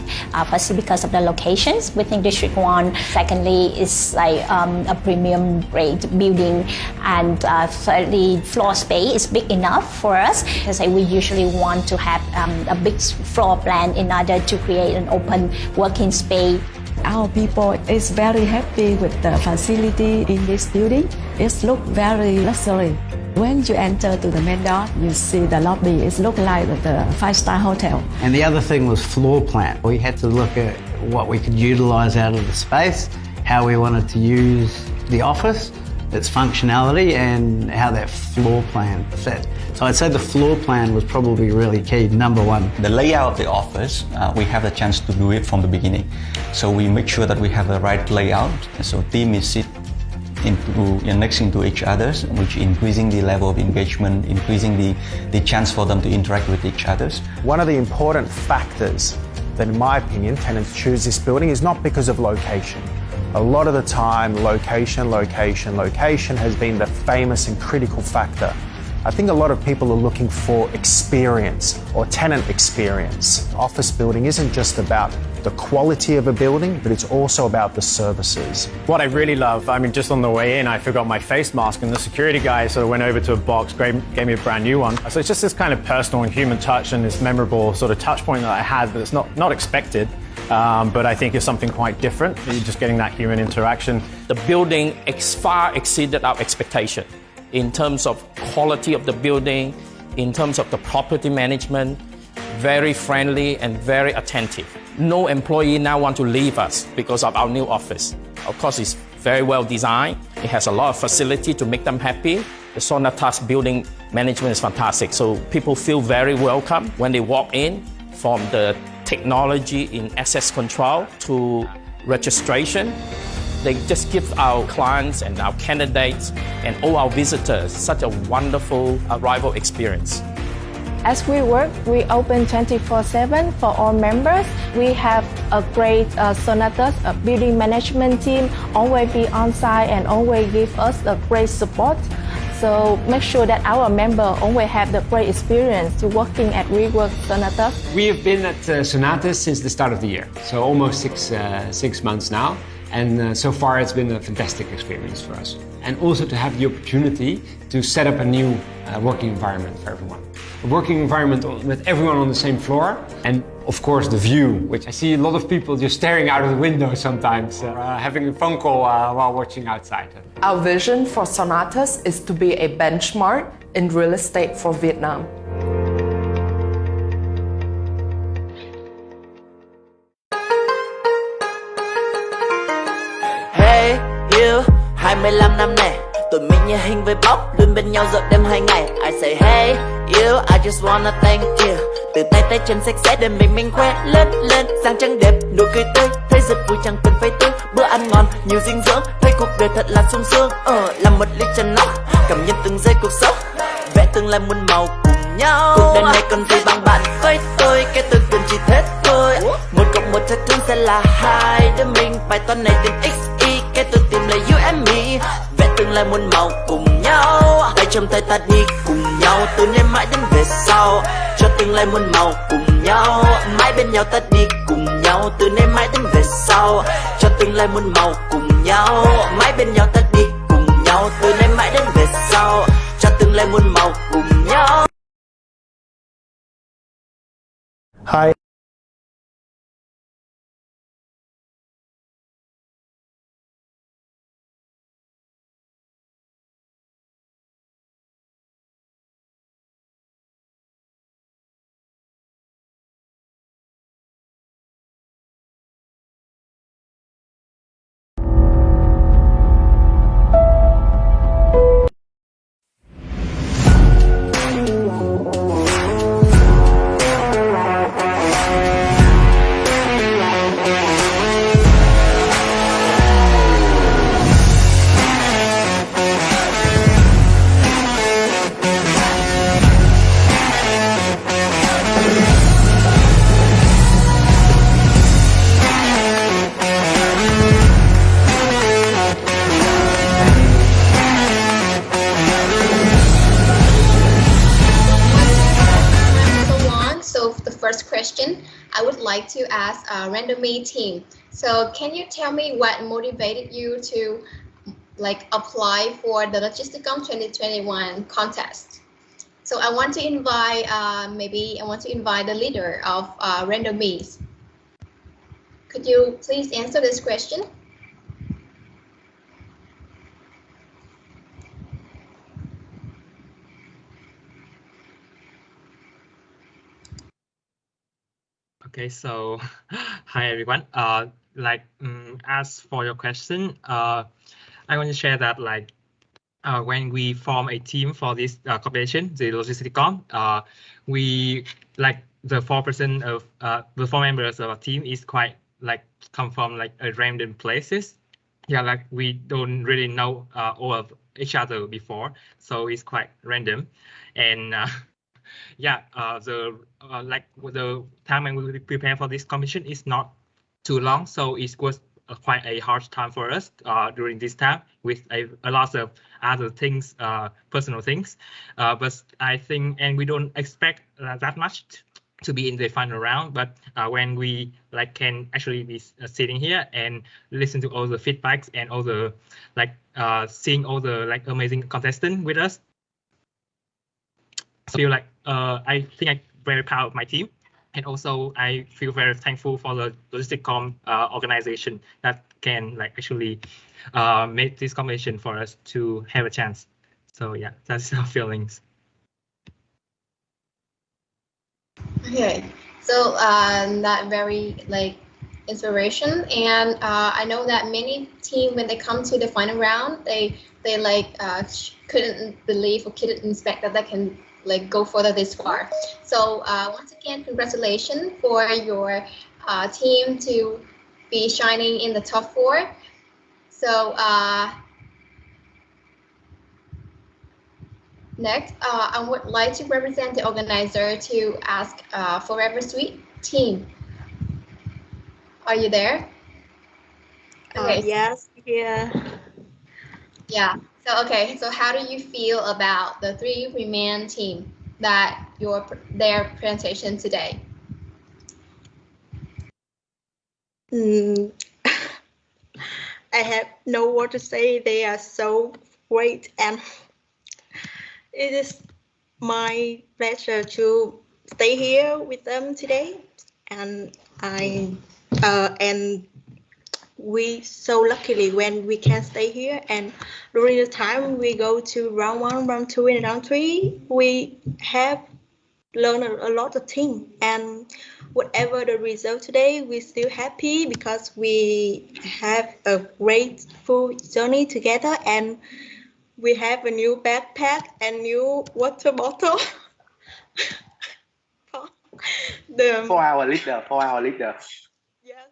firstly because of the locations within District 1. Secondly, it's like a premium grade building, and thirdly, floor space is big enough for us because we usually want to have a big floor plan in order to create an open working space. Our people is very happy with the facility in this building. It looks very luxury. When you enter to the main door, you see the lobby. It looks like the 5-star hotel. And the other thing was floor plan. We had to look at what we could utilize out of the space, how we wanted to use the office, its functionality, and how that floor plan fit. So I'd say the floor plan was probably really key, number one. The layout of the office, we have the chance to do it from the beginning. So we make sure that we have the right layout. So team is sit next into each other, which increasing the level of engagement, increasing the chance for them to interact with each other. One of the important factors that, in my opinion, tenants choose this building is not because of location. A lot of the time, location has been the famous and critical factor. I think a lot of people are looking for experience or tenant experience. Office building isn't just about the quality of a building, but it's also about the services. What I really love, I mean, just on the way in, I forgot my face mask and the security guy sort of went over to a box, gave me a brand new one. So it's just this kind of personal and human touch and this memorable sort of touch point that I had, but it's not expected. But I think it's something quite different. You're just getting that human interaction. The building far exceeded our expectation in terms of quality of the building, in terms of the property management, very friendly and very attentive. No employee now want to leave us because of our new office. Of course, it's very well designed. It has a lot of facility to make them happy. The Sonatas building management is fantastic. So people feel very welcome when they walk in, from the technology in access control to registration. They just give our clients and our candidates and all our visitors such a wonderful arrival experience. As we work, we open 24/7 for all members. We have a great Sonatas building management team, always be on site and always give us a great support. So make sure that our member always have the great experience to working at WeWork Sonatas. We have been at Sonatas since the start of the year, so almost six months now. And so far it's been a fantastic experience for us. And also to have the opportunity to set up a new working environment for everyone. A working environment with everyone on the same floor. And of course the view, which I see a lot of people just staring out of the window sometimes, having a phone call while watching outside. Our vision for Sonatas is to be a benchmark in real estate for Vietnam. Hey, you, 25 năm nè, tụi mình như hình với bóng, luôn bên nhau giọt đêm 2 ngày. I say hey, you, I just wanna thank you. Từ tay tới chân sạch sẽ để mình khoe lên lên, dáng trắng đẹp, nụ cười tươi, thấy rất vui chẳng cần phải tư. Bữa ăn ngon, nhiều dinh dưỡng, thấy cuộc đời thật là sung sướng. Làm một ly trà nóng, cảm nhận từng giây cuộc sống, vẽ tương lai muôn màu cùng nhau. Cuộc đời này còn gì bằng bạn với tôi, cái tôi cần chỉ thế thôi. 1 cộng 1 thật thường sẽ là 2, để mình bài toán này tìm x y, cái tôi tìm là you and me. Vẽ tương lai muôn màu cùng nhau, tay trong tay ta đi cùng nhau, từ nay mãi đến về sau. Cho tương lai muôn màu cùng nhau, mãi bên nhau ta đi cùng nhau, từ nay mãi đến về sau. Cho tương lai muôn màu cùng nhau, mãi bên nhau ta đi cùng nhau, từ nay mãi đến về sau. Cho tương lai muôn màu cùng nhau. Hi. I would like to ask randomly team. So can you tell me what motivated you to apply for the Logisticom 2021 contest? So I want to invite the leader of randomies. Could you please answer this question? Okay, so hi everyone. As for your question, I want to share that when we form a team for this competition, the Logisticom, we the 4% of the 4 members of our team is quite come from a random places. Yeah, we don't really know all of each other before, so it's quite random. And Yeah, the time when we prepare for this commission is not too long, so it was quite a hard time for us during this time with a lot of other things, personal things. But I think, and we don't expect that much to be in the final round. But when we can actually be sitting here and listen to all the feedbacks and all the seeing all the amazing contestants with us, I feel I think I'm very proud of my team. And also, I feel very thankful for the Logisticom organization that can actually make this competition for us to have a chance. So yeah, that's our feelings. Okay, so that very inspiration, and I know that many teams when they come to the final round, they couldn't believe or couldn't expect that they can go further this far. So once again, congratulations for your team to be shining in the top 4. So next, I would like to represent the organizer to ask Forever Sweet team. Are you there? Okay. Yes, yeah. Yeah. So okay. So how do you feel about the 3 Remain team that their presentation today? I have no word to say. They are so great, and it is my pleasure to stay here with them today. And we so luckily when we can stay here, and during the time we go to round 1, round 2, and round 3, we have learned a lot of things. And whatever the result today, we're still happy because we have a grateful journey together, and we have a new backpack and new water bottle. For our leader. Yes.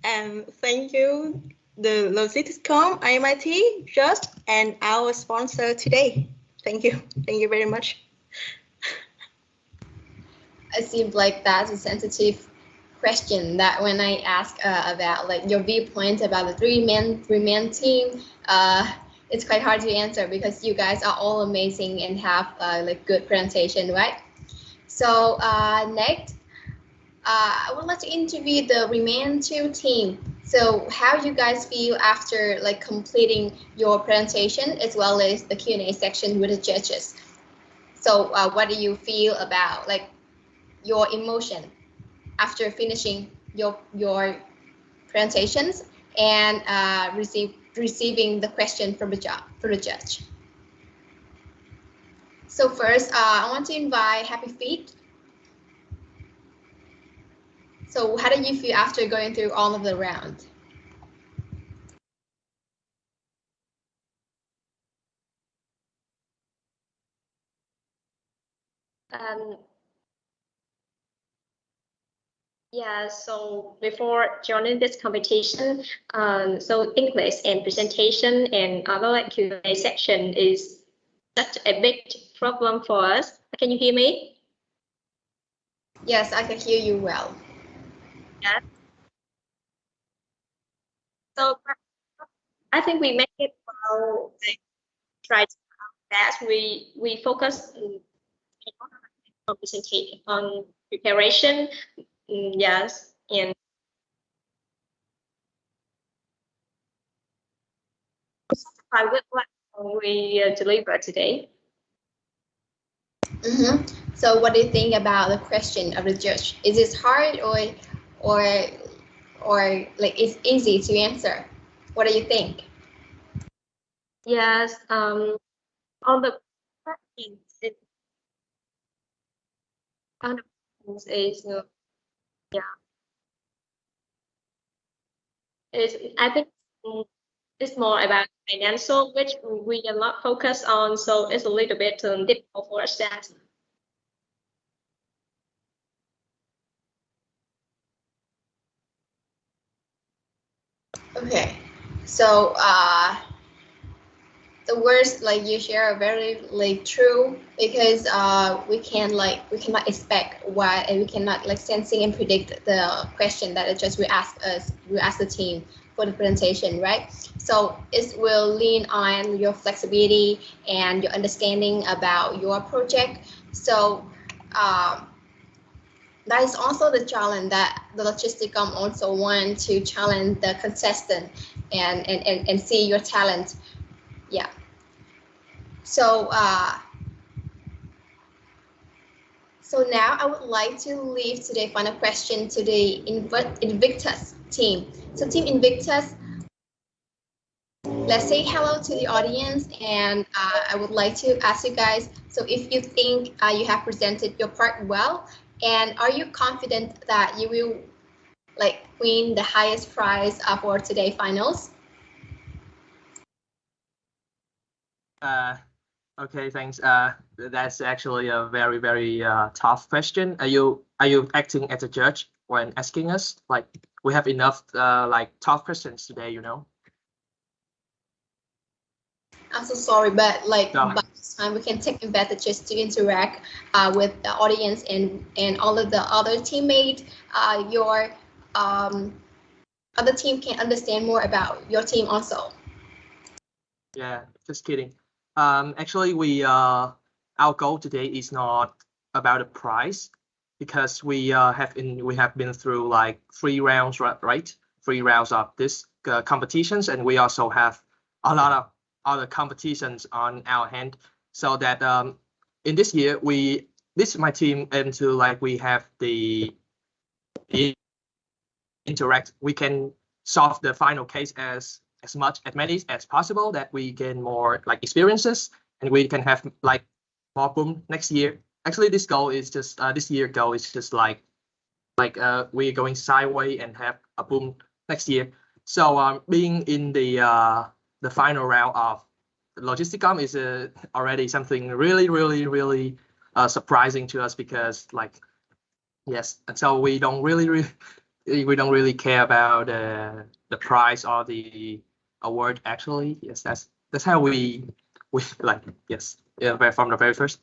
And thank you, the Logisticom, MIT, Just, and our sponsor today. Thank you. Thank you very much. It seems like that's a sensitive question that when I ask about your viewpoint about the 3 man team, it's quite hard to answer because you guys are all amazing and have good presentation, right? So next, I would like to interview the Remain 2 team. So how you guys feel after completing your presentation as well as the Q&A section with the judges? So what do you feel about your emotion after finishing your presentations and receiving the question from the judge? So first, I want to invite Happy Feet. So how did you feel after going through all of the round? Yeah, so before joining this competition, so English and presentation and other Q&A section is such a big problem for us. Can you hear me? Yes, I can hear you well. Yeah. So I think we make it well. Try to that we focus on presentation, on preparation. Yes, and I would like we deliver today. Mm-hmm. So what do you think about the question of the judge? Is it hard or it's easy to answer? What do you think? Yes, on the questions, is yeah. I think it's more about financial, which we are not focused on, so it's a little bit difficult for us that. Okay, so the words like you share are very like true, because we cannot expect what, and we cannot like sensing and predict the question that it just we ask the team for the presentation, right? So it will lean on your flexibility and your understanding about your project. So that is also the challenge that the Logisticom also want to challenge the contestant and see your talent. Yeah. So so now I would like to leave today's final question to the Invictus team. So Team Invictus, let's say hello to the audience, and I would like to ask you guys, so if you think you have presented your part well, and are you confident that you will like win the highest prize for today's finals? Okay, thanks. That's actually a very, very tough question. Are you acting as a judge when asking us? Like, we have enough like tough questions today, you know. I'm so sorry, but like by this time we can take advantages to interact with the audience and all of the other teammates. Your other team can understand more about your team also. Yeah, just kidding. Actually, our goal today is not about a prize, because we have been through like 3 rounds, right? 3 rounds of this competitions, and we also have a lot of other competitions on our hand. So that in this year this is my team, and to like we have the interact. We can solve the final case as many as possible, that we gain more like experiences, and we can have like more boom next year. Actually, this goal is just this year goal is just like we're going sideways and have a boom next year. So being in the final round of Logisticom is already something really, really, really surprising to us, because like yes, and so we don't really care about the prize or the award. Actually, yes, that's how we like, yes, yeah, from the very first.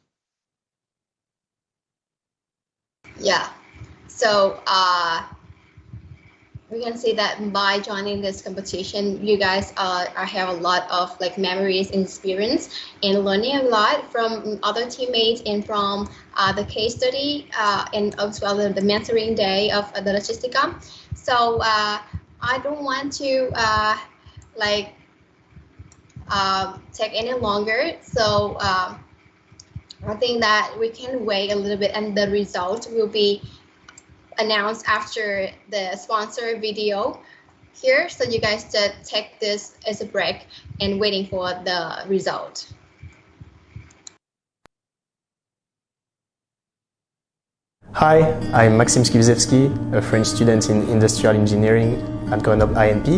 Yeah, so we can see that by joining this competition, you guys have a lot of like memories and experience, and learning a lot from other teammates and from the case study and as well the mentoring day of the Logisticom. So I don't want to take any longer. So I think that we can wait a little bit, and the result will be announced after the sponsor video here. So you guys just take this as a break and waiting for the result. Hi, I'm 𝐂𝐿𝐹𝐿𝐒𝐋𝐎𝐈𝐿𝐒𝐍𝐆, a French student in industrial engineering at Grenoble INP,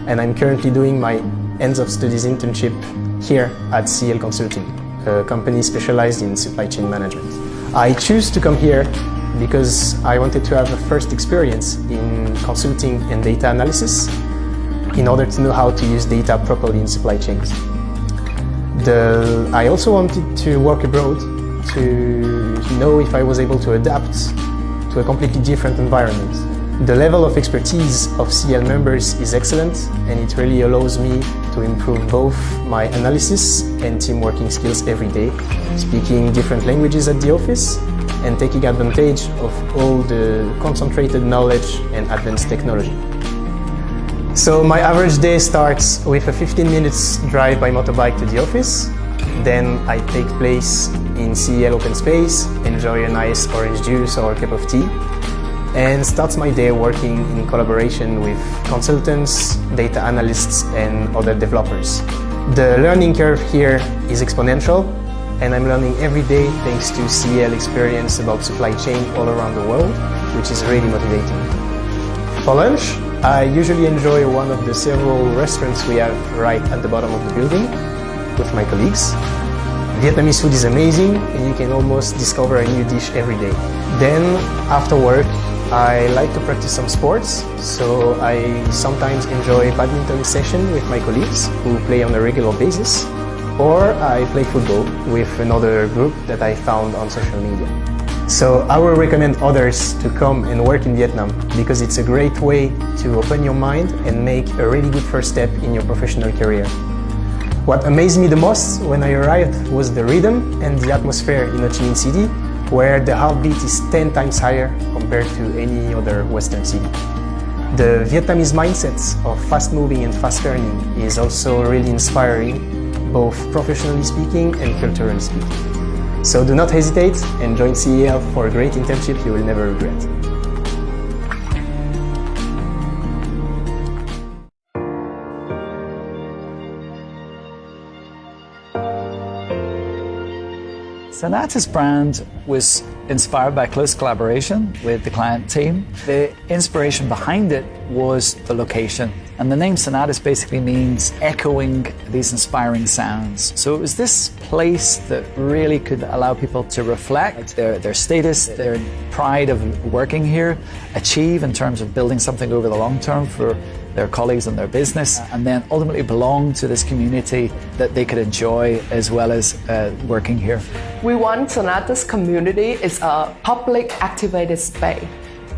and I'm currently doing my end of studies internship here at 𝐶L Consulting, a company specialized in supply chain management. I choose to come here because I wanted to have a first experience in consulting and data analysis in order to know how to use data properly in supply chains. I also wanted to work abroad to know if I was able to adapt to a completely different environment. The level of expertise of 𝐶L members is excellent, and it really allows me to improve both my analysis and team working skills every day, speaking different languages at the office and taking advantage of all the concentrated knowledge and advanced technology. So my average day starts with a 15 minutes drive by motorbike to the office. Then I take place in 𝐶L open space, enjoy a nice orange juice or a cup of tea, and starts my day working in collaboration with consultants, data analysts, and other developers. The learning curve here is exponential, and I'm learning every day thanks to 𝐶L experience about supply chain all around the world, which is really motivating. For lunch, I usually enjoy one of the several restaurants we have right at the bottom of the building with my colleagues. Vietnamese food is amazing, and you can almost discover a new dish every day. Then, after work, I like to practice some sports, so I sometimes enjoy badminton session with my colleagues who play on a regular basis. or I play football with another group that I found on social media. So I will recommend others to come and work in Vietnam because it's a great way to open your mind and make a really good first step in your professional career. What amazed me the most when I arrived was the rhythm and the atmosphere in Ho Chi Minh City, where the heartbeat is 10 times higher compared to any other Western city. The Vietnamese mindset of fast moving and fast learning is also really inspiring, both professionally speaking and culturally speaking. So do not hesitate and join CEL for a great internship you will never regret. Sonata's brand was inspired by close collaboration with the client team. The inspiration behind it was the location. And the name Sonatas basically means echoing these inspiring sounds. So it was this place that really could allow people to reflect their status, their pride of working here, achieve in terms of building something over the long term for their colleagues and their business, and then ultimately belong to this community that they could enjoy as well as working here. We want Sonata's community is a public activated space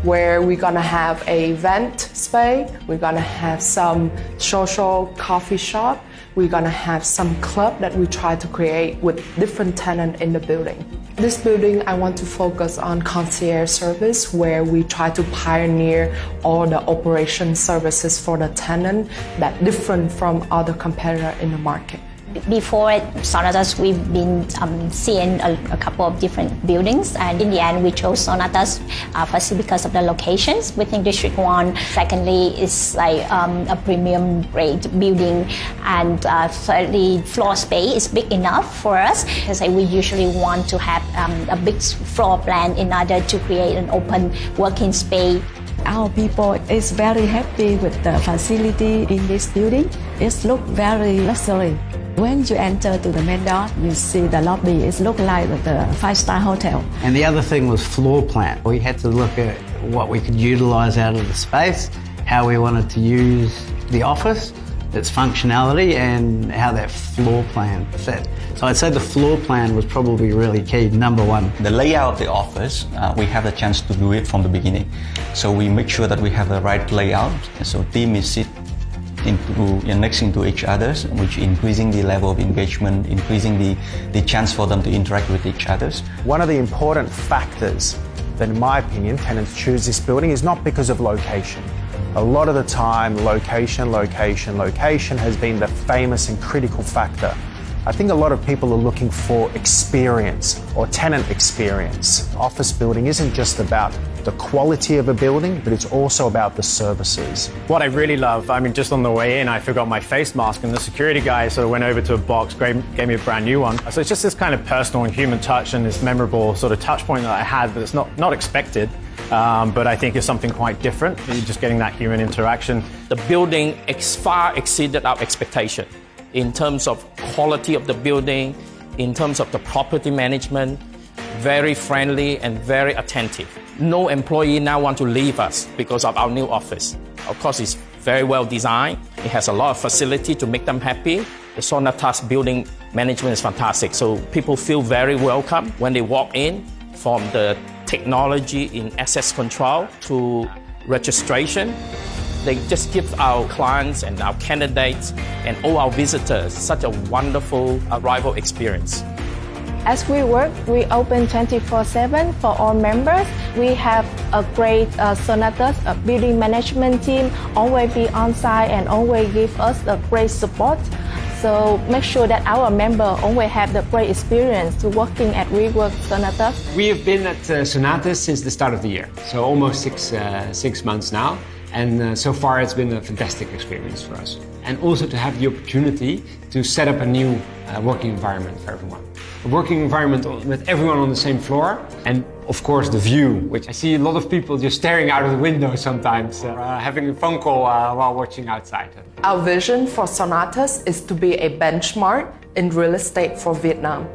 where we're gonna have a event space, we're gonna have some social coffee shop, we're gonna have some club that we try to create with different tenants in the building. This building, I want to focus on concierge service, where we try to pioneer all the operation services for the tenant that different from other competitors in the market. Before Sonatas, we've been seeing a couple of different buildings, and in the end we chose Sonatas firstly because of the locations within District 1. Secondly, it's like a premium grade building, and thirdly, floor space is big enough for us because we usually want to have a big floor plan in order to create an open working space. Our people is very happy with the facility in this building. It looks very luxury. When you enter to the main door, you see the lobby. It looks like the 5-star hotel. And the other thing was floor plan. We had to look at what we could utilize out of the space, how we wanted to use the office, its functionality, and how that floor plan fit. So I'd say the floor plan was probably really key, number one. The layout of the office, we have the chance to do it from the beginning. So we make sure that we have the right layout. So team is sit next into each other, which increasing the level of engagement, increasing the chance for them to interact with each other. One of the important factors that, in my opinion, tenants choose this building is not because of location. A lot of the time, location has been the famous and critical factor. I think a lot of people are looking for experience or tenant experience. Office building isn't just about the quality of a building, but it's also about the services. What I really love, just on the way in, I forgot my face mask, and the security guy sort of went over to a box, gave me a brand new one. So it's just this kind of personal and human touch and this memorable sort of touch point that I had that's not expected. But I think it's something quite different. You're just getting that human interaction. The building far exceeded our expectation in terms of quality of the building, in terms of the property management, very friendly and very attentive. No employee now want to leave us because of our new office. Of course, it's very well designed. It has a lot of facility to make them happy. The Sonatas building management is fantastic. So people feel very welcome when they walk in, from the technology in access control to registration. They just give our clients and our candidates and all our visitors such a wonderful arrival experience. As we work, we open 24/7 for all members. We have a great Sonatas building management team, always be on site and always give us a great support. So make sure that our member always have the great experience to working at WeWork Sonatas. We have been at Sonatas since the start of the year, so almost six months now. And so far it's been a fantastic experience for us. And also to have the opportunity to set up a new working environment for everyone. A working environment with everyone on the same floor, and of course the view, which I see a lot of people just staring out of the window sometimes, having a phone call while watching outside. Our vision for Sonatas is to be a benchmark in real estate for Vietnam.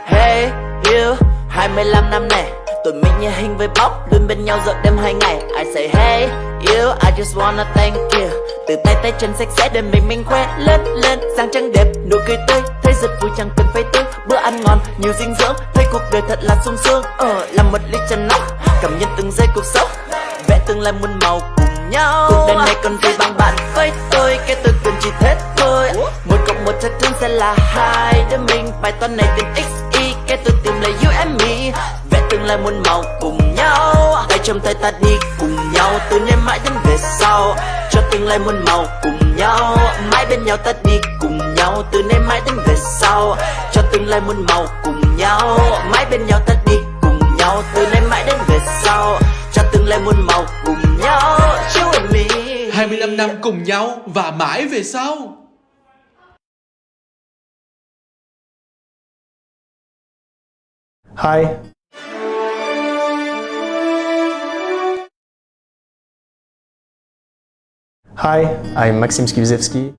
Hey, you, 25 năm nè, Tụi mình như hình với bóng, luôn bên nhau giọt đêm 2 ngày. I say hey you, I just wanna thank you. Từ tay tới chân sạch sẽ để mình khoe lên lên. Sáng trắng đẹp, nụ cười tươi, thấy rất vui chẳng cần phải tư. Bữa ăn ngon, nhiều dinh dưỡng, thấy cuộc đời thật là sung sướng. Làm một ly trà nóng, cảm nhận từng giây cuộc sống, vẽ tương lai muôn màu cùng nhau. Cuộc đời này còn gì bằng bạn với tôi, cái tôi cần chỉ thế thôi. 1 cộng 1 chắc chắn sẽ là 2. Để mình bài toán này tìm x, y, cái tôi tìm là you and me. Vẽ tương lai muôn màu cùng nhau, tay trong tay ta đi cùng nhau, từ nay mãi đến về sau. Cho tương lai muôn màu cùng nhau, mãi bên nhau ta đi cùng nhau, từ nay mãi đến về sau. Cho tương lai muôn màu cùng nhau, mãi bên nhau ta đi cùng nhau, từ nay mãi đến về sau. Cho tương lai muôn màu cùng nhau, you and me. 25 năm cùng nhau và mãi về sau. Hi. Hi, I'm 𝐂𝐋𝐎𝐈𝐒𝐓𝐈𝐂𝐋𝐎𝐈𝐒.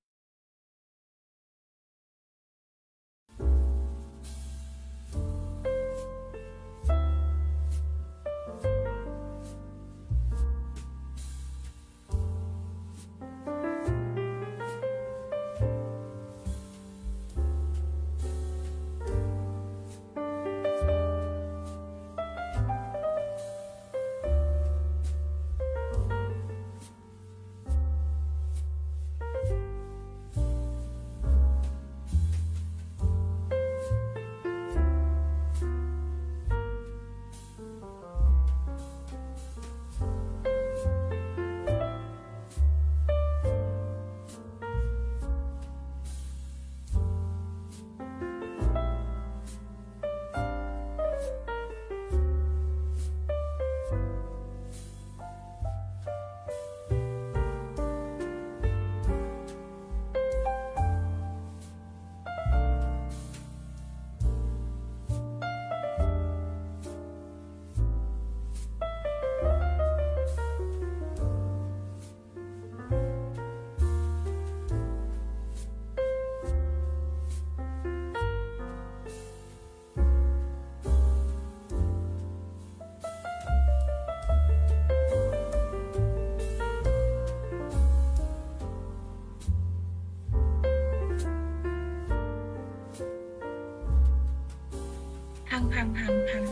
Hằng.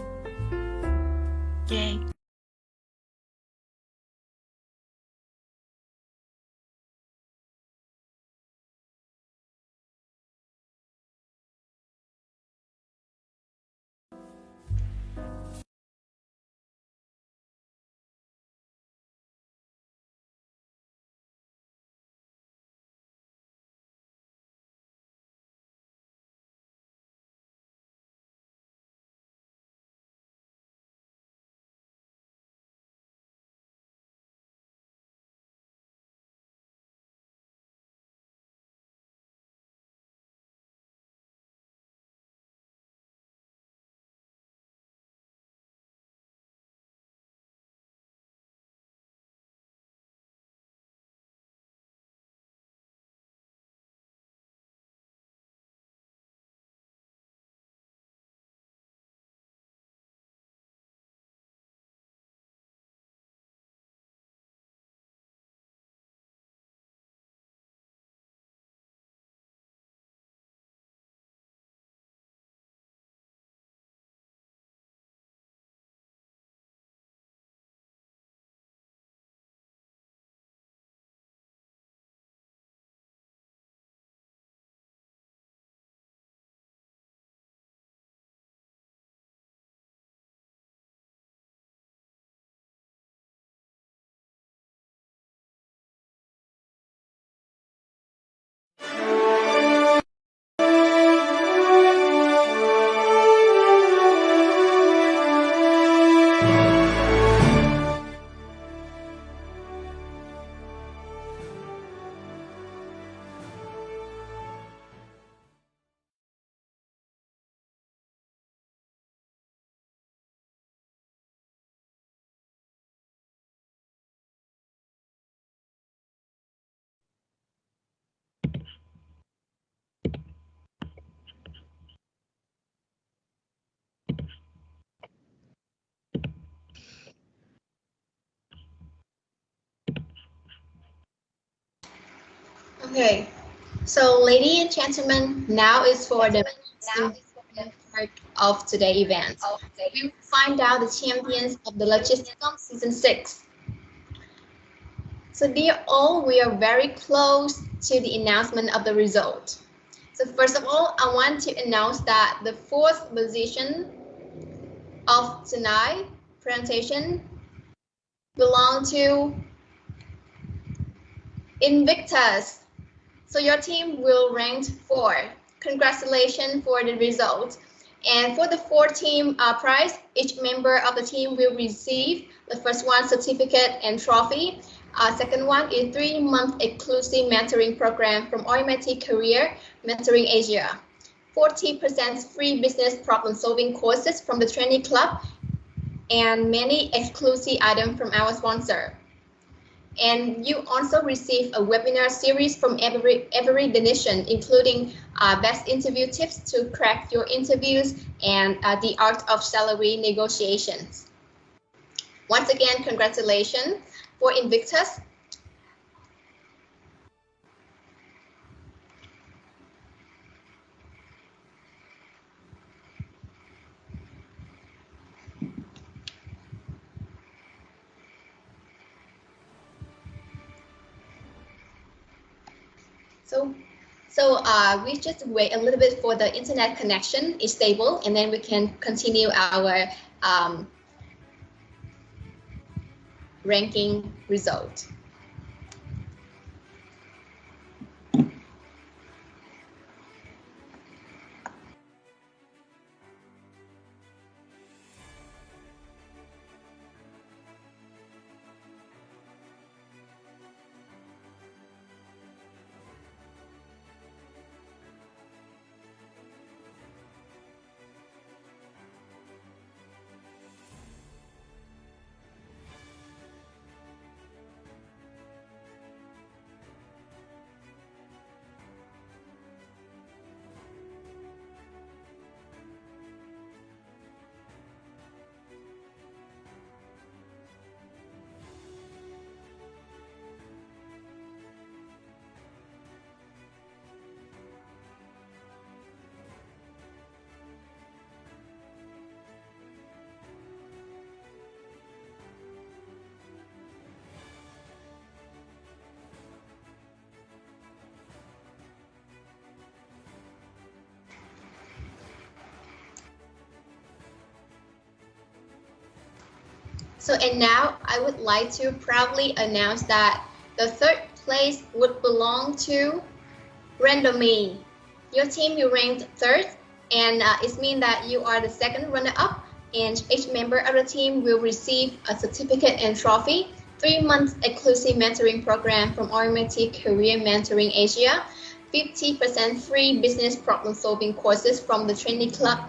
Yeah. Okay, so ladies and gentlemen, now is for the part of today's event. We will find out the champions of the Logisticom Season 6. So dear all, we are very close to the announcement of the result. So first of all, I want to announce that the fourth position of tonight's presentation belongs to Invictus. So your team will rank 4. Congratulations for the result. And for the 4-team prize, each member of the team will receive the first one certificate and trophy. Second one is 3-month exclusive mentoring program from 𝐂𝐋𝐻𝐈𝐒𝐿 Career Mentoring Asia. 40% free business problem solving courses from the training club and many exclusive items from our sponsor. And you also receive a webinar series from every donation, including best interview tips to crack your interviews and the art of salary negotiations. Once again, congratulations for Invictus. So we just wait a little bit for the internet connection is stable, and then we can continue our ranking result. So, and now I would like to proudly announce that the 3rd place would belong to Randomly. Your team will rank 3rd, and it means that you are the 2nd runner-up, and each member of the team will receive a certificate and trophy, 3-month exclusive mentoring program from 𝐂𝐋𝐻𝐈𝐒𝐿 Career Mentoring Asia, 50% free business problem solving courses from the training club,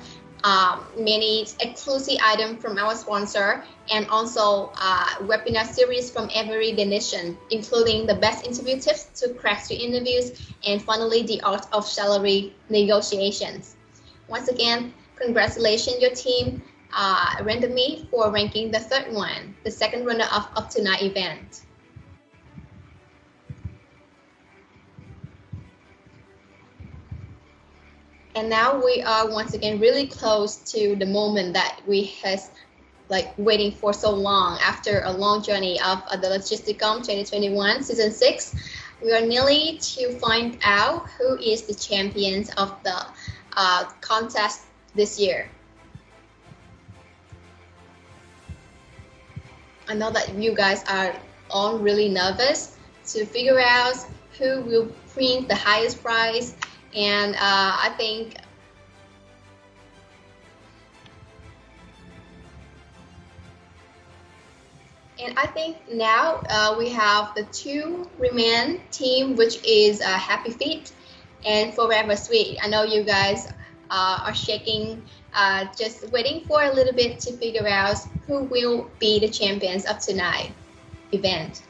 many exclusive items from our sponsor, and also webinar series from every donation, including the best interview tips to crack your interviews, and finally the art of salary negotiations. Once again, congratulations your team, Randomly, for ranking the 3rd one, the 2nd runner-up of tonight's event. And now we are once again really close to the moment that we has waiting for so long. After a long journey of the Logisticom 2021 Season 6, we are nearly to find out who is the champions of the contest this year. I know that you guys are all really nervous to figure out who will print the highest prize, and I think now we have the 2 remaining team, which is Happy Feet and Forever Sweet. I know you guys are shaking, just waiting for a little bit to figure out who will be the champions of tonight's event.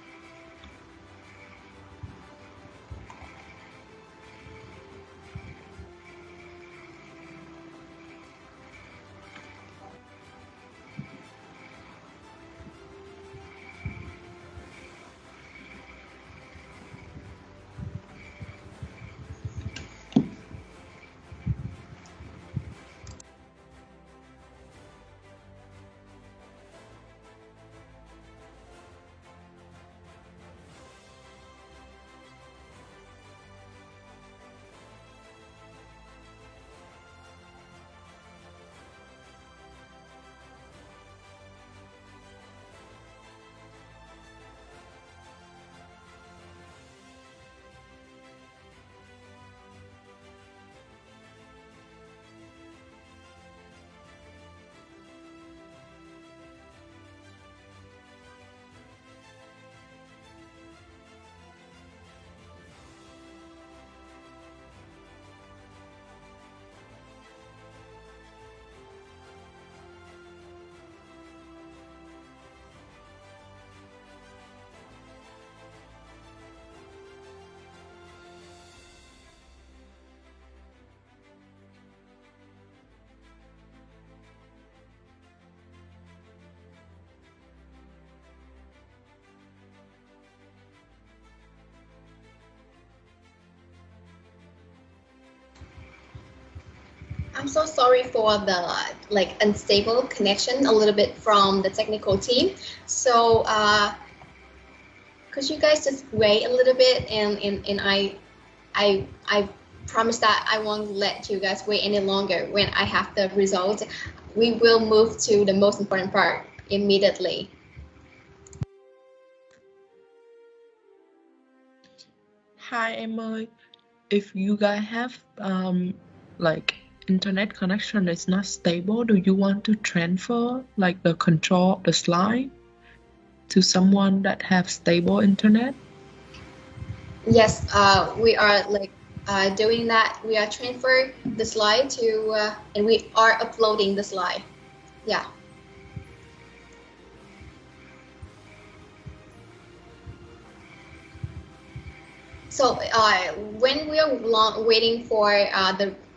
I'm so sorry for the unstable connection a little bit from the technical team. So could you guys just wait a little bit, and I promise that I won't let you guys wait any longer. When I have the result, we will move to the most important part immediately. Hi em ơi, if you guys have internet connection is not stable, do you want to transfer the control of the slide to someone that have stable internet? Yes, we are doing that. We are transferring the slide to and we are uploading the slide. Yeah. So when we are waiting for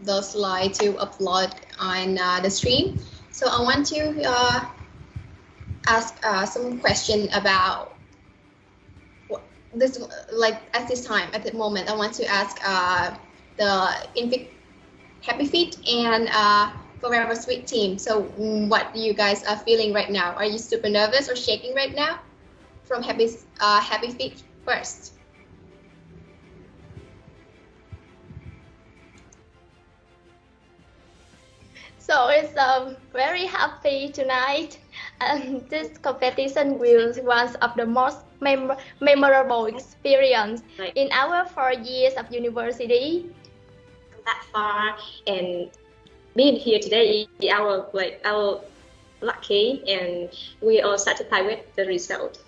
the slide to upload on the stream, so I want to ask some question about this. At this time, at the moment, I want to ask the Happy Feet and Forever Sweet team. So what you guys are feeling right now? Are you super nervous or shaking right now? From Happy Feet first. So it's very happy tonight, and this competition will be one of the most memorable experience in our 4 years of university. That far, and being here today is our lucky, and we are satisfied with the result.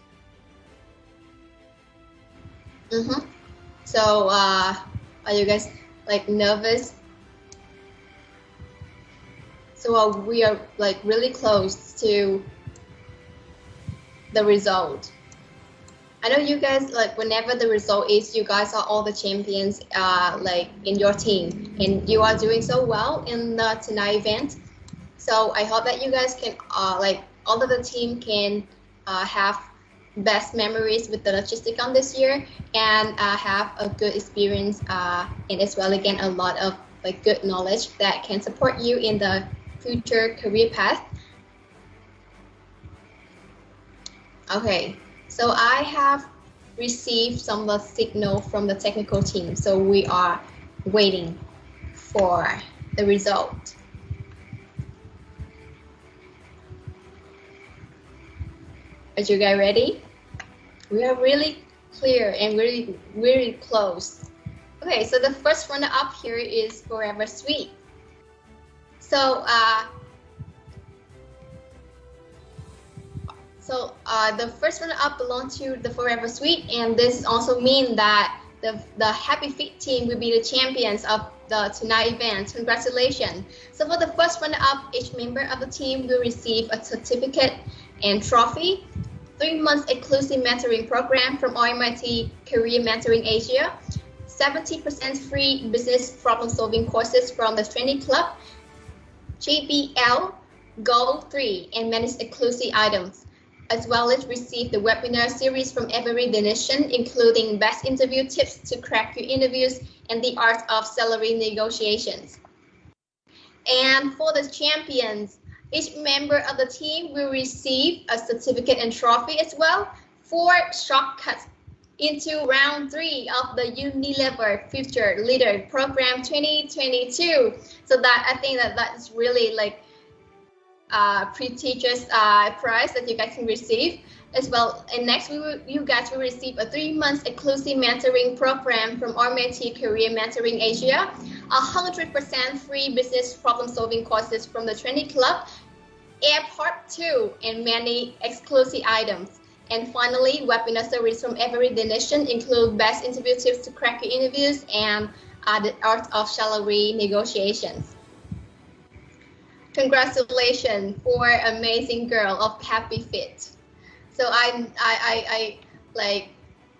So are you guys nervous? So we are really close to the result. I know you guys whenever the result is, you guys are all the champions in your team, and you are doing so well in the tonight event. So I hope that you guys can all of the team can have best memories with the Logisticom this year, and have a good experience, and as well again a lot of good knowledge that can support you in the future career path. Okay, so I have received some of the signal from the technical team, so we are waiting for the result. Are you guys ready? We are really clear and really close. Okay, so the first runner up here is Forever Sweet. So the first runner up belongs to the Forever Sweet, and this also means that the Happy Feet team will be the champions of the tonight event. Congratulations! So for the first runner up, each member of the team will receive a certificate and trophy, 3 months exclusive mentoring program from RMIT Career Mentoring Asia, 70% free business problem solving courses from the Training Club, JBL Gold 3, and many exclusive items, as well as receive the webinar series from every donation, including best interview tips to crack your interviews and the art of salary negotiations. And for the champions, each member of the team will receive a certificate and trophy as well for shortcuts into round 3 of the Unilever Future Leader Program 2022. So that I think that is really prestigious prize that you guys can receive as well. And next, you guys will receive a 3 months exclusive mentoring program from RMIT Career Mentoring Asia, 100% free business problem solving courses from the Training Club, Airport 2, and many exclusive items. And finally, webinar series from every donation include best interview tips to crack your interviews and the art of salary negotiations. Congratulations for amazing girl of Happy Fit. So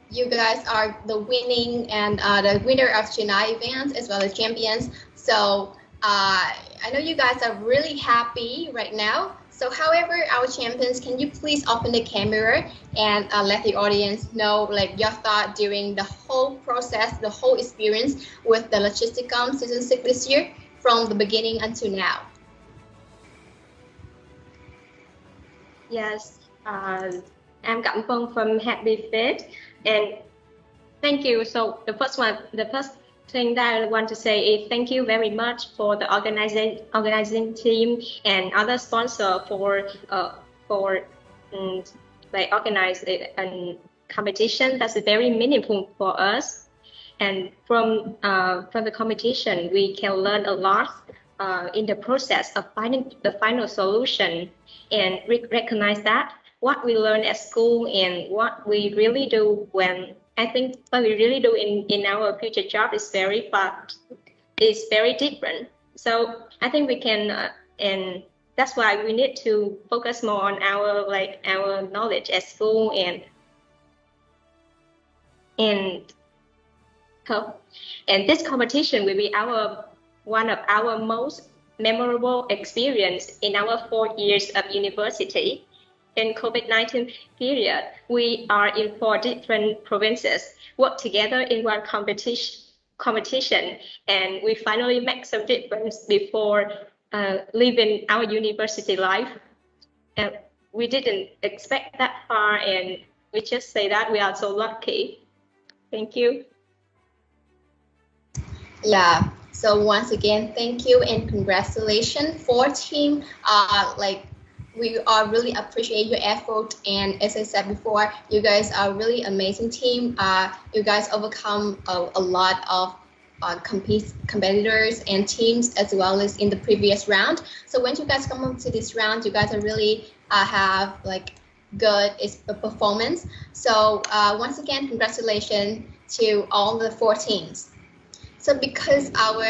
you guys are the winning and the winner of tonight events as well as champions. So I know you guys are really happy right now. So however, our champions, can you please open the camera and let the audience know your thought during the whole process, the whole experience with the Logisticom Season 6 this year? from the beginning until now? Yes, I'm Vân from Happy Fit, and thank you. So the first thing that I want to say is thank you very much for the organizing team and other sponsor for like organize a competition that's very meaningful for us. And from the competition, we can learn a lot in the process of finding the final solution, and recognize that what we learn at school and what we really do what we really do in our future job is very different. So I think we can, and that's why we need to focus more on our knowledge at school and this competition will be one of our most memorable experience in our 4 years of university. In COVID-19 period, we are in 4 different provinces, work together in one competition, and we finally make some difference before leaving our university life. And we didn't expect that far, and we just say that we are so lucky. Thank you. Yeah. So once again, thank you and congratulations for team. We are really appreciate your effort, and as I said before, you guys are really amazing team. You guys overcome a lot of competitors and teams as well as in the previous round. So when you guys come up to this round, you guys are really have good performance. So once again, congratulations to all the 4 teams. So because our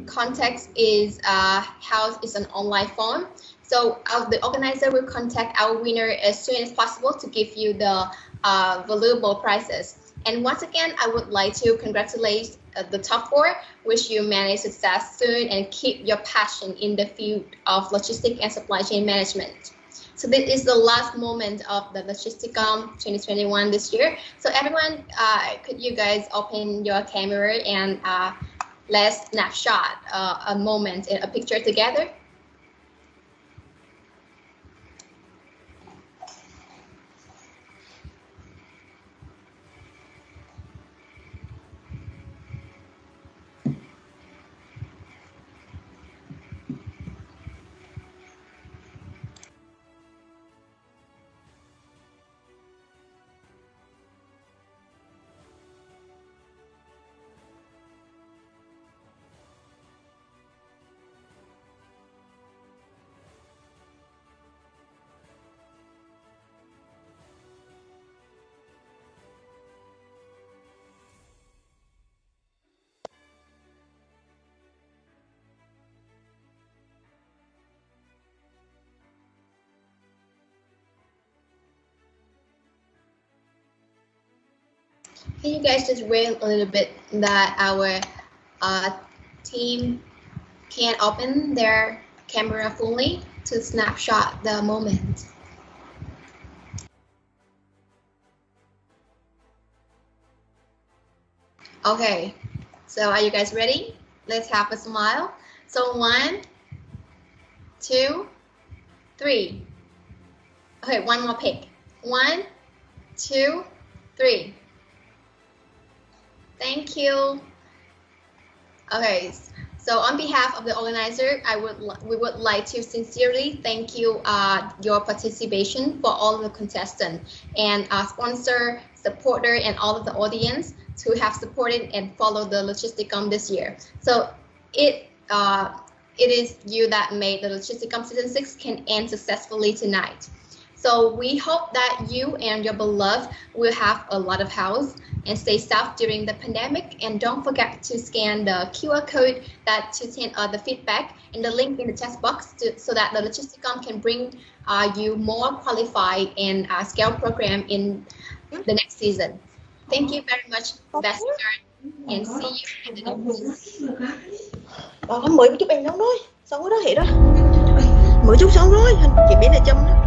context is house is an online form, so the organizer will contact our winner as soon as possible to give you the valuable prizes. And once again, I would like to congratulate the top 4, wish you many success soon and keep your passion in the field of logistics and supply chain management. So this is the last moment of the Logisticom 2021 this year. So everyone, could you guys open your camera and let's snapshot a moment in a picture together. Can you guys just wait a little bit that our team can open their camera fully to snapshot the moment? Okay, so are you guys ready? Let's have a smile. So 1, 2, 3. Okay, one more pick. 1, 2, 3. Thank you. Okay, so on behalf of the organizer, we would like to sincerely thank you your participation for all of the contestants and our sponsor, supporter, and all of the audience who have supported and followed the Logisticom this year. So it is you that made the Logisticom Season 6 can end successfully tonight. So we hope that you and your beloved will have a lot of health and stay safe during the pandemic. And don't forget to scan the QR code that to send the feedback and the link in the chat box so that the Logisticom can bring you more qualified and scale program in the next season. Thank you very much, best regards, and see you in the next season. Còn 10 chút em nóng thôi, xong rồi đó hiện đó. 10 chút xong rồi, chị biết là chấm đó.